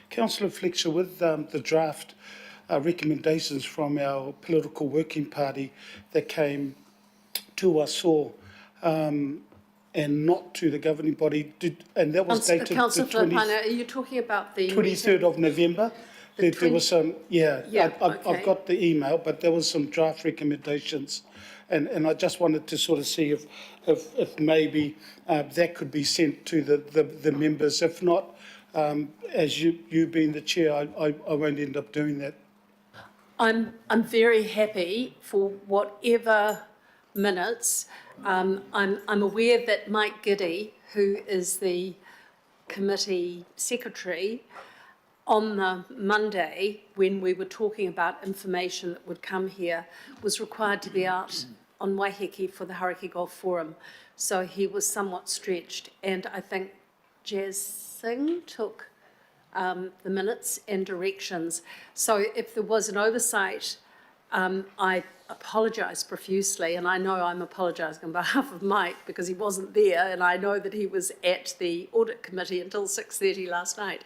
Councillor Fletcher, with the draft recommendations from our political working party that came to us all, and not to the governing body, and that was dated Councillor Filipino, are you talking about the 23rd of November? There was some, I've okay. got the email, but there was some draft recommendations, and I just wanted to sort of see if maybe that could be sent to the members. If not, as you being the chair, I won't end up doing that. I'm very happy for whatever minutes. I'm aware that Mike Giddy, who is the committee secretary, on the Monday, when we were talking about information that would come here, was required to be out on Waiheke for the Hauraki Golf Forum. So he was somewhat stretched, and I think Jazz Singh took the minutes and directions. So if there was an oversight, I apologise profusely, and I know I'm apologising on behalf of Mike because he wasn't there, and I know that he was at the audit committee until 6:30 last night.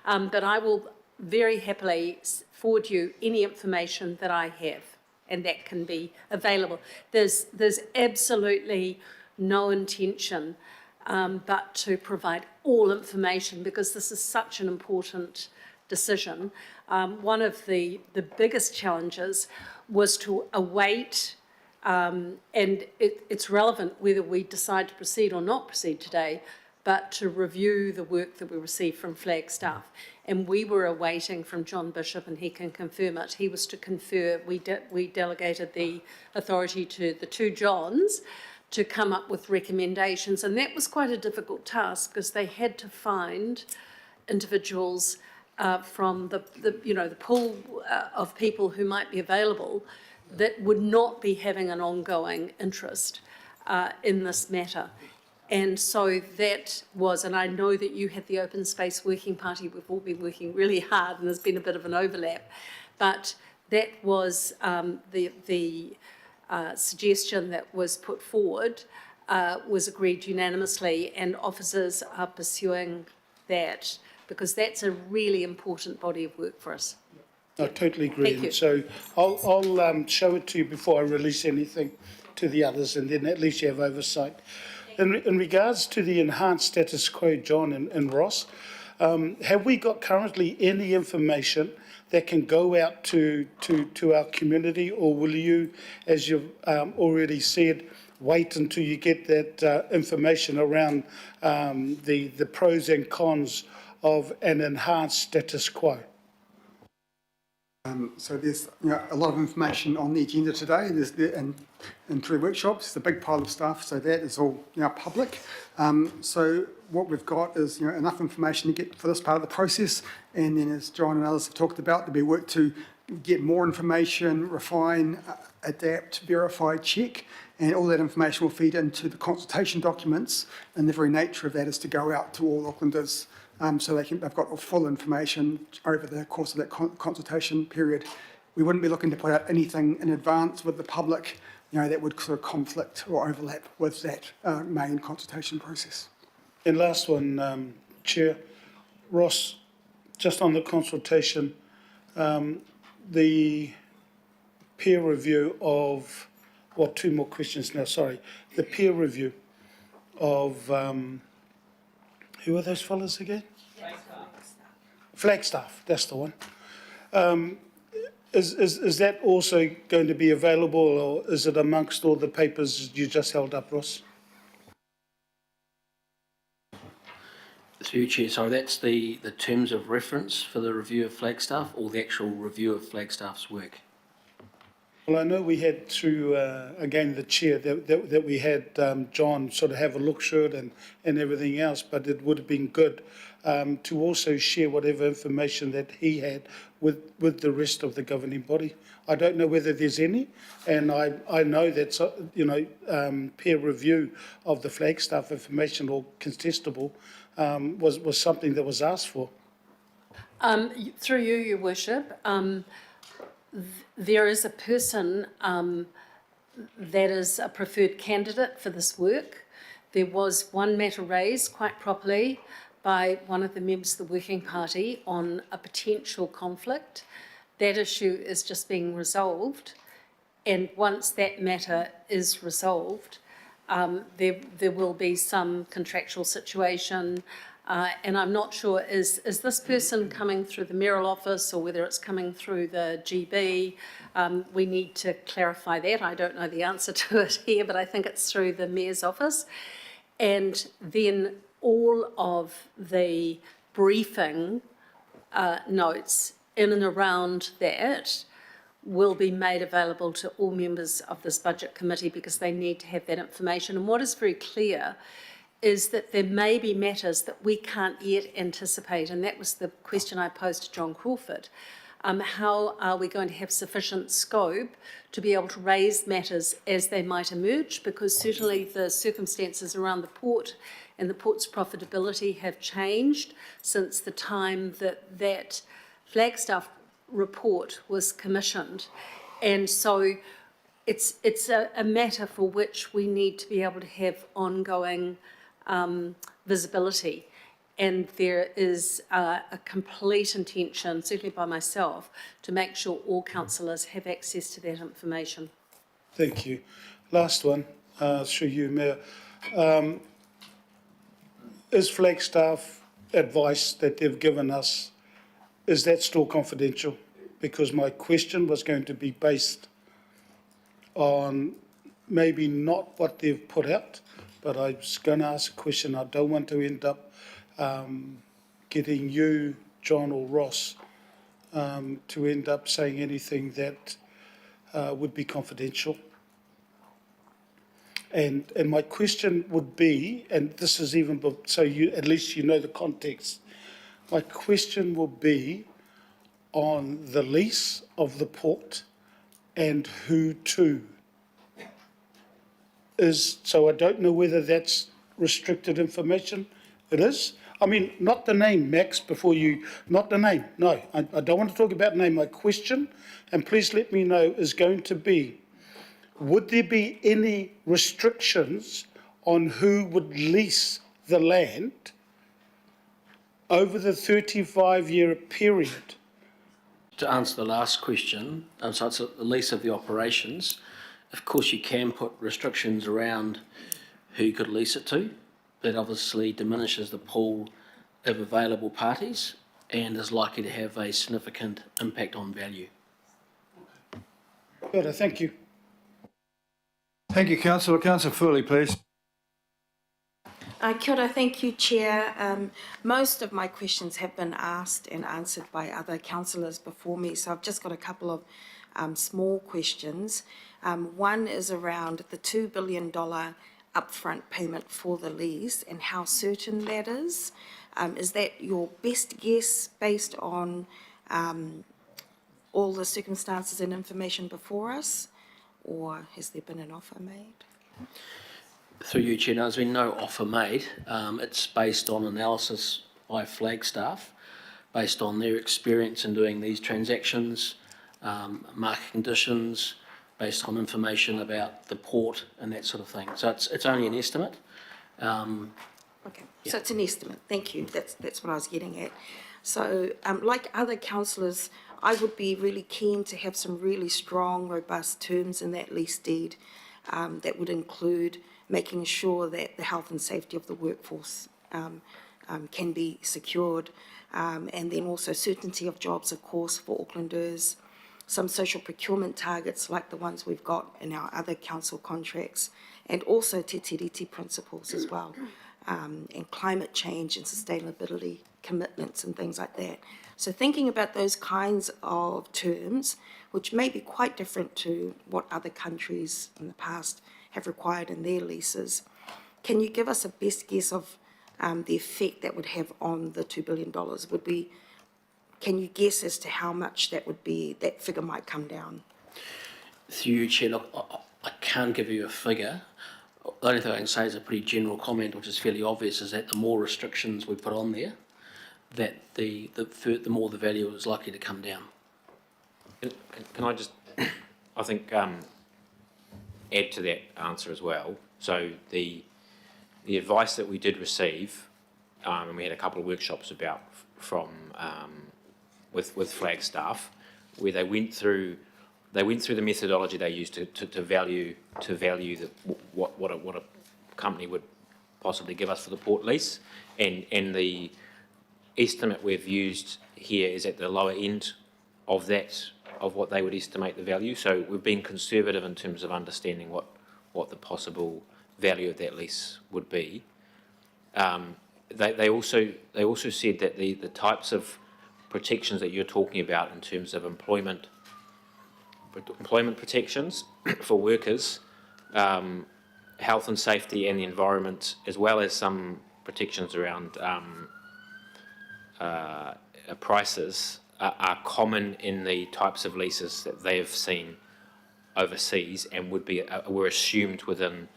But I will very happily forward you any information that I have, and that can be available. There's absolutely no intention but to provide all information, because this is such an important decision. One of the biggest challenges was to await, and it's relevant whether we decide to proceed or not proceed today, but to review the work that we received from Flagstaff. And we were awaiting from John Bishop, and he can confirm it. He was to confer, we delegated the authority to the two Johns to come up with recommendations. And that was quite a difficult task, because they had to find individuals from the pool of people who might be available that would not be having an ongoing interest in this matter. And so that was, and I know that you had the Open Space Working Party, we've all been working really hard, and there's been a bit of an overlap, but that was the suggestion that was put forward, was agreed unanimously, and officers are pursuing that, because that's a really important body of work for us. I totally agree. Thank you. So I'll show it to you before I release anything to the others, and then at least you have oversight. In regards to the enhanced status quo, John and Ross, have we got currently any information that can go out to our community, or will you, as you've already said, wait until you get that information around the pros and cons of an enhanced status quo? So there's a lot of information on the agenda today. And 3 workshops. It's a big pile of stuff, so that is all public. So what we've got is enough information to get for this part of the process. And then, as John and others have talked about, there'll be work to get more information, refine, adapt, verify, check, and all that information will feed into the consultation documents. And the very nature of that is to go out to all Aucklanders. So they've got full information over the course of that consultation period. We wouldn't be looking to put out anything in advance with the public, that would sort of conflict or overlap with that main consultation process. And last one, Chair. Ross, just on the consultation, the peer review of, 2 more questions now, sorry. The peer review of, who are those fellas again? Flagstaff, that's the one. Is that also going to be available, or is it amongst all the papers you just held up, Ross? Through you, Chair, sorry, that's the terms of reference for the review of Flagstaff, or the actual review of Flagstaff's work? Well, I know we had through, again, the chair, that we had John sort of have a look through it and everything else, but it would have been good to also share whatever information that he had with the rest of the governing body. I don't know whether there's any, and I know that, peer review of the Flagstaff information or contestable was something that was asked for. Through you, Your Worship, there is a person that is a preferred candidate for this work. There was one matter raised quite properly by one of the members of the Working Party on a potential conflict. That issue is just being resolved, and once that matter is resolved, there will be some contractual situation. And I'm not sure, is this person coming through the mayoral office or whether it's coming through the GB? We need to clarify that. I don't know the answer to it here, but I think it's through the mayor's office. And then all of the briefing notes in and around that will be made available to all members of this budget committee because they need to have that information. And what is very clear is that there may be matters that we can't yet anticipate, and that was the question I posed to John Crawford. How are we going to have sufficient scope to be able to raise matters as they might emerge? Because certainly the circumstances around the port and the port's profitability have changed since the time that Flagstaff report was commissioned. And so it's a matter for which we need to be able to have ongoing visibility, and there is a complete intention, certainly by myself, to make sure all councillors have access to that information. Thank you. Last one, through you, Mayor. Is Flagstaff advice that they've given us, is that still confidential? Because my question was going to be based on maybe not what they've put out, but I was going to ask a question. I don't want to end up getting you, John or Ross, to end up saying anything that would be confidential. And my question would be, and this is even, so you at least you know the context, my question will be on the lease of the port and who to. So I don't know whether that's restricted information. It is. I mean, not the name, Max, before you, not the name. No, I don't want to talk about name. My question, and please let me know, is going to be, would there be any restrictions on who would lease the land over the 35-year period? To answer the last question, so it's the lease of the operations. Of course, you can put restrictions around who you could lease it to. That obviously diminishes the pool of available parties and is likely to have a significant impact on value. Good, thank you. Thank you, Councillor. Councillor Foley, please. Kia ora, thank you, Chair. Most of my questions have been asked and answered by other councillors before me, so I've just got a couple of small questions. One is around the $2 billion upfront payment for the lease and how certain that is. Is that your best guess based on all the circumstances and information before us, or has there been an offer made? Through you, Chair, there's been no offer made. It's based on analysis by Flagstaff, based on their experience in doing these transactions, market conditions, based on information about the port and that sort of thing. So it's only an estimate. Okay, so it's an estimate. Thank you. That's what I was getting at. So, like other councillors, I would be really keen to have some really strong, robust terms in that lease deed that would include making sure that the health and safety of the workforce can be secured, and then also certainty of jobs, of course, for Aucklanders, some social procurement targets like the ones we've got in our other council contracts, and also te tiriti principles as well, and climate change and sustainability commitments and things like that. So thinking about those kinds of terms, which may be quite different to what other countries in the past have required in their leases, can you give us a best guess of the effect that would have on the $2 billion? Can you guess as to how much that would be, that figure might come down? Through you, Chair, look, I can't give you a figure. The only thing I can say is a pretty general comment, which is fairly obvious, is that the more restrictions we put on there, that the more the value is likely to come down. Can I just, I think, add to that answer as well? So the advice that we did receive, and we had a couple of workshops about from with Flagstaff, where they went through the methodology they used to value what a company would possibly give us for the port lease, and the estimate we've used here is at the lower end of that, of what they would estimate the value. So we've been conservative in terms of understanding what the possible value of that lease would be. They also said that the types of protections that you're talking about in terms of employment protections for workers, health and safety and the environment, as well as some protections around prices, are common in the types of leases that they have seen overseas, and were assumed within,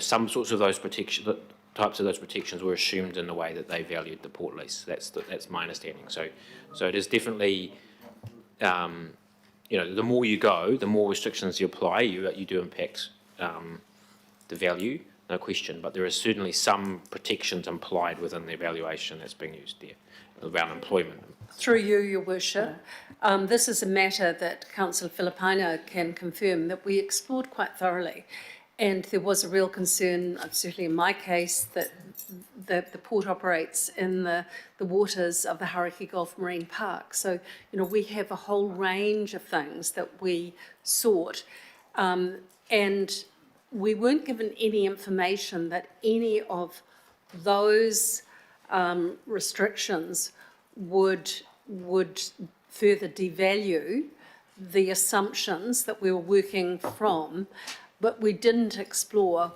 some sorts of those types of those protections were assumed in the way that they valued the port lease. That's my understanding. So it is definitely, the more you go, the more restrictions you apply, you do impact the value, no question. But there is certainly some protections implied within the evaluation that's being used there around employment. Through you, Your Worship, this is a matter that Councillor Filipino can confirm that we explored quite thoroughly. And there was a real concern, certainly in my case, that the port operates in the waters of the Hauraki Gulf Marine Park. So, we have a whole range of things that we sought. And we weren't given any information that any of those restrictions would further devalue the assumptions that we were working from, but we didn't explore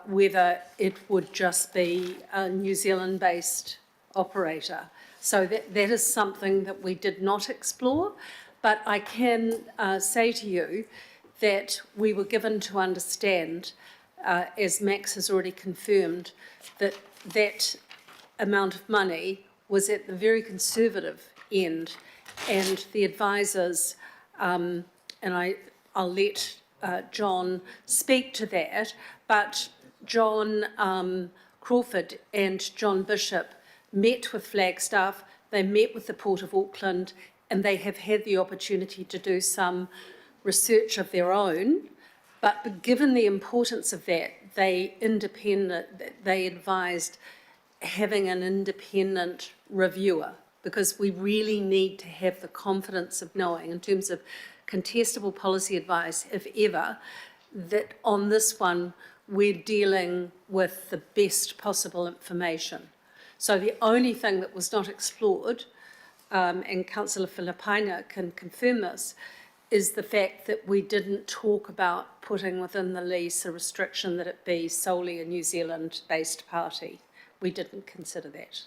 whether it would just be a New Zealand-based operator. So that is something that we did not explore, but I can say to you that we were given to understand, as Max has already confirmed, that amount of money was at the very conservative end, and the advisors, and I'll let John speak to that, but John Crawford and John Bishop met with Flagstaff, they met with the Port of Auckland, and they have had the opportunity to do some research of their own, but given the importance of that, they advised having an independent reviewer, because we really need to have the confidence of knowing, in terms of contestable policy advice, if ever, that on this one, we're dealing with the best possible information. So the only thing that was not explored, and Councillor Filipaina can confirm this, is the fact that we didn't talk about putting within the lease a restriction that it be solely a New Zealand-based party. We didn't consider that.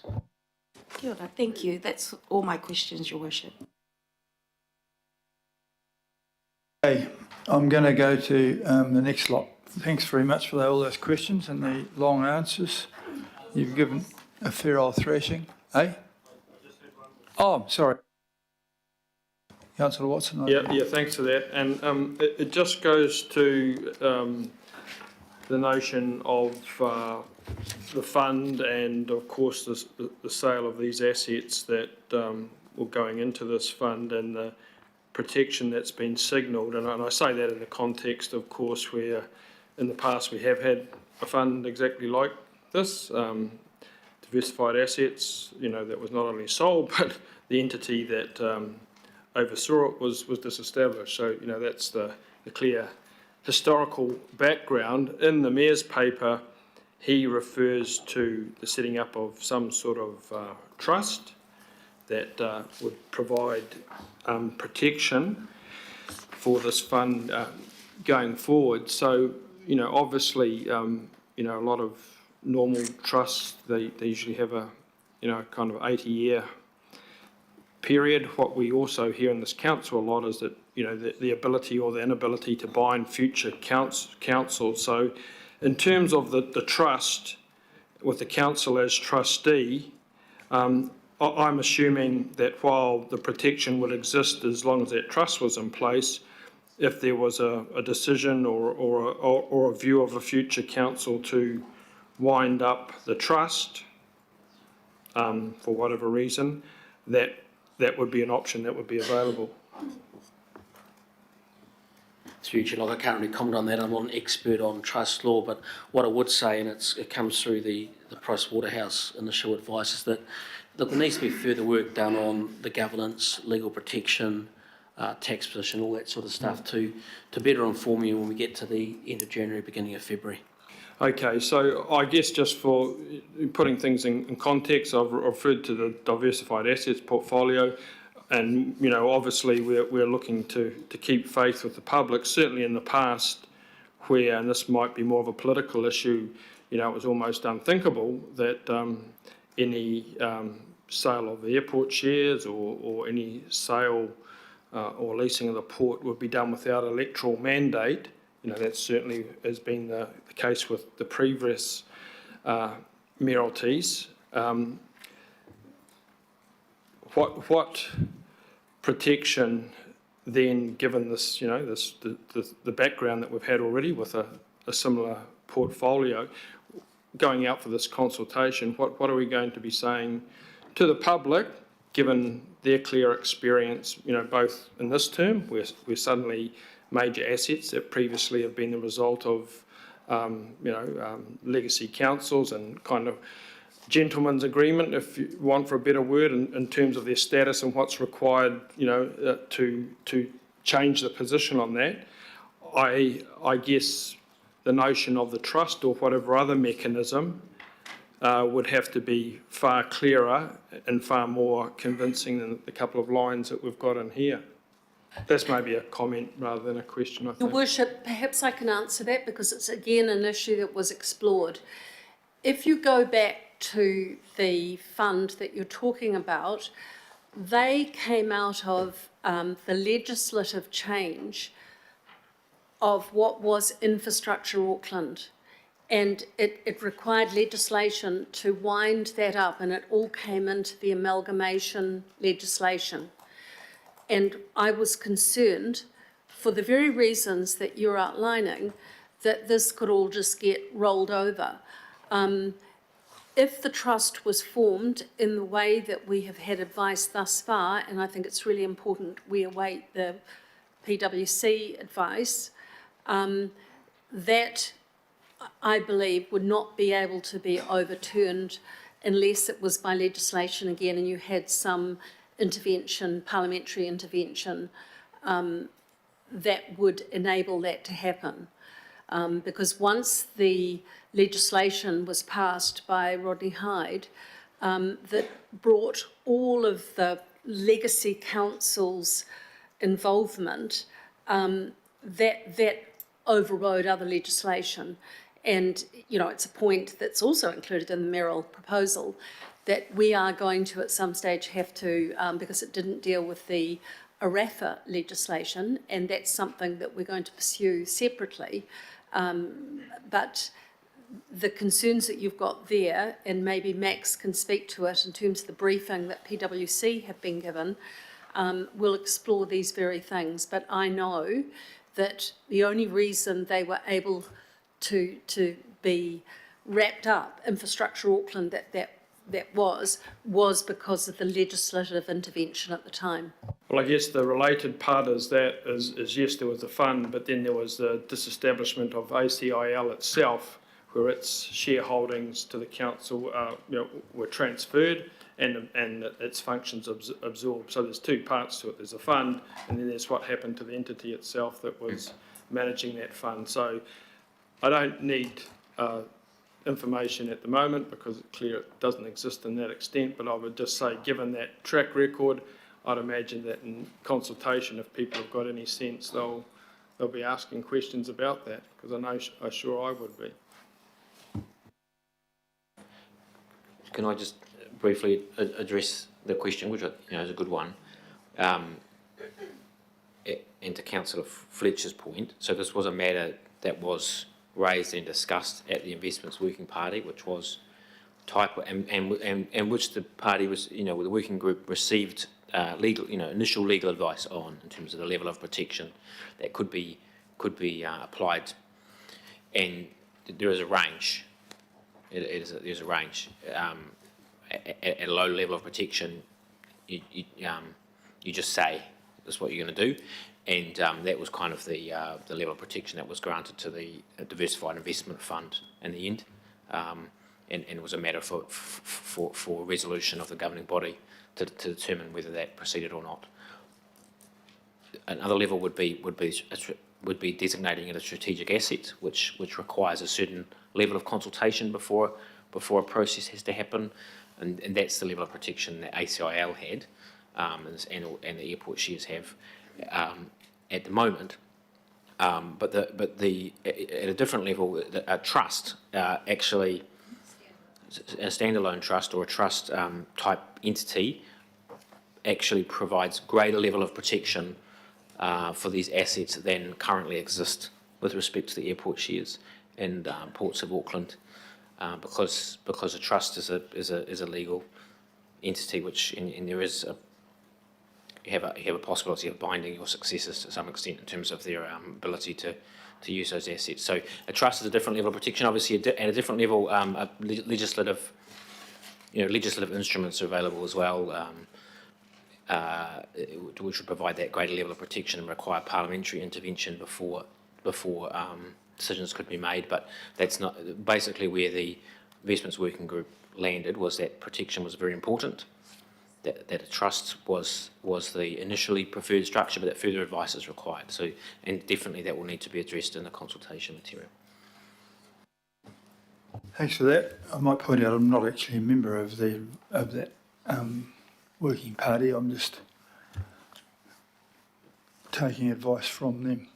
Kia ora, thank you. That's all my questions, Your Worship. Okay, I'm going to go to the next lot. Thanks very much for all those questions and the long answers. You've given a fair old thrashing, eh? Oh, sorry. Councillor Watson. Yeah, thanks for that. And it just goes to the notion of the fund and, of course, the sale of these assets that were going into this fund and the protection that's been signalled. And I say that in the context, of course, where in the past we have had a fund exactly like this, diversified assets, that was not only sold, but the entity that oversaw it was disestablished. So, that's the clear historical background. In the Mayor's paper, he refers to the setting up of some sort of trust that would provide protection for this fund going forward. So, obviously, a lot of normal trusts, they usually have a, kind of 80-year period. What we also hear in this council a lot is that, the ability or the inability to bind future council. So in terms of the trust, with the council as trustee, I'm assuming that while the protection would exist as long as that trust was in place, if there was a decision or a view of a future council to wind up the trust for whatever reason, that would be an option that would be available. Through you, I can't really comment on that. I'm not an expert on trust law, but what I would say, and it comes through the Price Waterhouse initial advice, is that there needs to be further work done on the governance, legal protection, tax position, all that sort of stuff to better inform you when we get to the end of January, beginning of February. Okay, so I guess just for putting things in context, I've referred to the diversified assets portfolio, and obviously we're looking to keep faith with the public. Certainly in the past, where, and this might be more of a political issue, it was almost unthinkable that any sale of the airport shares or any sale or leasing of the port would be done without electoral mandate. That certainly has been the case with the previous mayoralties. What protection then, given this, the background that we've had already with a similar portfolio, going out for this consultation, what are we going to be saying to the public, given their clear experience, both in this term, where suddenly major assets that previously have been the result of, legacy councils and kind of gentleman's agreement, if you want for a better word, in terms of their status and what's required, to change the position on that. I guess the notion of the trust or whatever other mechanism would have to be far clearer and far more convincing than the couple of lines that we've got in here. That's maybe a comment rather than a question, I think. Your Worship, perhaps I can answer that because it's again an issue that was explored. If you go back to the fund that you're talking about, they came out of the legislative change of what was Infrastructure Auckland. And it required legislation to wind that up, and it all came into the amalgamation legislation. And I was concerned, for the very reasons that you're outlining, that this could all just get rolled over. If the trust was formed in the way that we have had advice thus far, and I think it's really important we await the PwC advice, that I believe would not be able to be overturned unless it was by legislation again and you had some intervention, parliamentary intervention, that would enable that to happen. because once the legislation was passed by Rodney Hyde that brought all of the legacy councils' involvement, that overrode other legislation. And, you know, it's a point that's also included in the Merrill proposal that we are going to at some stage have to, because it didn't deal with the ARAFA legislation, and that's something that we're going to pursue separately. But the concerns that you've got there, and maybe Max can speak to it in terms of the briefing that PwC have been given, we'll explore these very things. But I know that the only reason they were able to be wrapped up, Infrastructure Auckland, that was because of the legislative intervention at the time. Well, I guess the related part is yes, there was a fund, but then there was the disestablishment of ACIL itself, where its shareholdings to the council were transferred and its functions absorbed. So there's two parts to it. There's a fund, and then there's what happened to the entity itself that was managing that fund. So I don't need information at the moment because it's clear it doesn't exist in that extent, but I would just say, given that track record, I'd imagine that in consultation, if people have got any sense, they'll be asking questions about that, because I'm sure I would be. Can I just briefly address the question, which is a good one, and to Councillor Fletcher's point. So this was a matter that was raised and discussed at the Investments Working Party, which was and which the party was, the working group received initial legal advice on in terms of the level of protection that could be applied, and there is a range. There's a range. At a low level of protection, you just say this is what you're going to do, and that was kind of the level of protection that was granted to the Diversified Investment Fund in the end, and it was a matter for resolution of the governing body to determine whether that proceeded or not. Another level would be designating it a strategic asset, which requires a certain level of consultation before a process has to happen, and that's the level of protection that ACIL had, and the airport shares have at the moment. But at a different level, a trust actually, a standalone trust or a trust type entity actually provides greater level of protection for these assets than currently exist with respect to the airport shares and Ports of Auckland, because a trust is a legal entity, which and there is you have a possibility of binding your successors to some extent in terms of their ability to use those assets. So a trust is a different level of protection. Obviously, at a different level, legislative instruments are available as well, which would provide that greater level of protection and require parliamentary intervention before decisions could be made. But that's not basically where the Investments Working Group landed. Was that protection was very important. That a trust was the initially preferred structure, but that further advice is required. So, and definitely that will need to be addressed in the consultation material. Thanks for that. I might point out I'm not actually a member of that working party. I'm just taking advice from them.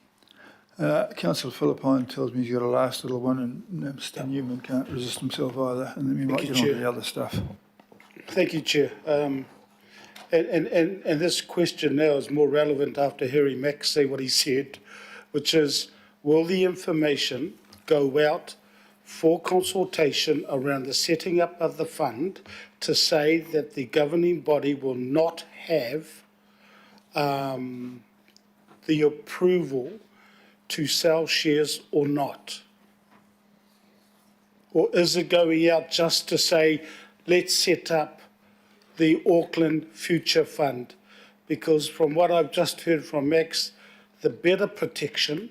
Councillor Philippine tells me he's got a last little one, and Mr. Newman can't resist himself either, and then we might get on to the other stuff. Thank you, Chair. And this question now is more relevant after hearing Max say what he said, which is, will the information go out for consultation around the setting up of the fund to say that the governing body will not have the approval to sell shares or not? Or is it going out just to say, let's set up the Auckland Future Fund? Because from what I've just heard from Max, the better protection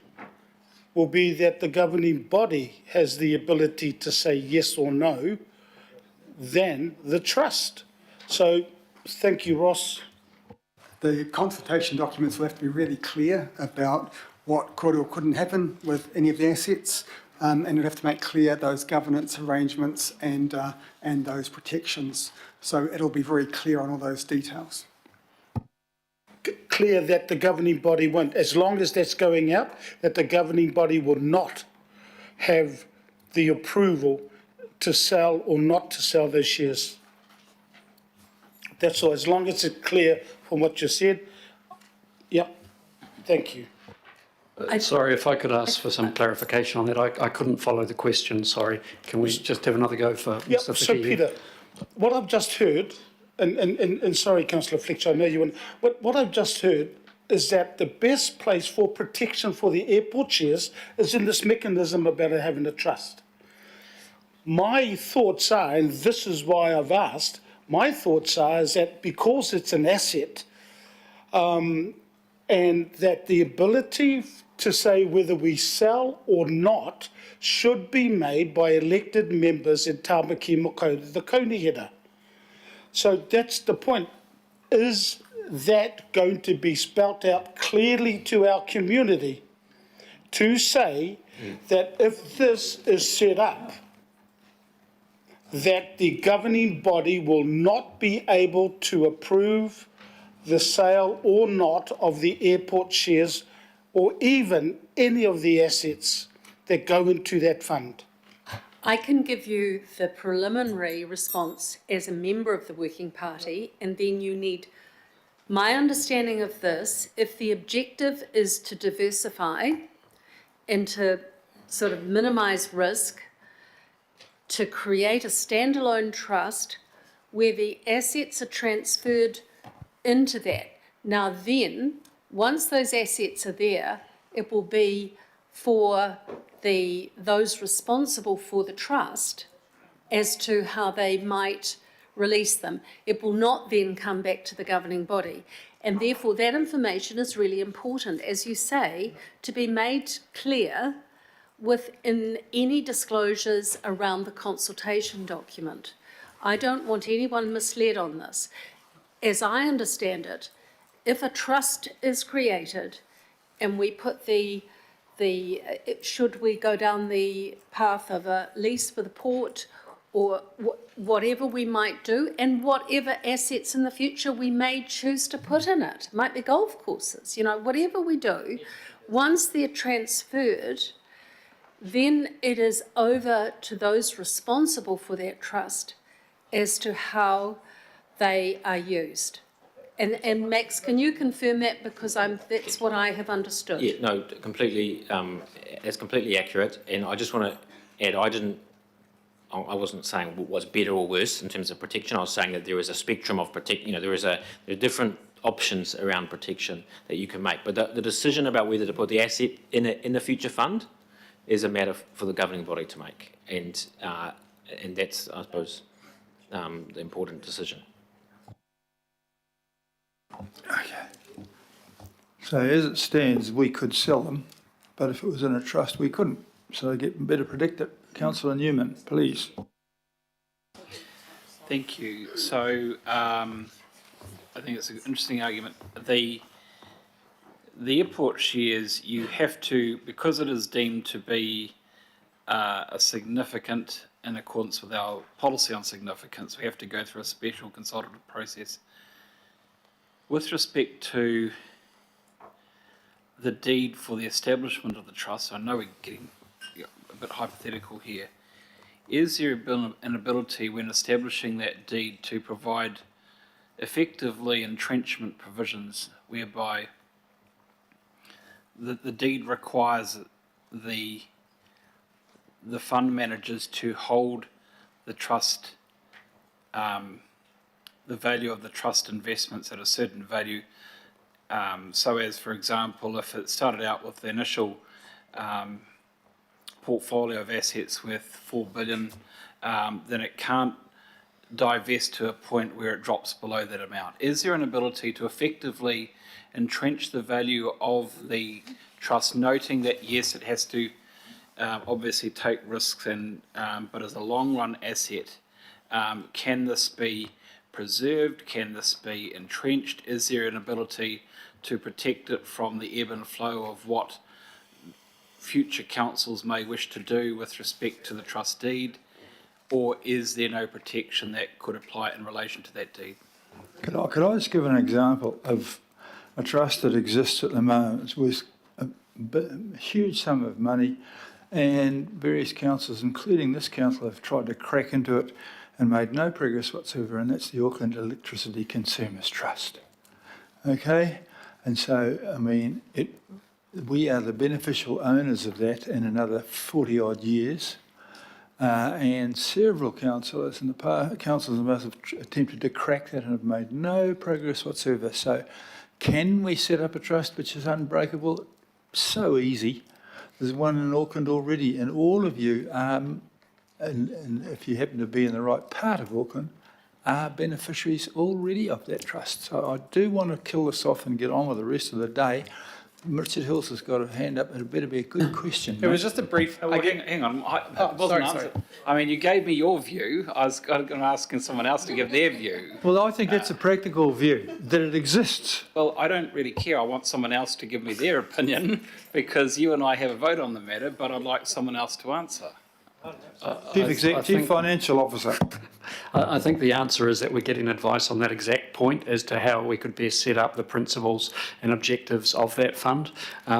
will be that the governing body has the ability to say yes or no than the trust. So thank you, Ross. The consultation documents will have to be really clear about what could or couldn't happen with any of the assets, and it'd have to make clear those governance arrangements and those protections. So it'll be very clear on all those details. Clear that the governing body won't, as long as that's going out, that the governing body will not have the approval to sell or not to sell those shares. That's all, as long as it's clear from what you said. Yep, thank you. Sorry, if I could ask for some clarification on that. I couldn't follow the question, sorry. Can we just have another go for Yep, Mr. so Whitty? Peter, what I've just heard, and sorry, Councillor Fletcher, I know you want, but what I've just heard is that the best place for protection for the airport shares is in this mechanism about having a trust. My thoughts are, and this is why I've asked, my thoughts are is that because it's an asset, and that the ability to say whether we sell or not should be made by elected members in Tāmaki Makaurau, the Kaunihera. So that's the point. Is that going to be spelt out clearly to our community to say that if this is set up, that the governing body will not be able to approve the sale or not of the airport shares or even any of the assets that go into that fund? I can give you the preliminary response as a member of the working party, and then you need my understanding of this. If the objective is to diversify and to sort of minimise risk, to create a standalone trust where the assets are transferred into that. Now then, once those assets are there, it will be for those responsible for the trust as to how they might release them. It will not then come back to the governing body. And therefore that information is really important, as you say, to be made clear within any disclosures around the consultation document. I don't want anyone misled on this. As I understand it, if a trust is created and we put should we go down the path of a lease for the port or whatever we might do, and whatever assets in the future we may choose to put in it, might be golf courses, whatever we do, once they're transferred, then it is over to those responsible for that trust as to how they are used. And Max, can you confirm that, because that's what I have understood? Yeah, no, completely. It's completely accurate, and I just want to add. I wasn't saying what's better or worse in terms of protection. I was saying that there is a spectrum of protection. There are different options around protection that you can make. But the decision about whether to put the asset in the future fund is a matter for the governing body to make, and that's, I suppose, the important decision. Okay. So as it stands, we could sell them, but if it was in a trust, we couldn't. So they get better protected. Councillor Newman, please. Thank you. So I think it's an interesting argument. The airport shares, you have to, because it is deemed to be a significant, in accordance with our policy on significance, we have to go through a special consultative process. With respect to the deed for the establishment of the trust, I know we're getting a bit hypothetical here. Is there an ability when establishing that deed to provide effectively entrenchment provisions whereby the deed requires the fund managers to hold the trust, the value of the trust investments at a certain value, so as, for example, if it started out with the initial portfolio of assets worth 4 billion, then it can't divest to a point where it drops below that amount. Is there an ability to effectively entrench the value of the trust, noting that yes, it has to obviously take risks, but as a long run asset, can this be preserved? Can this be entrenched? Is there an ability to protect it from the ebb and flow of what future councils may wish to do with respect to the trust deed, or is there no protection that could apply in relation to that deed? Could I just give an example of a trust that exists at the moment with a huge sum of money, and various councils, including this council, have tried to crack into it and made no progress whatsoever, and that's the Auckland Electricity Consumers Trust. Okay? And so, I mean, we are the beneficial owners of that in another 40-odd years. And several councillors in the past, have attempted to crack that and have made no progress whatsoever. So can we set up a trust which is unbreakable? So easy. There's one in Auckland already, and all of you, and if you happen to be in the right part of Auckland, are beneficiaries already of that trust. So I do want to kill this off and get on with the rest of the day. Richard Hills has got a hand up. It better be a good question. It was just a brief. Hang on. It wasn't answered. I mean, you gave me your view. I was going to ask someone else to give their view. Well, I think that's a practical view, that it exists. Well, I don't really care. I want someone else to give me their opinion because you and I have a vote on the matter, but I'd like someone else to answer. Chief Financial Officer. I think the answer is that we're getting advice on that exact point as to how we could best set up the principles and objectives of that fund.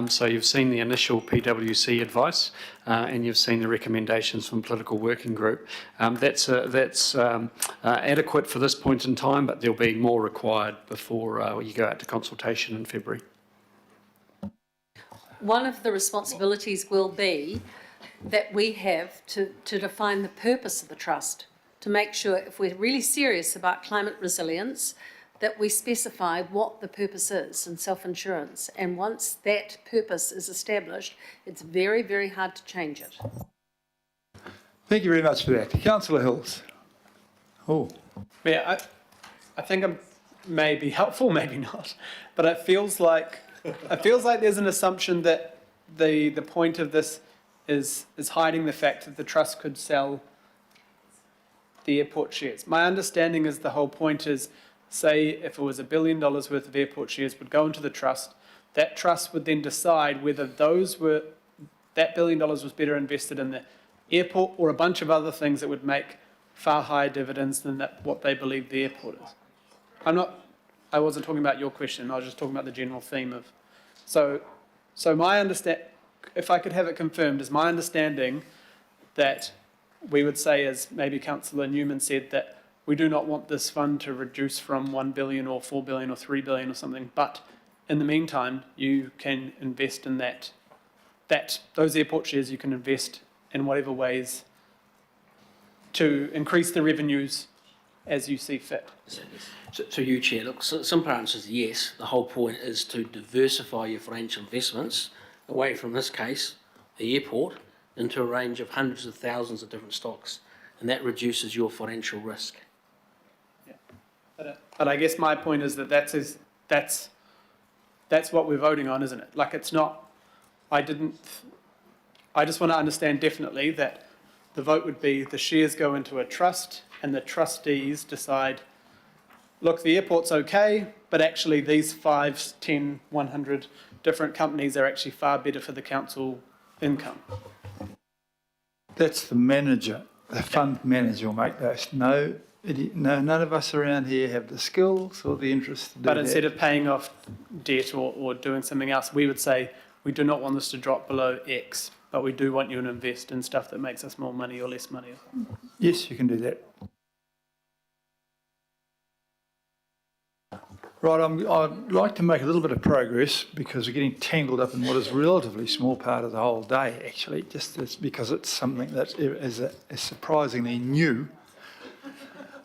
So you've seen the initial PwC advice and you've seen the recommendations from Political Working Group. That's adequate for this point in time, but there'll be more required before you go out to consultation in February. One of the responsibilities will be that we have to define the purpose of the trust, to make sure if we're really serious about climate resilience, that we specify what the purpose is in self-insurance. And once that purpose is established, it's very, very hard to change it. Thank you very much for that. Councillor Hills. Oh. Yeah, I think it may be helpful, maybe not, but it feels like there's an assumption that the point of this is hiding the fact that the trust could sell the airport shares. My understanding is the whole point is, say if it was $1 billion worth of airport shares would go into the trust, that trust would then decide whether that $1 billion was better invested in the airport or a bunch of other things that would make far higher dividends than what they believe the airport is. I wasn't talking about your question, I was just talking about the general theme of, so my if I could have it confirmed, is my understanding that we would say, as maybe Councillor Newman said, that we do not want this fund to reduce from 1 billion or 4 billion or 3 billion or something, but in the meantime, you can invest in those airport shares, you can invest in whatever ways to increase the revenues as you see fit. So you, Chair, look, simple answer is yes. The whole point is to diversify your financial investments away from, this case, the airport, into a range of hundreds of thousands of different stocks, and that reduces your financial risk. Yeah. But I guess my point is that that's what we're voting on, isn't it? Like, it's not, I just want to understand definitely that the vote would be the shares go into a trust and the trustees decide, look, the airport's okay, but actually these 5, 10, 100 different companies are actually far better for the council income. That's the manager, the fund manager will make those. No, none of us around here have the skills or the interest to do But that. instead of paying off debt or doing something else, we would say, we do not want this to drop below X, but we do want you to invest in stuff that makes us more money or less money. Yes, you can do that. Right, I'd like to make a little bit of progress because we're getting tangled up in what is a relatively small part of the whole day, actually, just because it's something that is surprisingly new.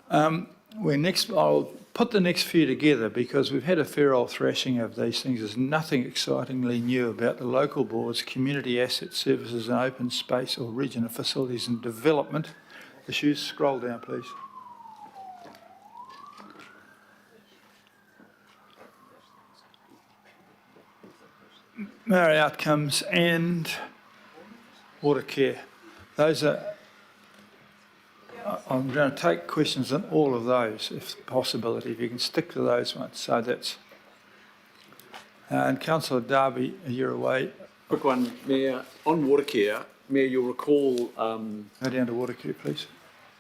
I'll put the next few together because we've had a fair old thrashing of these things. There's nothing excitingly new about the local boards, community asset services and open space or regional facilities and development issues. Scroll down, please. Maori outcomes and water care. Those are, I'm going to take questions on all of those, if possibility, if you can stick to those ones. So that's, and Councillor Darby, you're away. Quick one, Mayor. On water care, Mayor, you'll recall... Go down to water care, please.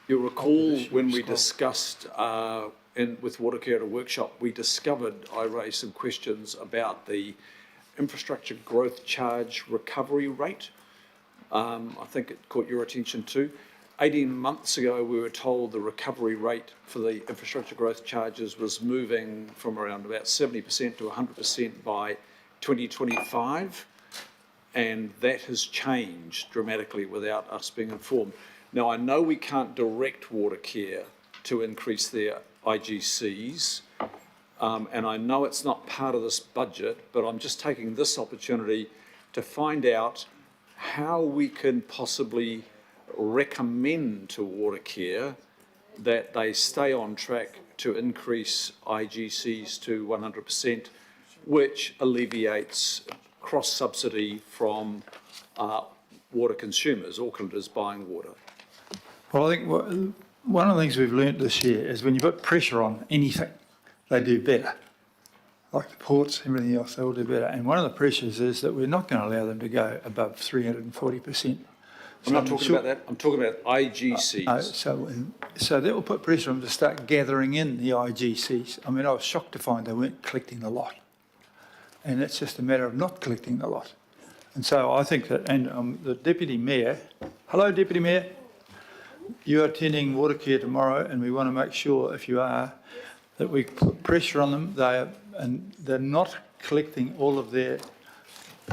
You'll recall when we discussed with water care at a workshop, we discovered, I raised some questions about the infrastructure growth charge recovery rate. I think it caught your attention too. 18 months ago, we were told the recovery rate for the infrastructure growth charges was moving from around about 70% to 100% by 2025. And that has changed dramatically without us being informed. Now, I know we can't direct water care to increase their IGCs, and I know it's not part of this budget, but I'm just taking this opportunity to find out how we can possibly recommend to water care that they stay on track to increase IGCs to 100%, which alleviates cross-subsidy from water consumers, Aucklanders buying water. Well, I think one of the things we've learnt this year is when you put pressure on anything, they do better. Like the ports, everything else, they will do better. And one of the pressures is that we're not going to allow them to go above 340%. I'm not talking about that. I'm talking about IGCs. So that will put pressure on them to start gathering in the IGCs. I mean, I was shocked to find they weren't collecting the lot. And it's just a matter of not collecting the lot. And so I think that, and the Deputy Mayor, hello Deputy Mayor, you're attending water care tomorrow, and we want to make sure, if you are, that we put pressure on them. They're not collecting all of their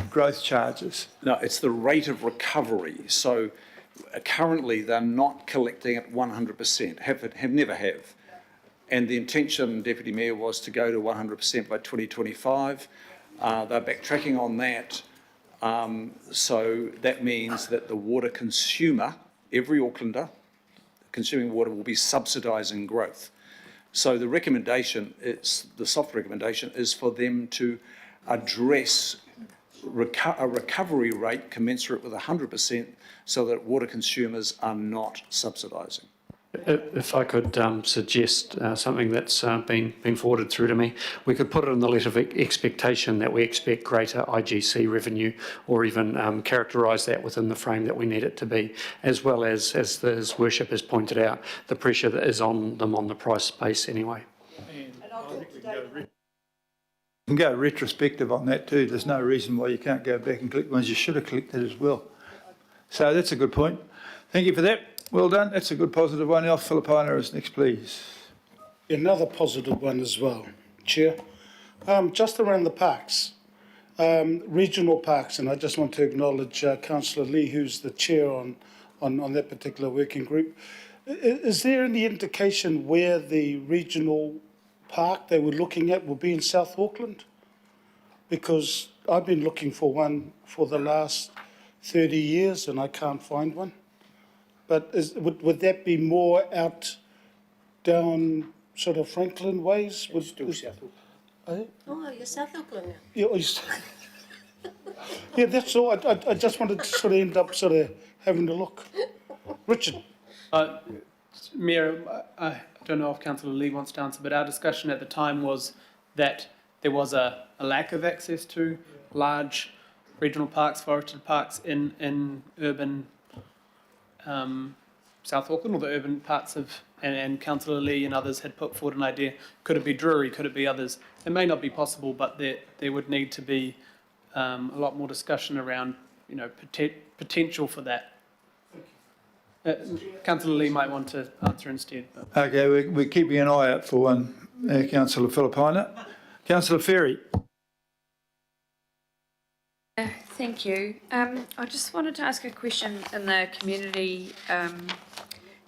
growth charges. No, it's the rate of recovery. So currently they're not collecting at 100%, have never have. And the intention, Deputy Mayor, was to go to 100% by 2025. They're backtracking on that. So that means that the water consumer, every Aucklander consuming water, will be subsidising growth. So the recommendation, the soft recommendation, is for them to address a recovery rate commensurate with 100% so that water consumers are not subsidising. If I could suggest something that's been forwarded through to me, we could put it in the letter of expectation that we expect greater IGC revenue, or even characterise that within the frame that we need it to be, as well as His Worship has pointed out, the pressure that is on them on the price space anyway. You can go retrospective on that too. There's no reason why you can't go back and collect ones you should have collected as well. So that's a good point. Thank you for that. Well done. That's a good positive one. Alf Filipina is next, please. Another positive one as well, Chair. Just around the parks, regional parks, and I just want to acknowledge Councillor Lee, who's the chair on that particular working group. Is there any indication where the regional park they were looking at will be in South Auckland? Because I've been looking for one for the last 30 years and I can't find one. But would that be more out down sort of Franklin ways? Still South Auckland. Oh, you're South Auckland now. Yeah, yeah, that's all. I just wanted to sort of end up sort of having a look. Richard. Mayor, I don't know if Councillor Lee wants to answer, but our discussion at the time was that there was a lack of access to large regional parks, forested parks in urban South Auckland, or the urban parts of, and Councillor Lee and others had put forward an idea. Could it be Drury? Could it be others? It may not be possible, but there would need to be a lot more discussion around, potential for that. Councillor Lee might want to answer instead. But. Okay, we're keeping an eye out for one, Councillor Filipina. Councillor Ferry. Thank you. I just wanted to ask a question in the community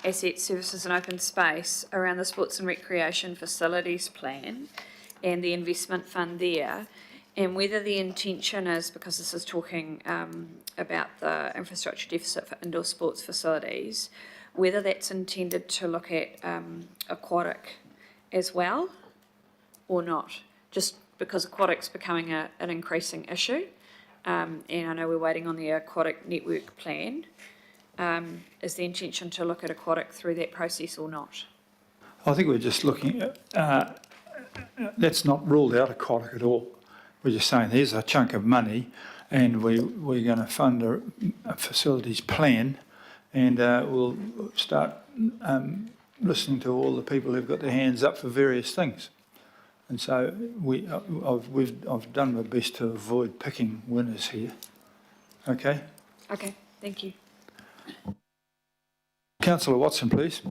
asset services and open space around the sports and recreation facilities plan and the investment fund there, and whether the intention is, because this is talking about the infrastructure deficit for indoor sports facilities, whether that's intended to look at aquatic as well or not, just because aquatic's becoming an increasing issue. And I know we're waiting on the aquatic network plan. Is the intention to look at aquatic through that process or not? I think we're just looking at, that's not ruled out aquatic at all. We're just saying here's a chunk of money And we're going to fund a facilities plan, and we'll start listening to all the people who've got their hands up for various things. And so I've done my best to avoid picking winners here. Okay? Okay, thank you. Councillor Watson, please.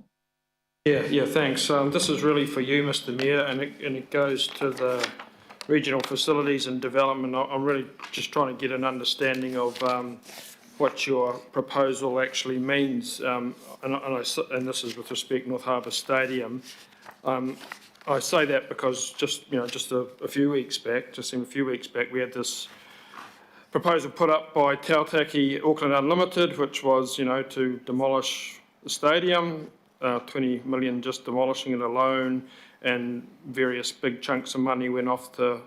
Yeah, thanks. This is really for you, Mr Mayor, and it goes to the regional facilities and development. I'm really just trying to get an understanding of what your proposal actually means, and this is with respect to North Harbour Stadium. I say that because just a few weeks back, we had this proposal put up by Tautaki Auckland Unlimited, which was, to demolish the stadium, 20 million just demolishing it alone, and various big chunks of money went off to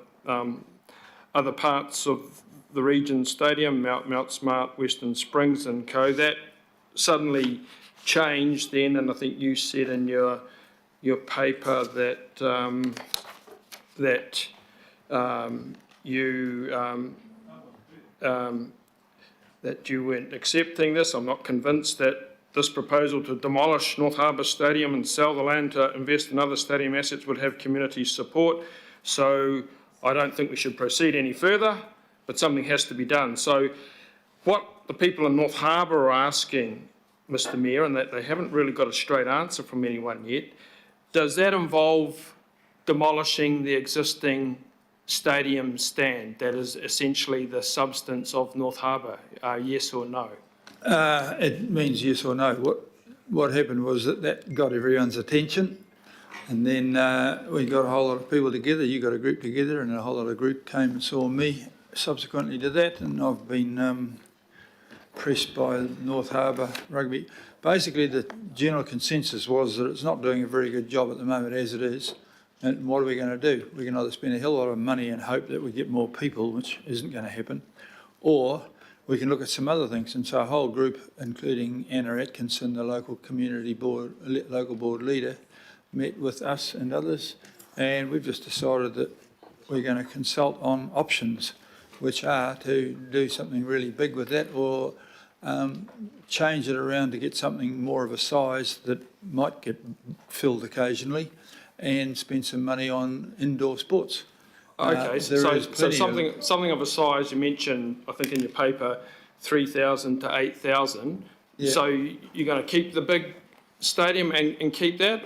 other parts of the region stadium, Mount Smart, Western Springs and co. That suddenly changed then, and I think you said in your paper that you weren't accepting this. I'm not convinced that this proposal to demolish North Harbour Stadium and sell the land to invest in other stadium assets would have community support. So I don't think we should proceed any further, but something has to be done. So what the people in North Harbour are asking, Mr Mayor, and that they haven't really got a straight answer from anyone yet, does that involve demolishing the existing stadium stand that is essentially the substance of North Harbour? Yes or no? It means yes or no. What happened was that got everyone's attention, and then we got a whole lot of people together. You got a group together, and a whole lot of group came and saw me subsequently to that, and I've been pressed by North Harbour Rugby. Basically, the general consensus was that it's not doing a very good job at the moment as it is, and what are we going to do? We can either spend a hell of a lot of money and hope that we get more people, which isn't going to happen, or we can look at some other things. And so a whole group, including Anna Atkinson, the local community board, local board leader, met with us and others, and we've just decided that we're going to consult on options, which are to do something really big with that, or change it around to get something more of a size that might get filled occasionally, and spend some money on indoor sports. Okay, so something of a size, you mentioned, I think in your paper, 3,000 to 8,000. Yeah. So you're going to keep the big stadium and keep that?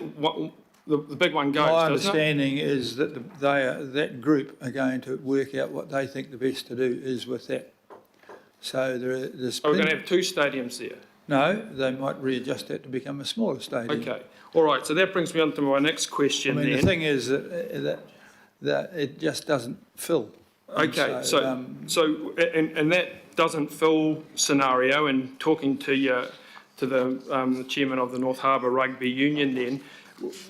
The big one goes, My understanding is that that group are going to work out what they think the best to do is with that. So there's... So we're going to have two stadiums there? No, they might readjust that to become a smaller stadium. Okay, all right, so that brings me on to my next question then. The thing is that it just doesn't fill. Okay, so that doesn't fill scenario, and talking to the chairman of the North Harbour Rugby Union then,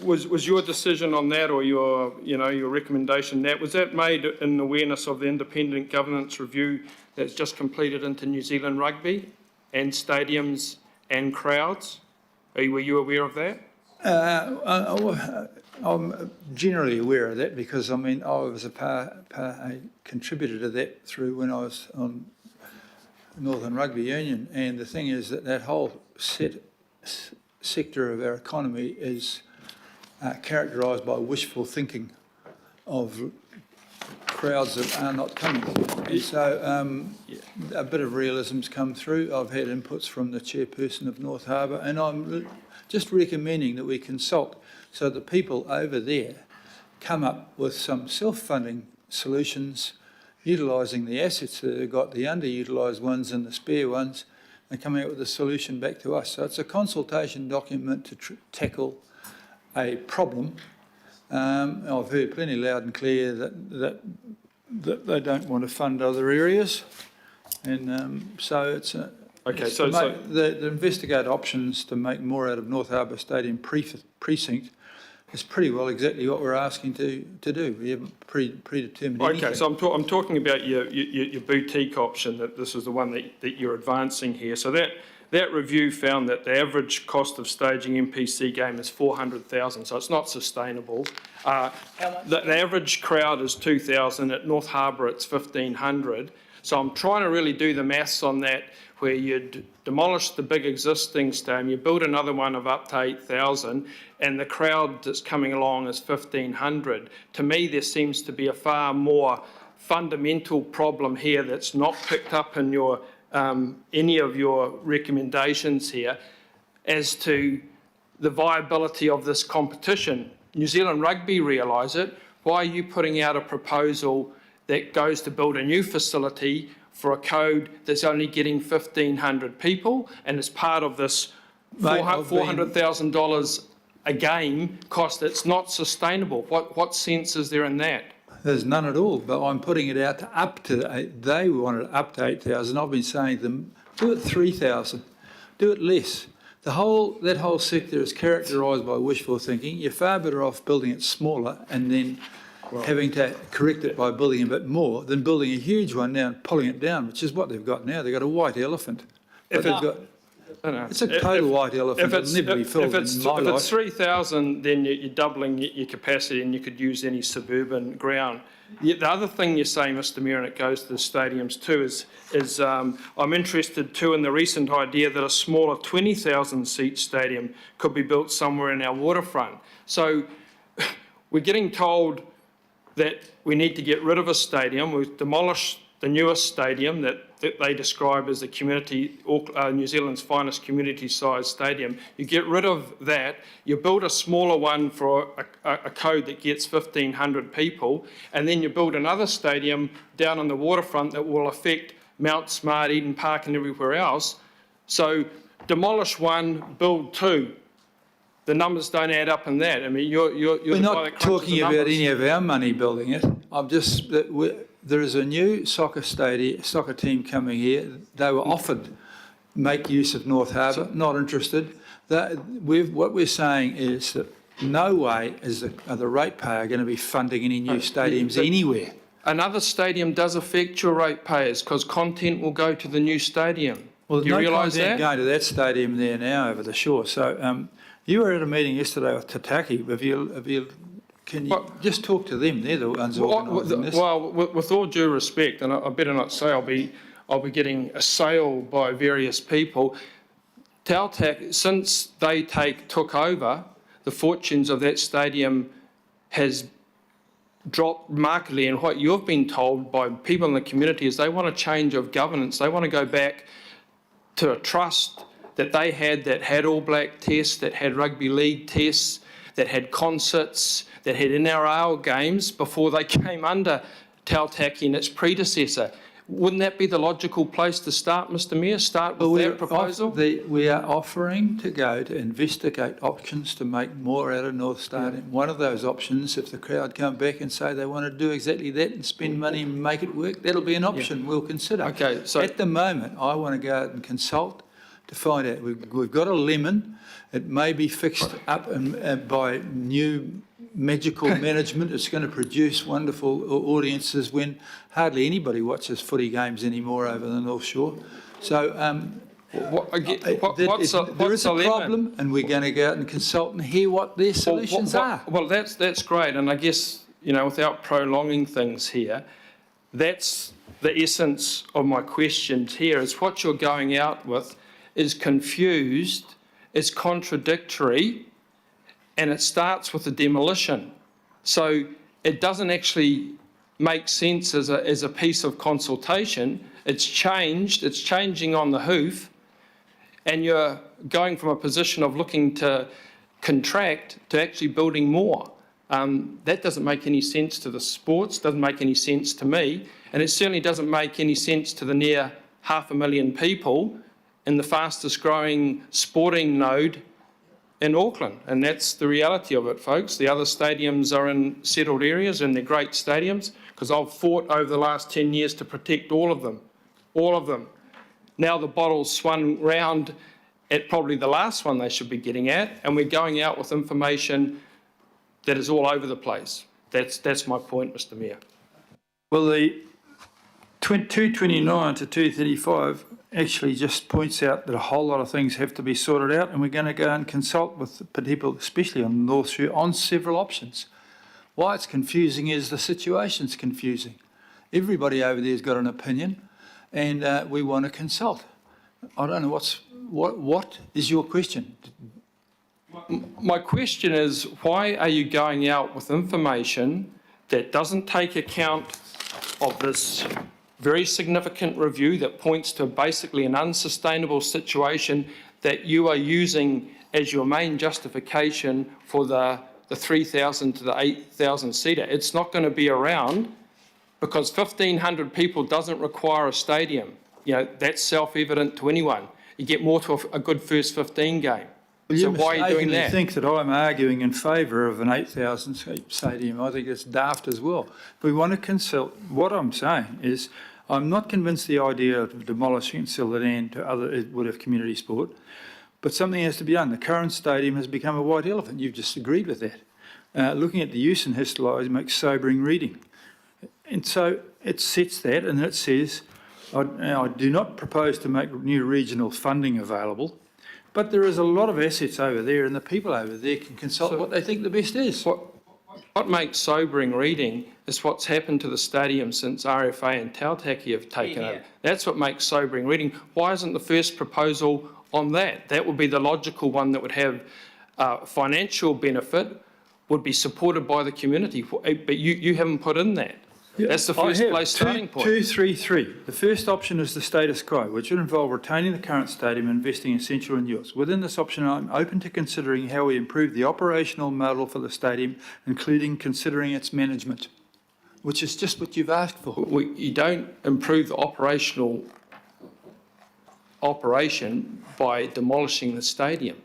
was your decision on that, or your recommendation, was that made in awareness of the independent governance review that's just completed into New Zealand Rugby and stadiums and crowds? Were you aware of that? I'm generally aware of that because, I was a contributor to that through when I was on Northern Rugby Union, and the thing is that whole sector of our economy is characterised by wishful thinking of crowds that are not coming. And so a bit of realism's come through. I've had inputs from the chairperson of North Harbour, and I'm just recommending that we consult so that people over there come up with some self-funding solutions, utilising the assets that they've got, the underutilised ones and the spare ones, and coming up with a solution back to us. So it's a consultation document to tackle a problem. I've heard plenty loud and clear that they don't want to fund other areas, and so it's the investigate options to make more out of North Harbour Stadium precinct is pretty well exactly what we're asking to do. We haven't predetermined anything. Okay, so I'm talking about your boutique option, that this is the one that you're advancing here. So that review found that the average cost of staging NPC game is 400,000, so it's not sustainable. The average crowd is 2,000. At North Harbour, it's 1,500. So I'm trying to really do the maths on that, where you'd demolish the big existing stadium, you build another one of up to 8,000, and the crowd that's coming along is 1,500. To me, there seems to be a far more fundamental problem here that's not picked up in your any of your recommendations here as to the viability of this competition. New Zealand Rugby realise it. Why are you putting out a proposal that goes to build a new facility for a code that's only getting 1,500 people and is part of this $400,000 a game cost that's not sustainable? What sense is there in that? There's none at all, but I'm putting it out to up to, they wanted up to 8,000. I've been saying to them, do it 3,000, do it less. That whole sector is characterised by wishful thinking. You're far better off building it smaller and then having to correct it by building a bit more than building a huge one now and pulling it down, which is what they've got now. They've got a white elephant. It's a total white elephant. It'll never be filled in my life. If it's 3,000, then you're doubling your capacity and you could use any suburban ground. The other thing you say, Mr Mayor, and it goes to the stadiums too, is I'm interested too in the recent idea that a smaller 20,000 seat stadium could be built somewhere in our waterfront. So we're getting told that we need to get rid of a stadium. We've demolished the newest stadium that they describe as the community, New Zealand's finest community-sized stadium. You get rid of that, you build a smaller one for a code that gets 1,500 people, and then you build another stadium down on the waterfront that will affect Mount Smart, Eden Park and everywhere else. So demolish one, build two. The numbers don't add up in that. I mean, we're not talking about any of our money building it. I'm just there is a new soccer team coming here. They were offered make use of North Harbour, not interested. What we're saying is that no way is the ratepayer going to be funding any new stadiums anywhere. Another stadium does affect your ratepayers because content will go to the new stadium. Well, do you realise that? Going to that stadium there now over the shore. So you were at a meeting yesterday with Tataki. Can you just talk to them? They're the ones organising this. Well, with all due respect, and I better not say I'll be getting assailed by various people. Tautac, since they took over, the fortunes of that stadium has dropped markedly, and what you've been told by people in the community is they want a change of governance. They want to go back to a trust that they had that had All Black tests, that had rugby league tests, that had concerts, that had NRL games before they came under Tautaki and its predecessor. Wouldn't that be the logical place to start, Mr Mayor? Start with that proposal? We are offering to go to investigate options to make more out of North Stadium. One of those options, if the crowd come back and say they want to do exactly that and spend money and make it work, that'll be an option we'll consider. Okay, so at the moment, I want to go out and consult to find out. We've got a lemon. It may be fixed up by new magical management. It's going to produce wonderful audiences when hardly anybody watches footy games anymore over the North Shore. So there is a problem, and we're going to go out and consult and hear what their solutions are. Well, that's great, and I guess, without prolonging things here, that's the essence of my questions here, is what you're going out with is confused, is contradictory, and it starts with a demolition. So it doesn't actually make sense as a piece of consultation. It's changing on the hoof, and you're going from a position of looking to contract to actually building more. That doesn't make any sense to the sports, doesn't make any sense to me, and it certainly doesn't make any sense to the near 500,000 people in the fastest growing sporting node in Auckland. And that's the reality of it, folks. The other stadiums are in settled areas and they're great stadiums, because I've fought over the last 10 years to protect all of them. Now the bottle's swung round at probably the last one they should be getting at, and we're going out with information that is all over the place. That's my point, Mr Mayor. Well, the 229 to 235 actually just points out that a whole lot of things have to be sorted out, and we're going to go and consult with people, especially on the North Shore, on several options. Why it's confusing is the situation's confusing. Everybody over there's got an opinion. and we want to consult. I don't know what is your question? My question is, why are you going out with information that doesn't take account of this very significant review that points to basically an unsustainable situation that you are using as your main justification for the 3,000 to the 8,000 seater? It's not going to be around because 1,500 people doesn't require a stadium. You know, that's self-evident to anyone. You get more to a good first 15 game. Well, so why are you doing that? I think that I'm arguing in favour of an 8,000 seat stadium. I think it's daft as well. If we want to consult, what I'm saying is I'm not convinced the idea of demolishing and sell the land to it would have community sport, but something has to be done. The current stadium has become a white elephant. You've just agreed with that. Looking at the use and history makes sobering reading. And so it sets that, and it says, I do not propose to make new regional funding available, but there is a lot of assets over there, and the people over there can consult what they think the best is. What makes sobering reading is what's happened to the stadium since RFA and Tautaki have taken over. That's what makes sobering reading. Why isn't the first proposal on that? That would be the logical one that would have financial benefit, would be supported by the community, but you haven't put in that. Yeah, that's the first place starting point. 233. The first option is the status quo, which would involve retaining the current stadium and investing in essential renewals. Within this option, I'm open to considering how we improve the operational model for the stadium, including considering its management, which is just what you've asked for. You don't improve the operation by demolishing the stadium.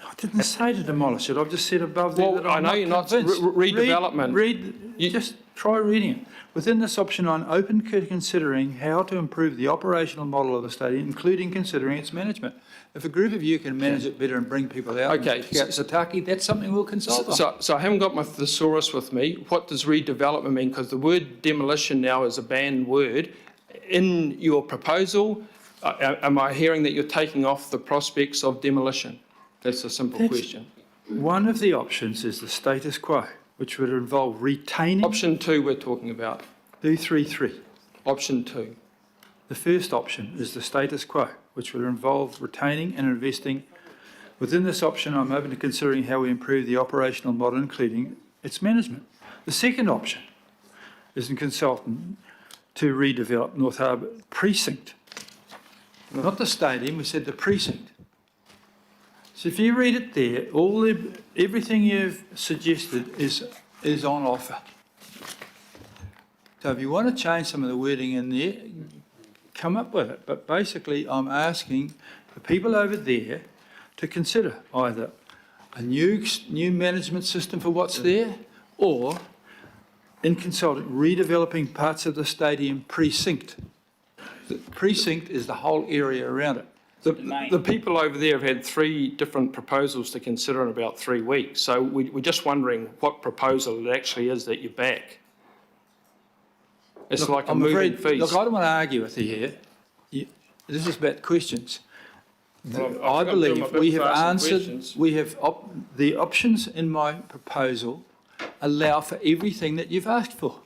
I didn't say to demolish it. I've just said above there that I'm I know you're not redevelopment. Just try reading it. Within this option, I'm open to considering how to improve the operational model of the stadium, including considering its management. If a group of you can manage it better and bring people out, okay, Sataki, that's something we'll consult on. So I haven't got my thesaurus with me. What does redevelopment mean? Because the word demolition now is a banned word. In your proposal, am I hearing that you're taking off the prospects of demolition? That's a simple question. One of the options is the status quo, which would involve retaining... Option 2 we're talking about. 233. Option 2. The first option is the status quo, which would involve retaining and investing. Within this option, I'm open to considering how we improve the operational model, including its management. The second option is a consultant to redevelop North Harbour precinct. Not the stadium, we said the precinct. So if you read it there, everything you've suggested is on offer. So if you want to change some of the wording in there, come up with it. But basically, I'm asking the people over there to consider either a new management system for what's there, or in consulting, redeveloping parts of the stadium precinct. The precinct is the whole area around it. The people over there have had 3 different proposals to consider in about 3 weeks. So we're just wondering what proposal it actually is that you back. It's look, like a I'm moving afraid, feast. Look, I don't want to argue with you here. This is about questions. I believe we have answered, the options in my proposal allow for everything that you've asked for.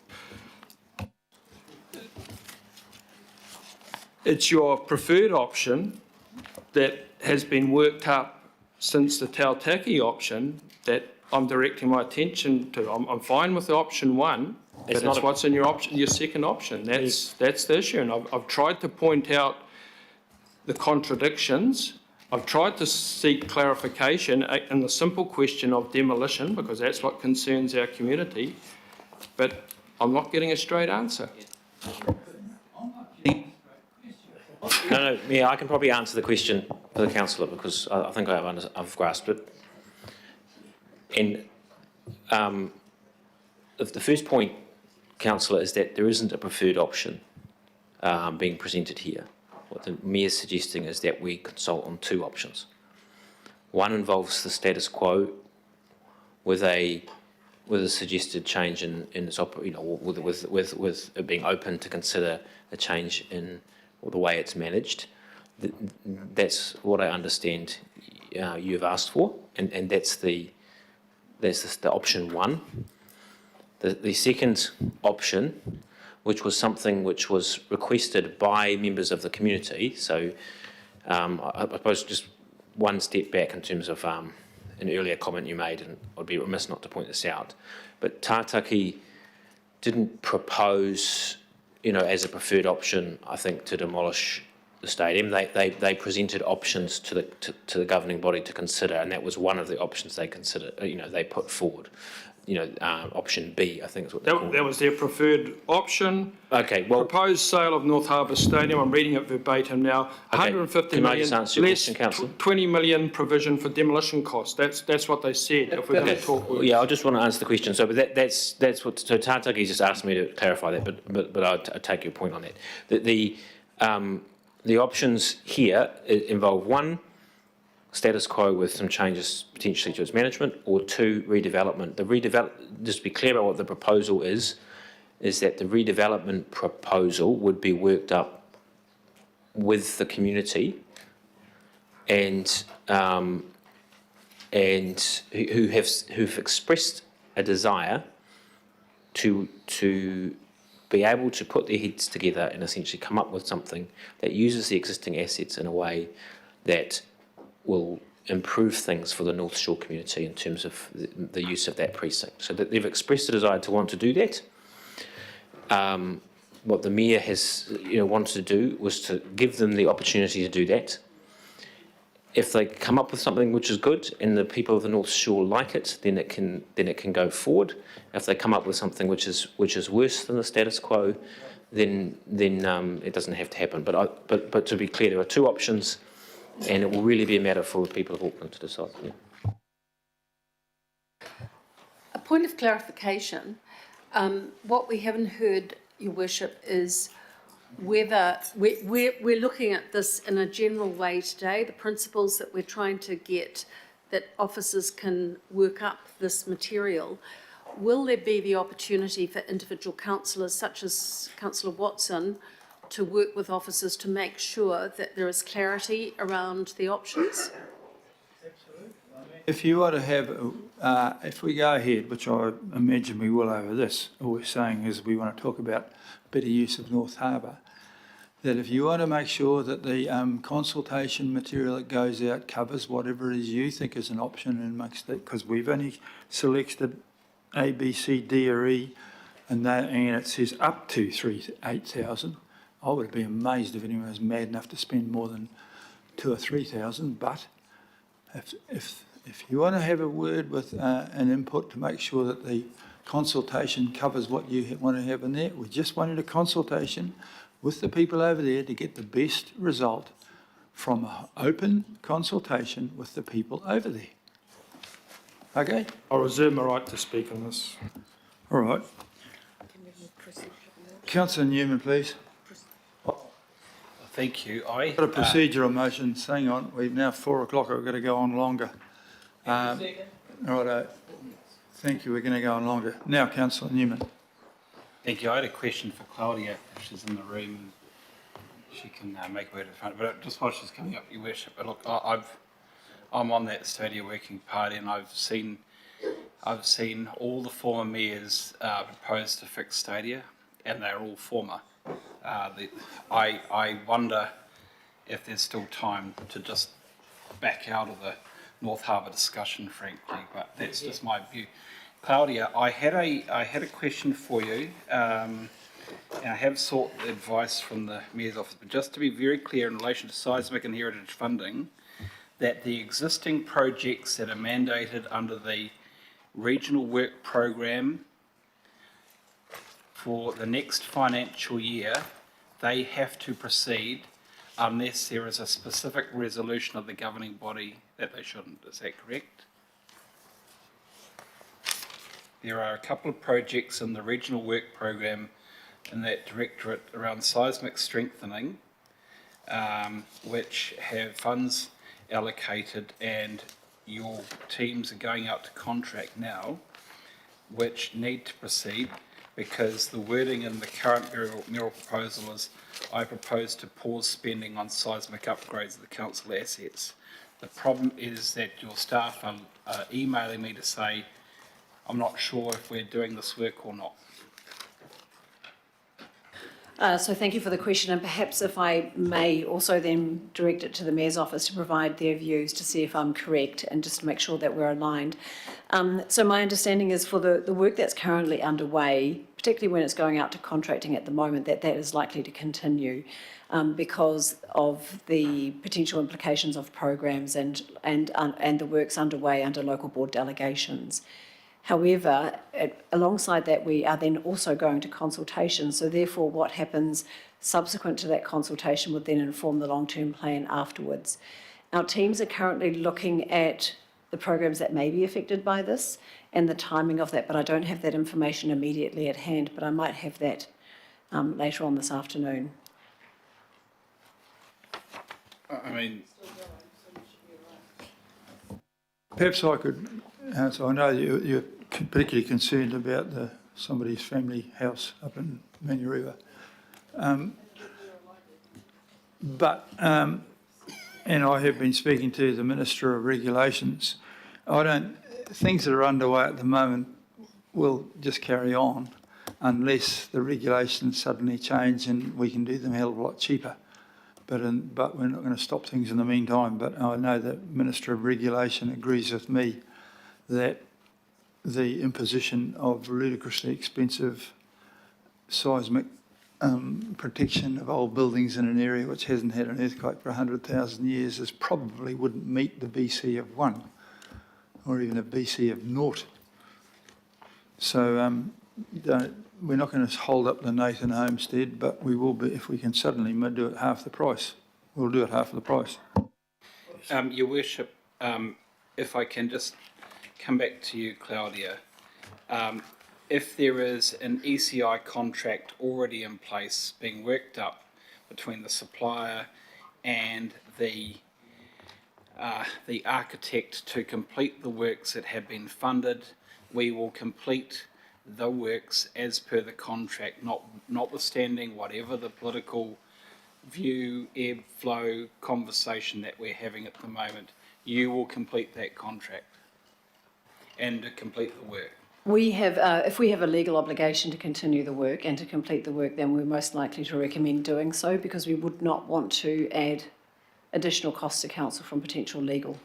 It's your preferred option that has been worked up since the Tautaki option that I'm directing my attention to. I'm fine with the option 1, but it's what's in your second option. That's the issue. And I've tried to point out the contradictions. I've tried to seek clarification in the simple question of demolition, because that's what concerns our community, but I'm not getting a straight answer. No, yeah, I can probably answer the question for the councillor, because I think I've grasped it. And the first point, councillor, is that there isn't a preferred option being presented here. What the Mayor is suggesting is that we consult on 2 options. One involves the status quo with a suggested change in its with it being open to consider a change in the way it's managed. That's what I understand you've asked for, and that's the option 1. The second option which was something which was requested by members of the community. So I suppose just one step back in terms of an earlier comment you made, and I'd be remiss not to point this out, but Tātaki didn't propose, as a preferred option, I think, to demolish the stadium. They presented options to the governing body to consider, and that was one of the options they considered. They put forward. Option B, I think is what they called it. That was their preferred option. Okay, well, Proposed sale of North Harbour Stadium, I'm reading it verbatim now, Okay. 150 Can I million, just answer your less question, Councillor? 20 million provision for demolition costs. That's what they said, if we're going to talk words. Yeah, I just want to answer the question. So, but that's what. So Tātaki just asked me to clarify that, but I take your point on that. The options here involve one, status quo with some changes potentially to its management, or two, redevelopment. Just to be clear about what the proposal is that the redevelopment proposal would be worked up with the community and who've expressed a desire to be able to put their heads together and essentially come up with something that uses the existing assets in a way that will improve things for the North Shore community in terms of the use of that precinct. So that they've expressed a desire to want to do that. What the Mayor has wanted to do was to give them the opportunity to do that. If they come up with something which is good and the people of the North Shore like it, then it can go forward. If they come up with something which is worse than the status quo, then it doesn't have to happen. But to be clear, there are two options, and it will really be a matter for the people of Auckland to decide. Yeah. A point of clarification, what we haven't heard, Your Worship, is whether we're looking at this in a general way today, the principles that we're trying to get, that officers can work up this material. Will there be the opportunity for individual councillors, such as Councillor Watson, to work with officers to make sure that there is clarity around the options? If you want to have, if we go ahead, which I imagine we will over this, all we're saying is we want to talk about better use of North Harbour, that if you want to make sure that the consultation material that goes out covers whatever it is you think is an option amongst it, because we've only selected A, B, C, D or E, and it says up to 8,000. I would be amazed if anyone was mad enough to spend more than 2,000 or 3,000, but if you want to have a word with an input to make sure that the consultation covers what you want to have in there, we just wanted a consultation with the people over there to get the best result from an open consultation with the people over there. Okay? I'll reserve my right to speak on this. All right. Councillor Newman, please. Thank you. I've got a procedural motion. Hang on, we've now 4 o'clock. We've got to go on longer. Righto. Thank you. We're going to go on longer. Now, Councillor Newman. Thank you. I had a question for Claudia, if she's in the room. She can make her way to the front. But just while she's coming up, Your Worship, look, I'm on that Stadia Working Party, and I've seen all the former mayors propose to fix Stadia, and they're all former. I wonder if there's still time to just back out of the North Harbour discussion, frankly, but that's just my view. Claudia, I had a question for you, and I have sought advice from the Mayor's office, but just to be very clear in relation to seismic and heritage funding, that the existing projects that are mandated under the regional work program for the next financial year, they have to proceed unless there is a specific resolution of the governing body that they shouldn't. Is that correct? There are a couple of projects in the regional work program in that directorate around seismic strengthening, which have funds allocated, and your teams are going out to contract now, which need to proceed, because the wording in the current mayoral proposal is, I propose to pause spending on seismic upgrades of the council assets. The problem is that your staff are emailing me to say, I'm not sure if we're doing this work or not. So thank you for the question, and perhaps if I may also then direct it to the Mayor's office to provide their views to see if I'm correct and just to make sure that we're aligned. So my understanding is for the work that's currently underway, particularly when it's going out to contracting at the moment, that is likely to continue because of the potential implications of programs and the works underway under local board delegations. However, alongside that, we are then also going to consultation. So therefore, what happens subsequent to that consultation would then inform the long-term plan afterwards. Our teams are currently looking at the programs that may be affected by this and the timing of that, but I don't have that information immediately at hand, but I might have that later on this afternoon. I mean, Perhaps I could answer. I know you're particularly concerned about somebody's family house up in Manurewa. And I have been speaking to the Minister of Regulations. Things that are underway at the moment will just carry on unless the regulations suddenly change and we can do them a hell of a lot cheaper. But we're not going to stop things in the meantime. But I know the Minister of Regulation agrees with me that the imposition of ludicrously expensive seismic protection of old buildings in an area which hasn't had an earthquake for 100,000 years probably wouldn't meet the BC of 1 or even a BC of 0. So we're not going to hold up the Nathan Homestead, but we will be, if we can suddenly do it half the price, we'll do it half the price. Your Worship, if I can just come back to you, Claudia. If there is an ECI contract already in place being worked up between the supplier and the architect to complete the works that have been funded, we will complete the works as per the contract, notwithstanding whatever the political view, ebb, flow, conversation that we're having at the moment. You will complete that contract and complete the work. We have, if we have a legal obligation to continue the work and to complete the work, then we're most likely to recommend doing so because we would not want to add additional costs to council from potential legal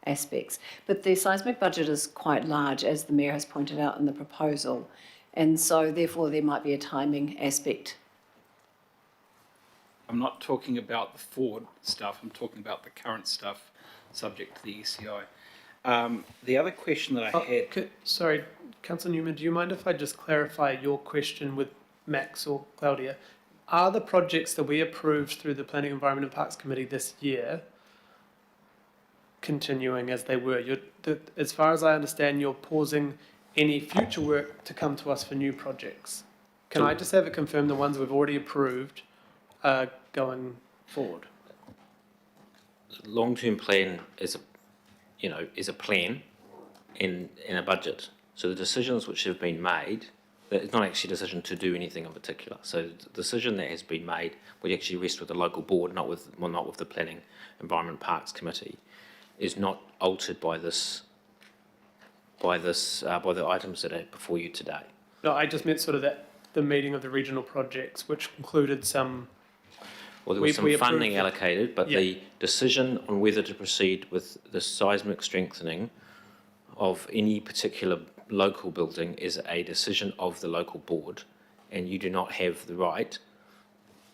aspects. But the seismic budget is quite large, as the Mayor has pointed out in the proposal, and so therefore there might be a timing aspect. I'm not talking about the forward stuff, I'm talking about the current stuff subject to the ECI. The other question that I had... Sorry, Councillor Newman, do you mind if I just clarify your question with Max or Claudia? Are the projects that we approved through the Planning, Environment and Parks Committee this year continuing as they were? As far as I understand, you're pausing any future work to come to us for new projects. Can I just have it confirmed the ones we've already approved are going forward? Long-term plan is a plan in a budget. So the decisions which have been made, it's not actually a decision to do anything in particular. So the decision that has been made would actually rest with the local board, not with the Planning, Environment, Parks Committee, is not altered by the items that are before you today. No, I just meant sort of the meeting of the regional projects, which included some. Well, there was some funding allocated, but the decision on whether to proceed with the seismic strengthening of any particular local building is a decision of the local board, and you do not have the right,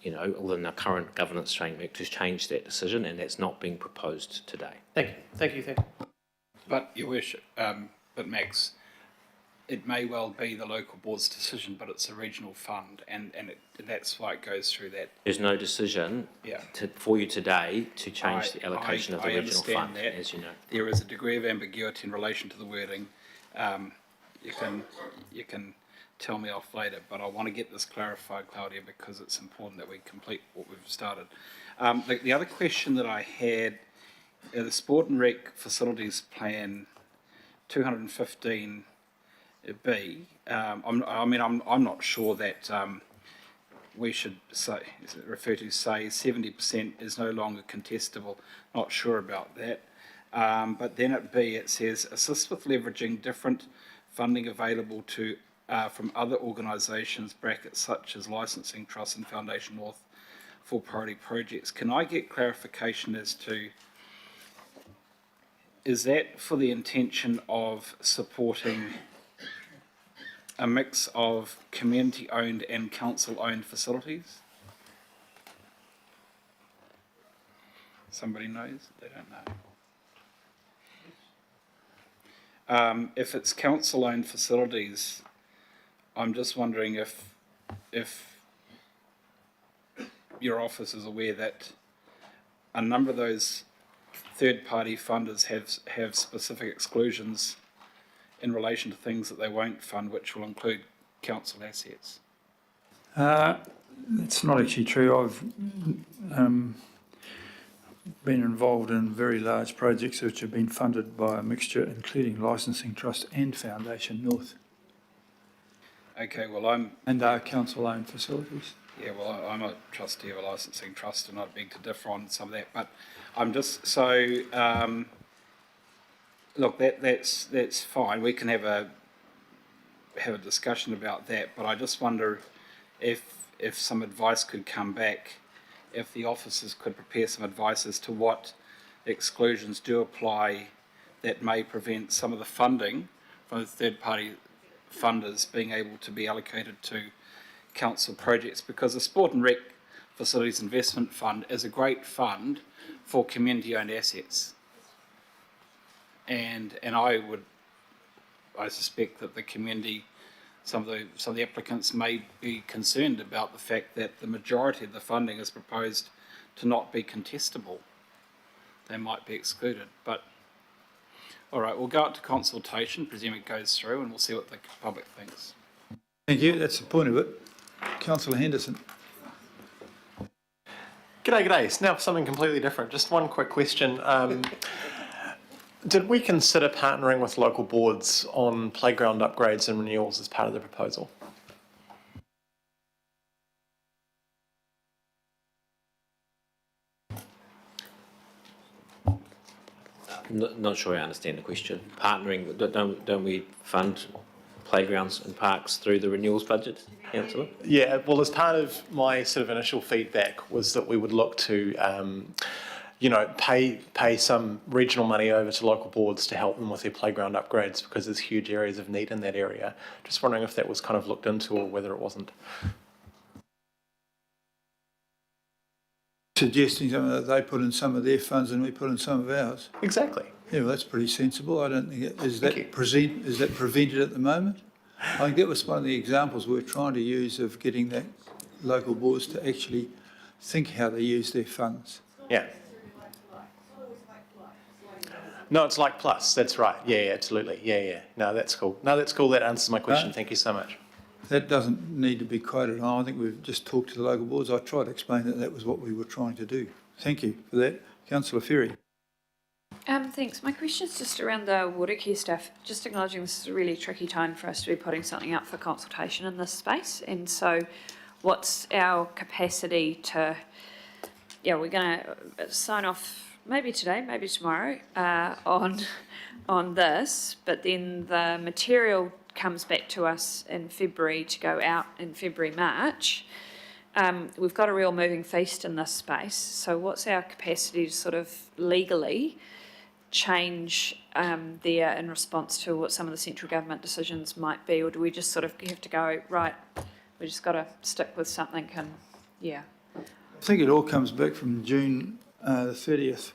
within the current governance framework, to change that decision, and that's not being proposed today. Thank you. But, Your Worship, but Max, it may well be the local board's decision, but it's a regional fund, and that's why it goes through that. There's no decision for you today to change the allocation of the regional fund, as you know. There is a degree of ambiguity in relation to the wording. You can tell me off later, but I want to get this clarified, Claudia, because it's important that we complete what we've started. The other question that I had, the Sport and Rec Facilities Plan 215B, I'm not sure that we should say 70% is no longer contestable. Not sure about that. But then at B it says assist with leveraging different funding available to from other organisations, brackets such as Licensing Trust and Foundation North, for priority projects. Can I get clarification as to, is that for the intention of supporting a mix of community-owned and council-owned facilities? Somebody knows? They don't know. If it's council-owned facilities, I'm just wondering if your office is aware that a number of those third-party funders have specific exclusions in relation to things that they won't fund, which will include council assets. It's not actually true. I've been involved in very large projects which have been funded by a mixture, including Licensing Trust and Foundation North. Okay, well, And our council-owned facilities. Yeah, well, I'm a trustee of a licensing trust, and I'd beg to differ on some of that. But I'm just so look, that's fine. We can have a discussion about that. But I just wonder if some advice could come back, if the officers could prepare some advice as to what exclusions do apply that may prevent some of the funding from the third-party funders being able to be allocated to council projects, because the Sport and Rec Facilities Investment Fund is a great fund for community-owned assets. And I suspect that the community, some of the applicants may be concerned about the fact that the majority of the funding is proposed to not be contestable. They might be excluded, but all right, we'll go out to consultation, presume it goes through, and we'll see what the public thinks. Thank you, that's the point of it. Councillor Henderson. G'day. So now for something completely different. Just one quick question. Did we consider partnering with local boards on playground upgrades and renewals as part of the proposal? Not sure I understand the question. Partnering, don't we fund playgrounds and parks through the renewals budget, Councillor? Yeah, well, as part of my sort of initial feedback was that we would look to, pay some regional money over to local boards to help them with their playground upgrades, because there's huge areas of need in that area. Just wondering if that was kind of looked into or whether it wasn't. Suggesting something that they put in some of their funds and we put in some of ours. Exactly. Yeah, well, that's pretty sensible. I don't think is that prevented at the moment? I think that was one of the examples we're trying to use of getting that local boards to actually think how they use their funds. Yeah. No, it's like plus. That's right. Yeah, absolutely. Yeah. No, that's cool. That answers my question. Thank you so much. That doesn't need to be quoted on. I think we've just talked to the local boards. I tried to explain that was what we were trying to do. Thank you for that. Councillor Ferry. Thanks. My question's just around the water care stuff. Just acknowledging this is a really tricky time for us to be putting something up for consultation in this space. And so what's our capacity to, we're going to sign off maybe today, maybe tomorrow on this, but then the material comes back to us in February to go out in February, March. We've got a real moving feast in this space. So what's our capacity to sort of legally change there in response to what some of the central government decisions might be? Or do we just sort of have to go, right, we just got to stick with something and, I think it all comes back from June the 30th,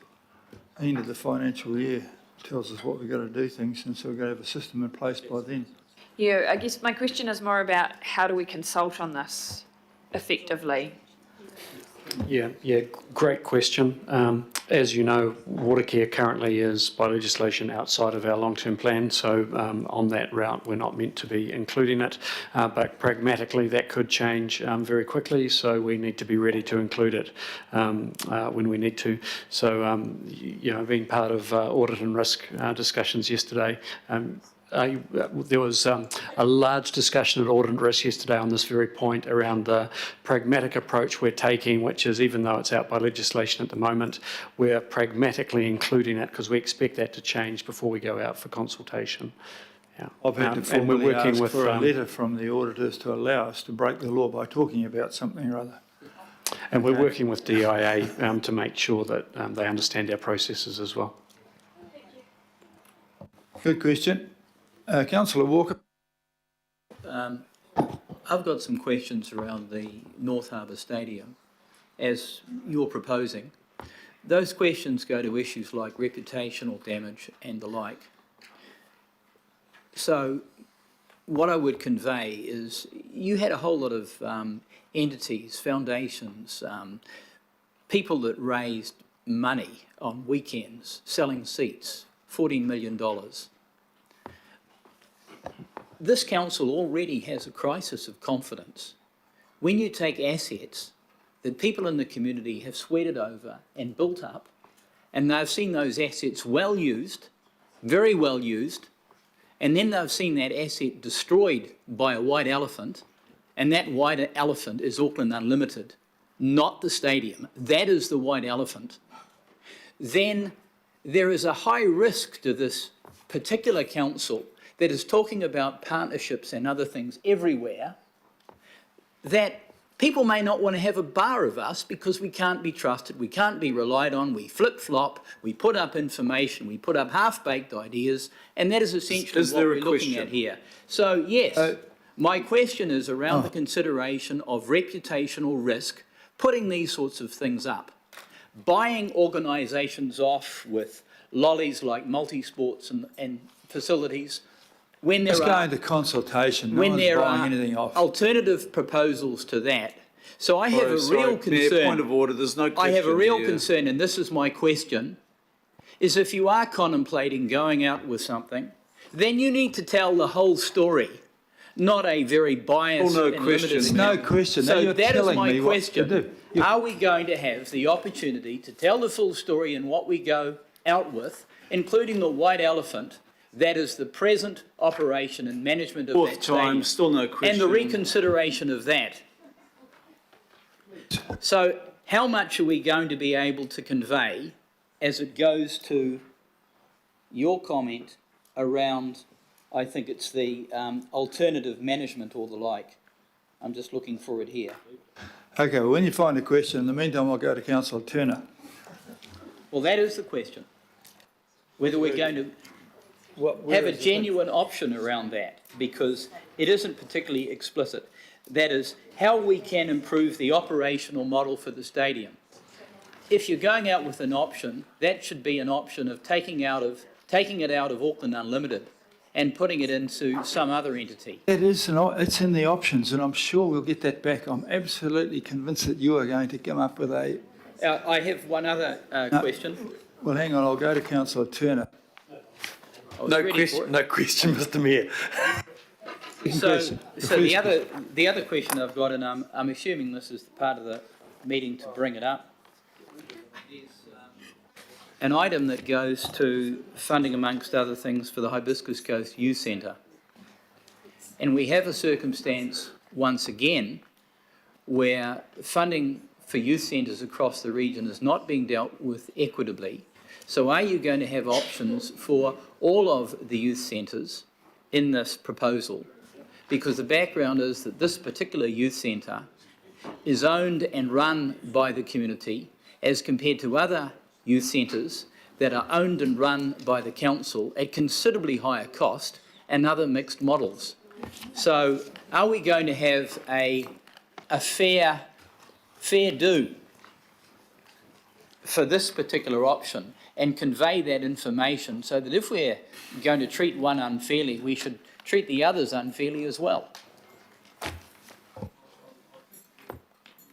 end of the financial year. Tells us what we've got to do things, and so we've got to have a system in place by then. Yeah, I guess my question is more about how do we consult on this effectively? Yeah, great question. As you know, water care currently is by legislation outside of our long-term plan, so on that route we're not meant to be including it, but pragmatically that could change very quickly, so we need to be ready to include it when we need to. So, being part of audit and risk discussions yesterday, there was a large discussion at Audit and Risk yesterday on this very point around the pragmatic approach we're taking, which is, even though it's out by legislation at the moment, we're pragmatically including it because we expect that to change before we go out for consultation. Yeah. I've had to And we're formally working ask with for a letter from the auditors to allow us to break the law by talking about something or other. and we're working with DIA to make sure that they understand our processes as well. Good question. Councillor Walker. I've got some questions around the North Harbour Stadium, as you're proposing. Those questions go to issues like reputational damage and the like. So what I would convey is you had a whole lot of entities, foundations, people that raised money on weekends selling seats, $14 million. This council already has a crisis of confidence. When you take assets that people in the community have sweated over and built up, and they've seen those assets well used, very well used, and then they've seen that asset destroyed by a white elephant, and that white elephant is Auckland Unlimited, not the stadium. That is the white elephant. Then there is a high risk to this particular council that is talking about partnerships and other things everywhere, that people may not want to have a bar of us because we can't be trusted, we can't be relied on, we flip-flop, we put up information, we put up half-baked ideas, and that is essentially what we're looking at here. So, yes, my question is around the consideration of reputational risk, putting these sorts of things up, buying organisations off with lollies like multi-sports and facilities, when there Let's go into consultation. No one's buying anything off. Alternative proposals to that. So I have a real concern. Mayor, point of order, there's no question I have a real here. concern, and this is my question, is if you are contemplating going out with something, then you need to tell the whole story, not a very biased and limited. No question. So You're that is telling my me what to do. question. Are we going to have the opportunity to tell the full story in what we go out with, including the white elephant, that is the present operation and management of that stadium, still no question. and the reconsideration of that? So how much are we going to be able to convey as it goes to your comment around, I think it's the alternative management or the like? I'm just looking for it here. Okay, well, when you find a question, in the meantime, I'll go to Councillor Turner. Well, that is the question. Whether we're going to have a genuine option around that, because it isn't particularly explicit. That is, how we can improve the operational model for the stadium. If you're going out with an option, that should be an option of taking it out of Auckland Unlimited and putting it into some other entity. It's in the options, and I'm sure we'll get that back. I'm absolutely convinced that you are going to come up with a... I have one other question. Well, hang on, I'll go to Councillor Turner. No question, Mr. Mayor. So the other question I've got, and I'm assuming this is part of the meeting to bring it up, is an item that goes to funding, amongst other things, for the Hibiscus Coast Youth Centre. And we have a circumstance, once again, where funding for youth centres across the region is not being dealt with equitably. So are you going to have options for all of the youth centres in this proposal? Because the background is that this particular youth centre is owned and run by the community as compared to other youth centres that are owned and run by the council at considerably higher cost and other mixed models. So are we going to have a fair do for this particular option and convey that information so that if we're going to treat one unfairly, we should treat the others unfairly as well? The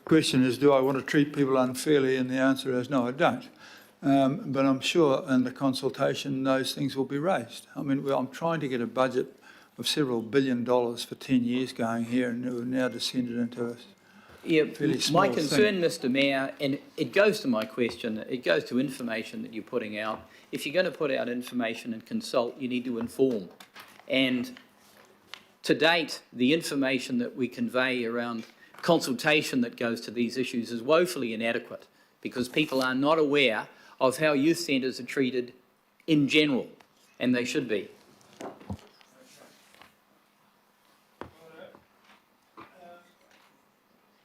question is, do I want to treat people unfairly? And the answer is no, I don't. But I'm sure in the consultation those things will be raised. I mean, I'm trying to get a budget of several $1 billion for 10 years going here, and we've now descended into a fairly small my concern, thing. Mr. Mayor, and it goes to my question, it goes to information that you're putting out. If you're going to put out information and consult, you need to inform. And to date, the information that we convey around consultation that goes to these issues is woefully inadequate because people are not aware of how youth centres are treated in general, and they should be.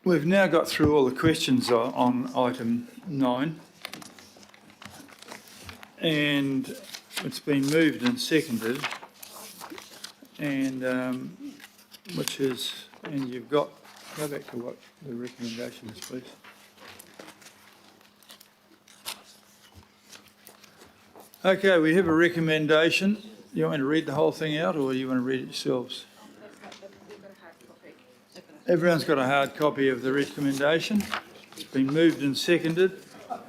We've now got through all the questions on item 9. And it's been moved and seconded. And and you've got, go back to what the recommendation is, please. Okay, we have a recommendation. You want me to read the whole thing out, or you want to read it yourselves? Everyone's got a hard copy of the recommendation. It's been moved and seconded.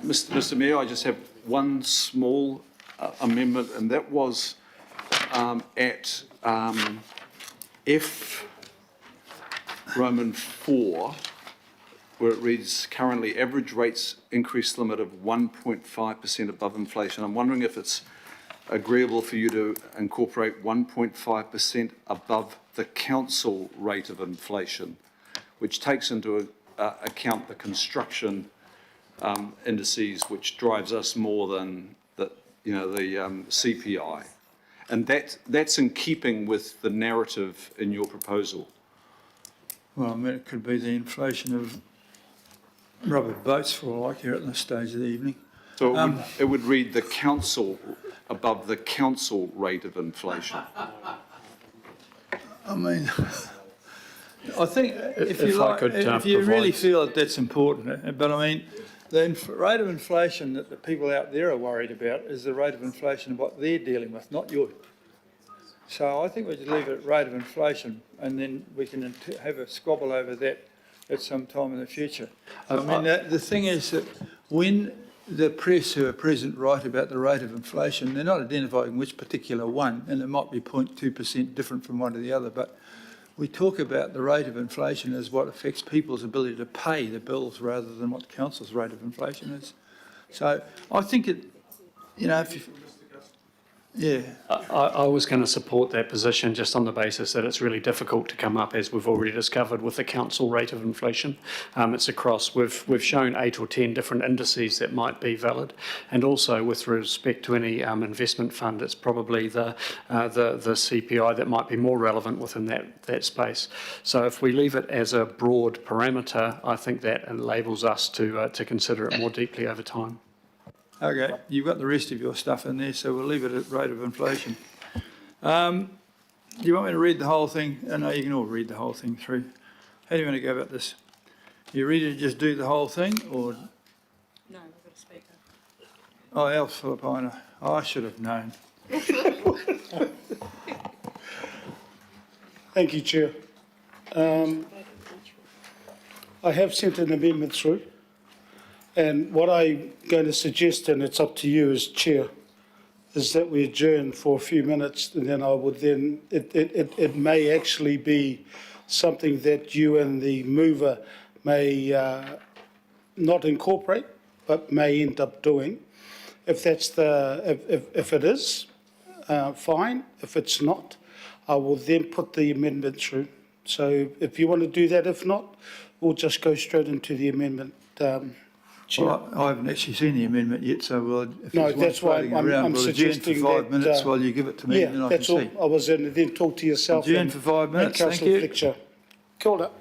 Mr Mayor, I just have one small amendment, and that was at F Roman 4, where it reads currently average rates increase limit of 1.5% above inflation. I'm wondering if it's agreeable for you to incorporate 1.5% above the council rate of inflation, which takes into account the construction indices, which drives us more than the CPI. And that's in keeping with the narrative in your proposal. Well, I mean, it could be the inflation of rubber boats for all I care at this stage of the evening. So it would read the council above the council rate of inflation. I mean, I think if you really feel that that's important, but I mean, the rate of inflation that the people out there are worried about is the rate of inflation of what they're dealing with, not you. So I think we should leave it at rate of inflation, and then we can have a squabble over that at some time in the future. I mean, the thing is that when the press who are present write about the rate of inflation, they're not identifying which particular one, and it might be 0.2% different from one to the other, but we talk about the rate of inflation as what affects people's ability to pay the bills rather than what the council's rate of inflation is. So I think it, yeah. I was going to support that position just on the basis that it's really difficult to come up, as we've already discovered, with the council rate of inflation. It's across, we've shown 8 or 10 different indices that might be valid, and also with respect to any investment fund, it's probably the CPI that might be more relevant within that space. So if we leave it as a broad parameter, I think that enables us to consider it more deeply over time. Okay, you've got the rest of your stuff in there, so we'll leave it at rate of inflation. Do you want me to read the whole thing? No, you can all read the whole thing through. How do you want to go about this? You ready to just do the whole thing, or? No, we've got a speaker. Oh, Alf Filipino. Oh, I should have known. Thank you, Chair. I have sent an amendment through. And what I'm going to suggest, and it's up to you as Chair, is that we adjourn for a few minutes, and then I would then, it may actually be something that you and the mover may not incorporate, but may end up doing. If that's if it is, fine. If it's not, I will then put the amendment through. So if you want to do that, if not, we'll just go straight into the amendment. Well, I haven't actually seen the amendment yet, so if no, there's that's one why floating around, I'm we'll adjourn for suggesting 5 minutes while you give it to me, yeah, and then I that's can all. see. I was going to then talk to yourself. Adjourn for 5 minutes, thank you. Fletcher. Kia ora.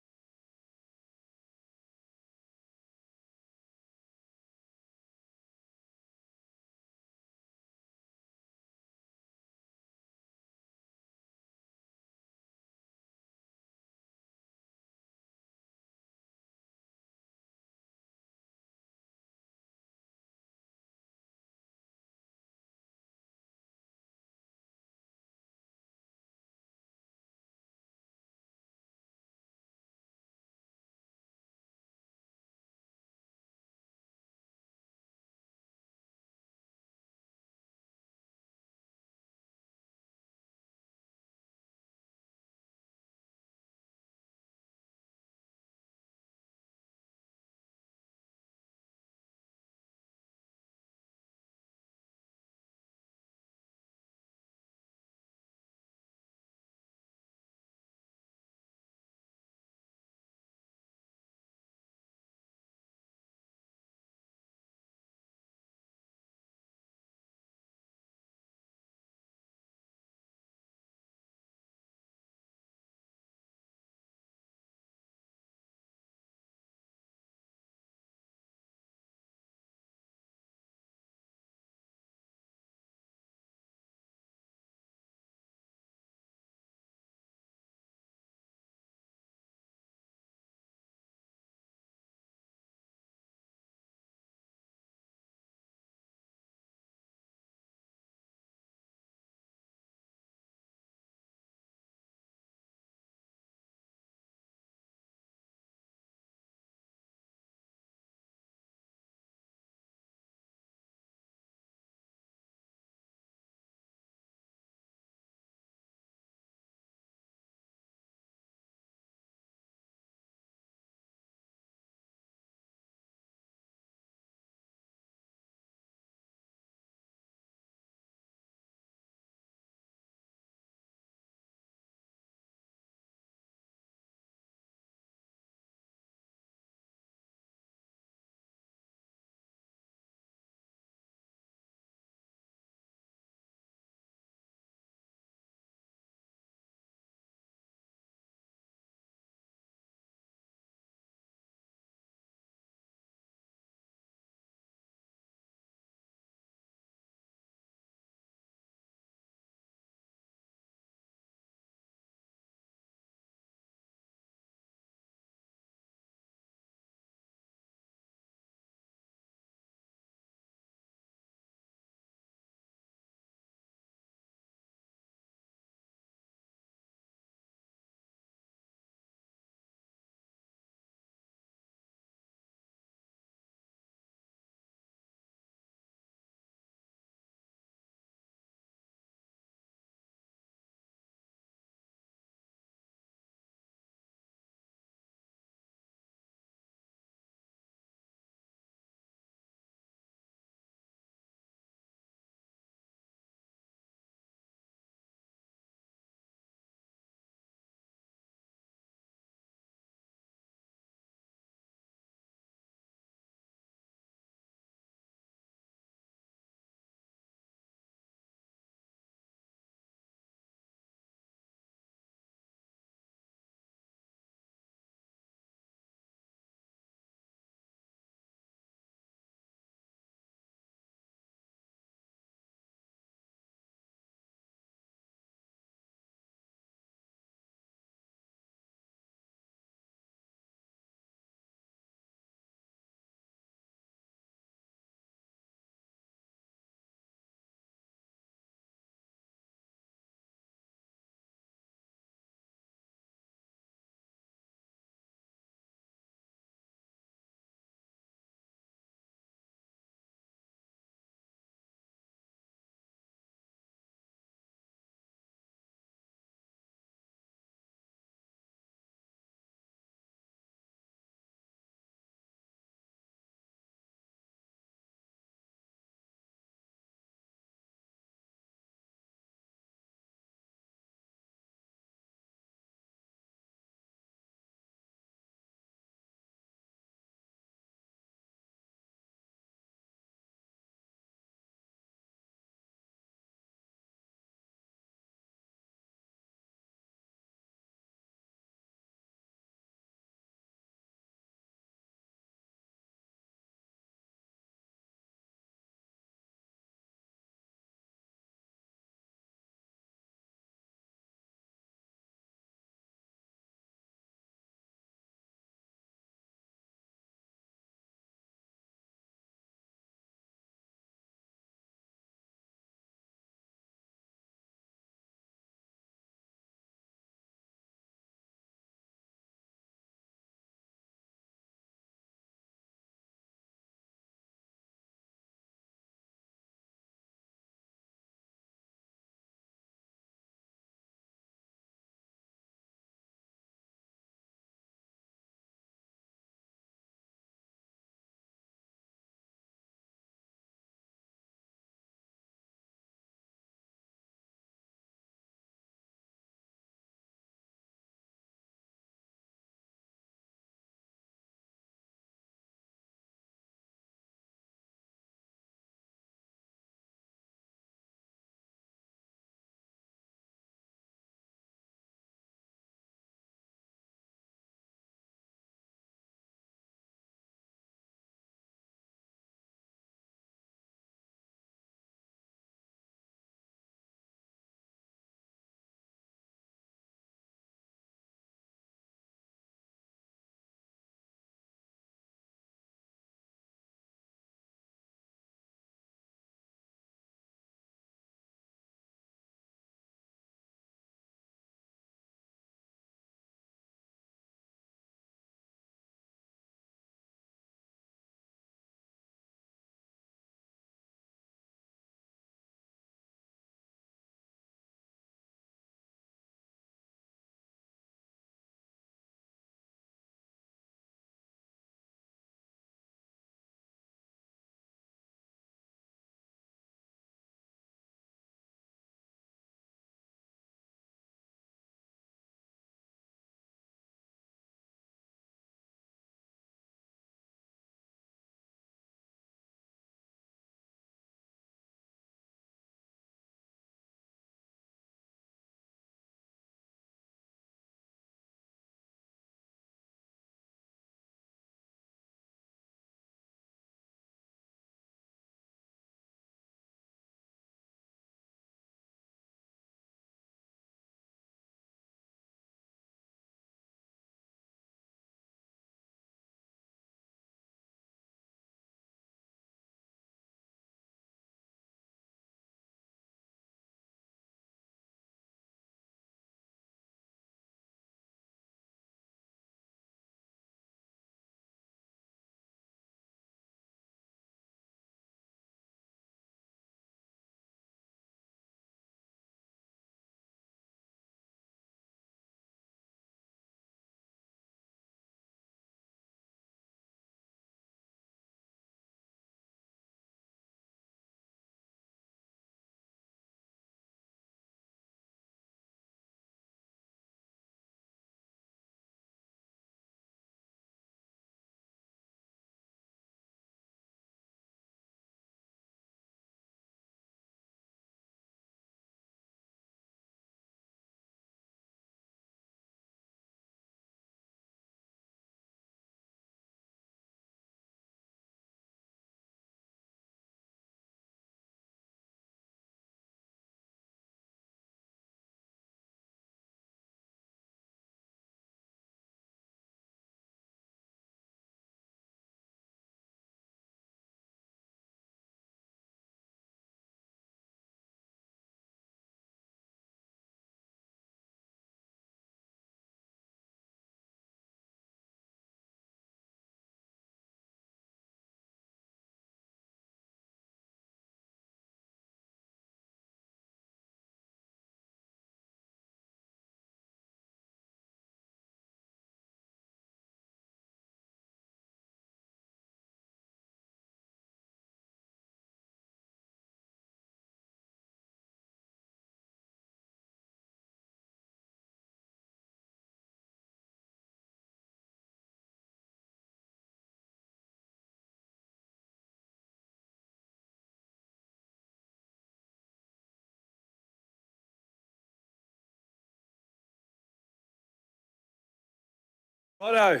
Righto,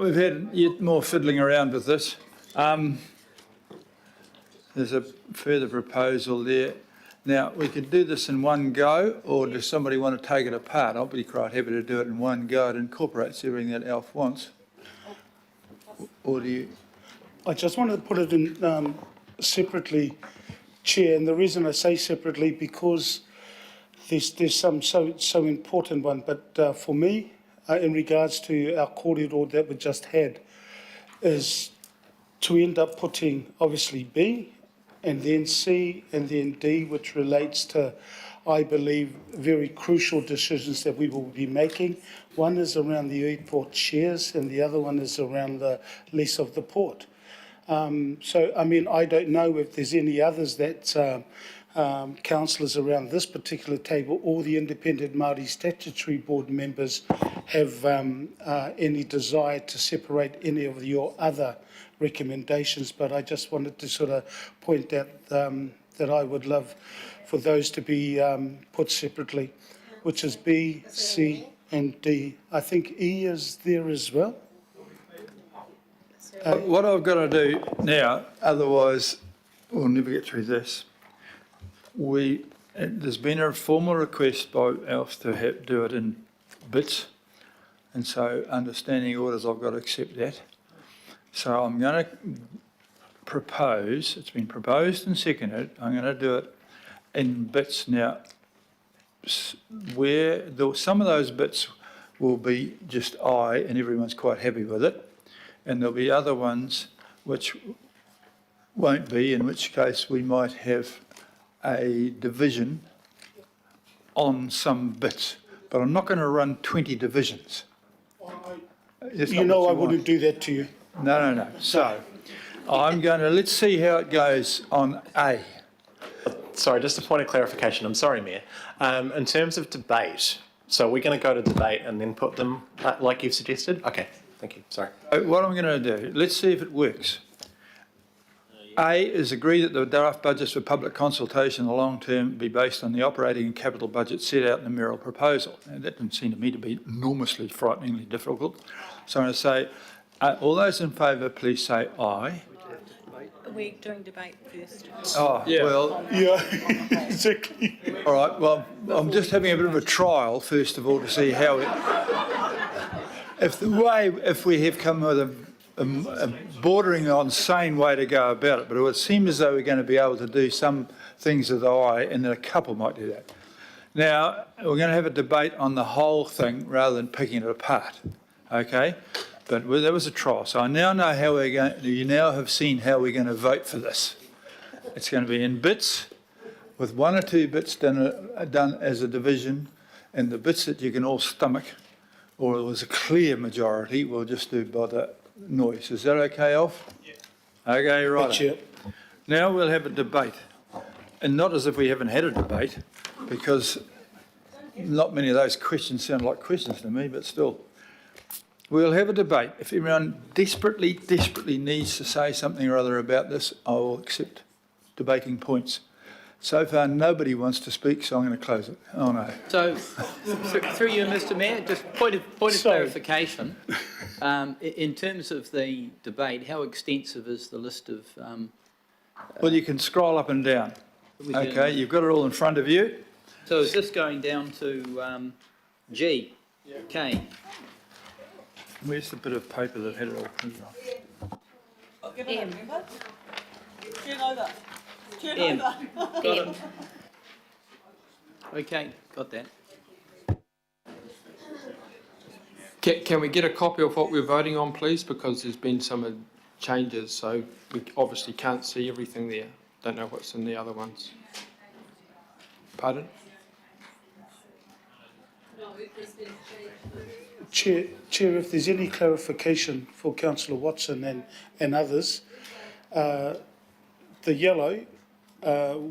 we've had yet more fiddling around with this. There's a further proposal there. Now, we could do this in one go, or does somebody want to take it apart? I'll be quite happy to do it in one go. It incorporates everything that Alf wants. Or do you? I just wanted to put it in separately, Chair, and the reason I say separately because there's some so important one, but for me, in regards to our corridor that we just had, is to end up putting obviously B and then C and then D, which relates to, I believe, very crucial decisions that we will be making. One is around the airport shares and the other one is around the lease of the port. So, I mean, I don't know if there's any others that councillors around this particular table or the independent Māori statutory board members have any desire to separate any of your other recommendations, but I just wanted to sort of point out that I would love for those to be put separately, which is B, C and D. I think E is there as well. What I've got to do now, otherwise we'll never get through this. There's been a formal request by Alf to do it in bits, and so understanding orders, I've got to accept that. So I'm going to propose, it's been proposed and seconded, I'm going to do it in bits. Now, some of those bits will be just I, and everyone's quite happy with it, and there'll be other ones which won't be, in which case we might have a division on some bits, but I'm not going to run 20 divisions. You know I wouldn't do that to you. No. So I'm going to, let's see how it goes on A. Sorry, just a point of clarification. I'm sorry, Mayor. In terms of debate, so we're going to go to debate and then put them like you've suggested? Okay, thank you. Sorry. What I'm going to do, let's see if it works. A is agree that the draft budgets for public consultation in the long term be based on the operating and capital budget set out in the mayoral proposal. And that didn't seem to me to be enormously, frighteningly difficult. So I'm going to say, all those in favour, please say aye. We're doing debate first. Oh, yeah. Well, yeah, exactly. All right, well, I'm just having a bit of a trial, first of all, to see how it... If we have come with a bordering on sane way to go about it, but it would seem as though we're going to be able to do some things with the eye, and then a couple might do that. Now, we're going to have a debate on the whole thing rather than picking it apart, okay? But that was a trial. So I now know how we're going, you now have seen how we're going to vote for this. It's going to be in bits, with one or two bits done as a division, and the bits that you can all stomach, or it was a clear majority, we'll just do by the noise. Is that okay, Alf? Yeah. Okay, right. Now we'll have a debate. And not as if we haven't had a debate, because not many of those questions sound like questions to me, but still. We'll have a debate. If everyone desperately needs to say something or other about this, I will accept debating points. So far, nobody wants to speak, so I'm going to close it. Oh, no. So, through you, Mr Mayor, just point of clarification. In terms of the debate, how extensive is the list of... well, you can scroll up and down. Okay, you've got it all in front of you. So is this going down to G? Yeah. K? Where's the bit of paper that had it all printed on? M. M. Got it. Okay, got that. Can we get a copy of what we're voting on, please? Because there's been some changes, so we obviously can't see everything there. Don't know what's in the other ones. Pardon? Chair, if there's any clarification for Councillor Watson and others, the yellow,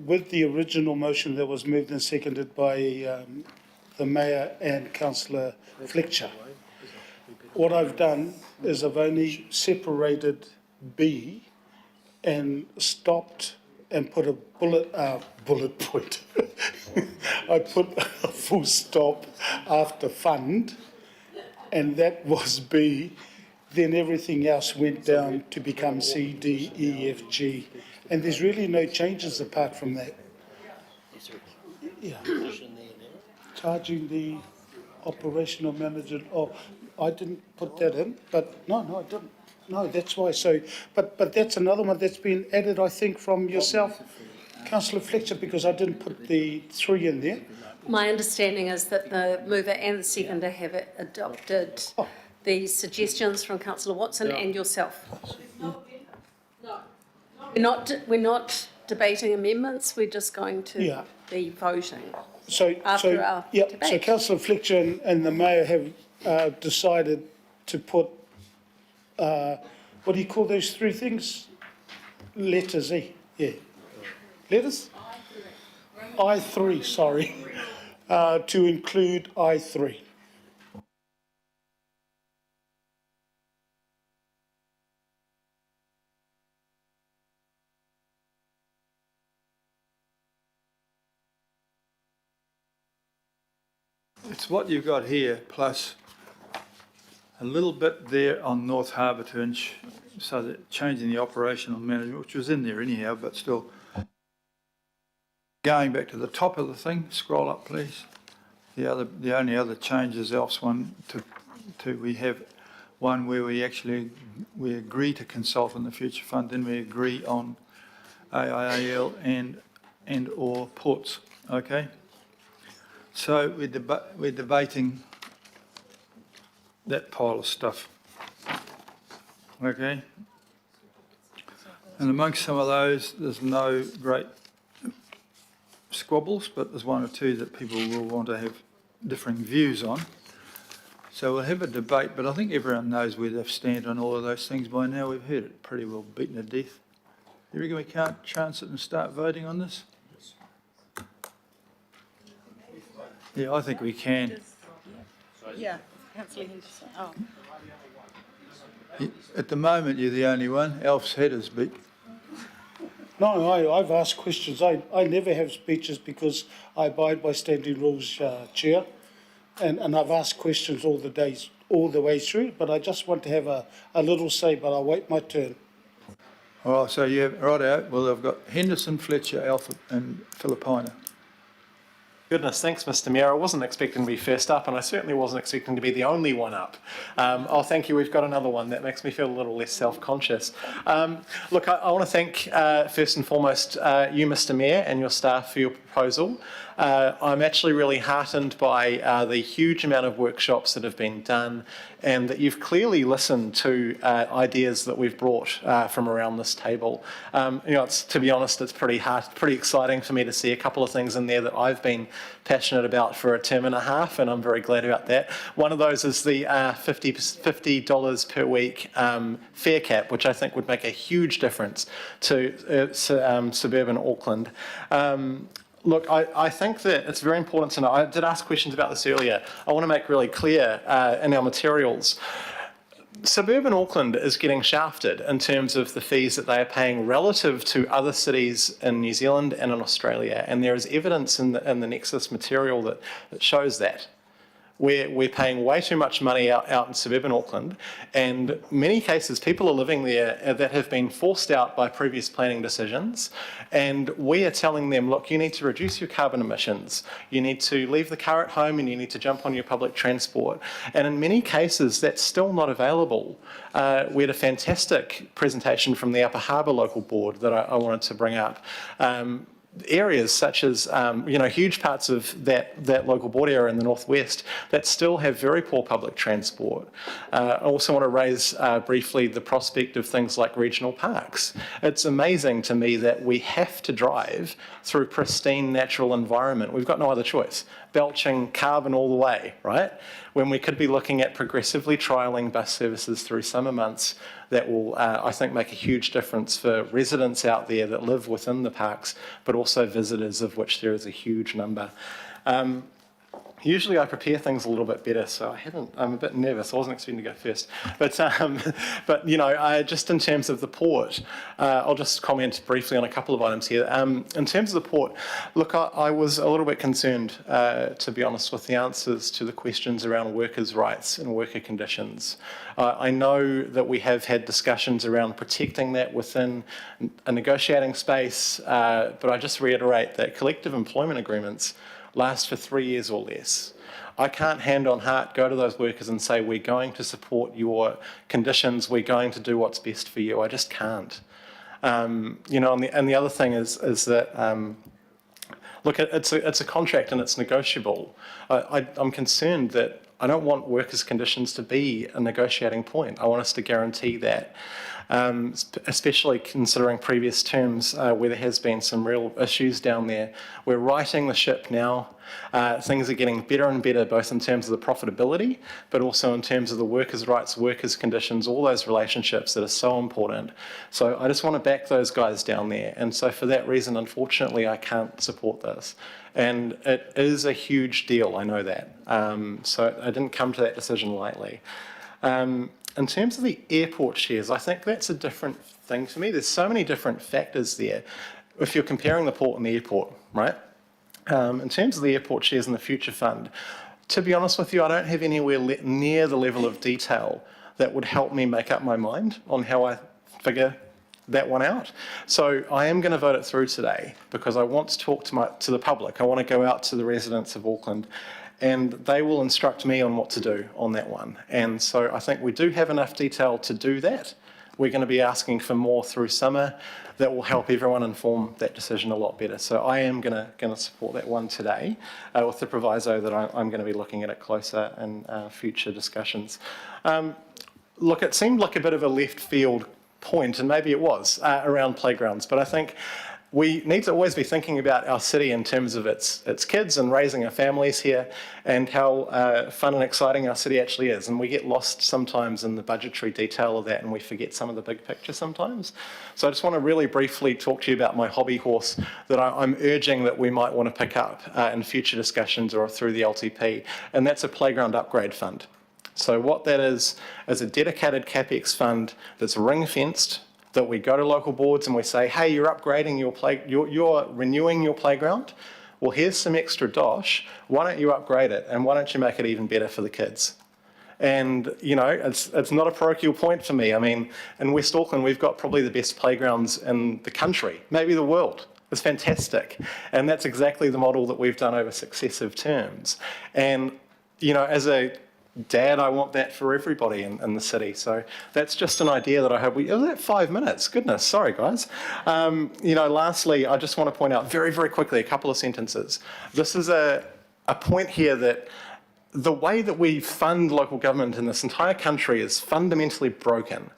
with the original motion that was moved and seconded by the Mayor and Councillor Fletcher, what I've done is I've only separated B and stopped and put a bullet point. I put a full stop after fund and that was B, then everything else went down to become C, D, E, F, G. And there's really no changes apart from that. Yeah. Charging the operational manager, oh, I didn't put that in, but no, I didn't. No, that's why. So, but that's another one that's been added, I think, from yourself, Councillor Fletcher, because I didn't put the 3 in there. My understanding is that the mover and the seconder have adopted the suggestions from Councillor Watson and yourself. We're not debating amendments, we're just going to be voting after our debate. So Councillor Fletcher and the Mayor have decided to put, what do you call those 3 things? Letters, yeah. Letters? I3, sorry, to include I3. It's what you've got here, plus a little bit there on North Harbour to so that changing the operational management, which was in there anyhow, but still. Going back to the top of the thing, scroll up please. The only other change is else one we have one where we agree to consult on the future fund, then we agree on AIAL and or ports. Okay. So we're debating that pile of stuff. Okay. And amongst some of those, there's no great squabbles, but there's 1 or 2 that people will want to have differing views on. So we'll have a debate, but I think everyone knows where they stand on all of those things by now. We've heard it pretty well beaten to death. You reckon we can't chance it and start voting on this? Yeah, I think we can. Yeah, Councillor Henderson. Oh. At the moment, you're the only one. Alf's head is beat. No, I've asked questions. I never have speeches because I abide by standing rules, Chair. And I've asked questions all the way through, but I just want to have a little say, but I'll wait my turn. All right, so you have, right. Well, I've got Henderson, Fletcher, Alf and Filipina. Goodness, thanks, Mr. Mayor. I wasn't expecting to be first up, and I certainly wasn't expecting to be the only one up. Thank you. We've got another one. That makes me feel a little less self-conscious. Look, I want to thank, first and foremost, you, Mr. Mayor, and your staff for your proposal. I'm actually really heartened by the huge amount of workshops that have been done, and that you've clearly listened to ideas that we've brought from around this table. To be honest, it's pretty exciting for me to see a couple of things in there that I've been passionate about for a term and a half, and I'm very glad about that. One of those is the $50 per week fare cap, which I think would make a huge difference to suburban Auckland. Look, I think that it's very important to know, I did ask questions about this earlier. I want to make really clear in our materials, suburban Auckland is getting shafted in terms of the fees that they are paying relative to other cities in New Zealand and in Australia. And there is evidence in the Nexus material that shows that. We're paying way too much money out in suburban Auckland, and in many cases people are living there that have been forced out by previous planning decisions, and we are telling them, look, you need to reduce your carbon emissions, you need to leave the car at home and you need to jump on your public transport. And in many cases that's still not available. We had a fantastic presentation from the Upper Harbour Local Board that I wanted to bring up. Areas such as, huge parts of that local board area in the northwest that still have very poor public transport. I also want to raise briefly the prospect of things like regional parks. It's amazing to me that we have to drive through pristine natural environment. We've got no other choice. Belching carbon all the way, right? When we could be looking at progressively trialling bus services through summer months that will, I think, make a huge difference for residents out there that live within the parks, but also visitors, of which there is a huge number. Usually I prepare things a little bit better, so I haven't. I'm a bit nervous. I wasn't expecting to go first, but you know, just in terms of the port, I'll just comment briefly on a couple of items here. In terms of the port, look, I was a little bit concerned, to be honest, with the answers to the questions around workers' rights and worker conditions. I know that we have had discussions around protecting that within a negotiating space, but I just reiterate that collective employment agreements last for 3 years or less. I can't hand on heart go to those workers and say, we're going to support your conditions, we're going to do what's best for you. I just can't. You know, and the other thing is that, look, it's a contract and it's negotiable. I'm concerned that I don't want workers' conditions to be a negotiating point. I want us to guarantee that. Especially considering previous terms where there has been some real issues down there. We're righting the ship now. Things are getting better and better, both in terms of the profitability, but also in terms of the workers' rights, workers' conditions, all those relationships that are so important. So I just want to back those guys down there. And so for that reason, unfortunately, I can't support this. And it is a huge deal, I know that. So I didn't come to that decision lightly. In terms of the airport shares, I think that's a different thing for me. There's so many different factors there. If you're comparing the port and the airport, right? In terms of the airport shares in the future fund, to be honest with you, I don't have anywhere near the level of detail that would help me make up my mind on how I figure that one out. So I am going to vote it through today because I want to talk to the public. I want to go out to the residents of Auckland and they will instruct me on what to do on that one. And so I think we do have enough detail to do that. We're going to be asking for more through summer that will help everyone inform that decision a lot better. So I am going to support that one today with the proviso that I'm going to be looking at it closer in future discussions. Look, it seemed like a bit of a left field point, and maybe it was, around playgrounds, but I think we need to always be thinking about our city in terms of its kids and raising our families here and how fun and exciting our city actually is. And we get lost sometimes in the budgetary detail of that and we forget some of the big picture sometimes. So I just want to really briefly talk to you about my hobby horse that I'm urging that we might want to pick up in future discussions or through the LTP, and that's a playground upgrade fund. So what that is a dedicated CapEx fund that's ring-fenced, that we go to local boards and we say, hey, you're upgrading you're renewing your playground. Well, here's some extra dosh. Why don't you upgrade it? And why don't you make it even better for the kids? And, you know, it's not a parochial point for me. I mean, in West Auckland, we've got probably the best playgrounds in the country, maybe the world. It's fantastic. And that's exactly the model that we've done over successive terms. And, you know, as a dad, I want that for everybody in the city. So that's just an idea that I hope was that 5 minutes? Goodness, sorry guys. You know, lastly, I just want to point out very, very quickly, a couple of sentences. This is a point here that the way that we fund local government in this entire country is fundamentally broken.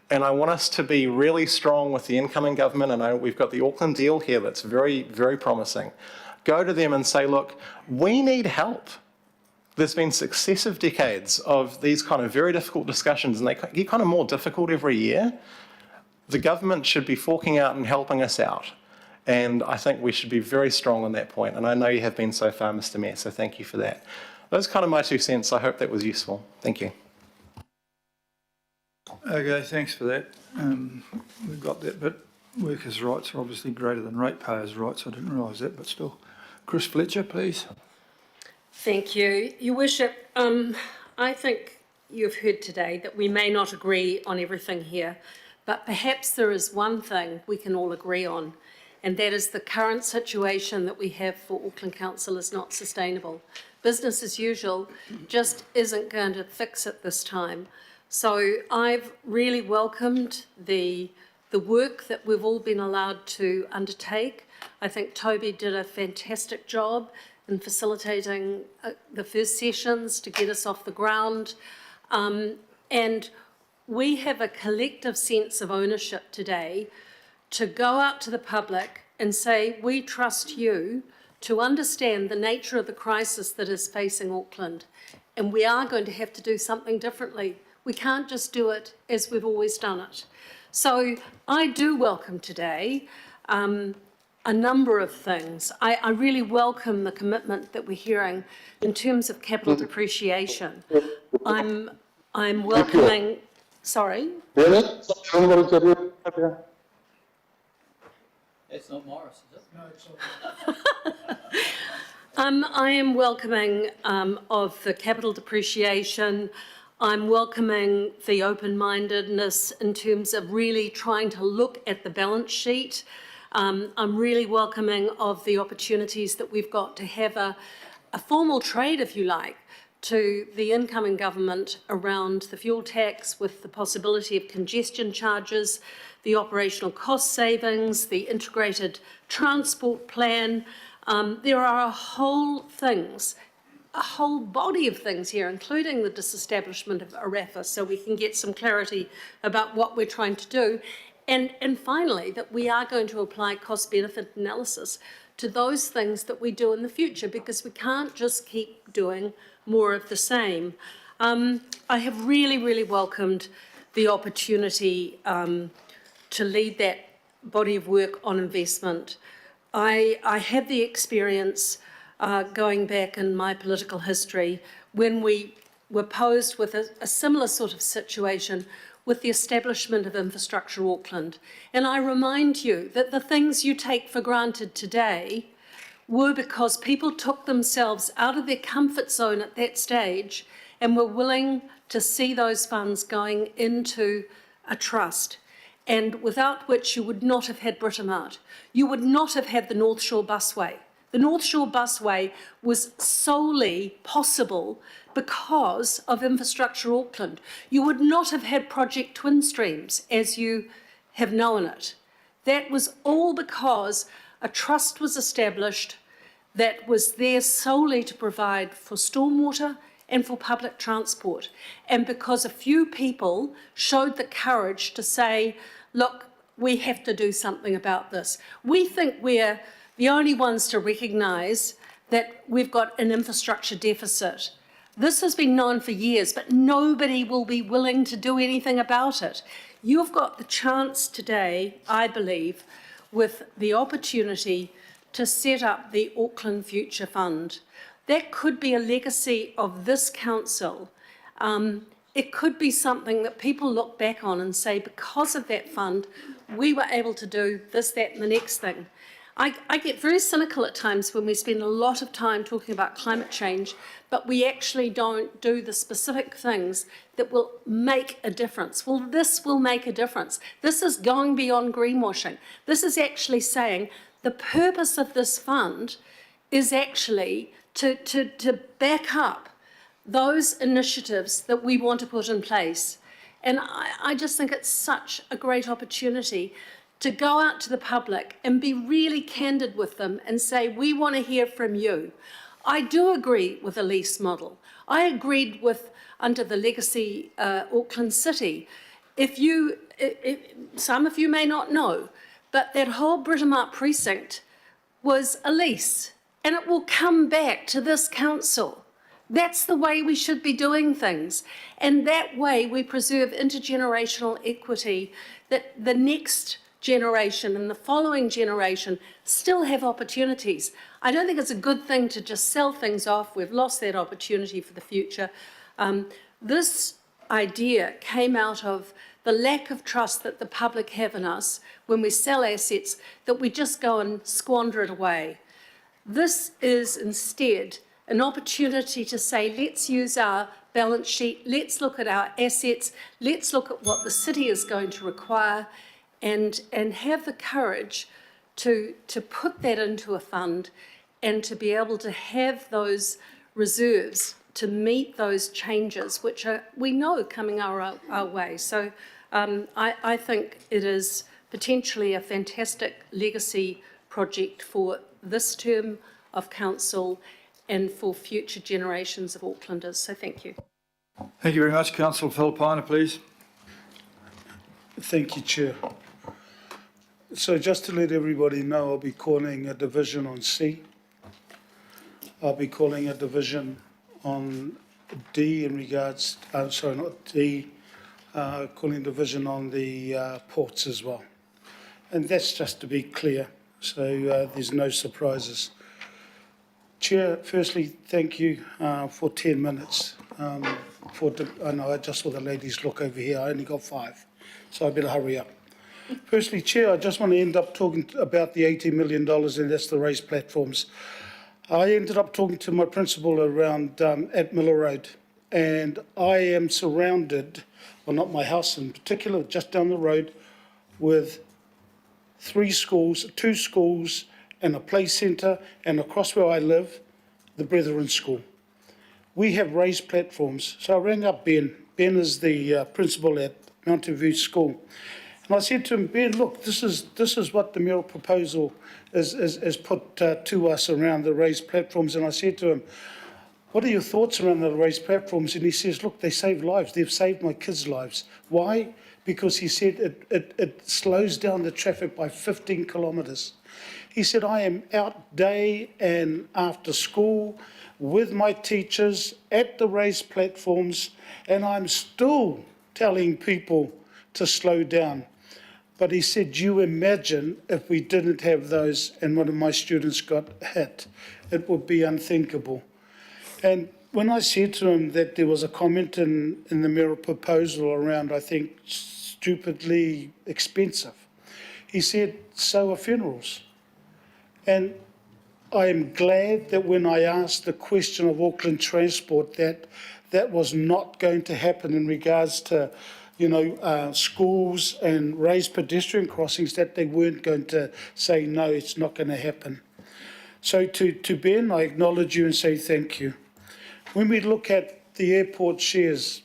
And I want us to be really strong with the incoming government. And I know we've got the Auckland deal here that's very, very promising. Go to them and say, look, we need help. There's been successive decades of these kind of very difficult discussions, and they get kind of more difficult every year. The government should be forking out and helping us out. And I think we should be very strong on that point. And I know you have been so far, Mr. Mayor, so thank you for that. Those are kind of my 2 cents. I hope that was useful. Thank you. Okay, thanks for that. We've got that bit. Workers' rights are obviously greater than ratepayers' rights. I didn't realise that, but still. Chris Fletcher, please. Thank you. Your Worship, I think you've heard today that we may not agree on everything here, but perhaps there is one thing we can all agree on, and that is the current situation that we have for Auckland Council is not sustainable. Business as usual just isn't going to fix it this time. So I've really welcomed the work that we've all been allowed to undertake. I think Toby did a fantastic job in facilitating the first sessions to get us off the ground. And we have a collective sense of ownership today to go out to the public and say, we trust you to understand the nature of the crisis that is facing Auckland. And we are going to have to do something differently. We can't just do it as we've always done it. So I do welcome today a number of things. I really welcome the commitment that we're hearing in terms of capital depreciation. I'm welcoming, sorry? That's not Morris, is it? No, it's not. I am welcoming of the capital depreciation. I'm welcoming the open-mindedness in terms of really trying to look at the balance sheet. I'm really welcoming of the opportunities that we've got to have a formal trade, if you like, to the incoming government around the fuel tax with the possibility of congestion charges, the operational cost savings, the integrated transport plan. There are a whole body of things here, including the disestablishment of ARAFA, so we can get some clarity about what we're trying to do. And finally, that we are going to apply cost-benefit analysis to those things that we do in the future, because we can't just keep doing more of the same. I have really, really welcomed the opportunity to lead that body of work on investment. I had the experience going back in my political history when we were posed with a similar sort of situation with the establishment of Infrastructure Auckland. And I remind you that the things you take for granted today were because people took themselves out of their comfort zone at that stage and were willing to see those funds going into a trust, and without which you would not have had Britomart. You would not have had the North Shore Busway. The North Shore Busway was solely possible because of Infrastructure Auckland. You would not have had Project Twin Streams as you have known it. That was all because a trust was established that was there solely to provide for stormwater and for public transport. And because a few people showed the courage to say, look, we have to do something about this. We think we're the only ones to recognise that we've got an infrastructure deficit. This has been known for years, but nobody will be willing to do anything about it. You've got the chance today, I believe, with the opportunity to set up the Auckland Future Fund. That could be a legacy of this council. It could be something that people look back on and say, because of that fund, we were able to do this, that, and the next thing. I get very cynical at times when we spend a lot of time talking about climate change, but we actually don't do the specific things that will make a difference. Well, this will make a difference. This is going beyond greenwashing. This is actually saying the purpose of this fund is actually to back up those initiatives that we want to put in place. And I just think it's such a great opportunity to go out to the public and be really candid with them and say, we want to hear from you. I do agree with a lease model. I agreed with, under the legacy Auckland City. Some of you may not know, but that whole Britomart precinct was a lease, and it will come back to this council. That's the way we should be doing things. And that way we preserve intergenerational equity, that the next generation and the following generation still have opportunities. I don't think it's a good thing to just sell things off. We've lost that opportunity for the future. This idea came out of the lack of trust that the public have in us when we sell assets, that we just go and squander it away. This is instead an opportunity to say, let's use our balance sheet, let's look at our assets, let's look at what the city is going to require, and have the courage to put that into a fund and to be able to have those reserves to meet those changes, which are, we know, coming our way. So I think it is potentially a fantastic legacy project for this term of council and for future generations of Aucklanders. So thank you. Thank you very much. Councillor Philippina, please. Thank you, Chair. So just to let everybody know, I'll be calling a division on C. I'll be calling a division on D in regards, sorry, not D, calling division on the ports as well. And that's just to be clear. So there's no surprises. Chair, firstly, thank you for 10 minutes. I know I just saw the ladies look over here. I only got 5, so I better hurry up. Firstly, Chair, I just want to end up talking about the $80 million, and that's the raised platforms. I ended up talking to my principal around at Miller Road, and I am surrounded, well, not my house in particular, just down the road, with 2 schools, and a play centre, and across where I live, the Brethren School. We have raised platforms. So I rang up Ben. Ben is the principal at Mountain View School. And I said to him, Ben, look, this is what the mayoral proposal is put to us around the raised platforms. And I said to him, what are your thoughts around the raised platforms? And he says, look, they save lives. They've saved my kids' lives. Why? Because he said it slows down the traffic by 15 kilometres. He said, I am out day and after school with my teachers at the raised platforms, and I'm still telling people to slow down. But he said, you imagine if we didn't have those and one of my students got hit, it would be unthinkable. And when I said to him that there was a comment in the mayoral proposal around, I think, stupidly expensive, he said, so are funerals. And I am glad that when I asked the question of Auckland Transport, that was not going to happen in regards to, schools and raised pedestrian crossings, that they weren't going to say, no, it's not going to happen. So to Ben, I acknowledge you and say thank you. When we look at the airport shares,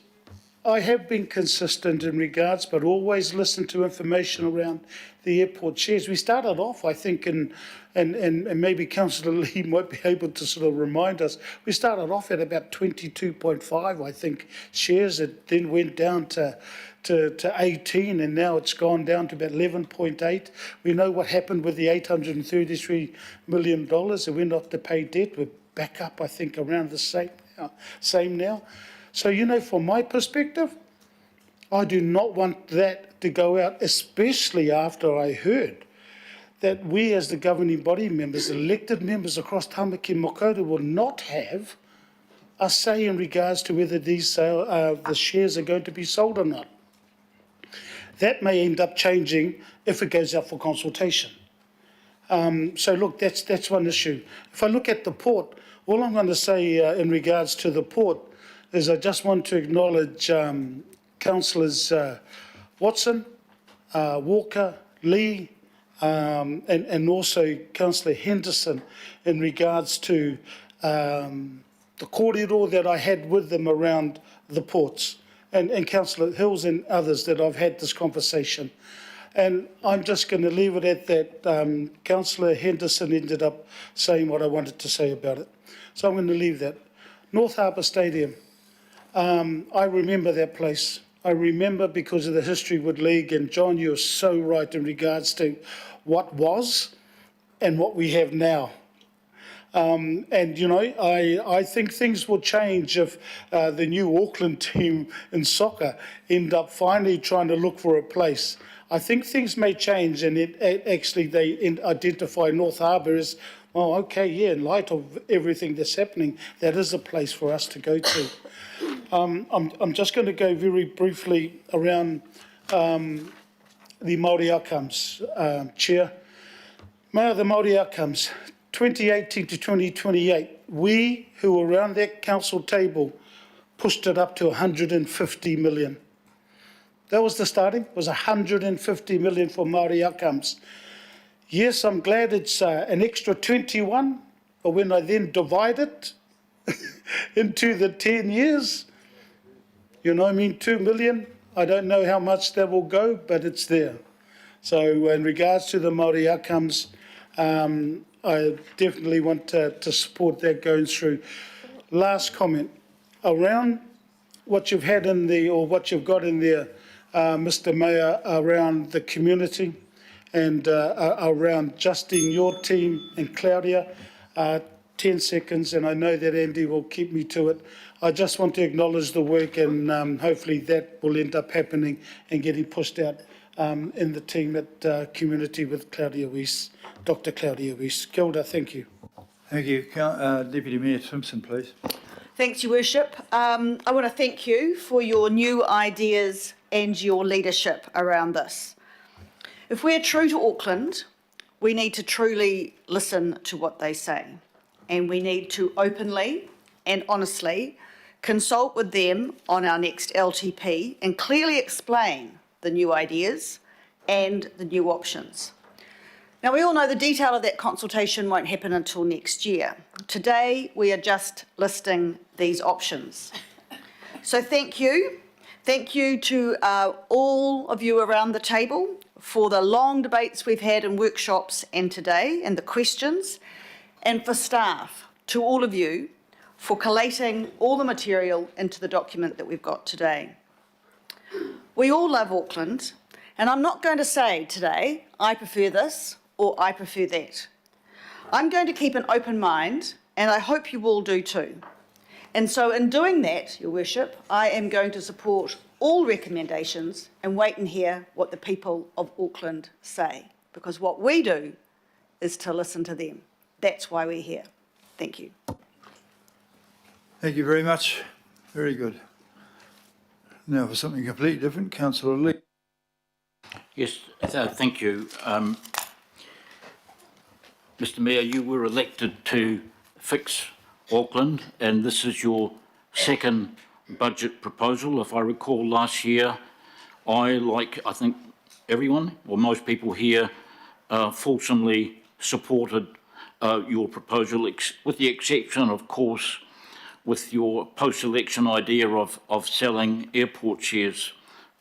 I have been consistent in regards, but always listen to information around the airport shares. We started off, I think, and maybe Councillor Lee might be able to sort of remind us, we started off at about 22.5, I think, shares. It then went down to 18, and now it's gone down to about 11.8. We know what happened with the $833 million, and we're not to pay debt. We're back up, I think, around the same now. So, from my perspective, I do not want that to go out, especially after I heard that we as the governing body members, elected members across Tamaki and Makaurau, will not have a say in regards to whether these the shares are going to be sold or not. That may end up changing if it goes out for consultation. So look, that's one issue. If I look at the port, all I'm going to say in regards to the port is I just want to acknowledge Councillors Watson, Walker, Lee, and also Councillor Henderson in regards to the corridor that I had with them around the ports, and Councillor Hills and others that I've had this conversation. And I'm just going to leave it at that. Councillor Henderson ended up saying what I wanted to say about it. So I'm going to leave that. North Harbour Stadium. I remember that place. I remember because of the history with League, and John, you're so right in regards to what was and what we have now. I think things will change if the new Auckland team in soccer end up finally trying to look for a place. I think things may change, and they identify North Harbour as, well, okay, yeah, in light of everything that's happening, that is a place for us to go to. I'm just going to go very briefly around the Māori outcomes, Chair. Mayor, the Māori outcomes, 2018 to 2028, we who were around that council table pushed it up to 150 million. That was the starting, was 150 million for Māori outcomes. Yes, I'm glad it's an extra 21, but when I then divide it into the 10 years, 2 million, I don't know how much that will go, but it's there. So in regards to the Māori outcomes, I definitely want to support that going through. Last comment, around what you've had in the, or what you've got in there, Mr. Mayor, around the community and around Justine, your team, and Claudia, 10 seconds, and I know that Andy will keep me to it. I just want to acknowledge the work, and hopefully that will end up happening and getting pushed out. in the team at Community with Claudia Weiss, Dr. Claudia Weiss. Kia ora, thank you. Thank you. Deputy Mayor Simpson, please. Thanks, Your Worship. I want to thank you for your new ideas and your leadership around this. If we're true to Auckland, we need to truly listen to what they say, and we need to openly and honestly consult with them on our next LTP and clearly explain the new ideas and the new options. Now, we all know the detail of that consultation won't happen until next year. Today, we are just listing these options. So thank you. Thank you to all of you around the table for the long debates we've had in workshops and today, and the questions, and for staff, to all of you, for collating all the material into the document that we've got today. We all love Auckland, and I'm not going to say today, I prefer this or I prefer that. I'm going to keep an open mind, and I hope you all do too. And so in doing that, Your Worship, I am going to support all recommendations and wait and hear what the people of Auckland say, because what we do is to listen to them. That's why we're here. Thank you. Thank you very much. Very good. Now for something completely different, Councillor Lee. Yes, thank you. Mr Mayor, you were elected to fix Auckland, and this is your second budget proposal. If I recall, last year, I think everyone, or most people here, fulsomely supported your proposal, with the exception, of course, with your post-election idea of selling airport shares.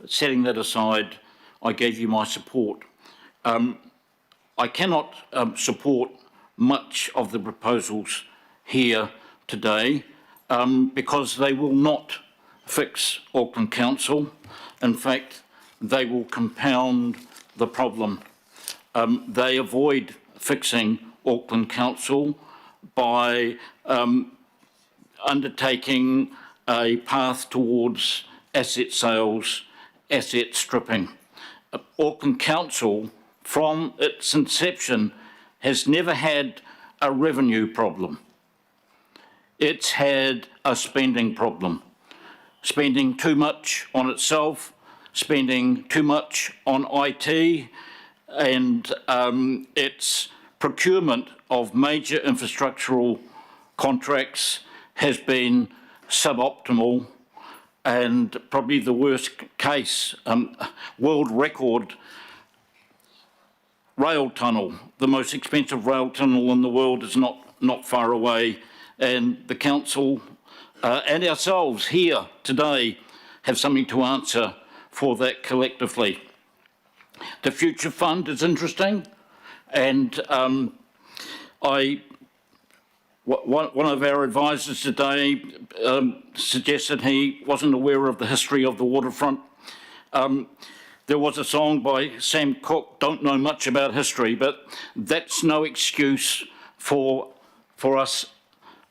Setting that aside, I gave you my support. I cannot support much of the proposals here today because they will not fix Auckland Council. In fact, they will compound the problem. They avoid fixing Auckland Council by undertaking a path towards asset sales, asset stripping. Auckland Council, from its inception, has never had a revenue problem. It's had a spending problem. Spending too much on itself, spending too much on IT, and its procurement of major infrastructural contracts has been suboptimal, and probably the worst case, world record rail tunnel. The most expensive rail tunnel in the world is not far away, and the council and ourselves here today have something to answer for that collectively. The Future Fund is interesting, and one of our advisors today suggested he wasn't aware of the history of the waterfront. There was a song by Sam Cooke, don't know much about history, but that's no excuse for us,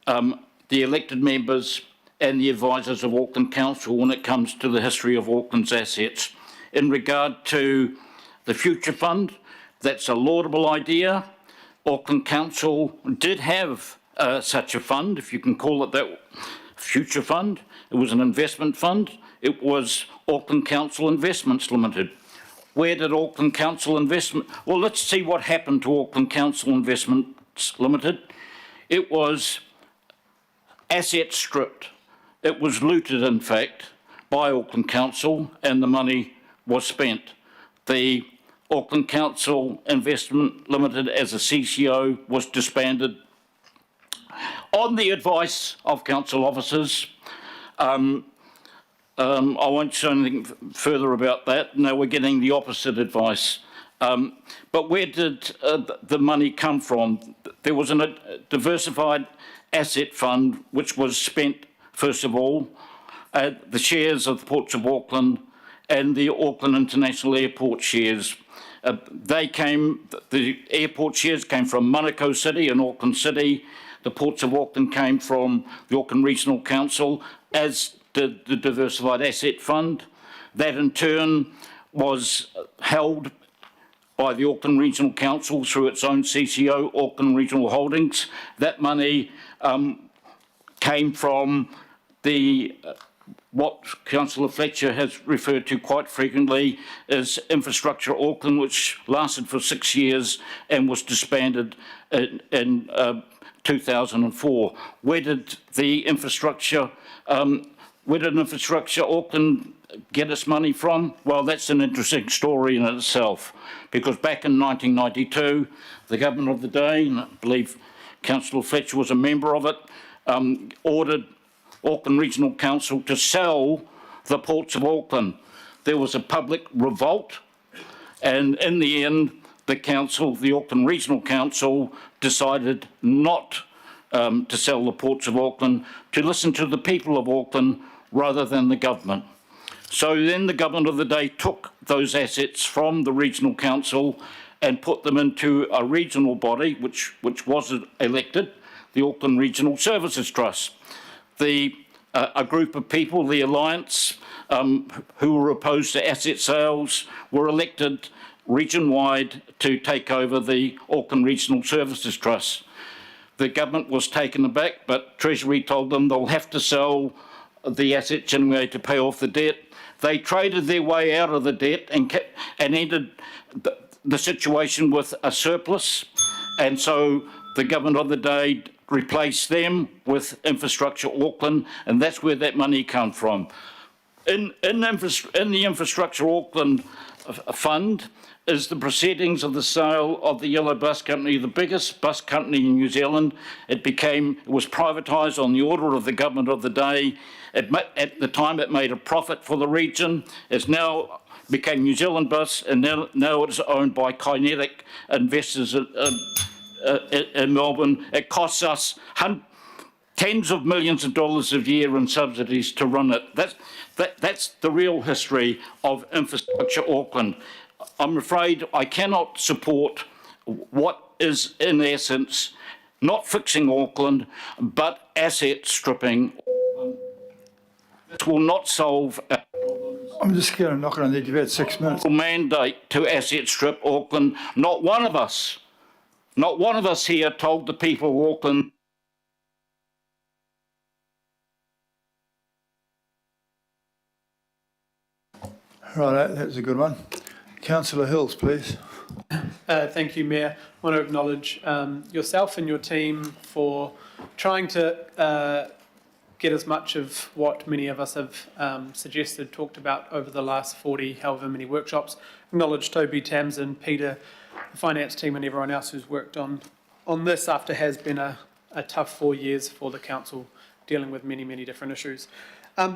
the elected members and the advisors of Auckland Council, when it comes to the history of Auckland's assets. In regard to the Future Fund, that's a laudable idea. Auckland Council did have such a fund, if you can call it that, Future Fund. It was an investment fund. It was Auckland Council Investments Limited. Where did Auckland Council Investment... Well, let's see what happened to Auckland Council Investments Limited. It was asset stripped. It was looted, in fact, by Auckland Council, and the money was spent. The Auckland Council Investment Limited as a CCO was disbanded on the advice of council officers. I won't say anything further about that. No, we're getting the opposite advice. But where did the money come from? There was a diversified asset fund which was spent, first of all, the shares of the Ports of Auckland and the Auckland International Airport shares. The airport shares came from Manukau City and Auckland City. The Ports of Auckland came from the Auckland Regional Council, as did the Diversified Asset Fund. That in turn was held by the Auckland Regional Council through its own CCO, Auckland Regional Holdings. That money came from what Councillor Fletcher has referred to quite frequently as Infrastructure Auckland, which lasted for 6 years and was disbanded in 2004. Where did Infrastructure Auckland get its money from? Well, that's an interesting story in itself, because back in 1992, the government of the day, and I believe Councillor Fletcher was a member of it, ordered Auckland Regional Council to sell the ports of Auckland. There was a public revolt, and in the end, the Auckland Regional Council decided not to sell the ports of Auckland, to listen to the people of Auckland rather than the government. So then the government of the day took those assets from the Regional Council and put them into a regional body, which was elected, the Auckland Regional Services Trust. A group of people, the Alliance, who were opposed to asset sales, were elected region-wide to take over the Auckland Regional Services Trust. The government was taken aback, but Treasury told them they'll have to sell the assets anyway to pay off the debt. They traded their way out of the debt and ended the situation with a surplus, and so the government of the day replace them with Infrastructure Auckland, and that's where that money come from. In the Infrastructure Auckland Fund is the proceedings of the sale of the Yellow Bus Company, the biggest bus company in New Zealand. It was privatised on the order of the government of the day. At the time, it made a profit for the region. It's now became New Zealand Bus, and now it's owned by Kinetic investors in Melbourne. It costs us tens of millions of dollars a year in subsidies to run it. That's the real history of Infrastructure Auckland. I'm afraid I cannot support what is, in essence, not fixing Auckland, but asset stripping. This will not solve our problems. I'm just going to knock it on the edge. You've had 6 minutes. Mandate to asset strip Auckland. Not one of us here told the people of Auckland. Right, that was a good one. Councillor Hills, please. Thank you, Mayor. I want to acknowledge yourself and your team for trying to get as much of what many of us have suggested, talked about over the last 40, however many workshops. Acknowledge Toby, Tamsin, Peter, the finance team and everyone else who's worked on this after has been a tough 4 years for the council, dealing with many, many different issues.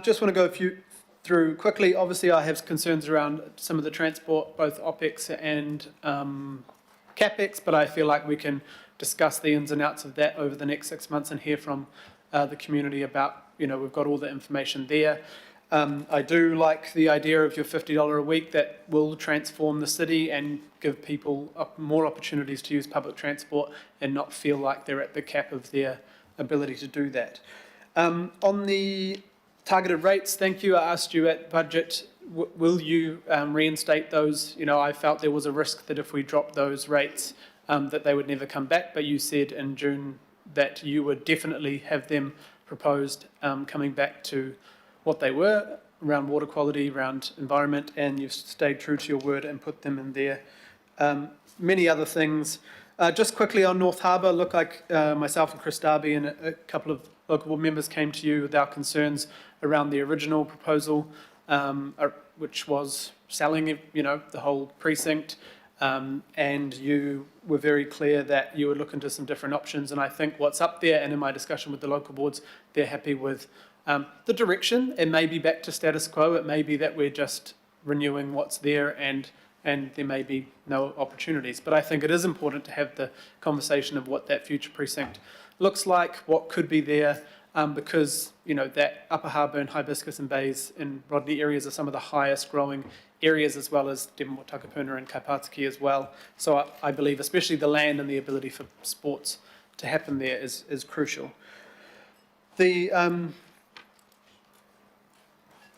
Just want to go through quickly. Obviously, I have concerns around some of the transport, both OPEX and CAPEX, but I feel like we can discuss the ins and outs of that over the next 6 months and hear from the community about, we've got all the information there. I do like the idea of your $50 a week that will transform the city and give people more opportunities to use public transport and not feel like they're at the cap of their ability to do that. On the targeted rates, thank you. I asked you at budget, will you reinstate those? I felt there was a risk that if we dropped those rates, that they would never come back, but you said in June that you would definitely have them proposed coming back to what they were around water quality, around environment, and you've stayed true to your word and put them in there. Many other things. Just quickly on North Harbour, look like myself and Chris Darby and a couple of local board members came to you with our concerns around the original proposal, which was selling, the whole precinct, and you were very clear that you would look into some different options. And I think what's up there, and in my discussion with the local boards, they're happy with the direction. It may be back to status quo. It may be that we're just renewing what's there and there may be no opportunities. But I think it is important to have the conversation of what that future precinct looks like, what could be there, because, that Upper Harbour and Hibiscus and Bays and Rodney areas are some of the highest growing areas, as well as Devonport, Takapuna and Kaipatiki as well. So I believe especially the land and the ability for sports to happen there is crucial. The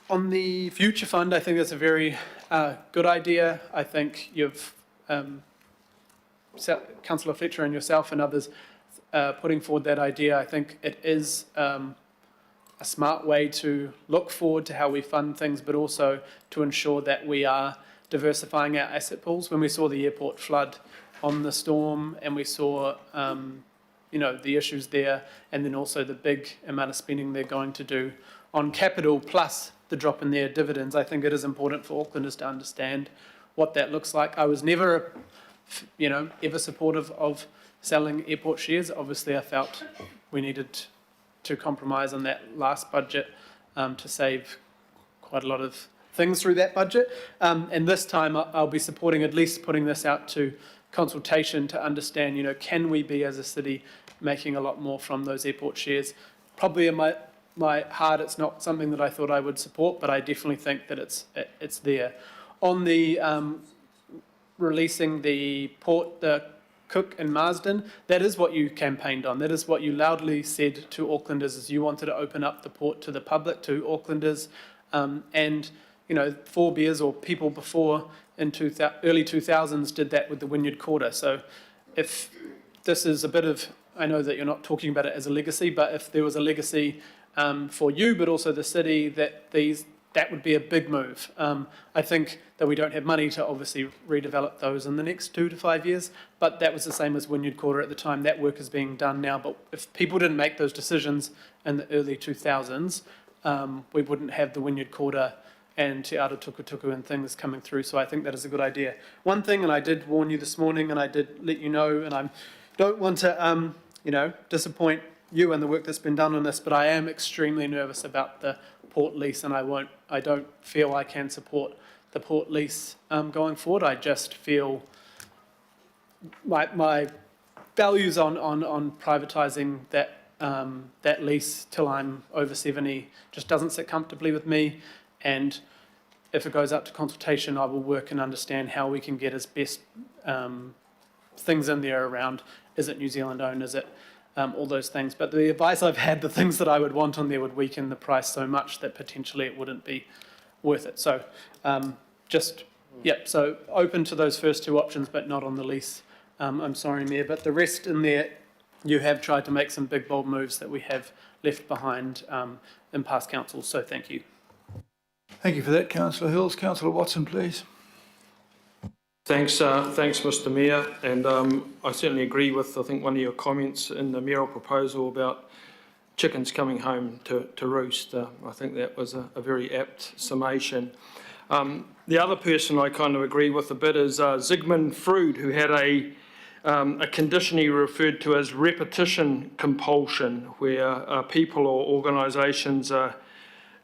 On the future fund, I think that's a very good idea. I think you've, Councillor Fletcher and yourself and others putting forward that idea. I think it is a smart way to look forward to how we fund things, but also to ensure that we are diversifying our asset pools. When we saw the airport flood on the storm and we saw the issues there, and then also the big amount of spending they're going to do on capital plus the drop in their dividends, I think it is important for Aucklanders to understand what that looks like. I was never, ever supportive of selling airport shares. Obviously, I felt we needed to compromise on that last budget to save quite a lot of things through that budget. And this time I'll be supporting at least putting this out to consultation to understand, can we be as a city making a lot more from those airport shares? Probably in my heart, it's not something that I thought I would support, but I definitely think that it's there. On the releasing the port, the Cook and Marsden, that is what you campaigned on. That is what you loudly said to Aucklanders, is you wanted to open up the port to the public, to Aucklanders, and forebears or people before in early 2000s did that with the Wynyard Quarter. So if this is a bit of, I know that you're not talking about it as a legacy, but if there was a legacy for you, but also the city, that would be a big move. I think that we don't have money to obviously redevelop those in the next 2 to 5 years, but that was the same as Wynyard Quarter at the time. That work is being done now, but if people didn't make those decisions in the early 2000s, we wouldn't have the Wynyard Quarter and Te Ara Tukutuku and things coming through. So I think that is a good idea. One thing, and I did warn you this morning, and I did let you know, and I don't want to, disappoint you and the work that's been done on this, but I am extremely nervous about the port lease, and I don't feel I can support the port lease going forward. I just feel my values on privatising that lease till I'm over 70 just doesn't sit comfortably with me. And if it goes up to consultation, I will work and understand how we can get as best things in there around, is it New Zealand owned, is it all those things. But the advice I've had, the things that I would want on there would weaken the price so much that potentially it wouldn't be worth it. So so open to those first two options, but not on the lease. I'm sorry, Mayor, but the rest in there, you have tried to make some big, bold moves that we have left behind in past councils, so thank you. Thank you for that, Councillor Hills. Councillor Watson, please. Thanks, Mr Mayor, and I certainly agree with, I think, one of your comments in the mayoral proposal about chickens coming home to roost. I think that was a very apt summation. The other person I kind of agree with a bit is Sigmund Freud, who had a condition he referred to as repetition compulsion, where people or organisations are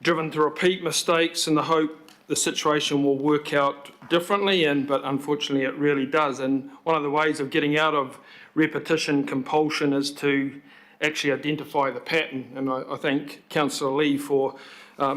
driven to repeat mistakes in the hope the situation will work out differently, but unfortunately it really does. And one of the ways of getting out of repetition compulsion is to actually identify the pattern. And I thank Councillor Lee for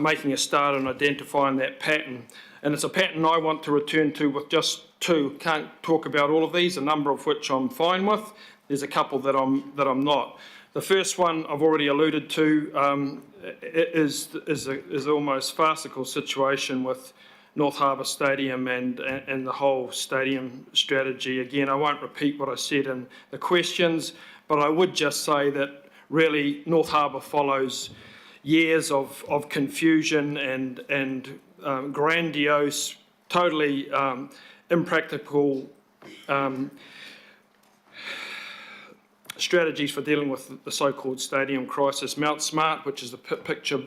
making a start on identifying that pattern. And it's a pattern I want to return to with just two. Can't talk about all of these, a number of which I'm fine with. There's a couple that I'm not. The first one I've already alluded to is almost farcical situation with North Harbour Stadium and the whole stadium strategy. Again, I won't repeat what I said in the questions, but I would just say that really North Harbour follows years of confusion and grandiose, totally impractical strategies for dealing with the so-called stadium crisis. Mount Smart, which is the picture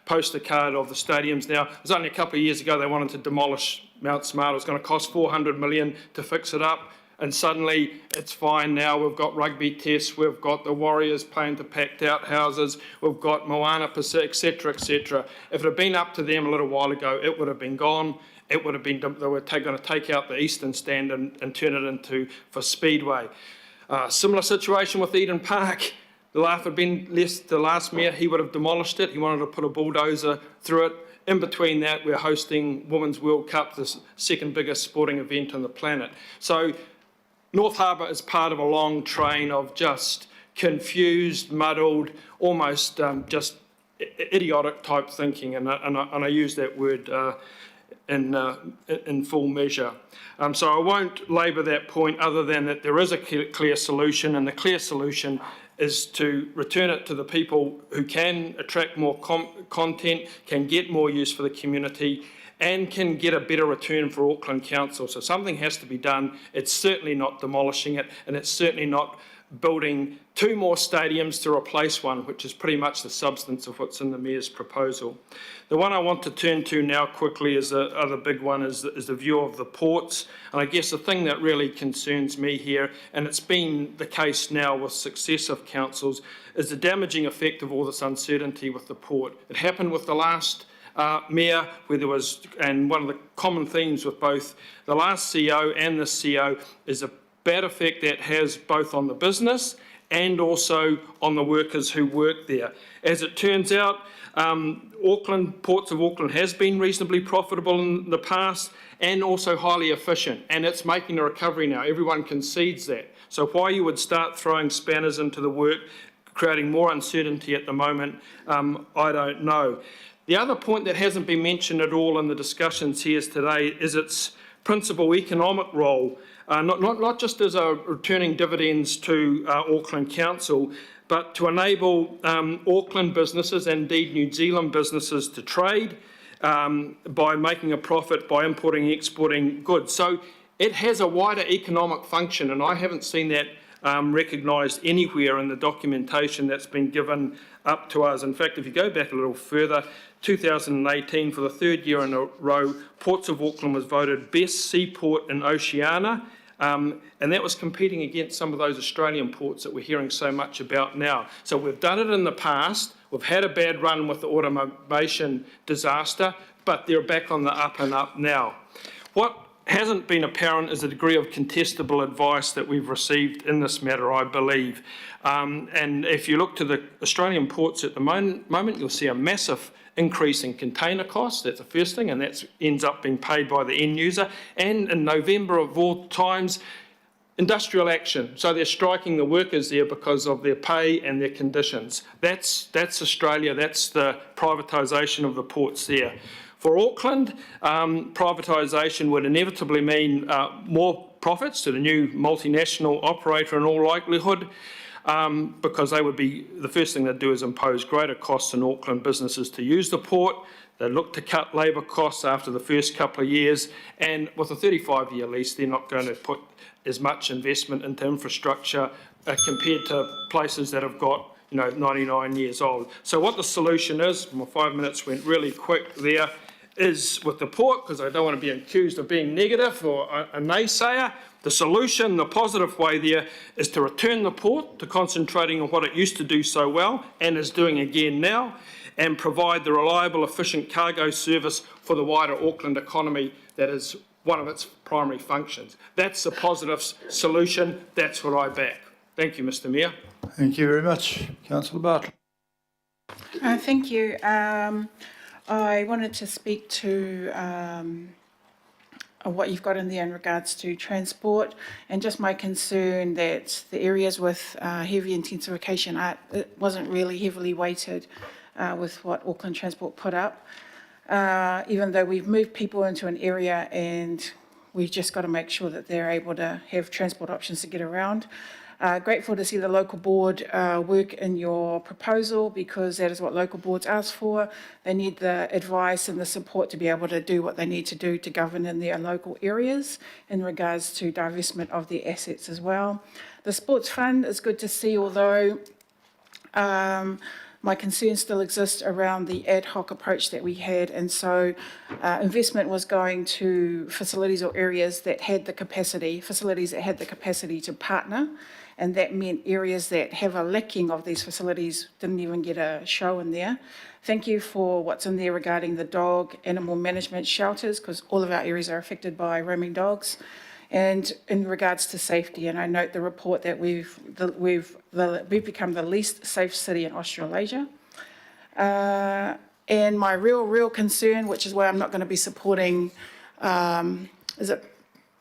poster card of the stadiums now. It was only a couple of years ago they wanted to demolish Mount Smart. It was going to cost $400 million to fix it up, and suddenly it's fine now. We've got rugby tests, we've got the Warriors playing to packed out houses, we've got Moana Pacific, etc., etc. If it had been up to them a little while ago, it would have been gone. It would have been, they were going to take out the Eastern Stand and turn it into for Speedway. Similar situation with Eden Park. The laugh had been left the last mayor, he would have demolished it. He wanted to put a bulldozer through it. In between that, we're hosting Women's World Cup, the second biggest sporting event on the planet. So North Harbour is part of a long train of just confused, muddled, almost just idiotic type thinking, and I use that word in full measure. So I won't labour that point other than that there is a clear solution, and the clear solution is to return it to the people who can attract more content, can get more use for the community, and can get a better return for Auckland Council. So something has to be done. It's certainly not demolishing it, and it's certainly not building 2 more stadiums to replace one, which is pretty much the substance of what's in the Mayor's proposal. The one I want to turn to now quickly is the other big one, is the view of the ports. And I guess the thing that really concerns me here, and it's been the case now with successive councils, is the damaging effect of all this uncertainty with the port. It happened with the last Mayor, where there was, and one of the common themes with both the last CEO and this CEO is a bad effect that has both on the business and also on the workers who work there. As it turns out, Ports of Auckland has been reasonably profitable in the past and also highly efficient, and it's making a recovery now. Everyone concedes that. So why you would start throwing spanners into the work, creating more uncertainty at the moment, I don't know. The other point that hasn't been mentioned at all in the discussions here today is its principal economic role. Not just as a returning dividends to Auckland Council, but to enable Auckland businesses and indeed New Zealand businesses to trade by making a profit by importing and exporting goods. So it has a wider economic function, and I haven't seen that recognised anywhere in the documentation that's been given up to us. In fact, if you go back a little further, 2018, for the 3rd year in a row, Ports of Auckland was voted best seaport in Oceania, and that was competing against some of those Australian ports that we're hearing so much about now. So we've done it in the past, we've had a bad run with the automation disaster, but they're back on the up and up now. What hasn't been apparent is the degree of contestable advice that we've received in this matter, I believe. And if you look to the Australian ports at the moment, you'll see a massive increase in container costs. That's the first thing, and that ends up being paid by the end user. And in November of all times, industrial action. So they're striking the workers there because of their pay and their conditions. That's Australia. That's the privatisation of the ports there. For Auckland, privatisation would inevitably mean more profits to the new multinational operator in all likelihood, because they would be, the first thing they'd do is impose greater costs on Auckland businesses to use the port. They'd look to cut labour costs after the first couple of years, and with a 35-year lease, they're not going to put as much investment into infrastructure compared to places that have got 99 years old. So what the solution is, my 5 minutes went really quick there, is with the port, because I don't want to be accused of being negative or a naysayer, the solution, the positive way there, is to return the port to concentrating on what it used to do so well and is doing again now, and provide the reliable, efficient cargo service for the wider Auckland economy that is one of its primary functions. That's the positive solution. That's what I back. Thank you, Mr. Mayor. Thank you very much. Councillor Bartlett. Thank you. I wanted to speak to what you've got in there in regards to transport, and just my concern that the areas with heavy intensification, it wasn't really heavily weighted with what Auckland Transport put up. Even though we've moved people into an area and we've just got to make sure that they're able to have transport options to get around. Grateful to see the local board work in your proposal, because that is what local boards ask for. They need the advice and the support to be able to do what they need to do to govern in their local areas in regards to divestment of their assets as well. The sports fund is good to see, although my concerns still exist around the ad hoc approach that we had, and so investment was going to facilities or areas that had the capacity, to partner, and that meant areas that have a lacking of these facilities didn't even get a show in there. Thank you for what's in there regarding the dog animal management shelters, because all of our areas are affected by roaming dogs. And in regards to safety, and I note the report that we've become the least safe city in Australasia. And my real concern, which is why I'm not going to be supporting, is it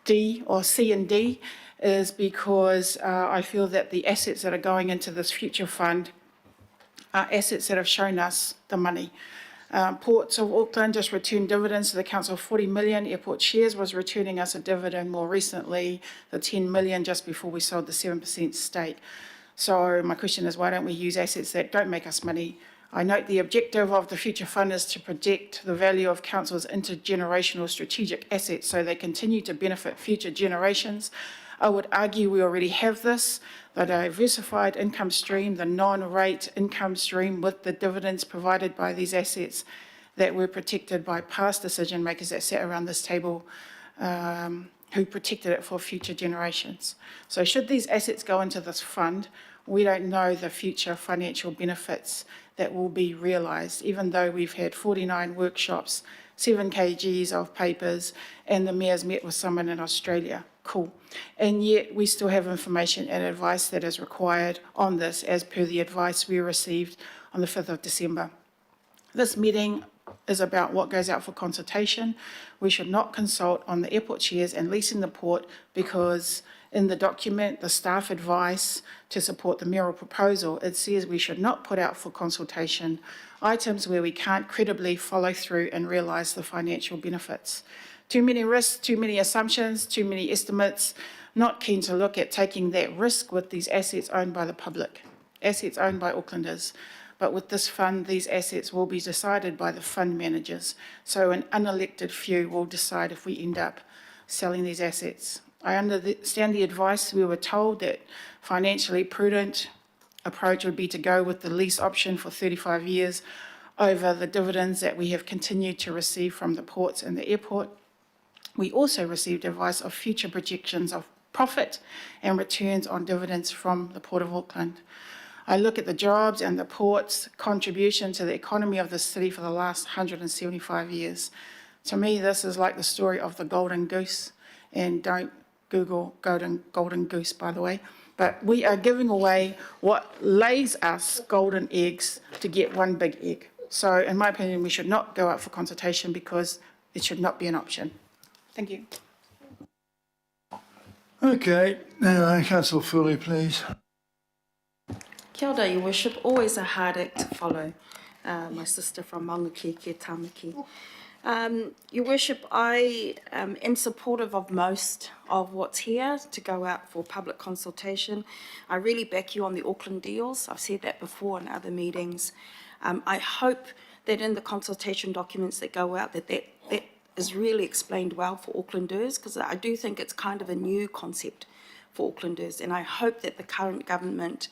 D or C and D, is because I feel that the assets that are going into this future fund assets that have shown us the money. Ports of Auckland just returned dividends to the council of 40 million. Airport Shares was returning us a dividend more recently, the 10 million just before we sold the 7% stake. So my question is, why don't we use assets that don't make us money? I note the objective of the Future Fund is to protect the value of council's intergenerational strategic assets so they continue to benefit future generations. I would argue we already have this, the diversified income stream, the non-rate income stream with the dividends provided by these assets that were protected by past decision makers that sat around this table who protected it for future generations. So should these assets go into this fund, we don't know the future financial benefits that will be realised, even though we've had 49 workshops, 7 kgs of papers, and the Mayor's met with someone in Australia. Cool. And yet we still have information and advice that is required on this as per the advice we received on the 5th of December. This meeting is about what goes out for consultation. We should not consult on the airport shares and leasing the port because in the document, the staff advice to support the mayoral proposal, it says we should not put out for consultation items where we can't credibly follow through and realise the financial benefits. Too many risks, too many assumptions, too many estimates, not keen to look at taking that risk with these assets owned by the public, assets owned by Aucklanders. But with this fund, these assets will be decided by the fund managers. So an unelected few will decide if we end up selling these assets. I understand the advice. We were told that financially prudent approach would be to go with the lease option for 35 years over the dividends that we have continued to receive from the ports and the airport. We also received advice of future projections of profit and returns on dividends from the Port of Auckland. I look at the jobs and the port's contribution to the economy of the city for the last 175 years. To me, this is like the story of the golden goose, and don't Google golden goose, by the way. But we are giving away what lays us golden eggs to get one big egg. So in my opinion, we should not go out for consultation because it should not be an option. Thank you. Okay, now Councillor Foley, please. Kia ora, Your Worship. Always a hard act to follow. My sister from Maungakeke, Tamaki. Your Worship, I am supportive of most of what's here to go out for public consultation. I really back you on the Auckland deals. I've said that before in other meetings. I hope that in the consultation documents that go out that is really explained well for Aucklanders, because I do think it's kind of a new concept for Aucklanders, and I hope that the current government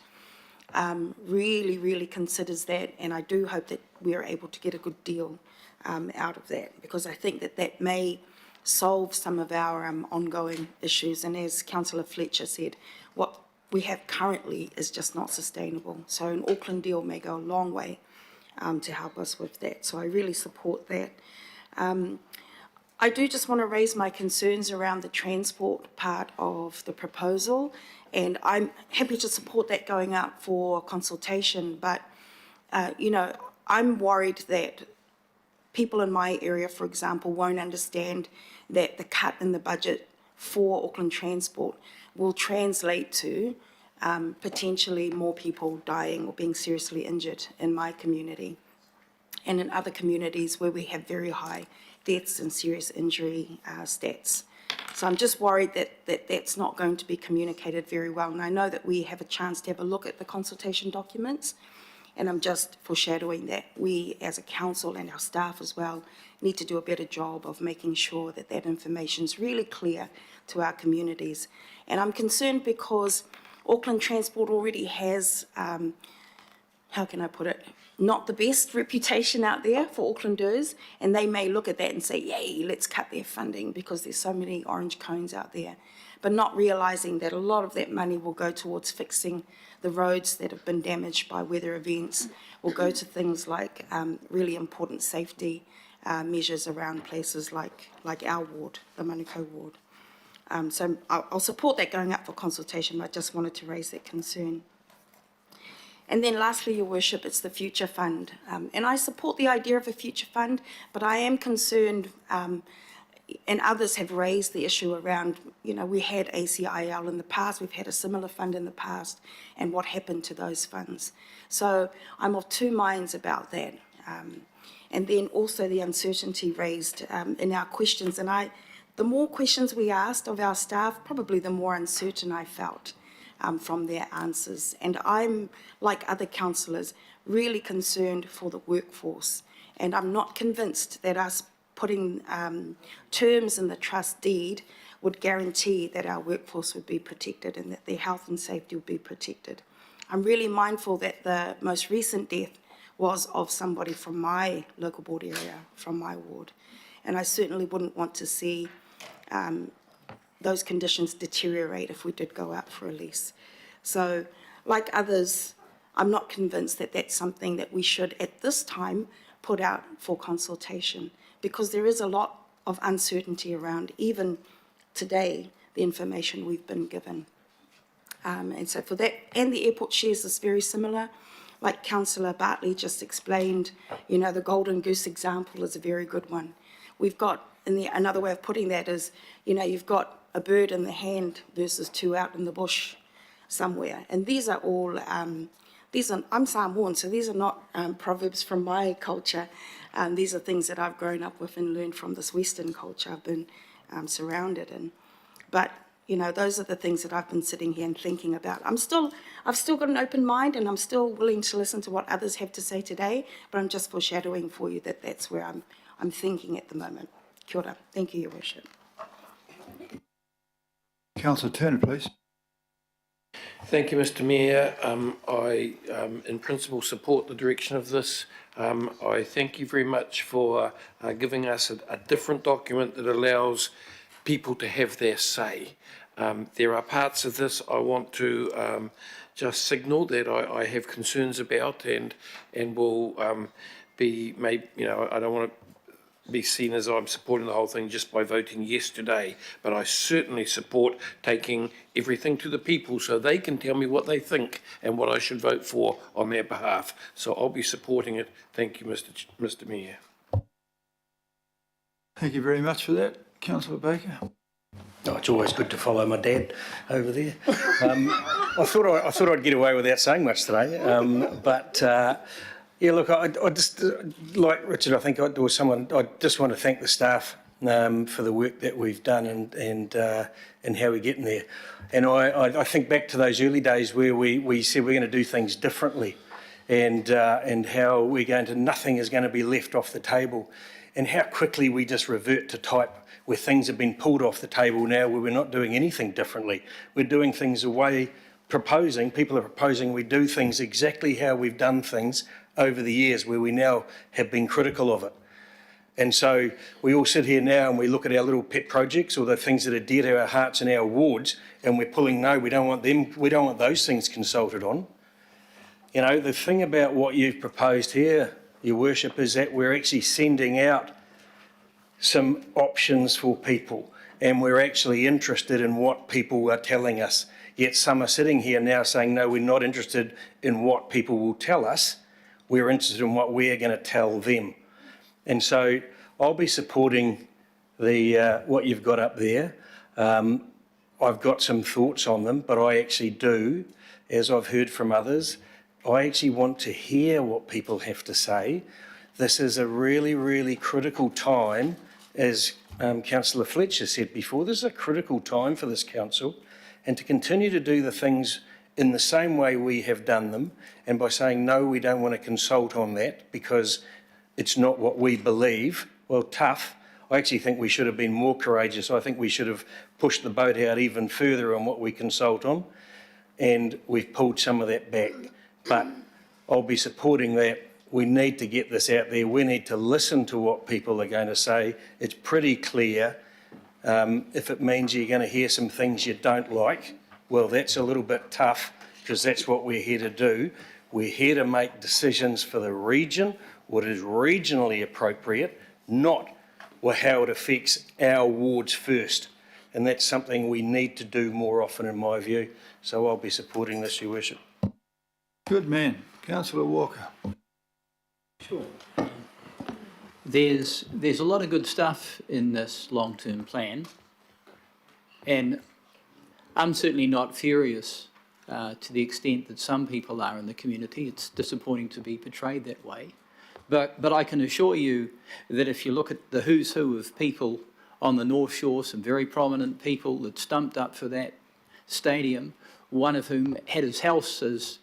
really considers that, and I do hope that we are able to get a good deal out of that, because I think that may solve some of our ongoing issues, and as Councillor Fletcher said, what we have currently is just not sustainable. So an Auckland deal may go a long way to help us with that, so I really support that. I do just want to raise my concerns around the transport part of the proposal, and I'm happy to support that going out for consultation, but, you know, I'm worried that people in my area, for example, won't understand that the cut in the budget for Auckland Transport will translate to potentially more people dying or being seriously injured in my community and in other communities where we have very high deaths and serious injury stats. So I'm just worried that that's not going to be communicated very well. And I know that we have a chance to have a look at the consultation documents, and I'm just foreshadowing that we as a council and our staff as well need to do a better job of making sure that that information is really clear to our communities. And I'm concerned because Auckland Transport already has, how can I put it, not the best reputation out there for Aucklanders, and they may look at that and say, yay, let's cut their funding because there's so many orange cones out there, but not realising that a lot of that money will go towards fixing the roads that have been damaged by weather events, will go to things like really important safety measures around places like our ward, the Manukau ward. So I'll support that going up for consultation, but I just wanted to raise that concern. And then lastly, Your Worship, it's the Future Fund. And I support the idea of a Future Fund, but I am concerned, and others have raised the issue around, we had ACIL in the past, we've had a similar fund in the past, and what happened to those funds. So I'm of two minds about that. And then also the uncertainty raised in our questions. And the more questions we asked of our staff, probably the more uncertain I felt from their answers. And I'm, like other councillors, really concerned for the workforce. And I'm not convinced that us putting terms in the trust deed would guarantee that our workforce would be protected and that their health and safety would be protected. I'm really mindful that the most recent death was of somebody from my local board area, from my ward. And I certainly wouldn't want to see those conditions deteriorate if we did go out for a lease. So, like others, I'm not convinced that that's something that we should, at this time, put out for consultation, because there is a lot of uncertainty around, even today, the information we've been given. And so for that, and the airport shares is very similar. Like Councillor Bartley just explained, the golden goose example is a very good one. We've got, another way of putting that is, you've got a bird in the hand versus two out in the bush somewhere. And these are all, I'm Samoan, so these are not proverbs from my culture. These are things that I've grown up with and learned from this Western culture I've been surrounded in. But those are the things that I've been sitting here and thinking about. I've still got an open mind, and I'm still willing to listen to what others have to say today, but I'm just foreshadowing for you that that's where I'm thinking at the moment. Kia ora. Thank you, Your Worship. Councillor Turner, please. Thank you, Mr Mayor. I, in principle, support the direction of this. I thank you very much for giving us a different document that allows people to have their say. There are parts of this I want to just signal that I have concerns about and will be made, I don't want to be seen as I'm supporting the whole thing just by voting yes today, but I certainly support taking everything to the people so they can tell me what they think and what I should vote for on their behalf. So I'll be supporting it. Thank you, Mr Mayor. Thank you very much for that. Councillor Baker. Oh, it's always good to follow my dad over there. I thought I'd get away without saying much today, but yeah, look, I just, like Richard, I think there was someone, I just want to thank the staff for the work that we've done and how we're getting there. And I think back to those early days where we said we're going to do things differently and how we're going to, nothing is going to be left off the table, and how quickly we just revert to type where things have been pulled off the table now, where we're not doing anything differently. We're doing things the way people are proposing we do things exactly how we've done things over the years, where we now have been critical of it. And so we all sit here now and we look at our little pet projects or the things that are dear to our hearts and our wards, and we're pulling, no, we don't want them, we don't want those things consulted on. The thing about what you've proposed here, Your Worship, is that we're actually sending out some options for people, and we're actually interested in what people are telling us. Yet some are sitting here now saying, no, we're not interested in what people will tell us. We're interested in what we're going to tell them. And so I'll be supporting what you've got up there. I've got some thoughts on them, but I actually do, as I've heard from others, I actually want to hear what people have to say. This is a really, really critical time, as Councillor Fletcher said before, this is a critical time for this council, and to continue to do the things in the same way we have done them, and by saying, no, we don't want to consult on that because it's not what we believe, well, tough. I actually think we should have been more courageous. I think we should have pushed the boat out even further on what we consult on, and we've pulled some of that back. But I'll be supporting that. We need to get this out there. We need to listen to what people are going to say. It's pretty clear. If it means you're going to hear some things you don't like, well, that's a little bit tough, because that's what we're here to do. We're here to make decisions for the region, what is regionally appropriate, not how it affects our wards first. And that's something we need to do more often, in my view. So I'll be supporting this, Your Worship. Good man. Councillor Walker. Sure. there's a lot of good stuff in this long-term plan, and I'm certainly not furious to the extent that some people are in the community. It's disappointing to be portrayed that way. But I can assure you that if you look at the who's who of people on the North Shore, some very prominent people that stumped up for that stadium, one of whom had his house as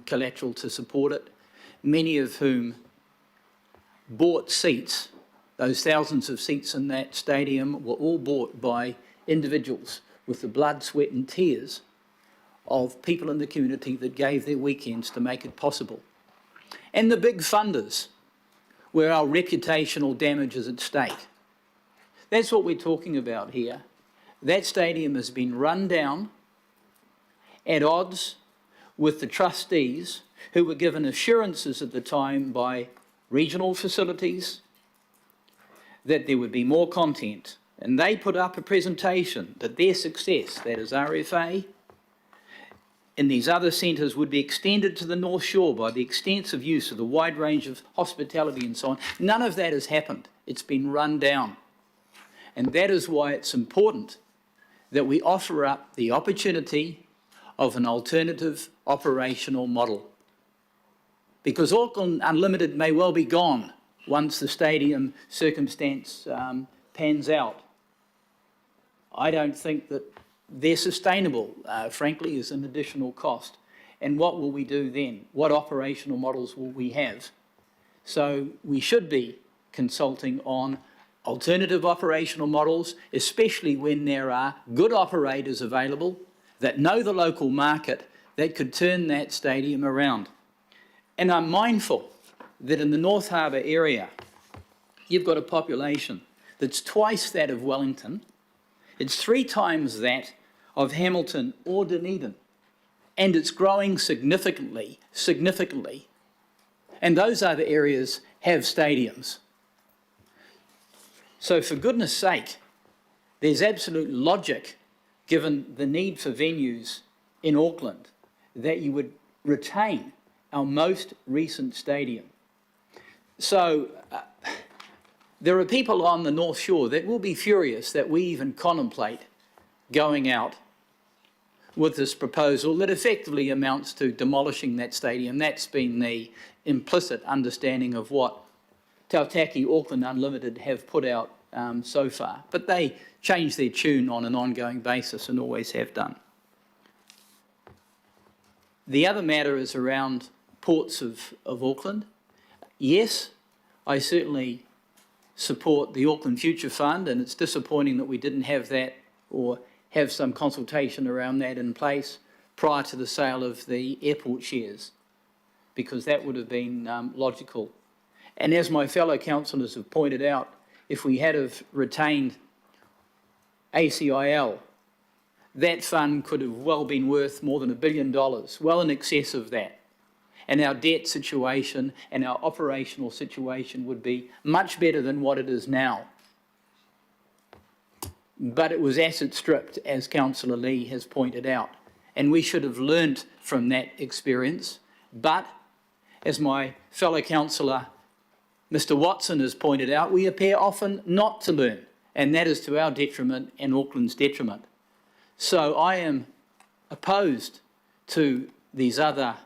collateral to support it, many of whom bought seats. Those thousands of seats in that stadium were all bought by individuals with the blood, sweat and tears of people in the community that gave their weekends to make it possible. And the big funders, where our reputational damage is at stake. That's what we're talking about here. That stadium has been run down at odds with the trustees who were given assurances at the time by regional facilities that there would be more content. And they put up a presentation that their success, that is RFA, in these other centres would be extended to the North Shore by the extensive use of the wide range of hospitality and so on. None of that has happened. It's been run down. And that is why it's important that we offer up the opportunity of an alternative operational model. Because Auckland Unlimited may well be gone once the stadium circumstance pans out. I don't think that they're sustainable, frankly, as an additional cost. And what will we do then? What operational models will we have? So we should be consulting on alternative operational models, especially when there are good operators available that know the local market that could turn that stadium around. And I'm mindful that in the North Harbour area, you've got a population that's twice that of Wellington. It's 3 times that of Hamilton or Dunedin, and it's growing significantly. And those other areas have stadiums. So for goodness sake, there's absolute logic, given the need for venues in Auckland, that you would retain our most recent stadium. So there are people on the North Shore that will be furious that we even contemplate going out with this proposal that effectively amounts to demolishing that stadium. That's been the implicit understanding of what Tautaki Auckland Unlimited have put out so far. But they change their tune on an ongoing basis and always have done. The other matter is around ports of Auckland. Yes, I certainly support the Auckland Future Fund, and it's disappointing that we didn't have that or have some consultation around that in place prior to the sale of the airport shares, because that would have been logical. And as my fellow councillors have pointed out, if we had have retained ACIL, that fund could have well been worth more than $1 billion, well in excess of that. And our debt situation and our operational situation would be much better than what it is now. But it was asset stripped, as Councillor Lee has pointed out, and we should have learnt from that experience. But, as my fellow councillor Mr Watson has pointed out, we appear often not to learn, and that is to our detriment and Auckland's detriment. So I am opposed to these other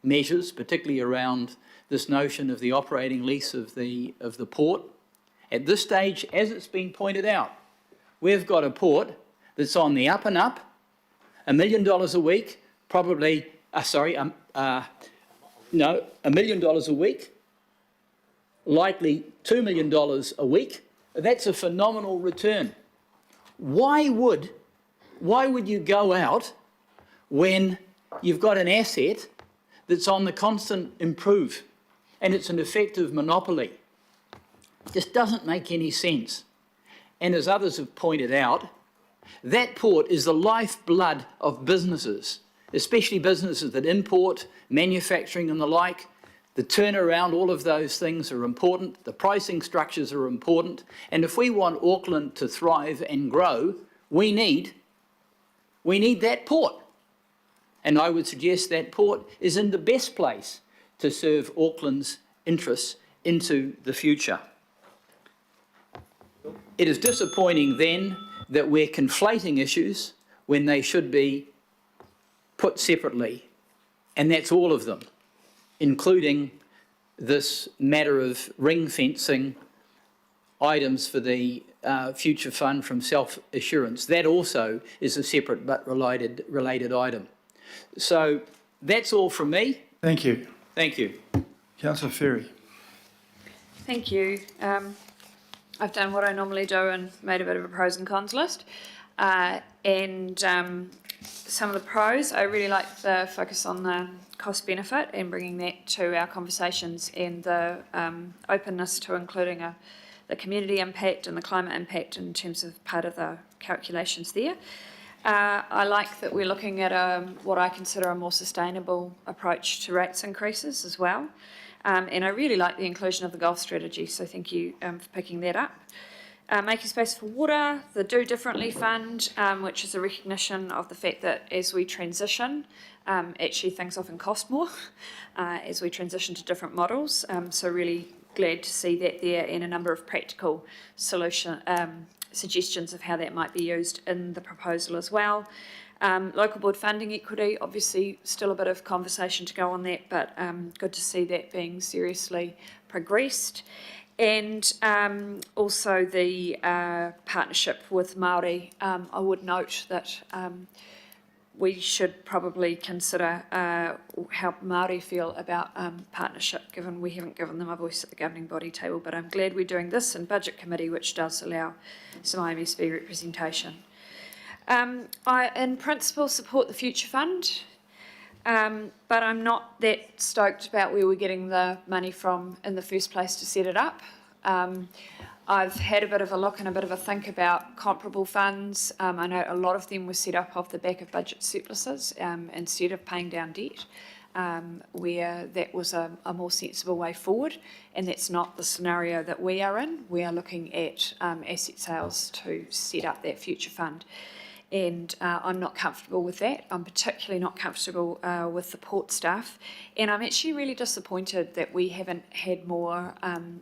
measures, particularly around this notion of the operating lease of the port. At this stage, as it's been pointed out, we've got a port that's on the up and up, $1 million a week, probably, $1 million a week, likely $2 million a week. That's a phenomenal return. Why would you go out when you've got an asset that's on the constant improve and it's an effective monopoly? It just doesn't make any sense. And as others have pointed out, that port is the lifeblood of businesses, especially businesses that import, manufacturing and the like. The turnaround, all of those things are important. The pricing structures are important. And if we want Auckland to thrive and grow, we need that port. And I would suggest that port is in the best place to serve Auckland's interests into the future. It is disappointing then that we're conflating issues when they should be put separately, and that's all of them, including this matter of ring fencing items for the future fund from self-assurance. That also is a separate but related item. So that's all from me. Thank you. Thank you. Councillor Ferry. Thank you. I've done what I normally do and made a bit of a pros and cons list. Some of the pros, I really like the focus on the cost benefit and bringing that to our conversations, and the openness to including the community impact and the climate impact in terms of part of the calculations there. I like that we're looking at what I consider a more sustainable approach to rates increases as well. And I really like the inclusion of the golf strategy, so thank you for picking that up. Making space for water, the Do Differently Fund, which is a recognition of the fact that as we transition, actually things often cost more as we transition to different models. So really glad to see that there, and a number of practical suggestions of how that might be used in the proposal as well. Local board funding equity, obviously still a bit of conversation to go on that, but good to see that being seriously progressed. And also the partnership with Māori. I would note that we should probably consider how Māori feel about partnership, given we haven't given them a voice at the governing body table. But I'm glad we're doing this in Budget Committee, which does allow some IMSB representation. I, in principle, support the Future Fund, but I'm not that stoked about where we're getting the money from in the first place to set it up. I've had a bit of a look and a bit of a think about comparable funds. I know a lot of them were set up off the back of budget surpluses instead of paying down debt, where that was a more sensible way forward, and that's not the scenario that we are in. We are looking at asset sales to set up that future fund. And I'm not comfortable with that. I'm particularly not comfortable with the port staff. And I'm actually really disappointed that we haven't had more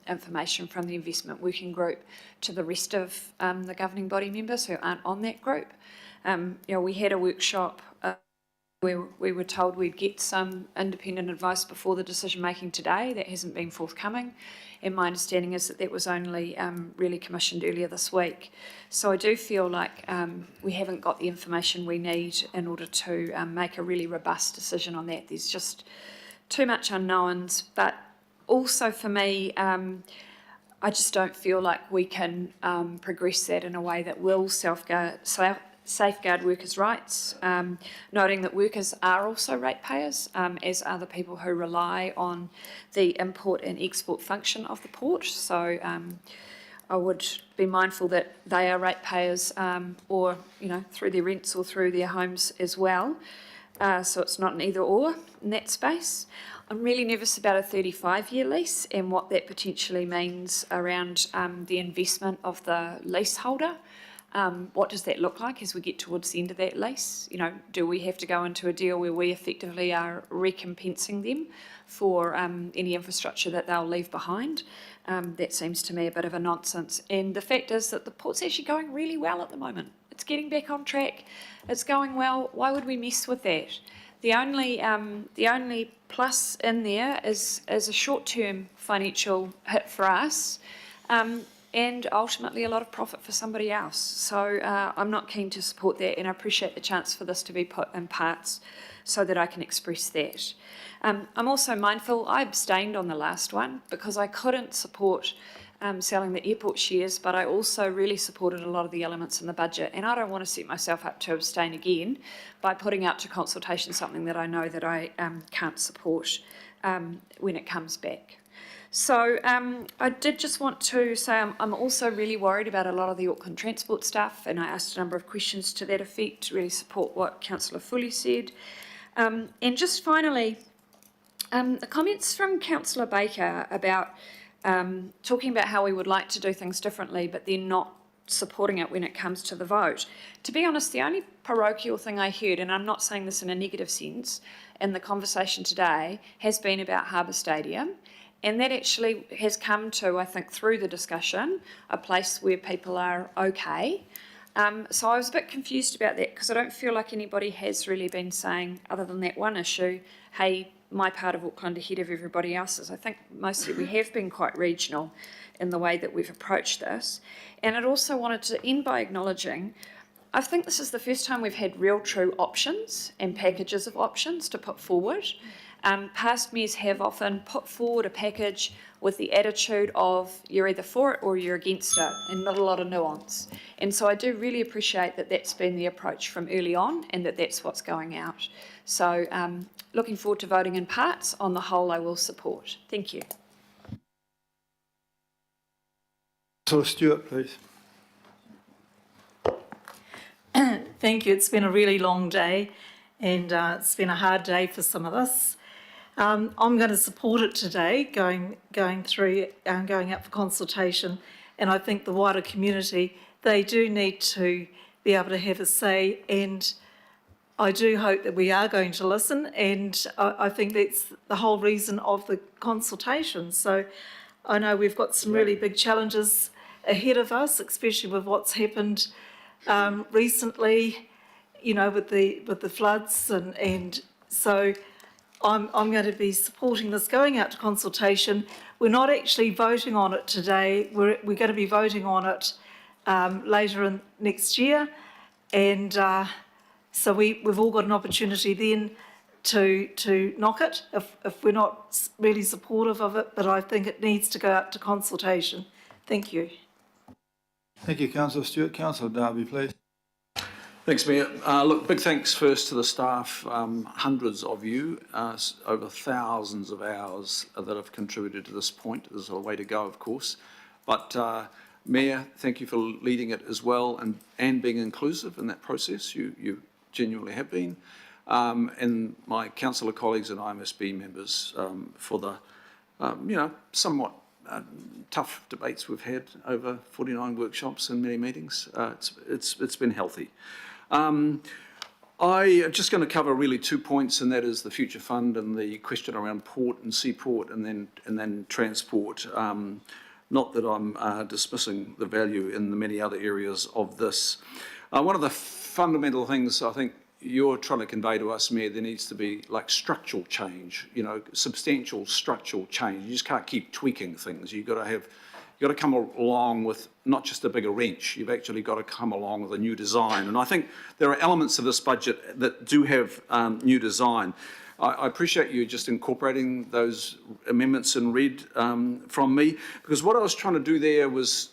information from the investment working group to the rest of the governing body members who aren't on that group. We had a workshop where we were told we'd get some independent advice before the decision making today. That hasn't been forthcoming. And my understanding is that that was only really commissioned earlier this week. So I do feel like we haven't got the information we need in order to make a really robust decision on that. There's just too much unknowns. But also for me, I just don't feel like we can progress that in a way that will safeguard workers' rights, noting that workers are also ratepayers, as are the people who rely on the import and export function of the port. So I would be mindful that they are ratepayers, or through their rents or through their homes as well. So it's not an either or in that space. I'm really nervous about a 35-year lease and what that potentially means around the investment of the leaseholder. What does that look like as we get towards the end of that lease? Do we have to go into a deal where we effectively are recompensing them for any infrastructure that they'll leave behind? That seems to me a bit of a nonsense. And the fact is that the port's actually going really well at the moment. It's getting back on track. It's going well. Why would we mess with that? The only plus in there is a short-term financial hit for us. And ultimately a lot of profit for somebody else. So I'm not keen to support that, and I appreciate the chance for this to be put in parts so that I can express that. I'm also mindful, I abstained on the last one because I couldn't support selling the airport shares, but I also really supported a lot of the elements in the budget, and I don't want to set myself up to abstain again by putting out to consultation something that I know that I can't support when it comes back. So I did just want to say I'm also really worried about a lot of the Auckland transport stuff, and I asked a number of questions to that effect to really support what Councillor Fully said. And just finally, the comments from Councillor Baker about talking about how we would like to do things differently, but then not supporting it when it comes to the vote. To be honest, the only parochial thing I heard, and I'm not saying this in a negative sense, in the conversation today has been about Harbour Stadium And that actually has come to, I think, through the discussion, a place where people are okay. So I was a bit confused about that because I don't feel like anybody has really been saying, other than that one issue, hey, my part of Auckland ahead of everybody else's. I think mostly we have been quite regional in the way that we've approached this. And I'd also wanted to end by acknowledging, I think this is the first time we've had real true options and packages of options to put forward. Past mayors have often put forward a package with the attitude of you're either for it or you're against it, and not a lot of nuance. And so I do really appreciate that that's been the approach from early on and that that's what's going out. So looking forward to voting in parts. On the whole, I will support. Thank you. So Stuart, please. Thank you. It's been a really long day and it's been a hard day for some of us. I'm going to support it today, going out for consultation, and I think the wider community, they do need to be able to have a say, and I do hope that we are going to listen, and I think that's the whole reason of the consultation. So I know we've got some really big challenges ahead of us, especially with what's happened recently, you know, with the floods, and so I'm going to be supporting this going out to consultation. We're not actually voting on it today. We're going to be voting on it later in next year, and so we've all got an opportunity then to knock it if we're not really supportive of it. But I think it needs to go out to consultation. Thank you. Thank you, Councillor Stewart. Councillor Darby, please. Thanks, Mayor. Look, big thanks first to the staff, hundreds of you, over thousands of hours that have contributed to this point. There's a way to go, of course. But Mayor, thank you for leading it as well and being inclusive in that process. You genuinely have been. And my councillor colleagues and IMSB members for the, somewhat tough debates we've had over 49 workshops and many meetings. It's been healthy. I am just going to cover really 2 points, and that is the future fund and the question around port and seaport, and then transport. Not that I'm dismissing the value in the many other areas of this. One of the fundamental things I think you're trying to convey to us, Mayor, there needs to be like structural change, substantial structural change. You just can't keep tweaking things. You've got to come along with not just a bigger wrench. You've actually got to come along with a new design. And I think there are elements of this budget that do have new design. I appreciate you just incorporating those amendments in red from me, because what I was trying to do there was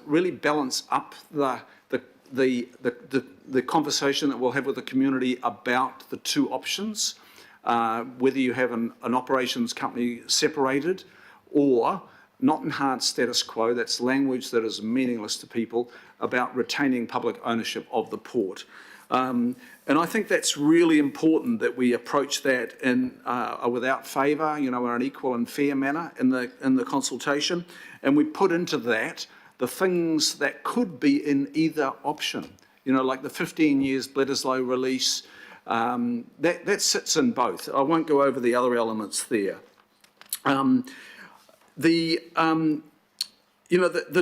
really balance up the conversation that we'll have with the community about the two options, whether you have an operations company separated or not enhanced status quo. That's language that is meaningless to people about retaining public ownership of the port. And I think that's really important that we approach that in without favour, in an equal and fair manner in the consultation, and we put into that the things that could be in either option. Like the 15 years Bledisloe release, that sits in both. I won't go over the other elements there. The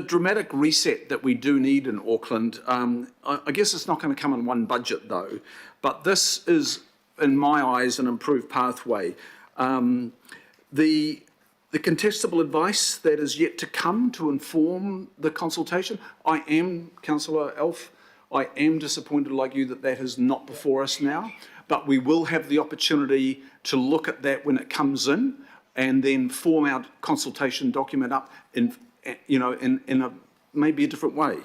dramatic reset that we do need in Auckland, I guess it's not going to come in one budget though, but this is, in my eyes, an improved pathway. The contestable advice that is yet to come to inform the consultation, I am, Councillor Alf, I am disappointed like you that is not before us now, but we will have the opportunity to look at that when it comes in and then form our consultation document up in a maybe a different way.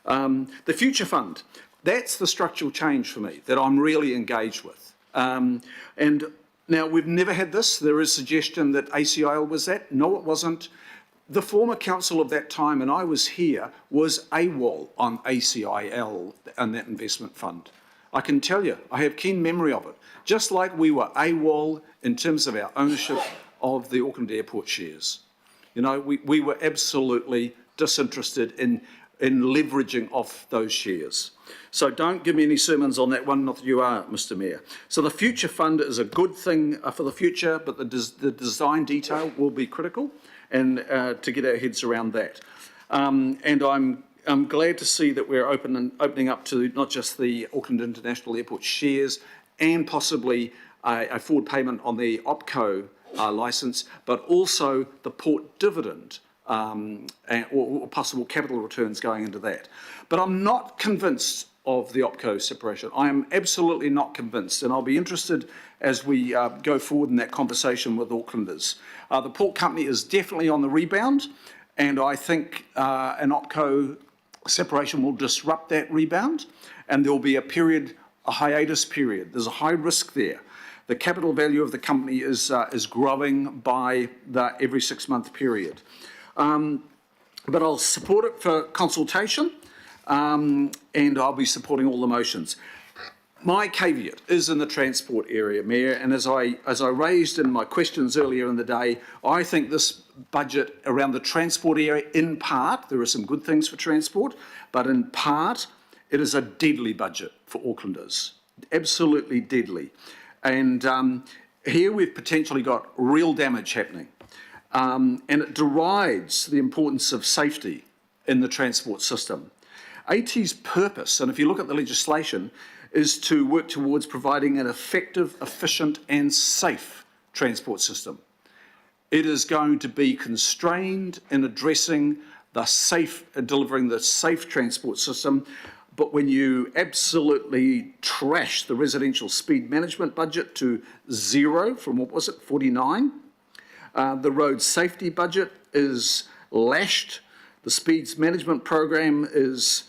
The future fund, that's the structural change for me that I'm really engaged with. And now we've never had this. There is suggestion that ACIL was that. No, it wasn't. The former council of that time, and I was here, was AWOL on ACIL and that investment fund. I can tell you, I have keen memory of it. Just like we were AWOL in terms of our ownership of the Auckland Airport shares. We were absolutely disinterested in in leveraging off those shares. So don't give me any sermons on that one, not that you are, Mr Mayor. So the future fund is a good thing for the future, but the design detail will be critical, and to get our heads around that. And I'm glad to see that we're opening up to not just the Auckland International Airport shares and possibly a forward payment on the OPCO licence, but also the port dividend or possible capital returns going into that. But I'm not convinced of the OPCO separation. I am absolutely not convinced, and I'll be interested as we go forward in that conversation with Aucklanders. The port company is definitely on the rebound, and I think an OPCO separation will disrupt that rebound, and there will be a hiatus period. There's a high risk there. The capital value of the company is growing by every 6-month period. But I'll support it for consultation, and I'll be supporting all the motions. My caveat is in the transport area, Mayor, and as I raised in my questions earlier in the day, I think this budget around the transport area, in part, there are some good things for transport, but in part, it is a deadly budget for Aucklanders, absolutely deadly. And here we've potentially got real damage happening, and it derides the importance of safety in the transport system. AT's purpose, and if you look at the legislation, is to work towards providing an effective, efficient and safe transport system. It is going to be constrained in addressing delivering the safe transport system, but when you absolutely trash the residential speed management budget to 0 from, what was it, 49, the road safety budget is lashed, the speeds management program is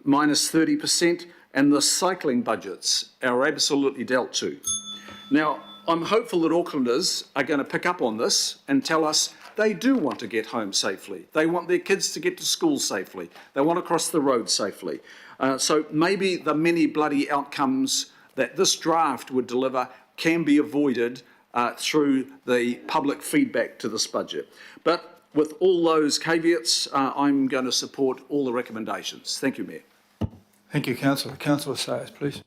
minus 30%, and the cycling budgets are absolutely dealt to. Now, I'm hopeful that Aucklanders are going to pick up on this and tell us they do want to get home safely. They want their kids to get to school safely. They want to cross the road safely. So maybe the many bloody outcomes that this draft would deliver can be avoided through the public feedback to this budget. But with all those caveats, I'm going to support all the recommendations. Thank you, Mayor. Thank you, Councillor. Councillor Sayers, please.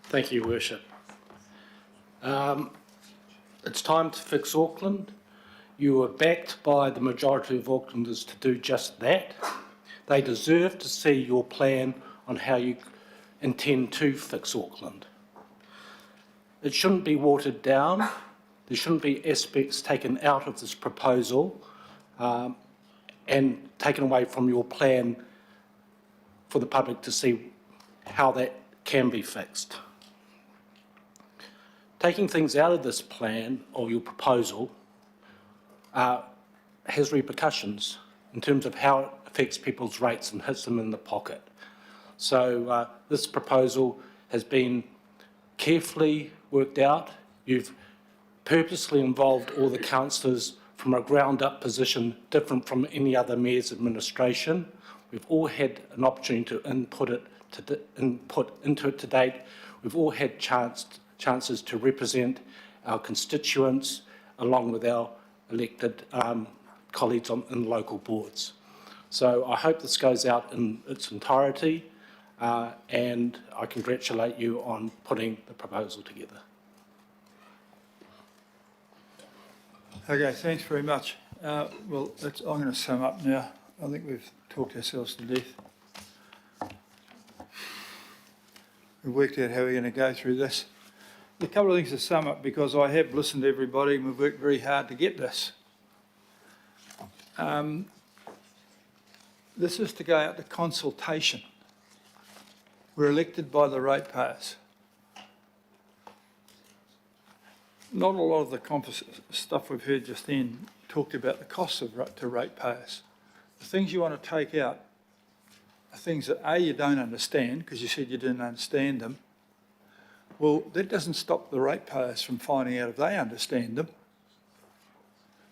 Thank you, Worship. It's time to fix Auckland. You are backed by the majority of Aucklanders to do just that. They deserve to see your plan on how you intend to fix Auckland. It shouldn't be watered down. There shouldn't be aspects taken out of this proposal and taken away from your plan for the public to see how that can be fixed. Taking things out of this plan or your proposal has repercussions in terms of how it affects people's rates and hits them in the pocket. So this proposal has been carefully worked out. You've purposely involved all the councillors from a ground-up position different from any other mayor's administration. We've all had an opportunity to input into it to date. We've all had chances to represent our constituents along with our elected colleagues in local boards. So I hope this goes out in its entirety and I congratulate you on putting the proposal together. Okay, thanks very much. Well, I'm going to sum up now. I think we've talked ourselves to death. We've worked out how we're going to go through this. A couple of things to sum up, because I have listened to everybody and we've worked very hard to get this. This is to go out to consultation. We're elected by the ratepayers. Not a lot of the stuff we've heard just then talked about the costs to ratepayers. The things you want to take out are things that A, you don't understand, because you said you didn't understand them. Well, that doesn't stop the ratepayers from finding out if they understand them.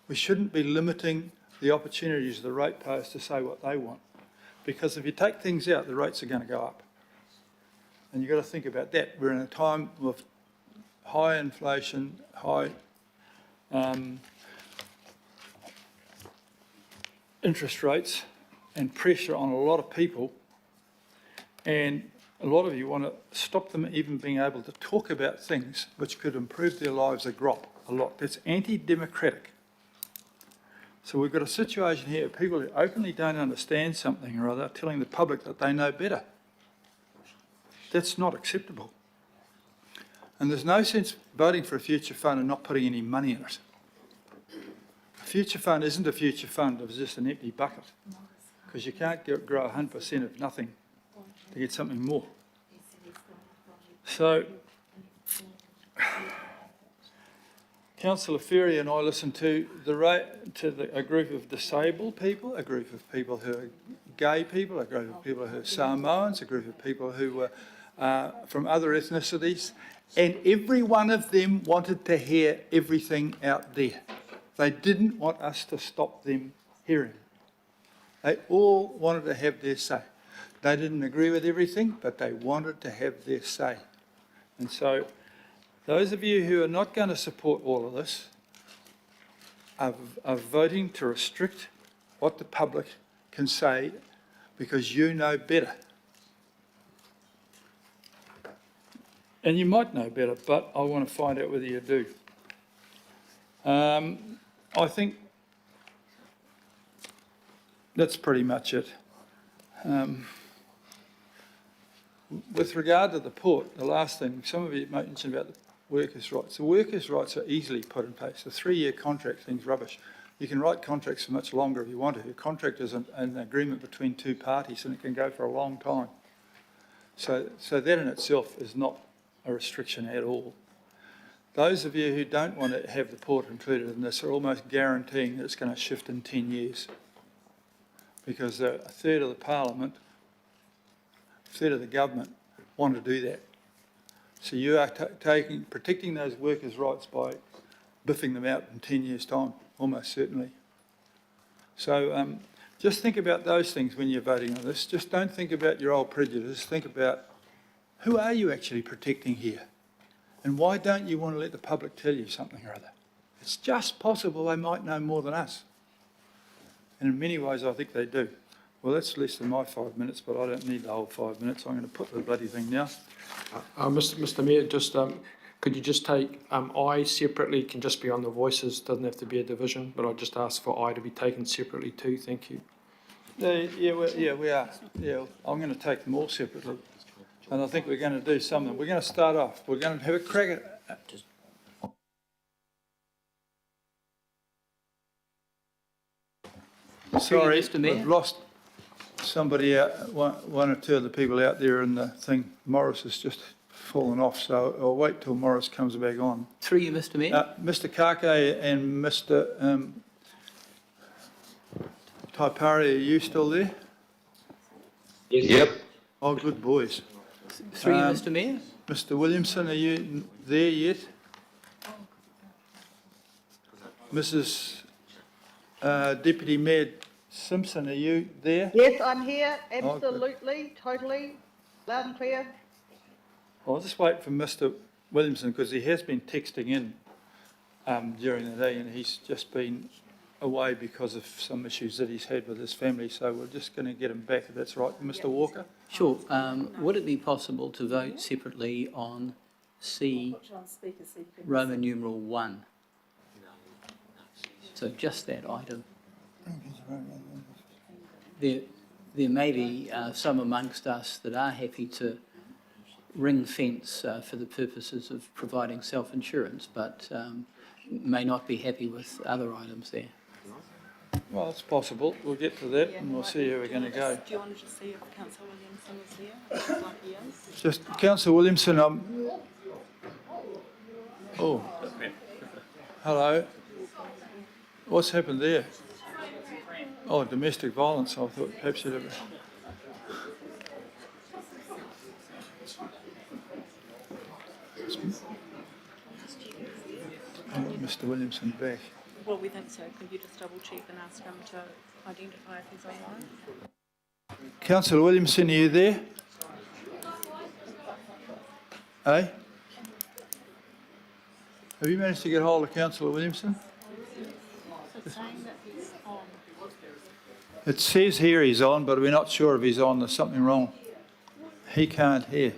We shouldn't be limiting the opportunities of the ratepayers to say what they want, because if you take things out, the rates are going to go up. And you've got to think about that. We're in a time of high inflation, high interest rates and pressure on a lot of people, and a lot of you want to stop them even being able to talk about things which could improve their lives a lot. That's anti-democratic. So we've got a situation here of people who openly don't understand something or other telling the public that they know better. That's not acceptable. And there's no sense voting for a future fund and not putting any money in it. A future fund isn't a future fund, it's just an empty bucket, because you can't grow 100% of nothing to get something more. So, Councillor Ferry and I listened to a group of disabled people, a group of people who are gay people, a group of people who are Samoans, a group of people who were from other ethnicities, and every one of them wanted to hear everything out there. They didn't want us to stop them hearing. They all wanted to have their say. They didn't agree with everything, but they wanted to have their say. And so those of you who are not going to support all of this are voting to restrict what the public can say because you know better. And you might know better, but I want to find out whether you do. I think that's pretty much it. With regard to the port, the last thing, some of you mentioned about the workers' rights. The workers' rights are easily put in place. The 3-year contract thing's rubbish. You can write contracts for much longer if you want to. A contract is an agreement between two parties and it can go for a long time. So that in itself is not a restriction at all. Those of you who don't want to have the port included in this are almost guaranteeing that it's going to shift in 10 years because a third of the parliament, a third of the government want to do that. So you are protecting those workers' rights by biffing them out in 10 years' time, almost certainly. So just think about those things when you're voting on this. Just don't think about your old prejudice. Think about who are you actually protecting here? And why don't you want to let the public tell you something or other? It's just possible they might know more than us. And in many ways, I think they do. Well, that's less than my 5 minutes, but I don't need the whole 5 minutes. I'm going to put the bloody thing now. Mr Mayor, just could you just take I separately, can just be on the voices, doesn't have to be a division, but I just ask for I to be taken separately too, thank you. Yeah, we are. Yeah, I'm going to take them all separately. And I think we're going to do some of them. We're going to start off. We're going to have a crack at... Sorry, we've lost somebody out, one or two of the people out there in the thing. Morris has just fallen off, so I'll wait till Morris comes back on. Through you, Mr Mayor. Mr Kake and Mr Taipari, are you still there? Yes. Yep. Oh, good boys. Through you, Mr Mayor. Mr Williamson, are you there yet? Mrs Deputy Mayor Simpson, are you there? Yes, I'm here, absolutely, totally, loud and clear. I'll just wait for Mr Williamson because he has been texting in during the day and he's just been away because of some issues that he's had with his family, so we're just going to get him back if that's right. Mr Walker? Sure. Would it be possible to vote separately on C, Roman numeral 1? So just that item. There may be some amongst us that are happy to ring fence for the purposes of providing self-insurance, but may not be happy with other items there. Well, it's possible. We'll get to that and we'll see how we're going to go. Do you want to see if Councillor Williamson is here? Like he is. Just, Councillor Williamson, oh, hello. What's happened there? Oh, domestic violence. I thought perhaps you'd have... I want Mr Williamson back. Well, we think so. Could you just double check and ask him to identify if he's online? Councillor Williamson, are you there? Eh? Have you managed to get hold of Councillor Williamson? It's saying that he's on. It says here he's on, but we're not sure if he's on. There's something wrong. He can't hear.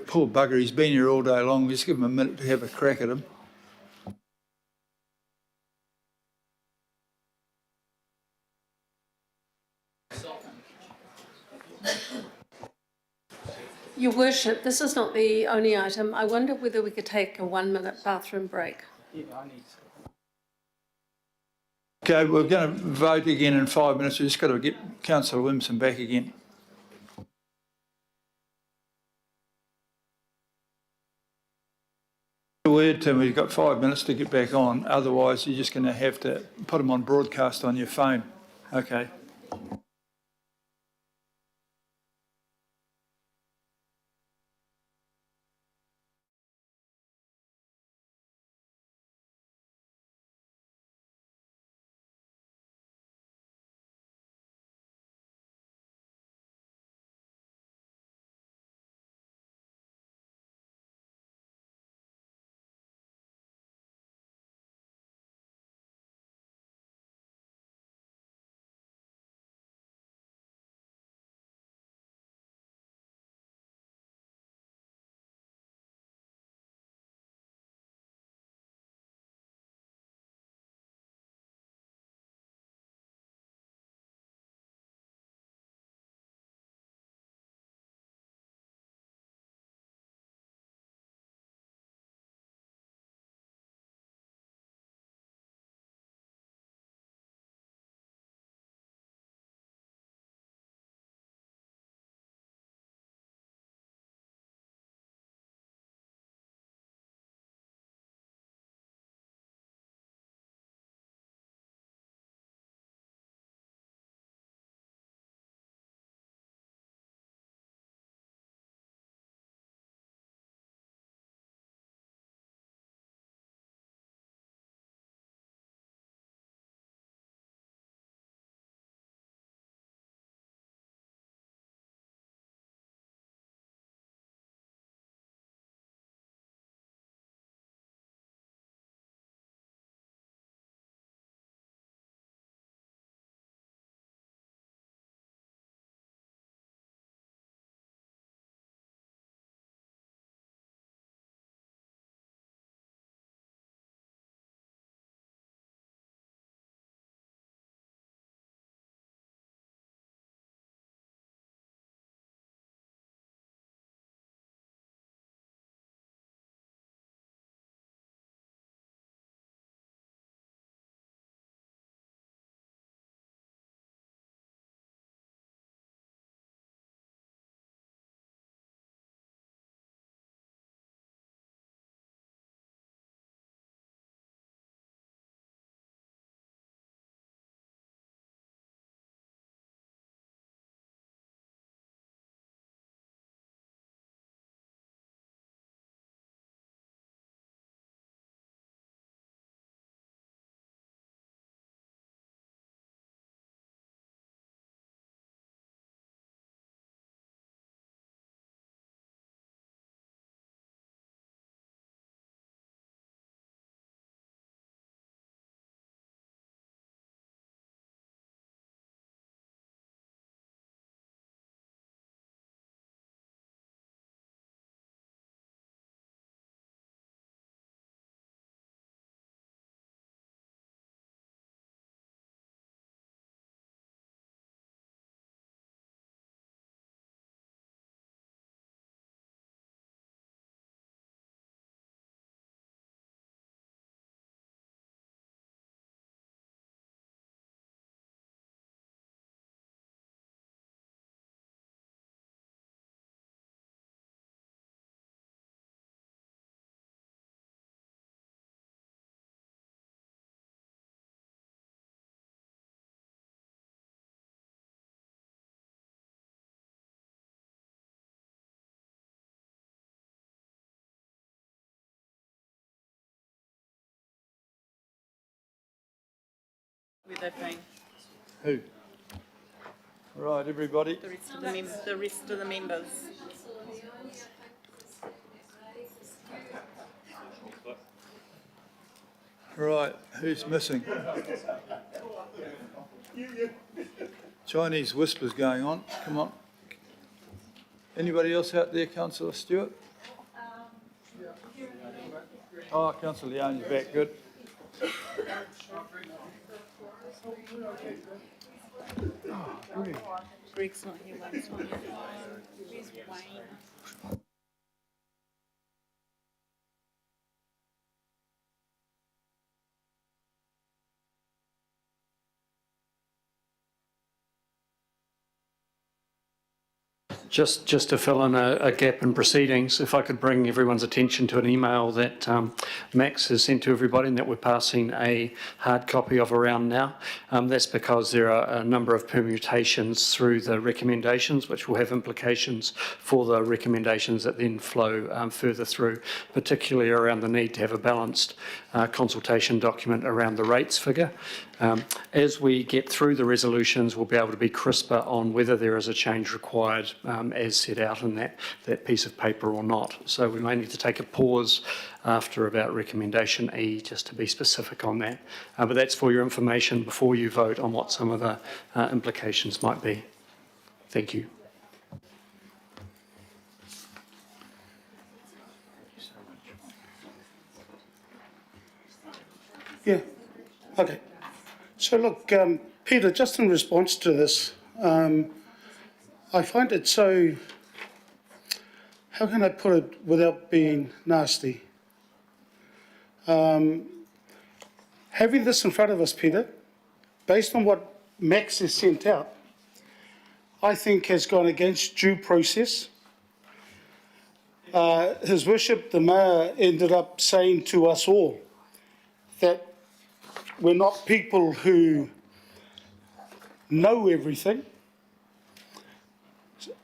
Poor bugger, he's been here all day long. Just give him a minute to have a crack at him. Your Worship, this is not the only item. I wonder whether we could take a 1-minute bathroom break. Okay, we're going to vote again in 5 minutes. We've just got to get Councillor Williamson back again. A word, Tim, we've got 5 minutes to get back on. Otherwise, you're just going to have to put them on broadcast on your phone. Okay. Where they've been. Who? Right, everybody. The rest of the members. Right, who's missing? Chinese whispers going on. Come on. Anybody else out there, Councillor Stewart? Oh, Councillor Leone's back. Good. Greg's not here, Wayne's not here. Where's Wayne? Just to fill in a gap in proceedings, if I could bring everyone's attention to an email that Max has sent to everybody and that we're passing a hard copy of around now. That's because there are a number of permutations through the recommendations which will have implications for the recommendations that then flow further through, particularly around the need to have a balanced consultation document around the rates figure. As we get through the resolutions, we'll be able to be crisper on whether there is a change required as set out in that piece of paper or not. So we may need to take a pause after about recommendation E just to be specific on that. But that's for your information before you vote on what some of the implications might be. Thank you. Yeah, okay. So look, Peter, just in response to this, I find it so, how can I put it without being nasty? Having this in front of us, Peter, based on what Max has sent out, I think has gone against due process. His Worship, the Mayor, ended up saying to us all that we're not people who know everything,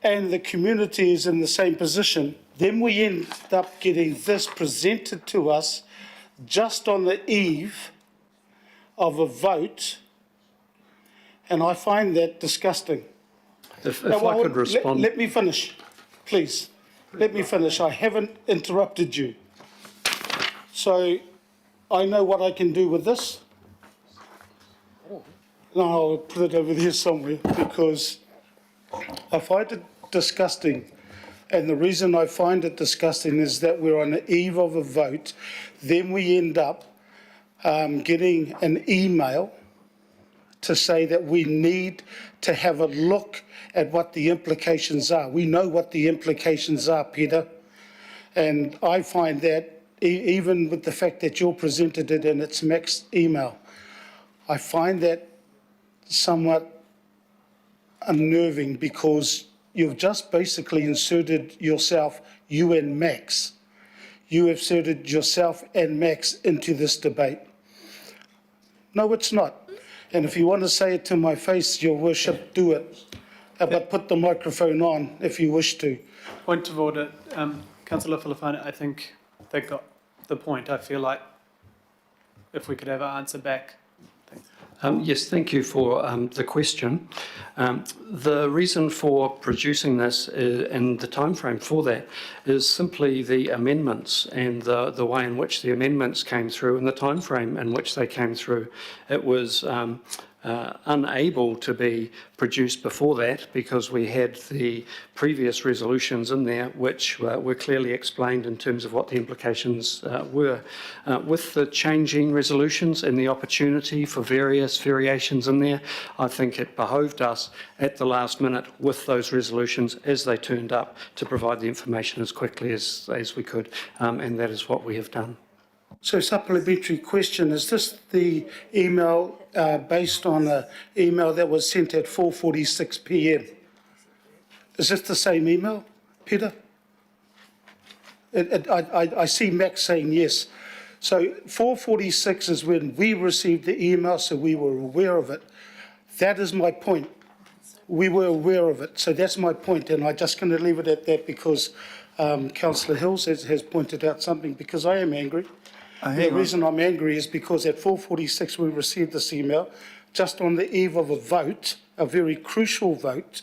and the community is in the same position. Then we end up getting this presented to us just on the eve of a vote, and I find that disgusting. If I could respond. Let me finish, please. Let me finish. I haven't interrupted you. So I know what I can do with this. No, I'll put it over there somewhere because I find it disgusting. And the reason I find it disgusting is that we're on the eve of a vote. Then we end up getting an email to say that we need to have a look at what the implications are. We know what the implications are, Peter. And I find that even with the fact that you presented it in its Max email, I find that somewhat unnerving because you've just basically inserted yourself, you and Max. You have inserted yourself and Max into this debate. No, it's not. And if you want to say it to my face, Your Worship, do it. But put the microphone on if you wish to. Point of order. Councillor Filifano, I think they got the point. I feel like if we could have an answer back. Yes, thank you for the question. The reason for producing this and the timeframe for that is simply the amendments and the way in which the amendments came through and the timeframe in which they came through. It was unable to be produced before that because we had the previous resolutions in there which were clearly explained in terms of what the implications were. With the changing resolutions and the opportunity for various variations in there, I think it behoved us at the last minute with those resolutions as they turned up to provide the information as quickly as we could, and that is what we have done. So supplementary question, is this the email based on an email that was sent at 4:46 p.m? Is this the same email, Peter? I see Max saying yes. So 4:46 is when we received the email, so we were aware of it. That is my point. We were aware of it, so that's my point, and I'm just going to leave it at that because Councillor Hills has pointed out something, because I am angry. The reason I'm angry is because at 4:46 we received this email just on the eve of a vote, a very crucial vote.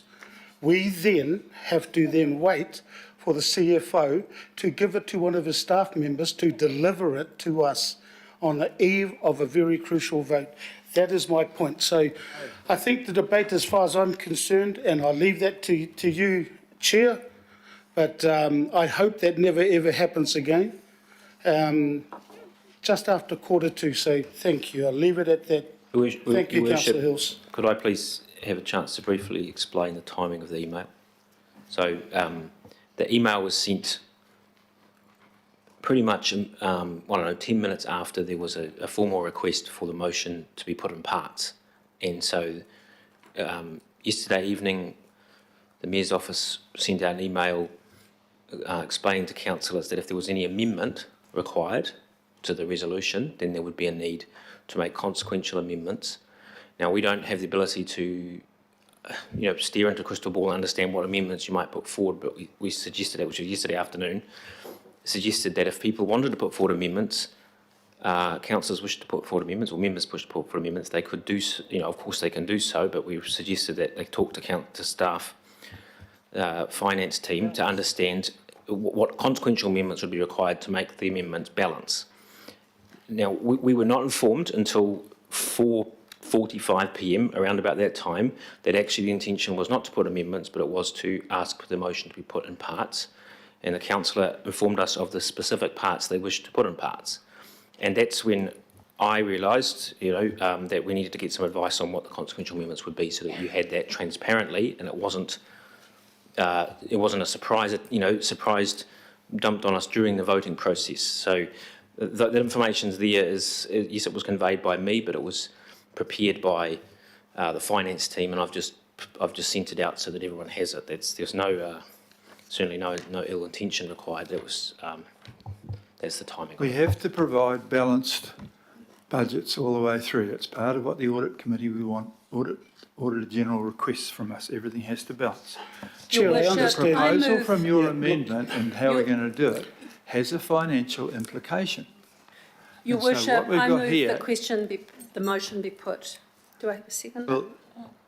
We then have to then wait for the CFO to give it to one of his staff members to deliver it to us on the eve of a very crucial vote. That is my point. So I think the debate, as far as I'm concerned, and I'll leave that to you, Chair, but I hope that never ever happens again. Just after 1:45, so thank you. I'll leave it at that. Thank you, Councillor Hills. Could I please have a chance to briefly explain the timing of the email? So the email was sent pretty much, I don't know, 10 minutes after there was a formal request for the motion to be put in parts. And so yesterday evening, the Mayor's office sent out an email explaining to councillors that if there was any amendment required to the resolution, then there would be a need to make consequential amendments. Now, we don't have the ability to, stare into a crystal ball and understand what amendments you might put forward, but we suggested that, which was yesterday afternoon, suggested that if people wanted to put forward amendments, councillors wished to put forward amendments, or members wished to put forward amendments, they could do, of course they can do so, but we suggested that they talk to staff, finance team, to understand what consequential amendments would be required to make the amendments balance. Now, we were not informed until 4:45 p.m, around about that time, that actually the intention was not to put amendments, but it was to ask for the motion to be put in parts. And the councillor informed us of the specific parts they wished to put in parts. And that's when I realised, that we needed to get some advice on what the consequential amendments would be, so that you had that transparently, and it wasn't a surprise, surprised dumped on us during the voting process. So the information's there. Yes, it was conveyed by me, but it was prepared by the finance team, and I've just sent it out so that everyone has it. There's no certainly no ill intention required. That's the timing. We have to provide balanced budgets all the way through. That's part of what the audit committee we want. Auditor General requests from us. Everything has to balance. Chair, I understand. The proposal from your amendment and how we're going to do it has a financial implication. Your And so Worship, what we've I got move here- the motion be put. Do I have a second? Well,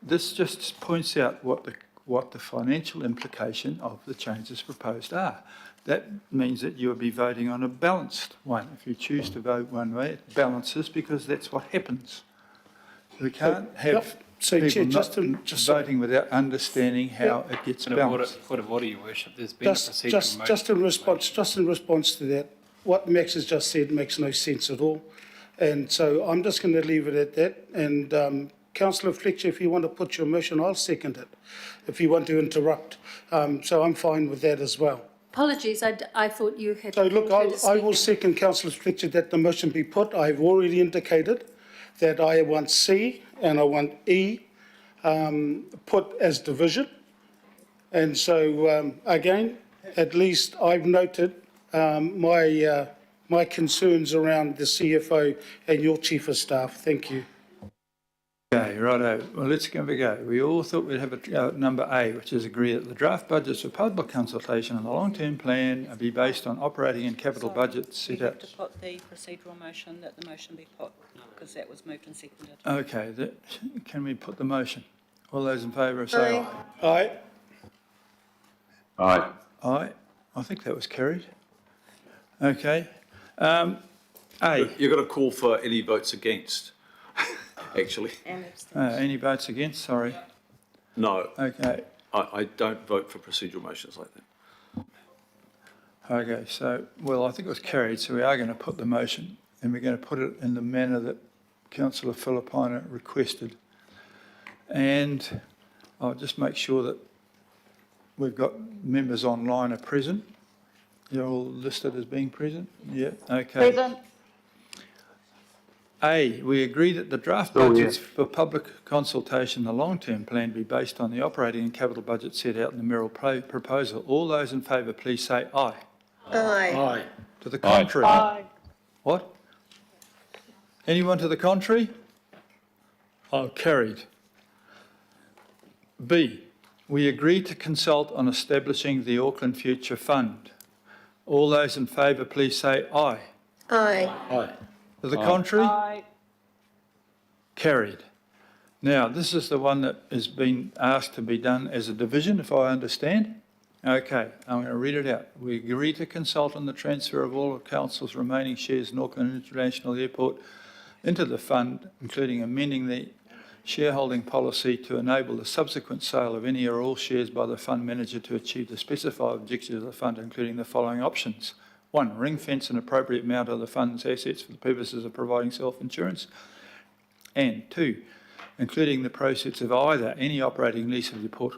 this just points out what the financial implication of the changes proposed are. That means that you'll be voting on a balanced one. If you choose to vote one way, it balances, because that's what happens. We can't have So, Chair, people not voting without understanding how it gets balanced. Point of order, Your Worship. There's been a procedural motion. Just in response to that, what Max has just said makes no sense at all. And so I'm just going to leave it at that. And Councillor Fletcher, if you want to put your motion, I'll second it, if you want to interrupt. So I'm fine with that as well. Apologies, I thought you had. So look, I will second Councillor Fletcher that the motion be put. I've already indicated that I want C and I want E put as division. And so again, at least I've noted my concerns around the CFO and your Chief of Staff. Thank you. Okay, righto. Well, let's give it a go. We all thought we'd have a go at number A, which is agree that the draft budgets for public consultation and the long-term plan be based on operating and capital budgets set out. To put the procedural motion, that the motion be put, because that was moved and seconded. Okay, can we put the motion? All those in favour say aye. Aye. Aye. Aye. I think that was carried. Okay. A. You've got to call for any votes against, actually. Any votes against? Sorry. No. Okay. I don't vote for procedural motions like that. Okay, so, well, I think it was carried, so we are going to put the motion, and we're going to put it in the manner that Councillor Filipaina requested. And I'll just make sure that we've got members online are present. You're all listed as being present? Yeah, okay. Present. A, we agree that the draft budgets for public consultation, the long-term plan, be based on the operating and capital budget set out in the Merrill proposal. All those in favour, please say aye. Aye. Aye. To the contrary? Aye. What? Anyone to the contrary? Oh, carried. B, we agree to consult on establishing the Auckland Future Fund. All those in favour, please say aye. Aye. Aye. To the contrary? Aye. Carried. Now, this is the one that has been asked to be done as a division, if I understand. Okay, I'm going to read it out. We agree to consult on the transfer of all of Council's remaining shares in Auckland International Airport into the fund, including amending the shareholding policy to enable the subsequent sale of any or all shares by the fund manager to achieve the specified objectives of the fund, including the following options. 1, ring fence an appropriate amount of the fund's assets for the purposes of providing self-insurance. And 2, including the proceeds of either any operating lease of the Port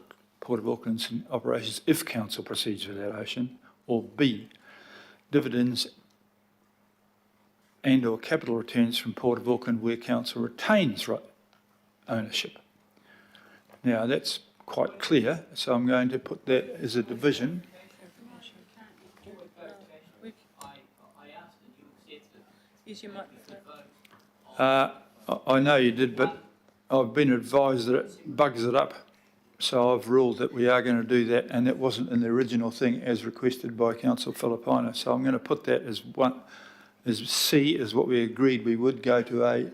of Auckland's operations if council proceeds with that motion, or B, dividends and or capital returns from Port of Auckland where council retains ownership. Now that's quite clear, so I'm going to put that as a division. Use your microphone. I know you did, but I've been advised that it bugs it up. So I've ruled that we are going to do that, and that wasn't in the original thing as requested by Council Filipina. So I'm going to put that as one, as C is what we agreed we would go to a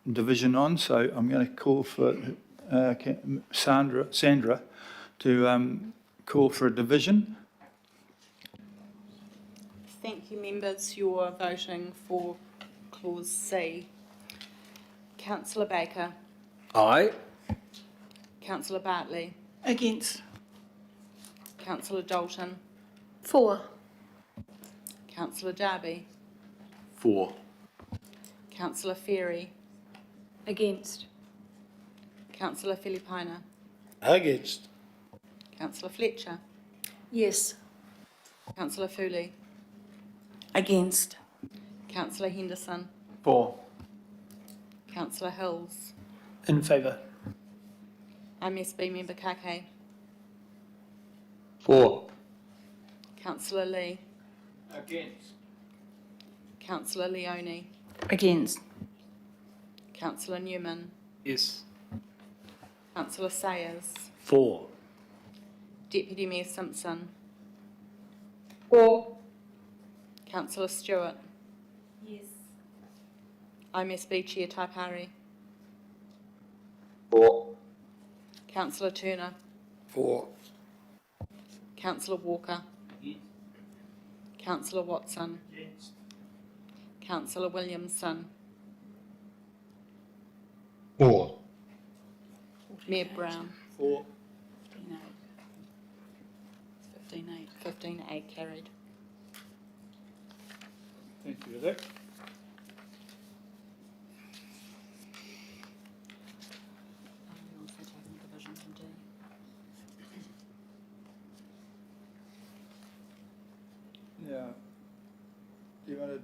division on. So I'm going to call for Sandra to call for a division. Thank you, members. You're voting for clause C. Councillor Baker. Aye. Councillor Bartley. Against. Councillor Dalton. For. Councillor Darby. For. Councillor Ferry. Against. Councillor Filipina. Against. Councillor Fletcher. Yes. Councillor Foley. Against. Councillor Henderson. For. Councillor Hills. In favour. MSB member Kake. For. Councillor Lee. Against. Councillor Leone. Against. Councillor Newman. Yes. Councillor Sayers. For. Deputy Mayor Simpson. For. Councillor Stewart. Yes. MSB Chair Taipari. For. Councillor Turner. For. Councillor Walker. Councillor Watson. Councillor Williamson. For. Mayor Brown. For. 15-8. 15-8 carried. Thank you for that. Yeah. Do you want to?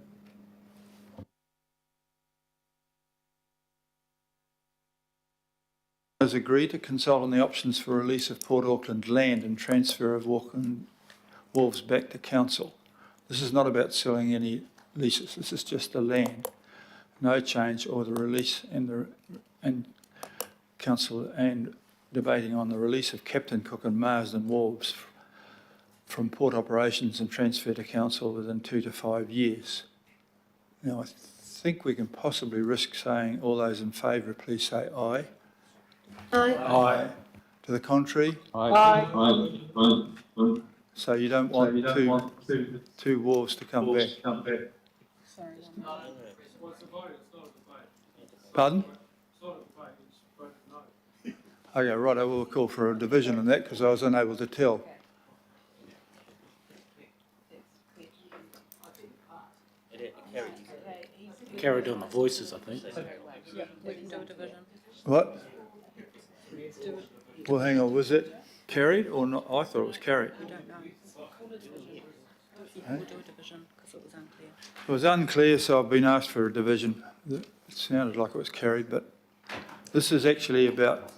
Has agreed to consult on the options for release of Port Auckland land and transfer of Auckland Wharves back to council. This is not about selling any leases. This is just the land. No change or the release and council and debating on the release of Captain Cook and Marsden Wharves from port operations and transfer to council within 2 to 5 years. Now I think we can possibly risk saying all those in favour, please say aye. Aye. Aye. To the contrary? Aye. So you don't want two wharves to come back? Sorry. Pardon? Okay, right, I will call for a division on that because I was unable to tell. Carried on the voices, I think. Yeah, we can do a division. What? Well, hang on, was it carried or not? I thought it was carried. We don't know. We'll do a division because it was unclear. It was unclear, so I've been asked for a division. It sounded like it was carried, but this is actually about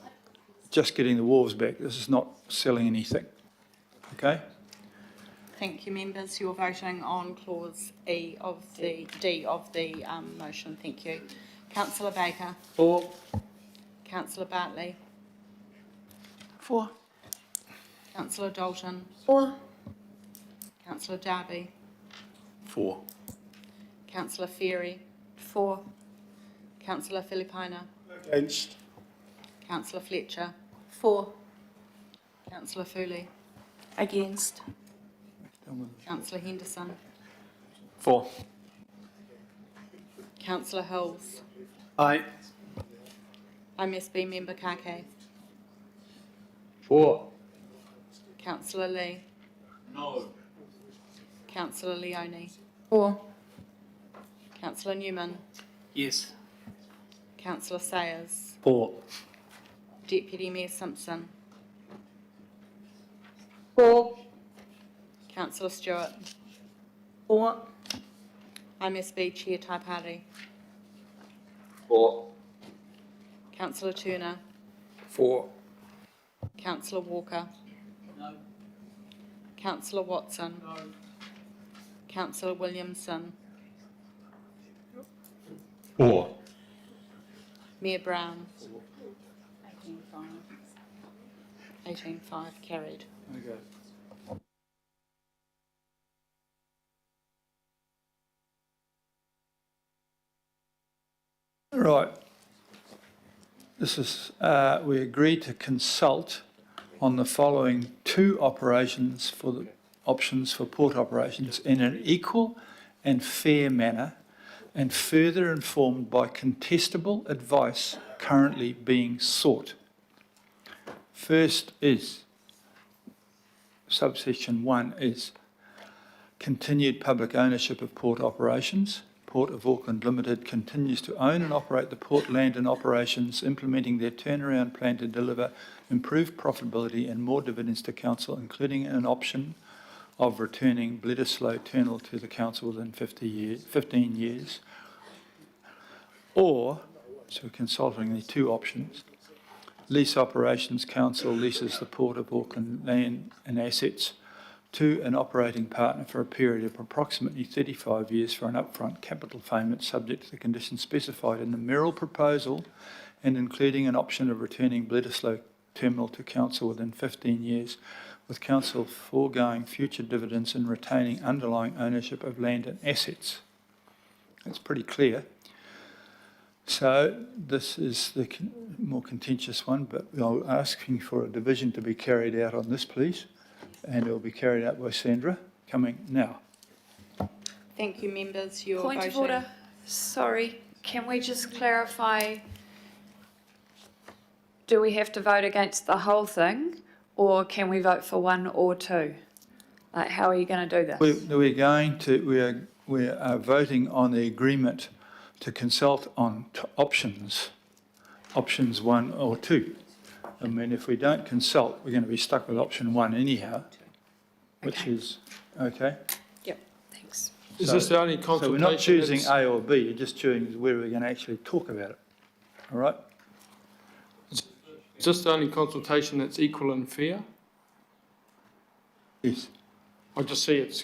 just getting the wharves back. This is not selling anything. Okay? Thank you, members. You're voting on clause D of the motion. Thank you. Councillor Baker. For. Councillor Bartley. For. Councillor Dalton. For. Councillor Darby. For. Councillor Ferry. For. Councillor Filipina. Against. Councillor Fletcher. For. Councillor Foley. Against. Councillor Henderson. For. Councillor Hills. Aye. MSB Member Kake. For. Councillor Lee. No. Councillor Leone. For. Councillor Newman. Yes. Councillor Sayers. For. Deputy Mayor Simpson. For. Councillor Stewart. For. MSB Chair Taipari. For. Councillor Turner. For. Councillor Walker. No. Councillor Watson. No. Councillor Williamson. For. Mayor Brown. 18-5 carried. Okay. Right. This is, we agreed to consult on the following two options for port operations in an equal and fair manner and further informed by contestable advice currently being sought. First is, subsection 1 is continued public ownership of port operations. Port of Auckland Limited continues to own and operate the port land and operations, implementing their turnaround plan to deliver improved profitability and more dividends to council, including an option of returning Bledisloe Terminal to the council within 15 years. Or, so we're consulting the two options, lease operations council leases the Port of Auckland land and assets to an operating partner for a period of approximately 35 years for an upfront capital payment subject to the conditions specified in the Merrill proposal and including an option of returning Bledisloe Terminal to council within 15 years, with council foregoing future dividends and retaining underlying ownership of land and assets. That's pretty clear. So this is the more contentious one, but I'm asking for a division to be carried out on this, please. And it will be carried out by Sandra, coming now. Thank you, members. You're Point voting. of order. Sorry, can we just clarify, do we have to vote against the whole thing or can we vote for one or two? Like, how are you going to do this? We are voting on the agreement to consult on options 1 or 2. I mean, if we don't consult, we're going to be stuck with option 1 anyhow, which is, okay? Yep, thanks. Is this the only consultation? So we're not choosing A or B, you're just choosing where we're going to actually talk about it, all right? Is this the only consultation that's equal and fair? Yes. I just see it's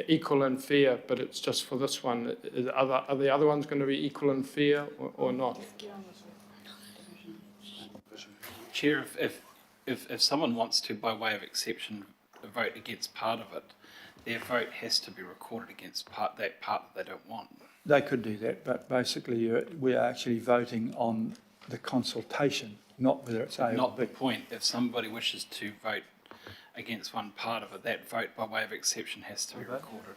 equal and fair, but it's just for this one. Are the other ones going to be equal and fair or not? Chair, if someone wants to, by way of exception, vote against part of it, their vote has to be recorded against that part that they don't want. They could do that, but basically we are actually voting on the consultation, not whether it's A or B. Not the point. If somebody wishes to vote against one part of it, that vote by way of exception has to be recorded.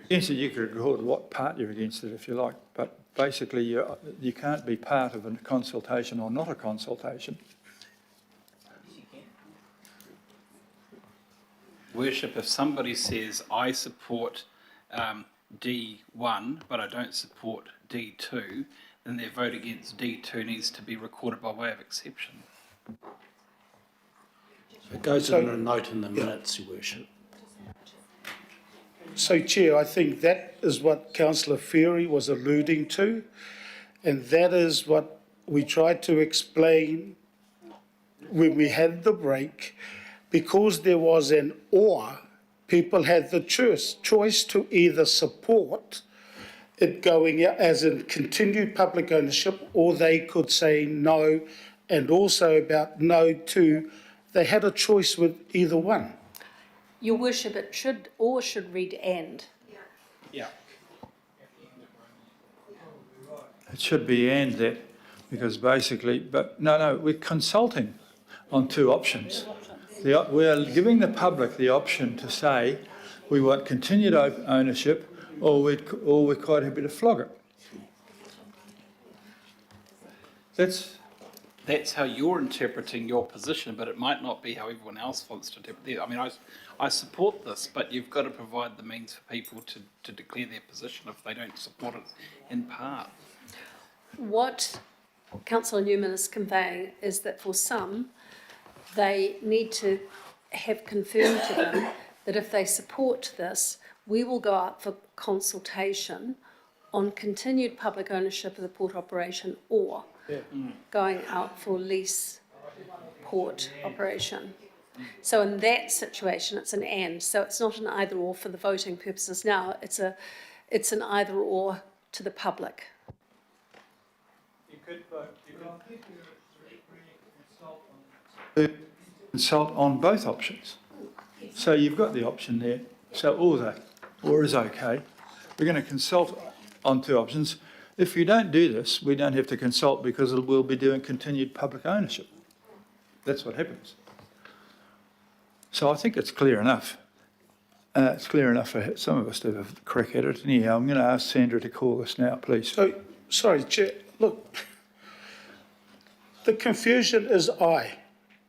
Yes, you could record what part you're against it if you like, but basically you can't be part of a consultation or not a consultation. Worship, if somebody says, I support D1, but I don't support D2, then their vote against D2 needs to be recorded by way of exception. It goes in a note in the minutes, Your Worship. So, Chair, I think that is what Councillor Ferry was alluding to, and that is what we tried to explain when we had the break. Because there was an or, people had the choice to either support it going out as in continued public ownership, or they could say no, and also about no to, they had a choice with either one. Your Worship, it should read and. Yeah. It should be and that, because basically, but no, we're consulting on two options. We are giving the public the option to say we want continued ownership, or we're quite happy to flog it. That's how you're interpreting your position, but it might not be how everyone else wants to interpret it. I mean, I support this, but you've got to provide the means for people to declare their position if they don't support it in part. What Councillor Newman is conveying is that for some, they need to have confirmed to them that if they support this, we will go up for consultation on continued public ownership of the port operation or going out for lease port operation. So in that situation, it's an and. So it's not an either or for the voting purposes now. It's an either or to the public. You could vote. Consult on both options. So you've got the option there. So or is okay. We're going to consult on two options. If you don't do this, we don't have to consult because we'll be doing continued public ownership. That's what happens. So I think it's clear enough. It's clear enough for some of us to have a crack at it. Anyhow, I'm going to ask Sandra to call us now, please. So, sorry, Chair, look, the confusion is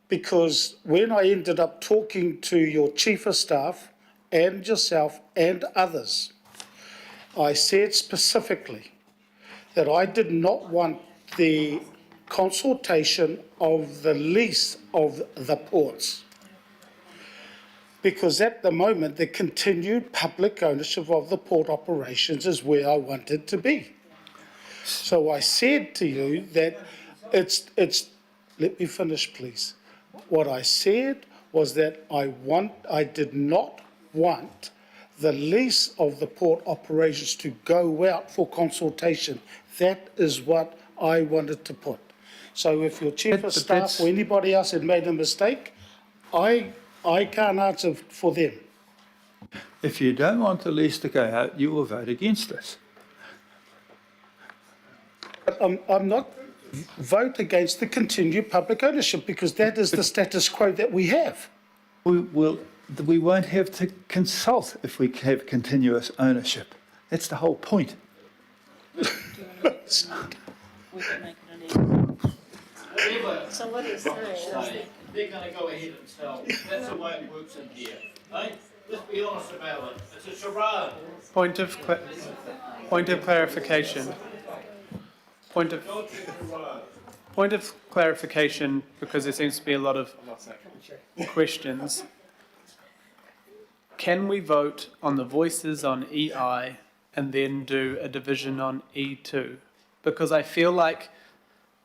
because when I ended up talking to your Chief of Staff and yourself and others, I said specifically that I did not want the consultation of the lease of the ports, because at the moment the continued public ownership of the port operations is where I wanted to be. So I said to you that it's let me finish, please. What I said was that I did not want the lease of the port operations to go out for consultation. That is what I wanted to put. So if your Chief of Staff or anybody else had made a mistake, I can't answer for them. If you don't want the lease to go out, you will vote against this. But I'm not vote against the continued public ownership because that is the status quo that we have. We won't have to consult if we have continuous ownership. That's the whole point. So what is they're going to go ahead and tell. That's the way it works in here. Hey? Let's be honest about it. It's a charade. Point of clarification. Point of clarification, because there seems to be a lot of questions. Can we vote on the voices on EI and then do a division on E2? Because I feel like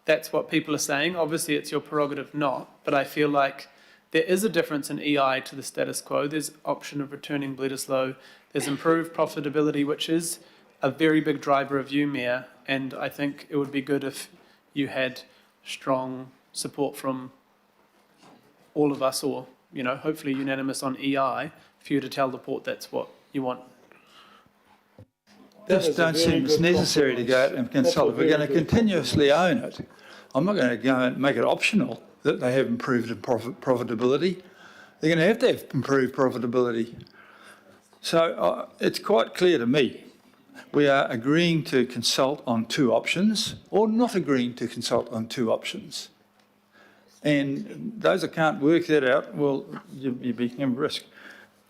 that's what people are saying. Obviously, it's your prerogative not, but I feel like there is a difference in EI to the status quo. There's option of returning Bledisloe. There's improved profitability, which is a very big driver of you, Mayor, and I think it would be good if you had strong support from all of us, or, you know, hopefully unanimous on EI, for you to tell the port that's what you want. Just don't seem it's necessary to go out and consult. If we're going to continuously own it, I'm not going to go and make it optional that they have improved profitability. They're going to have improved profitability. So it's quite clear to me. We are agreeing to consult on two options or not agreeing to consult on two options. And those that can't work that out, well, you become risk.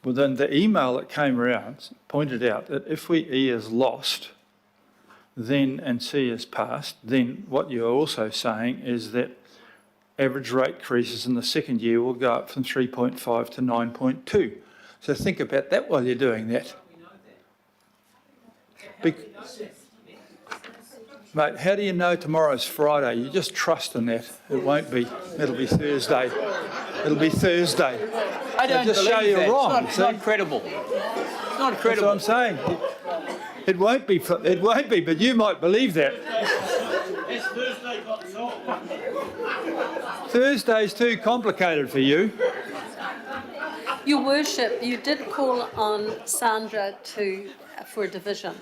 Well, then the email that came around pointed out that if E is lost, then and C is passed, then what you're also saying is that average rate increases in the second year will go up from 3.5 to 9.2. So think about that while you're doing that. Mate, how do you know tomorrow's Friday? You just trust in that. It won't be. It'll be Thursday. It'll be Thursday. I don't just believe show you that. wrong. It's not credible. It's not credible. That's what I'm saying. It won't be. It won't be. But you might believe that. Has Thursday got solved? Thursday's too complicated for you. Your Worship, you did call on Sandra for a division.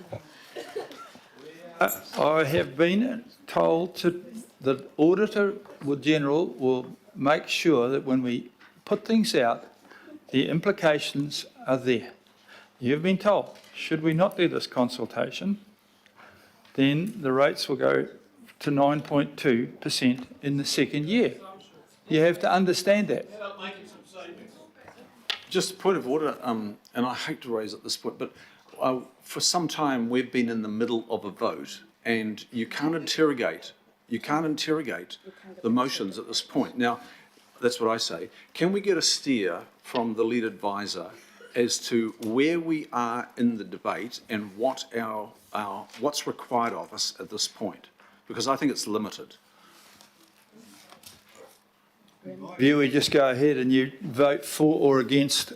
I have been told the Auditor General will make sure that when we put things out, the implications are there. You've been told, should we not do this consultation, then the rates will go to 9.2% in the second year. You have to understand that. Just a point of order, and I hate to raise at this point, but for some time we've been in the middle of a vote, and you can't interrogate the motions at this point. Now, that's what I say. Can we get a steer from the lead advisor as to where we are in the debate and what's required of us at this point? Because I think it's limited. View, we just go ahead and you vote for or against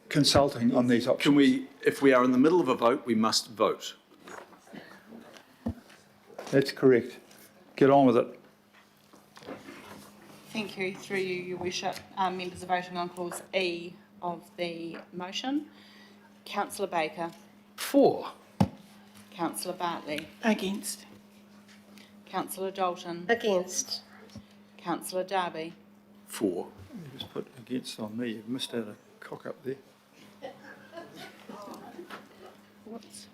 consulting on these options. Can we, if we are in the middle of a vote, we must vote. That's correct. Get on with it. Thank you. Through you, Your Worship. Members are voting on clause E of the motion. Councillor Baker. For. Councillor Bartley. Against. Councillor Dalton. Against. Councillor Darby. For. You just put against on me. You've missed out a cock up there. Whoops.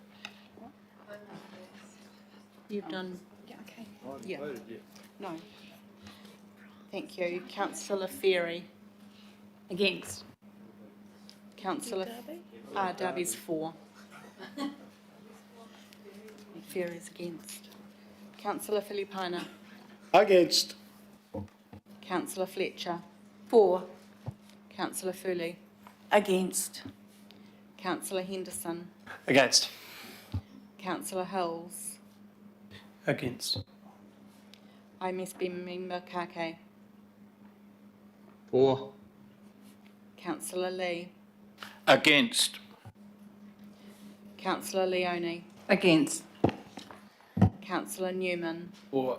You've done. Yeah, okay. Yeah. No. Thank you. Councillor Ferry. Against. Councillor Darby's for. Ferry's against. Councillor Filipina. Against. Councillor Fletcher. For. Councillor Foley. Against. Councillor Henderson. Against. Councillor Hills. Against. IMSB member Kake. For. Councillor Lee. Against. Councillor Leone. Against. Councillor Newman. For.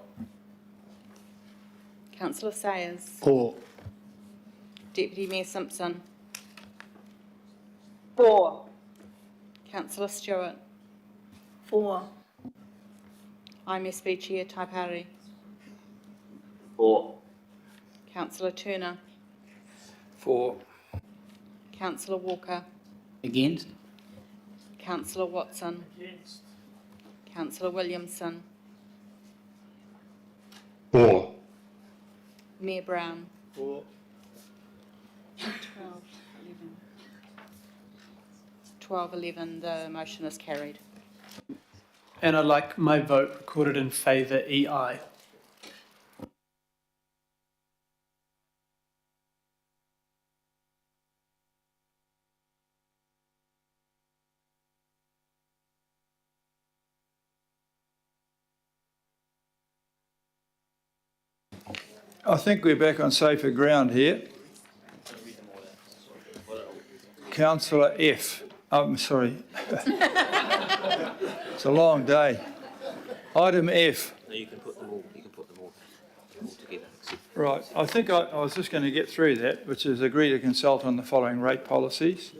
Councillor Sayers. For. Deputy Mayor Simpson. For. Councillor Stewart. For. IMSB Chair Taipari. For. Councillor Turner. For. Councillor Walker. Against? Councillor Watson. Councillor Williamson. For. Mayor Brown. For. 12-11, the motion is carried. And I'd like my vote recorded in favour EI. I think we're back on safer ground here. Councillor F. I'm sorry. It's a long day. Item F. No, you can put them all together. Right, I think I was just going to get through that, which is agree to consult on the following rate policies,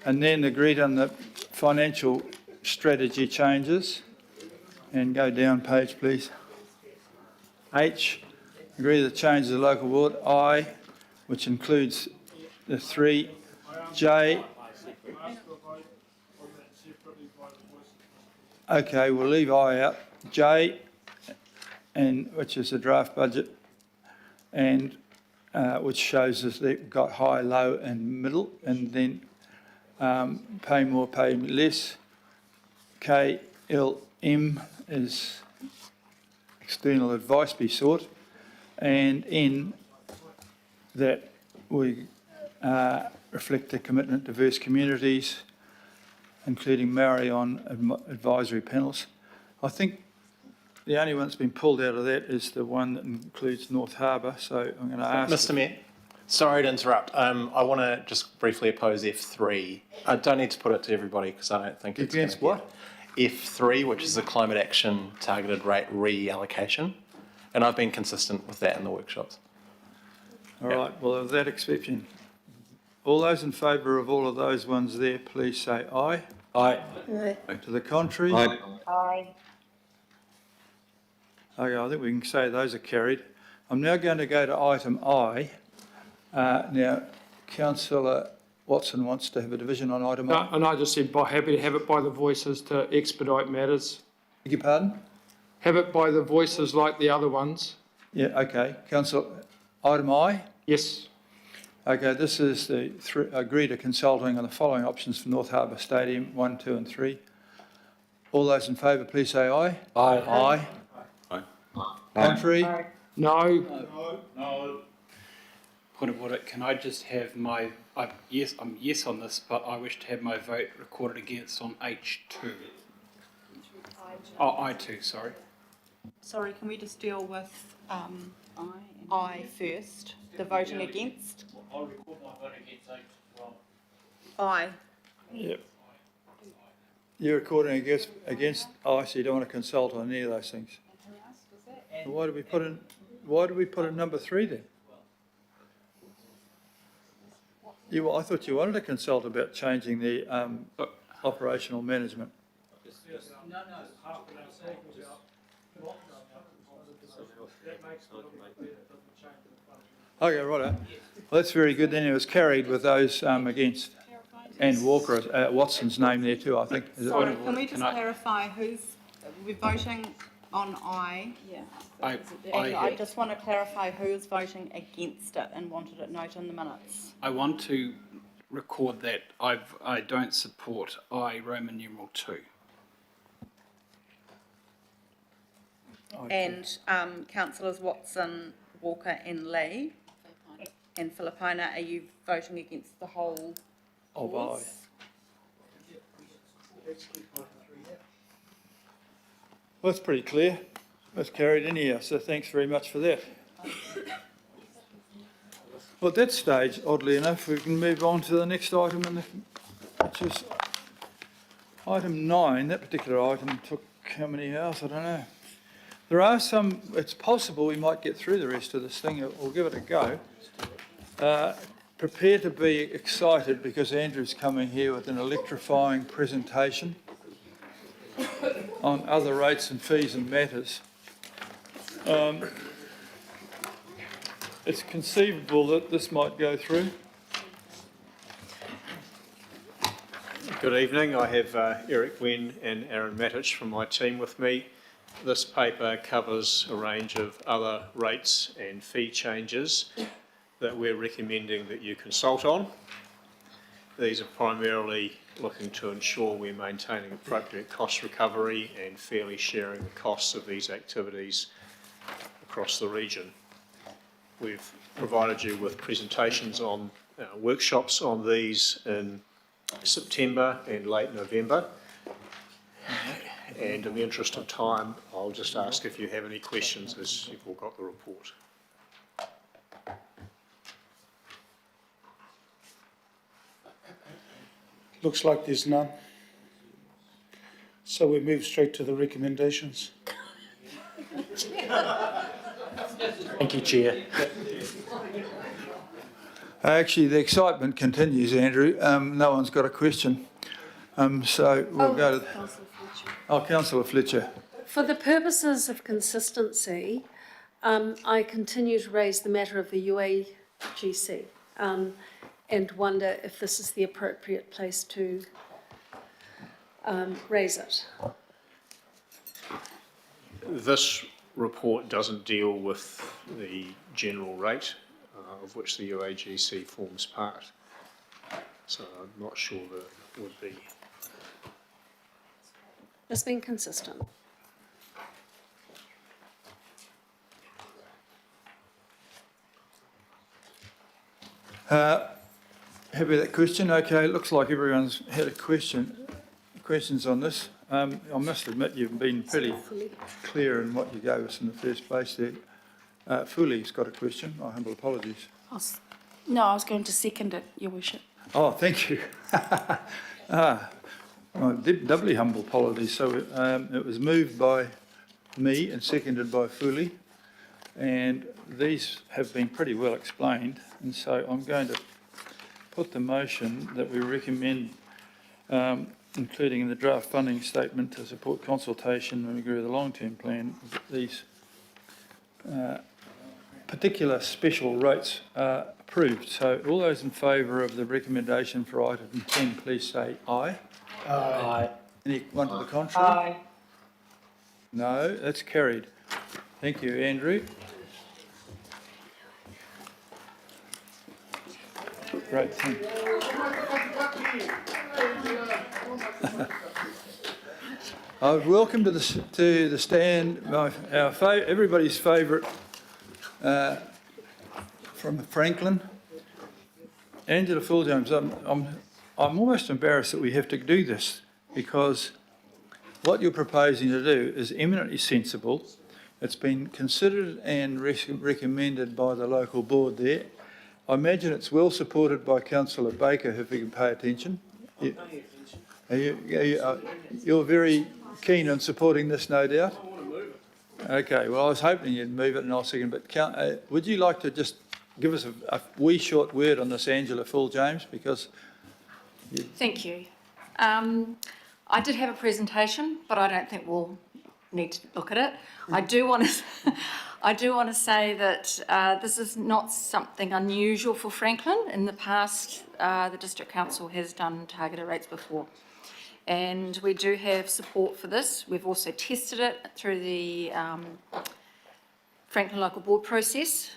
and then agreed on the financial strategy changes, and go down page, please. H, agree to the changes of the local board. I, which includes the 3. J, okay, we'll leave I out. J, and which is the draft budget, and which shows us they've got high, low and middle, and then pay more, pay less. K, L, M is external advice be sought, and N, that we reflect the commitment to diverse communities, including Maori on advisory panels. I think the only one that's been pulled out of that is the one that includes North Harbour, so I'm going to ask... Mr Mayor, sorry to interrupt. I want to just briefly oppose F3. I don't need to put it to everybody because I don't think it's... Against what? F3, which is the climate action targeted rate reallocation, and I've been consistent with that in the workshops. All right, well, with that exception, all those in favour of all of those ones there, please say aye. Aye. To the contrary? Aye. Aye. Okay, I think we can say those are carried. I'm now going to go to item I. Now, Councillor Watson wants to have a division on item I. And I just said happy to have it by the voices to expedite matters. Beg your pardon? Have it by the voices like the other ones. Yeah, okay. Council, item I? Yes. Okay, this is the agree to consulting on the following options for North Harbour Stadium, 1, 2 and 3. All those in favour, please say aye. Aye. Aye. Contrary? No. No. Point of order, can I just have my, I'm yes on this, but I wish to have my vote recorded against on H2. Oh, I2, sorry. Sorry, can we just deal with I first, the voting against? I'll record my vote against H as well. I. Yep. You're recording against I, so you don't want to consult on any of those things. Why do we put in number 3 then? I thought you wanted to consult about changing the operational management. Okay, righto. Well, that's very good. Then it was carried with those against, and Walker, Watson's name there too, I think. Sorry, can we just clarify we're voting on I? Yeah. I just want to clarify who's voting against it and wanted it noted in the minutes. I want to record that I don't support I Roman numeral 2. And councillors Watson, Walker and Lee and Filipina, are you voting against the whole clause? Well, that's pretty clear. That's carried in here, so thanks very much for that. Well, at that stage, oddly enough, we can move on to the next item, which is item 9. That particular item took how many hours? I don't know. There are some, it's possible we might get through the rest of this thing. We'll give it a go. Prepare to be excited because Andrew's coming here with an electrifying presentation on other rates and fees and matters. It's conceivable that this might go through. Good evening. I have Eric Wen and Aaron Matich from my team with me. This paper covers a range of other rates and fee changes that we're recommending that you consult on. These are primarily looking to ensure we're maintaining appropriate cost recovery and fairly sharing the costs of these activities across the region. We've provided you with presentations on workshops on these in September and late November. And in the interest of time, I'll just ask if you have any questions as you've all got the report. Looks like there's none. So we move straight to the recommendations. Thank you, Chair. Actually, the excitement continues, Andrew. No one's got a question. So we'll go to... Councillor Fletcher. For the purposes of consistency, I continue to raise the matter of the UAGC and wonder if this is the appropriate place to raise it. This report doesn't deal with the general rate of which the UAGC forms part. So I'm not sure that it would be. It's been consistent. Happy with that question? Okay, it looks like everyone's had questions on this. I must admit you've been pretty clear in what you gave us in the first place there. Fuli's got a question. My humble apologies. No, I was going to second it, Your Worship. Oh, thank you. Doubly humble apologies. So it was moved by me and seconded by Fuli, and these have been pretty well explained, and so I'm going to put the motion that we recommend, including in the draft funding statement, to support consultation and agree with the long-term plan, these particular special rates are approved. So all those in favour of the recommendation for item 10, please say aye. Aye. Anyone to the contrary? Aye. No, that's carried. Thank you, Andrew. Great thing. I would welcome to the stand everybody's favourite from Franklin, Angela Full-James. I'm almost embarrassed that we have to do this because what you're proposing to do is eminently sensible. It's been considered and recommended by the local board there. I imagine it's well supported by Councillor Baker, if you can pay attention. You're very keen on supporting this, no doubt? Okay, well, I was hoping you'd move it and I'll second, but would you like to just give us a wee short word on this, Angela Full-James, because... Thank you. I did have a presentation, but I don't think we'll need to look at it. I do want to say that this is not something unusual for Franklin. In the past, the District Council has done targeted rates before. And we do have support for this. We've also tested it through the Franklin Local Board process,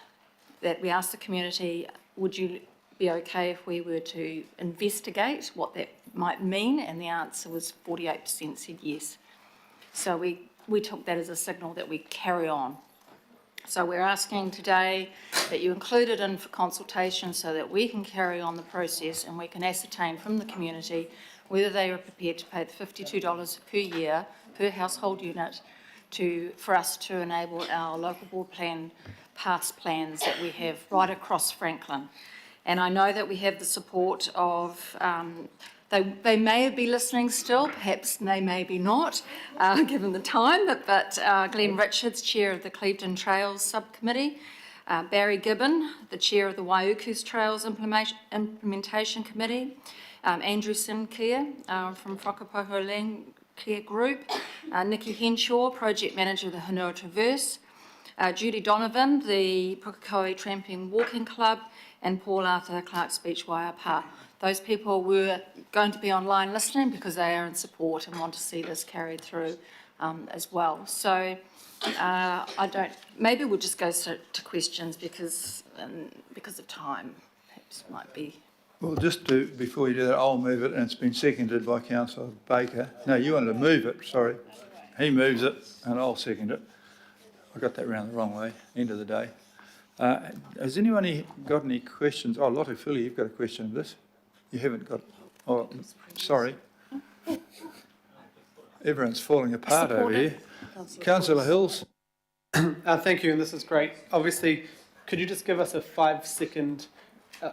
that we asked the community, would you be okay if we were to investigate what that might mean? And the answer was 48% said yes. So we took that as a signal that we carry on. So we're asking today that you include it in for consultation so that we can carry on the process and we can ascertain from the community whether they are prepared to pay the $52 per year per household unit for us to enable our local board plan paths plans that we have right across Franklin. And I know that we have the support of, they may be listening still, perhaps they may be not, given the time, but Glenn Richards, Chair of the Clevedon Trails Subcommittee, Barry Gibbon, the Chair of the Waiuku's Trails Implementation Committee, Andrew Sinclair from Whakapoho Land Care Group, Nikki Henshaw, Project Manager of the Hanua Traverse, Judy Donovan, the Pukekohe Tramping Walking Club, and Paul Arthur, Clark's Beach Waiapa. Those people were going to be online listening because they are in support and want to see this carried through as well. So maybe we'll just go to questions because of time, perhaps might be. Well, before you do that, I'll move it, and it's been seconded by Councillor Baker. No, you wanted to move it, sorry. He moves it, and I'll second it. I got that round the wrong way, end of the day. Has anyone got any questions? Oh, Lottie Philly, you've got a question of this? You haven't got... Oh, sorry. Everyone's falling apart over here. Councillor Hills. Thank you, and this is great. Obviously, could you just give us a 5-second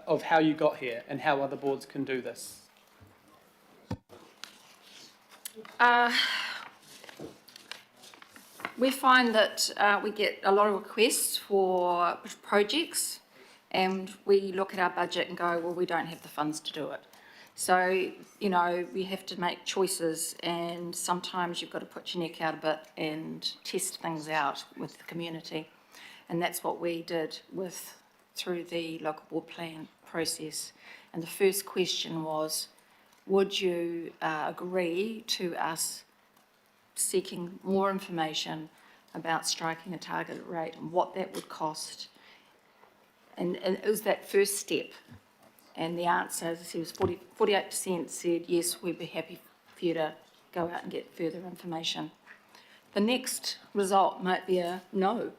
of how you got here and how other boards can do this? We find that we get a lot of requests for projects and we look at our budget and go, well, we don't have the funds to do it. So, you know, we have to make choices and sometimes you've got to put your neck out a bit and test things out with the community. And that's what we did through the local board plan process. And the first question was, would you agree to us seeking more information about striking a targeted rate and what that would cost? And it was that first step. And the answer, as I said, was 48% said, yes, we'd be happy for you to go out and get further information. The next result might be a no,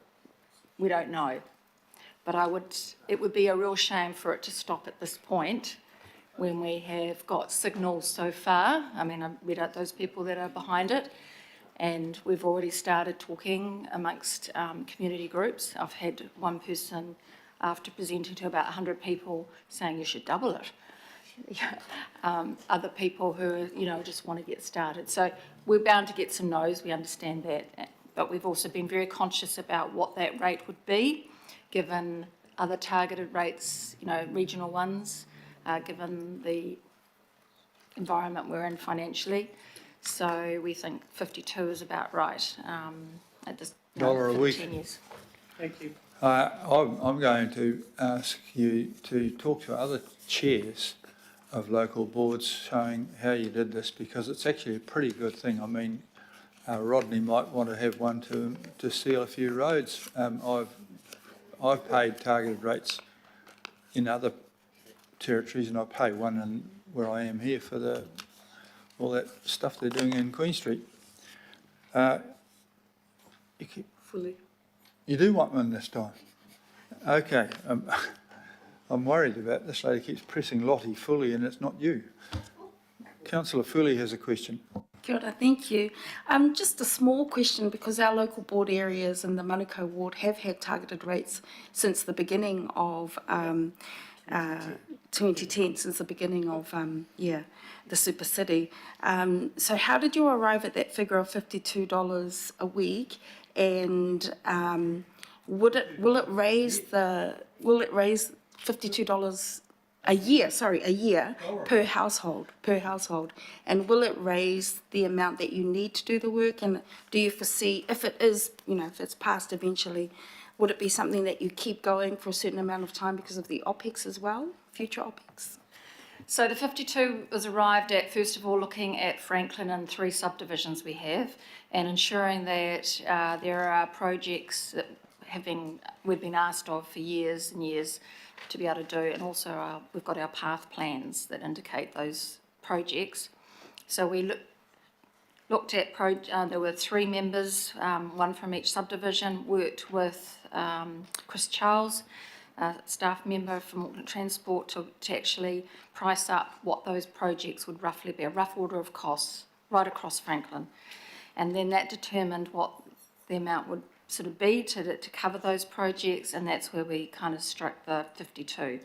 we don't know. But it would be a real shame for it to stop at this point when we have got signals so far. I mean, I've read out those people that are behind it, and we've already started talking amongst community groups. I've had one person, after presenting to about 100 people, saying you should double it. Other people who, you know, just want to get started. So we're bound to get some no's, we understand that, but we've also been very conscious about what that rate would be, given other targeted rates, you know, regional ones, given the environment we're in financially. So we think 52 is about right at this $1 a week. 10 years. Thank you. I'm going to ask you to talk to other chairs of local boards showing how you did this, because it's actually a pretty good thing. I mean, Rodney might want to have one to seal a few roads. I've paid targeted rates in other territories, and I pay one in where I am here for all that stuff they're doing in Queen Street. Fully. You do want one this time? Okay. I'm worried about this lady keeps pressing Lottie fully and it's not you. Councillor Fully has a question. Kia ora, thank you. Just a small question, because our local board areas in the Manukau ward have had targeted rates since the beginning of 2010, since the beginning of the super city. So how did you arrive at that figure of $52 a week, and will it raise $52 a year per household, and will it raise the amount that you need to do the work? And do you foresee, if it is, if it's passed eventually, would it be something that you keep going for a certain amount of time because of the OPEX as well, future OPEX? So the 52 was arrived at, first of all, looking at Franklin and 3 subdivisions we have, and ensuring that there are projects that we've been asked of for years and years to be able to do, and also we've got our path plans that indicate those projects. So we looked at, there were 3 members, one from each subdivision, worked with Chris Charles, a staff member from Auckland Transport, to actually price up what those projects would roughly be, a rough order of costs right across Franklin. And then that determined what the amount would sort of be to cover those projects, and that's where we kind of struck the 52.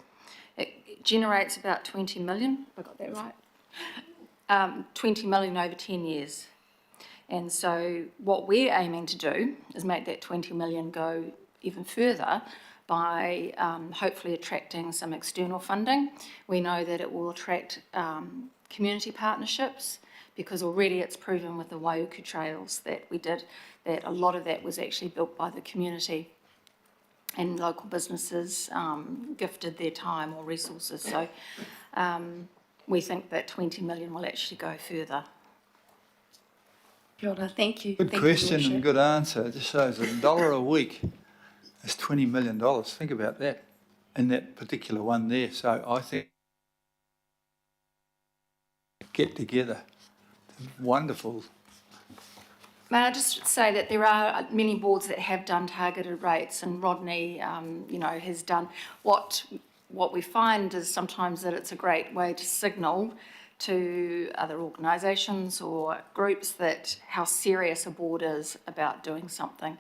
It generates about 20 million, have I got that right? 20 million over 10 years. And so what we're aiming to do is make that 20 million go even further by hopefully attracting some external funding. We know that it will attract community partnerships, because already it's proven with the Waiuku trails that we did, that a lot of that was actually built by the community, and local businesses gifted their time or resources. So we think that 20 million will actually go further. Kia ora, thank you. Good question and good answer. It just shows $1 a week is $20 million. Think about that in that particular one there. So I think get together. Wonderful. May I just say that there are many boards that have done targeted rates, and Rodney, has done. What we find is sometimes that it's a great way to signal to other organisations or groups that how serious a board is about doing something.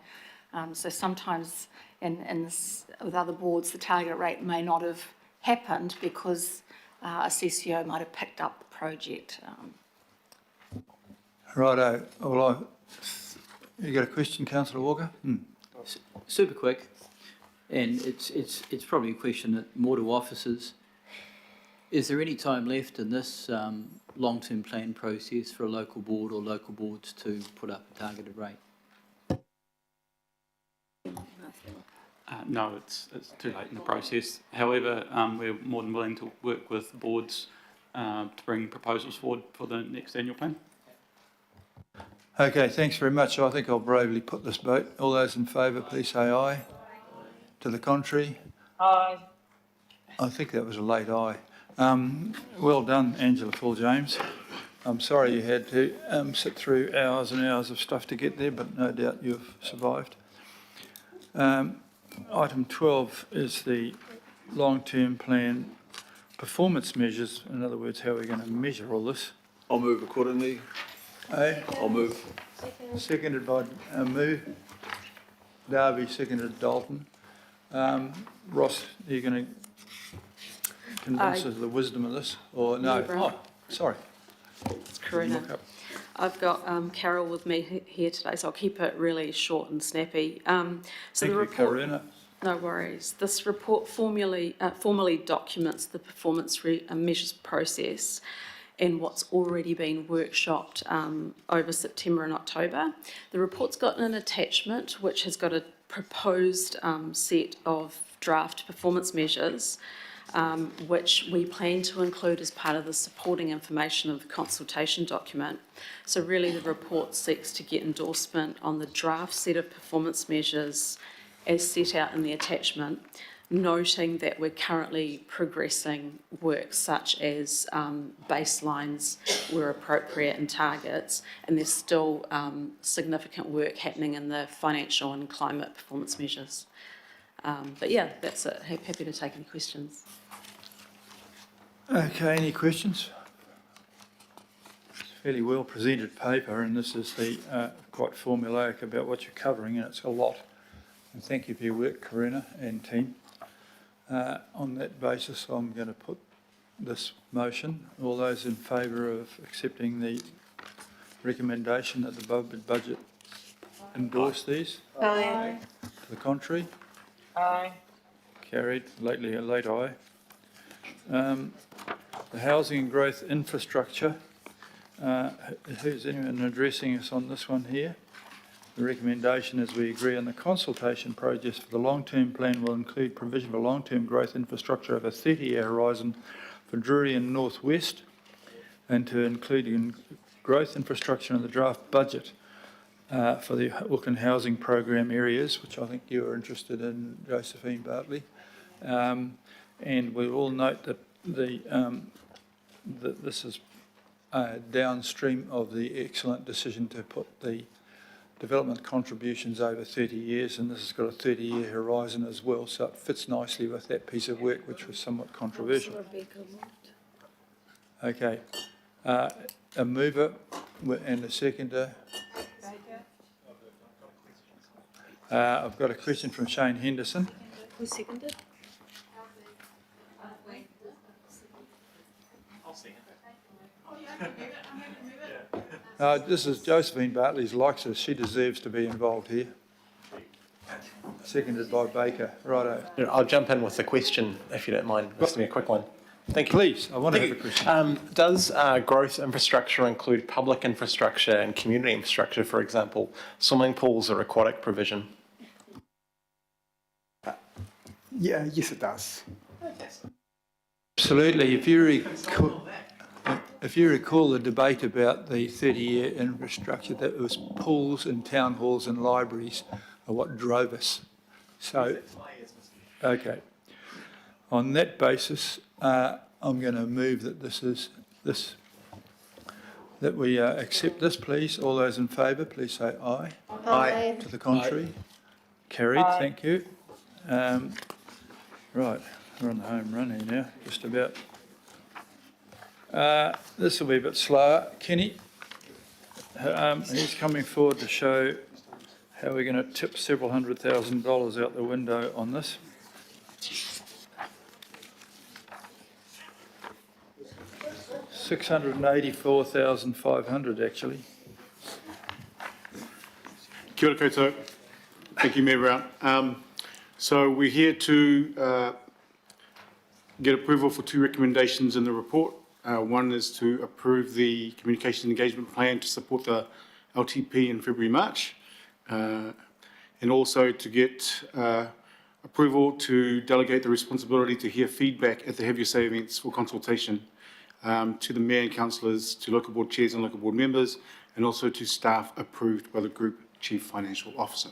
So sometimes with other boards, the target rate may not have happened because a CCO might have picked up the project. Righto. Well, you got a question, Councillor Walker? Super quick, and it's probably a question that more to officers. Is there any time left in this long-term plan process for a local board or local boards to put up a targeted rate? No, it's too late in the process. However, we're more than willing to work with boards to bring proposals forward for the next annual plan. Okay, thanks very much. I think I'll bravely put this vote. All those in favour, please say aye. To the contrary? Aye. I think that was a late aye. Well done, Angela Full-James. I'm sorry you had to sit through hours and hours of stuff to get there, but no doubt you've survived. Item 12 is the long-term plan performance measures. In other words, how we're going to measure all this. I'll move accordingly. I'll move. Seconded by Moo. Darby, seconded Dalton. Ross, are you going to convince us of the wisdom of this? Or no? Yeah, Sorry. It's Karina. I've got Carol with me here today, so I'll keep it really short and snappy. Thank you, Karina. No worries. This report formally documents the performance measures process, and what's already been workshopped over September and October. The report's got an attachment which has got a proposed set of draft performance measures, which we plan to include as part of the supporting information of the consultation document. So really the report seeks to get endorsement on the draft set of performance measures as set out in the attachment, noting that we're currently progressing work such as baselines where appropriate and targets, and there's still significant work happening in the financial and climate performance measures. But yeah, that's it. Happy to take any questions. Okay, any questions? It's a fairly well presented paper, and this is the quite formulaic about what you're covering, and it's a lot. And thank you for your work, Karina and team. On that basis, I'm going to put this motion. All those in favour of accepting the recommendation that the budget endorse these? Aye. To the contrary? Aye. Carried. Lately, a late aye. The housing and growth infrastructure. Who's anyone addressing us on this one here? The recommendation is we agree on the consultation process for the long-term plan will include provision of long-term growth infrastructure over a 30-year horizon for Drury and North West, and to include growth infrastructure in the draft budget for the Auckland housing program areas, which I think you are interested in, Josephine Bartley. And we all note that that this is downstream of the excellent decision to put the development contributions over 30 years, and this has got a 30-year horizon as well, so it fits nicely with that piece of work, which was somewhat controversial. Okay. A mover and a seconder. I've got a question from Shane Henderson. Who seconded? This is Josephine Bartley's likes her. She deserves to be involved here. Seconded by Baker. Righto. I'll jump in with a question, if you don't mind. Just a quick one. Thank you. Please, I want to have a question. Does growth infrastructure include public infrastructure and community infrastructure, for example, swimming pools or aquatic provision? Yeah, yes, it does. Absolutely. If you recall the debate about the 30-year infrastructure, that was pools and town halls and libraries are what drove us. So, okay. On that basis, I'm going to move that that we accept this, please. All those in favour, please say aye. Aye. To the contrary? Aye. Carried, Aye. thank you. Right, we're on the home run here now, just about. This will be a bit slower. Kenny, he's coming forward to show how we're going to tip several $100,000 out the window on this. $684,500 actually. Kia ora koutou. Thank you, Mayor Brown. So we're here to get approval for two recommendations in the report. One is to approve the communication engagement plan to support the LTP in February-March, and also to get approval to delegate the responsibility to hear feedback at the Have Your Say events for consultation to the Mayor and Councillors, to local board chairs and local board members, and also to staff approved by the Group Chief Financial Officer.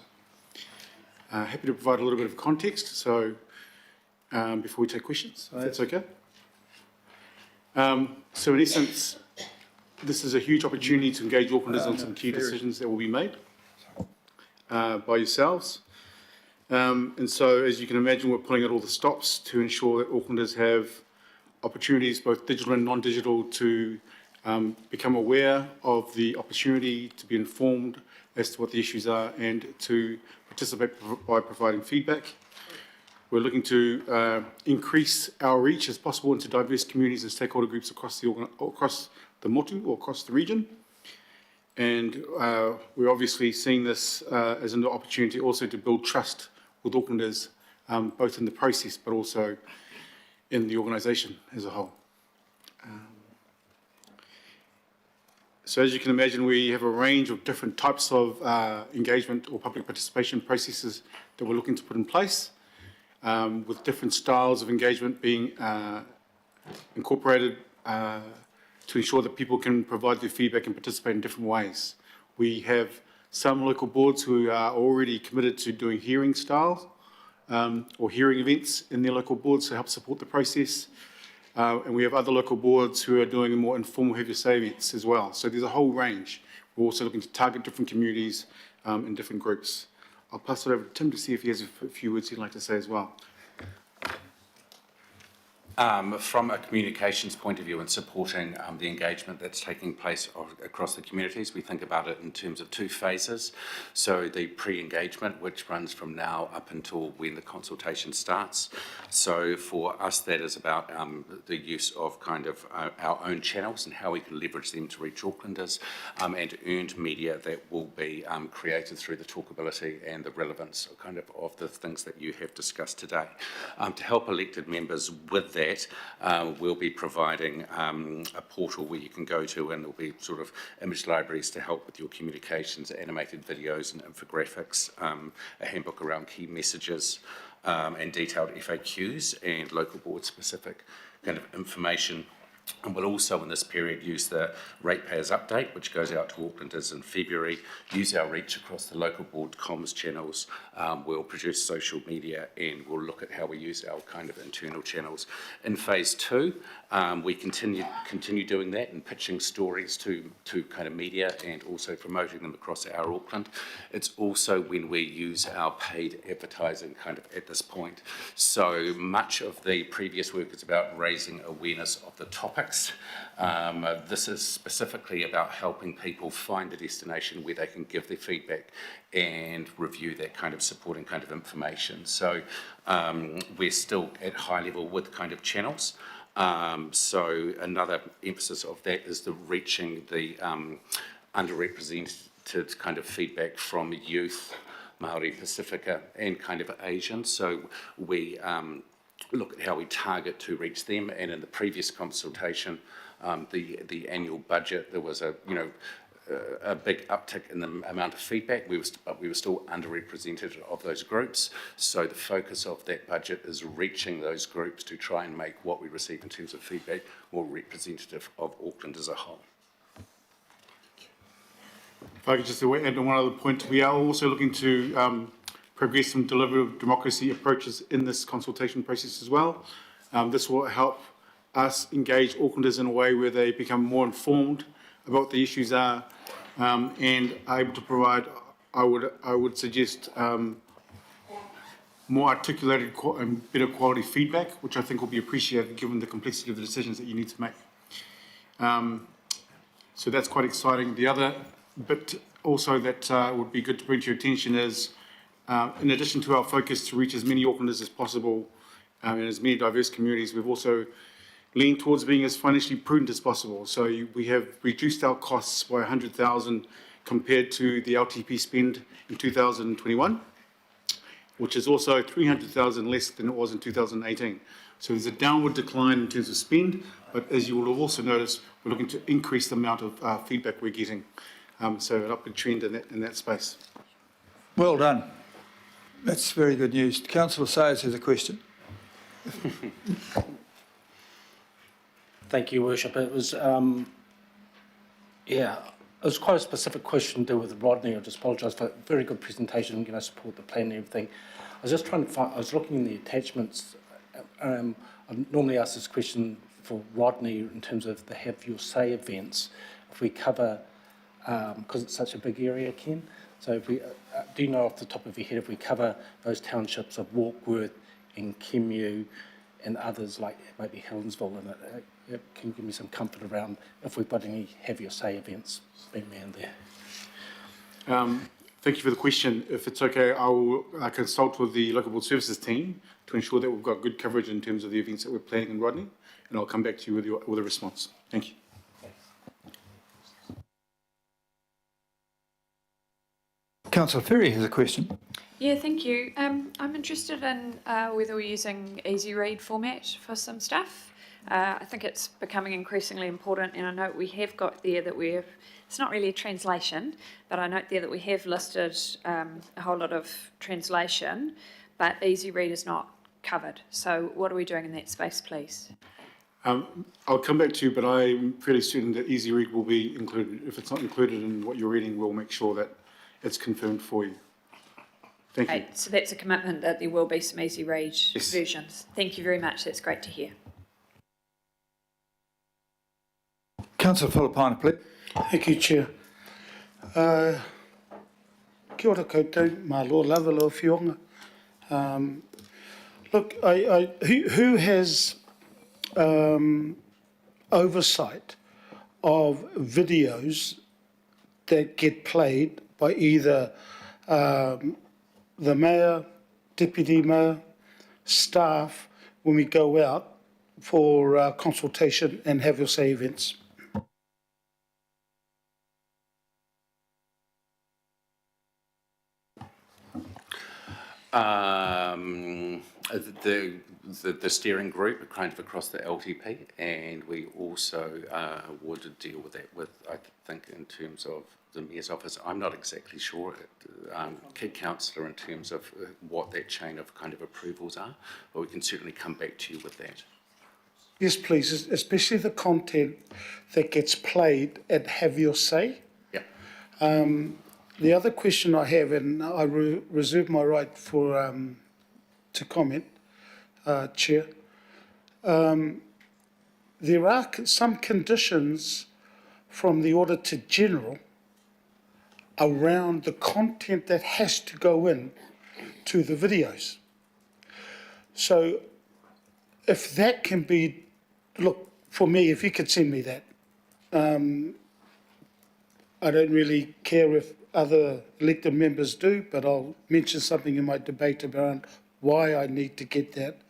Happy to provide a little bit of context, so before we take questions, if that's okay. So in essence, this is a huge opportunity to engage Aucklanders on some key decisions that will be made by yourselves. And so, as you can imagine, we're pulling out all the stops to ensure that Aucklanders have opportunities, both digital and non-digital, to become aware of the opportunity, to be informed as to what the issues are, and to participate by providing feedback. We're looking to increase our reach as possible into diverse communities and stakeholder groups across the motu or across the region. And we're obviously seeing this as an opportunity also to build trust with Aucklanders, both in the process but also in the organisation as a whole. So as you can imagine, we have a range of different types of engagement or public participation processes that we're looking to put in place, with different styles of engagement being incorporated to ensure that people can provide their feedback and participate in different ways. We have some local boards who are already committed to doing hearing style or hearing events in their local boards to help support the process. And we have other local boards who are doing more informal have your say events as well. So there's a whole range. We're also looking to target different communities and different groups. I'll pass it over to Tim to see if he has a few words he'd like to say as well. From a communications point of view and supporting the engagement that's taking place across the communities, we think about it in terms of two phases. So the pre-engagement, which runs from now up until when the consultation starts. So for us, that is about the use of kind of our own channels and how we can leverage them to reach Aucklanders, and earned media that will be created through the talkability and the relevance kind of the things that you have discussed today. To help elected members with that, we'll be providing a portal where you can go to, and there'll be sort of image libraries to help with your communications, animated videos and infographics, a handbook around key messages, and detailed FAQs and local board specific kind of information. And we'll also in this period use the ratepayers update, which goes out to Aucklanders in February, use our reach across the local board comms channels. We'll produce social media, and we'll look at how we use our kind of internal channels. In phase two, we continue doing that and pitching stories to kind of media and also promoting them across our Auckland. It's also when we use our paid advertising kind of at this point. So much of the previous work is about raising awareness of the topics. This is specifically about helping people find a destination where they can give their feedback and review that kind of supporting kind of information. So we're still at high level with kind of channels. So another emphasis of that is the reaching the underrepresented kind of feedback from youth, Māori, Pacifica, and kind of Asian. So we look at how we target to reach them. And in the previous consultation, the annual budget, there was a big uptick in the amount of feedback. But we were still underrepresented of those groups. So the focus of that budget is reaching those groups to try and make what we receive in terms of feedback more representative of Auckland as a whole. If I could just add on one other point, we are also looking to progress some deliberative democracy approaches in this consultation process as well. This will help us engage Aucklanders in a way where they become more informed about what the issues are, and are able to provide, I would suggest, more articulated and better quality feedback, which I think will be appreciated given the complexity of the decisions that you need to make. So that's quite exciting. The other bit also that would be good to bring to your attention is, in addition to our focus to reach as many Aucklanders as possible and as many diverse communities, we've also leaned towards being as financially prudent as possible. So we have reduced our costs by 100,000 compared to the LTP spend in 2021, which is also 300,000 less than it was in 2018. So there's a downward decline in terms of spend, but as you will have also noticed, we're looking to increase the amount of feedback we're getting. So an upward trend in that space. Well done. That's very good news. Councillor Sayers has a question. Thank you, Worship. It was, it was quite a specific question to do with Rodney. I just apologise for a very good presentation. I support the plan and everything. I was just trying to find, I was looking in the attachments. I normally ask this question for Rodney in terms of the Have Your Say events. If we cover, because it's such a big area, Ken, so if we, do you know off the top of your head if we cover those townships of Warkworth and Kemu and others like maybe Helensville, and it can give me some comfort around if we've got any Have Your Say events being around there. Thank you for the question. If it's okay, I will consult with the local board services team to ensure that we've got good coverage in terms of the events that we're planning in Rodney, and I'll come back to you with a response. Thank you. Councillor Ferry has a question. Yeah, thank you. I'm interested in whether we're using easy read format for some stuff. I think it's becoming increasingly important, and I know we have got there that we're it's not really a translation, but I note there that we have listed a whole lot of translation, but Easy Read is not covered. So what are we doing in that space, please? I'll come back to you, but I'm fairly certain that Easy Read will be included. If it's not included in what you're reading, we'll make sure that it's confirmed for you. Thank you. So that's a commitment that there will be some Easy Read Yes. versions. Thank you very much. That's great to hear. Councillor Filipina, please. Thank you, Chair. Kia ora koutou, mā lo lava lo whionga. Look, who has oversight of videos that get played by either the mayor, deputy mayor, staff, when we go out for consultation and have your say events? The steering group kind of across the LTP, and we also would deal with that with, I think, in terms of the Mayor's office. I'm not exactly sure, Councillor, in terms of what that chain of kind of approvals are, but we can certainly come back to you with that. Yes, please, especially the content that gets played and have your say. Yeah. The other question I have, and I reserve my right for to comment, Chair. There are some conditions from the Auditor General around the content that has to go in to the videos. So if that can be, look, for me, if you could send me that, I don't really care if other elected members do, but I'll mention something in my debate about why I need to get that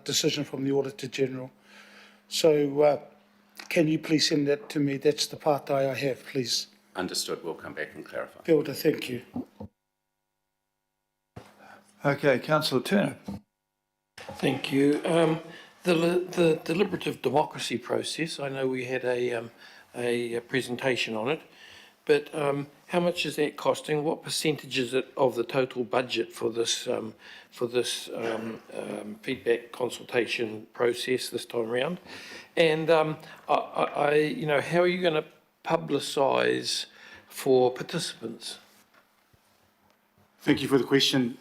decision from the Auditor General. So can you please send that to me? That's the part that I have, please. Understood. We'll come back and clarify. Kia ora, thank you. Okay, Councillor Turner. Thank you. The deliberative democracy process, I know we had a presentation on it, but how much is that costing? What percentage is it of the total budget for this feedback consultation process this time around? And you know, how are you going to publicise for participants? Thank you for the question.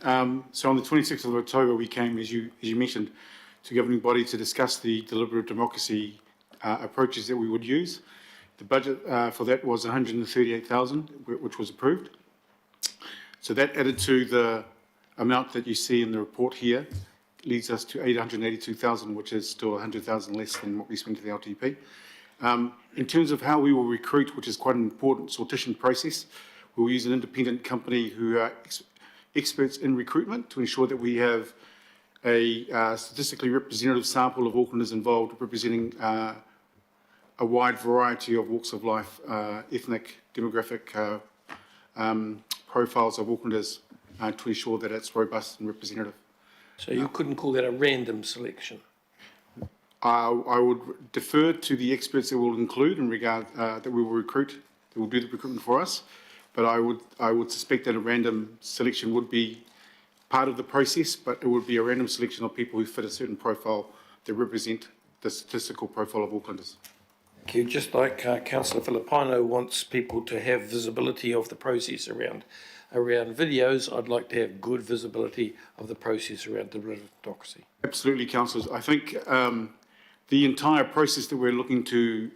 So on the 26th of October, we came, as you mentioned, to governing body to discuss the deliberative democracy approaches that we would use. The budget for that was 138,000, which was approved. So that added to the amount that you see in the report here leads us to 882,000, which is still 100,000 less than what we spent to the LTP. In terms of how we will recruit, which is quite an important sortition process, we'll use an independent company who are experts in recruitment to ensure that we have a statistically representative sample of Aucklanders involved, representing a wide variety of walks of life, ethnic, demographic profiles of Aucklanders to ensure that it's robust and representative. So you couldn't call that a random selection? I would defer to the experts that we'll include in regard that we will recruit, that will do the recruitment for us. But I would suspect that a random selection would be part of the process, but it would be a random selection of people who fit a certain profile that represent the statistical profile of Aucklanders. Thank you. Just like Councillor Filipino wants people to have visibility of the process around videos, I'd like to have good visibility of the process around deliberative democracy. Absolutely, councillors. I think the entire process that we're looking to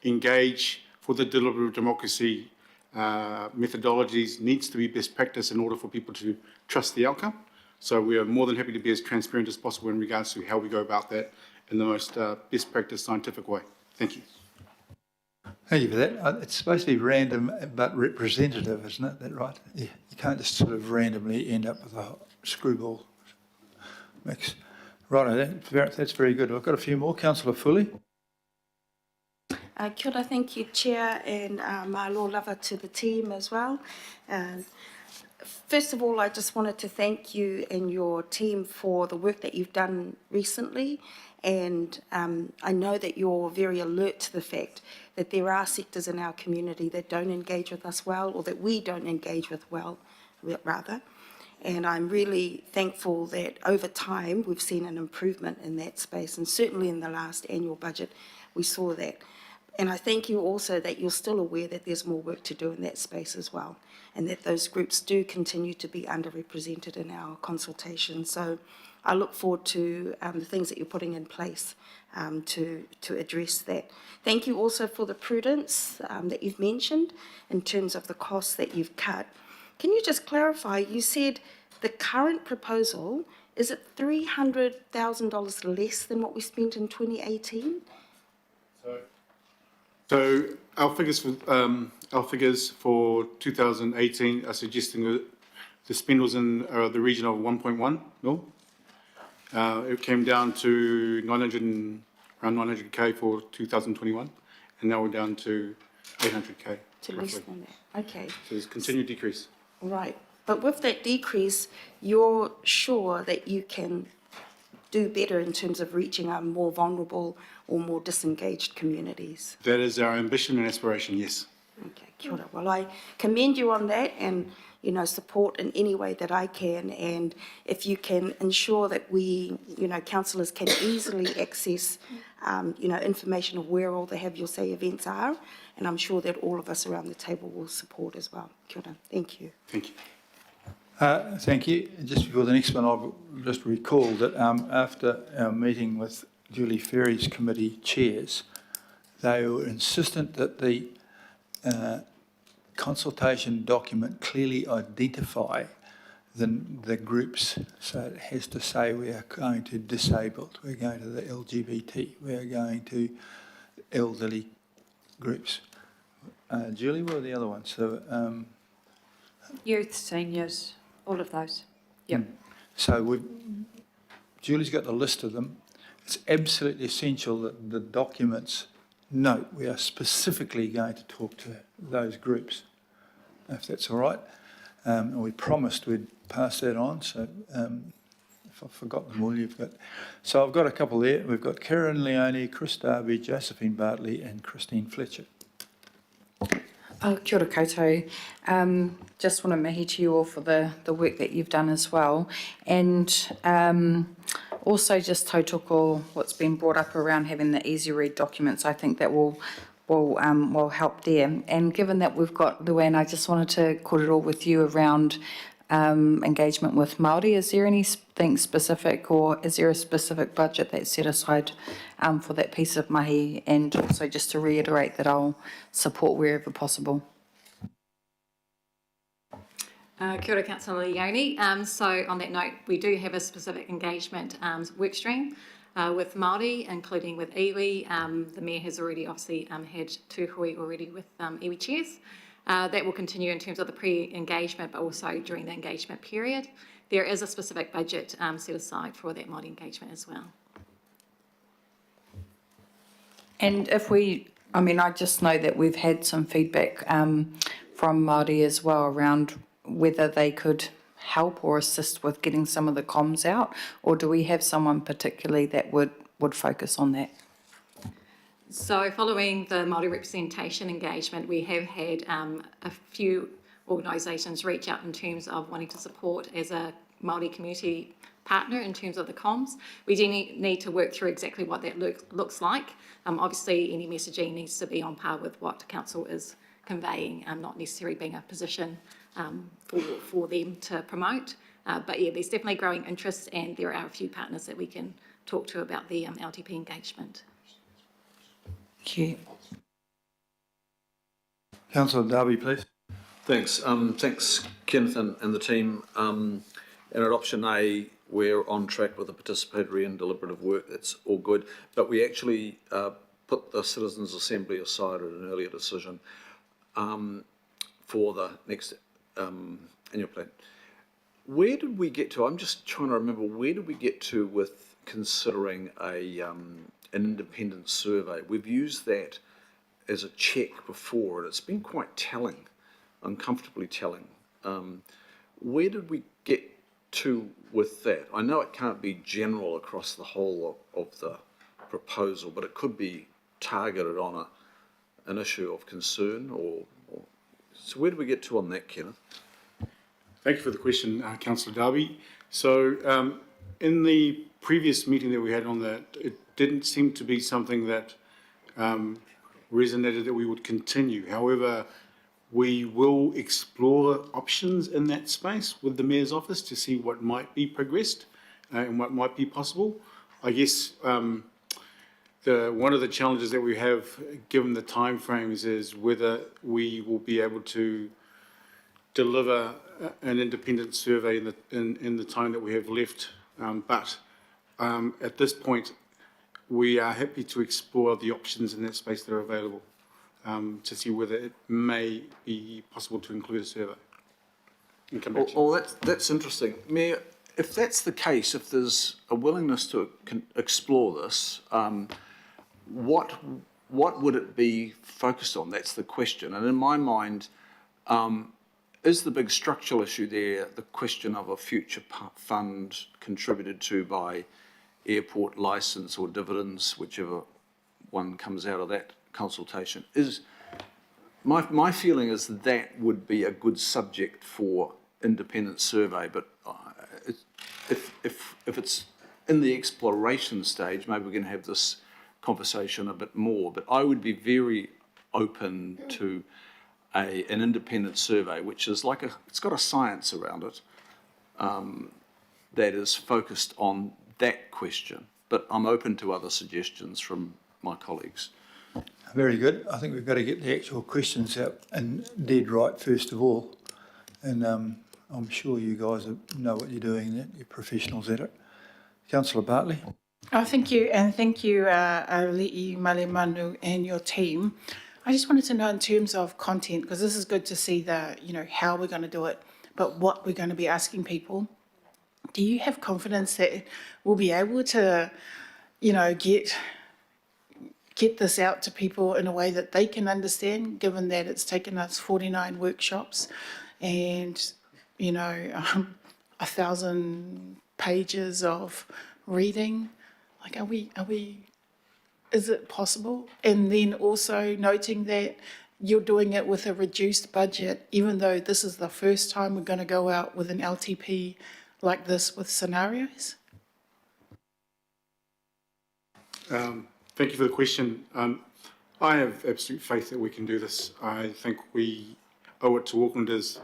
engage for the deliberative democracy methodologies needs to be best practice in order for people to trust the outcome. So we are more than happy to be as transparent as possible in regards to how we go about that in the most best practice scientific way. Thank you. Thank you for that. It's supposed to be random but representative, isn't it? That right? Yeah. You can't just sort of randomly end up with a screwball mix. Right, that's very good. I've got a few more. Councillor Fully. Kia ora, thank you, Chair, and mā lo lava to the team as well. First of all, I just wanted to thank you and your team for the work that you've done recently And I know that you're very alert to the fact that there are sectors in our community that don't engage with us well, or that we don't engage with well, rather. And I'm really thankful that over time we've seen an improvement in that space, and certainly in the last annual budget we saw that. And I thank you also that you're still aware that there's more work to do in that space as well, and that those groups do continue to be underrepresented in our consultation. So I look forward to the things that you're putting in place to address that. Thank you also for the prudence that you've mentioned in terms of the costs that you've cut. Can you just clarify, you said the current proposal, is it $300,000 less than what we spent in 2018? So our figures for 2018 are suggesting the spend was in the region of 1.1 mil. It came down to around 900k for 2021, and now we're down to 800k. To less than that, okay. So there's continued decrease. Right, but with that decrease, you're sure that you can do better in terms of reaching our more vulnerable or more disengaged communities? That is our ambition and aspiration, yes. Okay, kia ora. Well, I commend you on that, and support in any way that I can. And if you can ensure that we, councillors can easily access, information of where all the Have Your Say events are, and I'm sure that all of us around the table will support as well. Kia ora. Thank you. Thank you. Thank you. Just before the next one, I'll just recall that after our meeting with Julie Ferry's committee chairs, they were insistent that the consultation document clearly identify the groups. So it has to say we are going to disabled, we're going to the LGBT, we are going to elderly groups. Julie, what are the other ones? So, Youth, seniors, all of those. Yep. So Julie's got the list of them. It's absolutely essential that the documents note we are specifically going to talk to those groups, if that's all right. And we promised we'd pass that on, so if I've forgotten them all, you've got... So I've got a couple there. We've got Karen Leone, Chris Darby, Josephine Bartley and Christine Fletcher. Kia ora koutou. Just want to mihi to you all for the work that you've done as well. And also just tautoko what's been brought up around having the easy read documents. I think that will help there. And given that we've got Luann, I just wanted to korero with you around engagement with Māori. Is there anything specific, or is there a specific budget that's set aside for that piece of mahi? And also just to reiterate that I'll support wherever possible. Kia ora, Councillor Leone. So on that note, we do have a specific engagement work stream with Māori, including with iwi. The Mayor has already obviously had tūhui already with iwi chairs. That will continue in terms of the pre-engagement, but also during the engagement period. There is a specific budget set aside for that Māori engagement as well. And I just know that we've had some feedback from Māori as well around whether they could help or assist with getting some of the comms out, or do we have someone particularly that would focus on that? So following the Māori representation engagement, we have had a few organisations reach out in terms of wanting to support as a Māori community partner in terms of the comms. We do need to work through exactly what that looks like. Obviously, any messaging needs to be on par with what Council is conveying, not necessarily being a position for them to promote. But yeah, there's definitely growing interest, and there are a few partners that we can talk to about the LTP engagement. Thank you. Councillor Darby, please. Thanks. Thanks, Kenneth and the team. And at option A, we're on track with the participatory and deliberative work. That's all good. But we actually put the Citizens' Assembly aside at an earlier decision for the next annual plan. Where did we get to? I'm just trying to remember, where did we get to with considering an independent survey? We've used that as a check before, and it's been quite telling, uncomfortably telling. Where did we get to with that? I know it can't be general across the whole of proposal, but it could be targeted on an issue of concern or so where do we get to on that, Kenneth? Thank you for the question, Councillor Darby. So in the previous meeting that we had on that, it didn't seem to be something that resonated that we would continue. However, we will explore options in that space with the Mayor's office to see what might be progressed and what might be possible. I guess one of the challenges that we have, given the timeframes, is whether we will be able to deliver an independent survey in the time that we have left. But at this point, we are happy to explore the options in that space that are available to see whether it may be possible to include a survey. And come back to you. Well, that's interesting. Mayor, if that's the case, if there's a willingness to explore this, what would it be focused on? That's the question. And in my mind, is the big structural issue there the question of a future fund contributed to by airport licence or dividends, whichever one comes out of that consultation? Is my feeling is that would be a good subject for independent survey, but if it's in the exploration stage, maybe we can have this conversation a bit more. But I would be very open to an independent survey, which is like it's got a science around it that is focused on that question. But I'm open to other suggestions from my colleagues. Very good. I think we've got to get the actual questions out and dead right first of all. And I'm sure you guys know what you're doing there. You're professionals at it. Councillor Bartley. Oh, thank you. And thank you, Ali'i Malemanu and your team. I just wanted to know in terms of content, because this is good to see how we're going to do it, but what we're going to be asking people. Do you have confidence that we'll be able to, get this out to people in a way that they can understand, given that it's taken us 49 workshops and, 1,000 pages of reading? Like, is it possible? And then also noting that you're doing it with a reduced budget, even though this is the first time we're going to go out with an LTP like this with scenarios? Thank you for the question. I have absolute faith that we can do this. I think we owe it to Aucklanders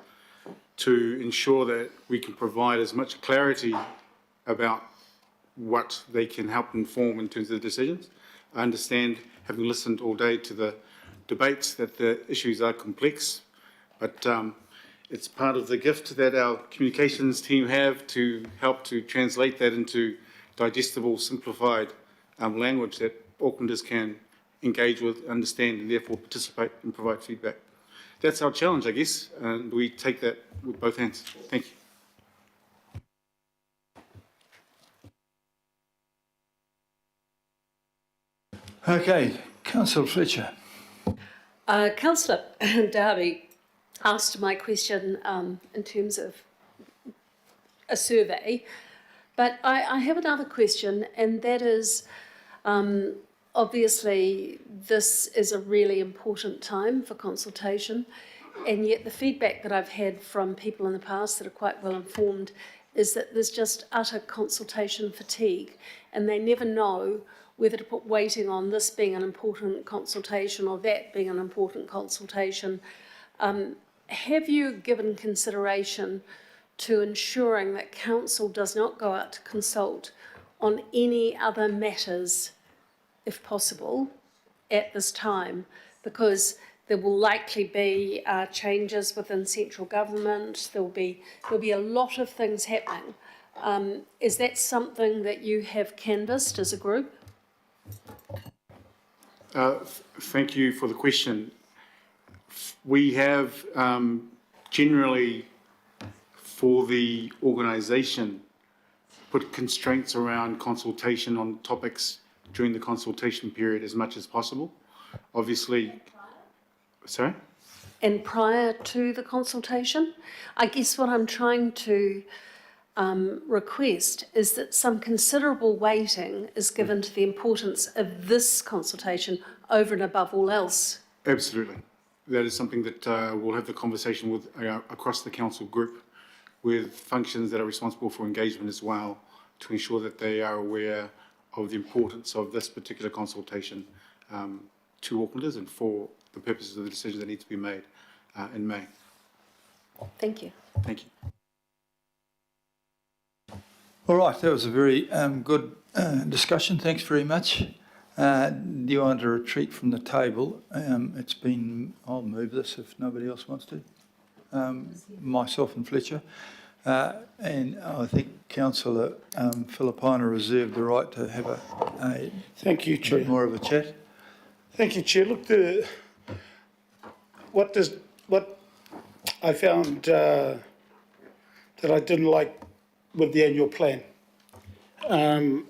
to ensure that we can provide as much clarity about what they can help inform in terms of the decisions. I understand, having listened all day to the debates, that the issues are complex, but it's part of the gift that our communications team have to help to translate that into digestible, simplified language that Aucklanders can engage with, understand, and therefore participate and provide feedback. That's our challenge, I guess, and we take that with both hands. Thank you. Okay, Councillor Fletcher. Councillor Darby asked my question in terms of a survey, but I have another question, and that is, obviously this is a really important time for consultation, and yet the feedback that I've had from people in the past that are quite well informed is that there's just utter consultation fatigue, and they never know whether to put weighting on this being an important consultation or that being an important consultation. Have you given consideration to ensuring that council does not go out to consult on any other matters, if possible, at this time? Because there will likely be changes within central government. There'll be a lot of things happening. Is that something that you have canvassed as a group? Thank you for the question. We have generally, for the organisation, put constraints around consultation on topics during the consultation period as much as possible. Obviously, sorry? And prior to the consultation? I guess what I'm trying to request is that some considerable weighting is given to the importance of this consultation over and above all else. Absolutely. That is something that we'll have the conversation with across the council group, with functions that are responsible for engagement as well, to ensure that they are aware of the importance of this particular consultation to Aucklanders and for the purposes of the decisions that need to be made in May. Thank you. Thank you. All right, that was a very good discussion. Thanks very much. Do you want to retreat from the table? I'll move this if nobody else wants to. Myself and Fletcher. And I think Councillor Filipaina reserved the right to have a Thank you, Chair. bit more of a chat. Thank you, Chair. Look, what I found that I didn't like with the annual plan, and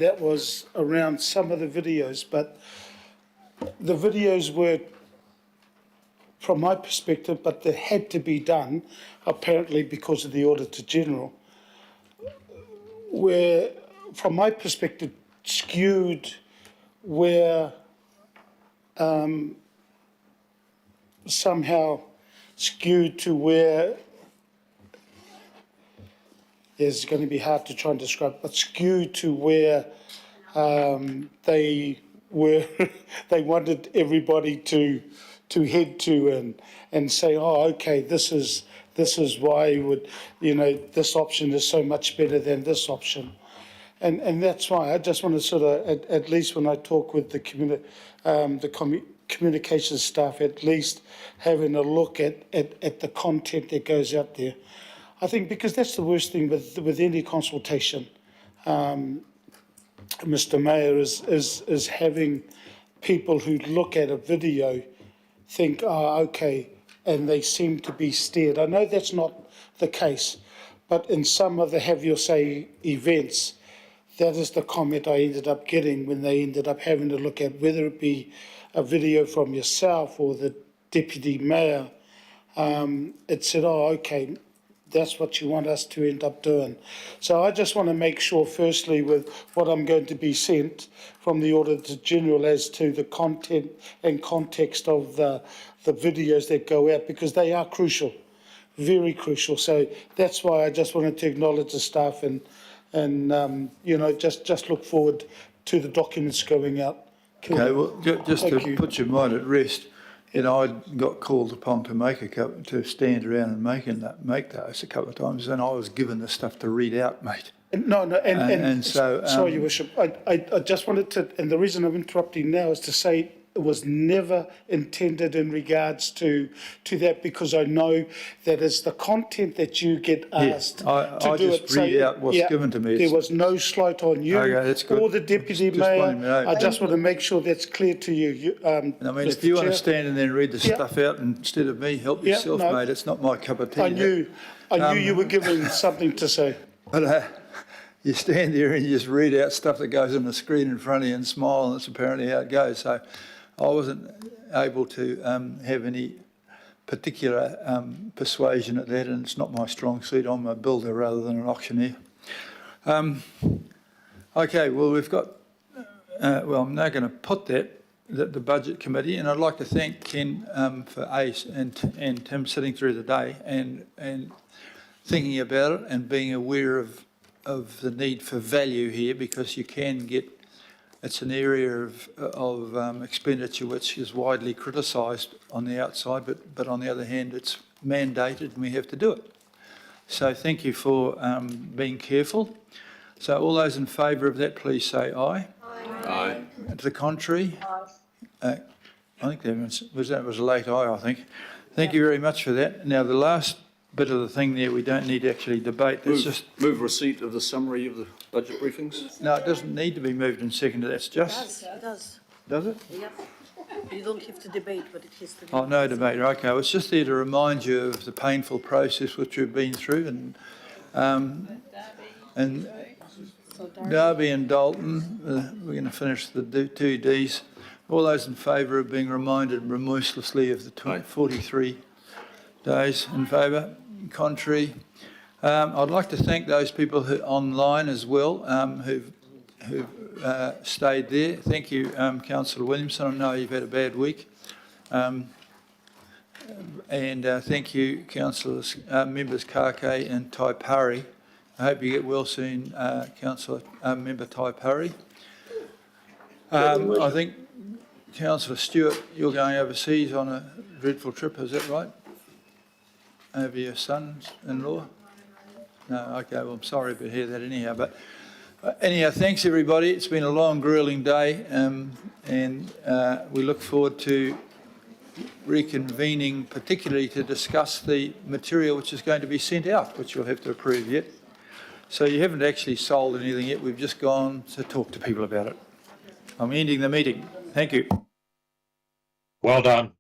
that was around some of the videos, but the videos were, from my perspective, but they had to be done, apparently because of the Auditor General, were, from my perspective, skewed where somehow skewed to where it's going to be hard to try and describe, but skewed to where they were, they wanted everybody to head to and say, oh, okay, this is why this option is so much better than this option. And that's why I just want to sort of, at least when I talk with the communications staff, at least having a look at the content that goes out there. I think because that's the worst thing with any consultation, Mr. Mayor, is having people who look at a video think, oh, okay, and they seem to be steered. I know that's not the case, but in some of the Have Your Say events, that is the comment I ended up getting when they ended up having to look at whether it be a video from yourself or the Deputy Mayor. It said, oh, okay, that's what you want us to end up doing. So I just want to make sure, firstly, with what I'm going to be sent from the Auditor General as to the content and context of the videos that go out, because they are crucial, very crucial. So that's why I just wanted to acknowledge the staff and just look forward to the documents going out. Okay, well, just to put your mind at rest, I got called upon to stand around and make those a couple of times, and I was given the stuff to read out, mate. So, sorry, Your Worship, I just wanted to, and the reason I'm interrupting now is to say it was never intended in regards to that, because I know that it's the content that you get asked to do it. I just read out what's given to me. There was no slight on you or the Deputy Mayor. I just want to make sure that's clear to you. I mean, Mr. if you want Chair. to stand and then read the stuff out instead of me, help yourself, mate. It's not my cup of tea. I knew you were given something to say. But you stand there and you just read out stuff that goes on the screen in front of you and smile, and that's apparently how it goes. So I wasn't able to have any particular persuasion at that, and it's not my strong suit. I'm a builder rather than an auctioneer. Okay, well, we've got, I'm now going to put the Budget Committee, and I'd like to thank Ken for Ace and Tim sitting through the day and thinking about it and being aware of the need for value here, because you can get, it's an area of expenditure which is widely criticised on the outside, but on the other hand, it's mandated and we have to do it. So thank you for being careful. So all those in favour of that, please say aye. Aye. To the contrary? Aye. I think that was a late aye, I think. Thank you very much for that. Now, the last bit of the thing there, we don't need to actually debate. Move receipt of the summary of the budget briefings. No, it doesn't need to be moved and seconded. That's just. It does. Does it? Yep. You don't have to debate, but it has to be. Oh, no debate. Okay, well, it's just there to remind you of the painful process which we've been through, and Derby and Dalton. We're going to finish the 2Ds. All those in favour of being reminded remorselessly of the 43 days in favour. Contrary, I'd like to thank those people who online as well, who've stayed there. Thank you, Councillor Williamson. I know you've had a bad week. And thank you, councillors, members Kake and Taipari. I hope you get well soon, Councillor Member Taipari. I think, Councillor Stewart, you're going overseas on a dreadful trip, is that right? Over your sons-in-law? No, okay, well, I'm sorry to hear that anyhow. But anyhow, thanks everybody. It's been a long, grueling day, and we look forward to reconvening, particularly to discuss the material which is going to be sent out, which you'll have to approve yet. So you haven't actually sold anything yet. We've just gone to talk to people about it. I'm ending the meeting. Thank you. Well done.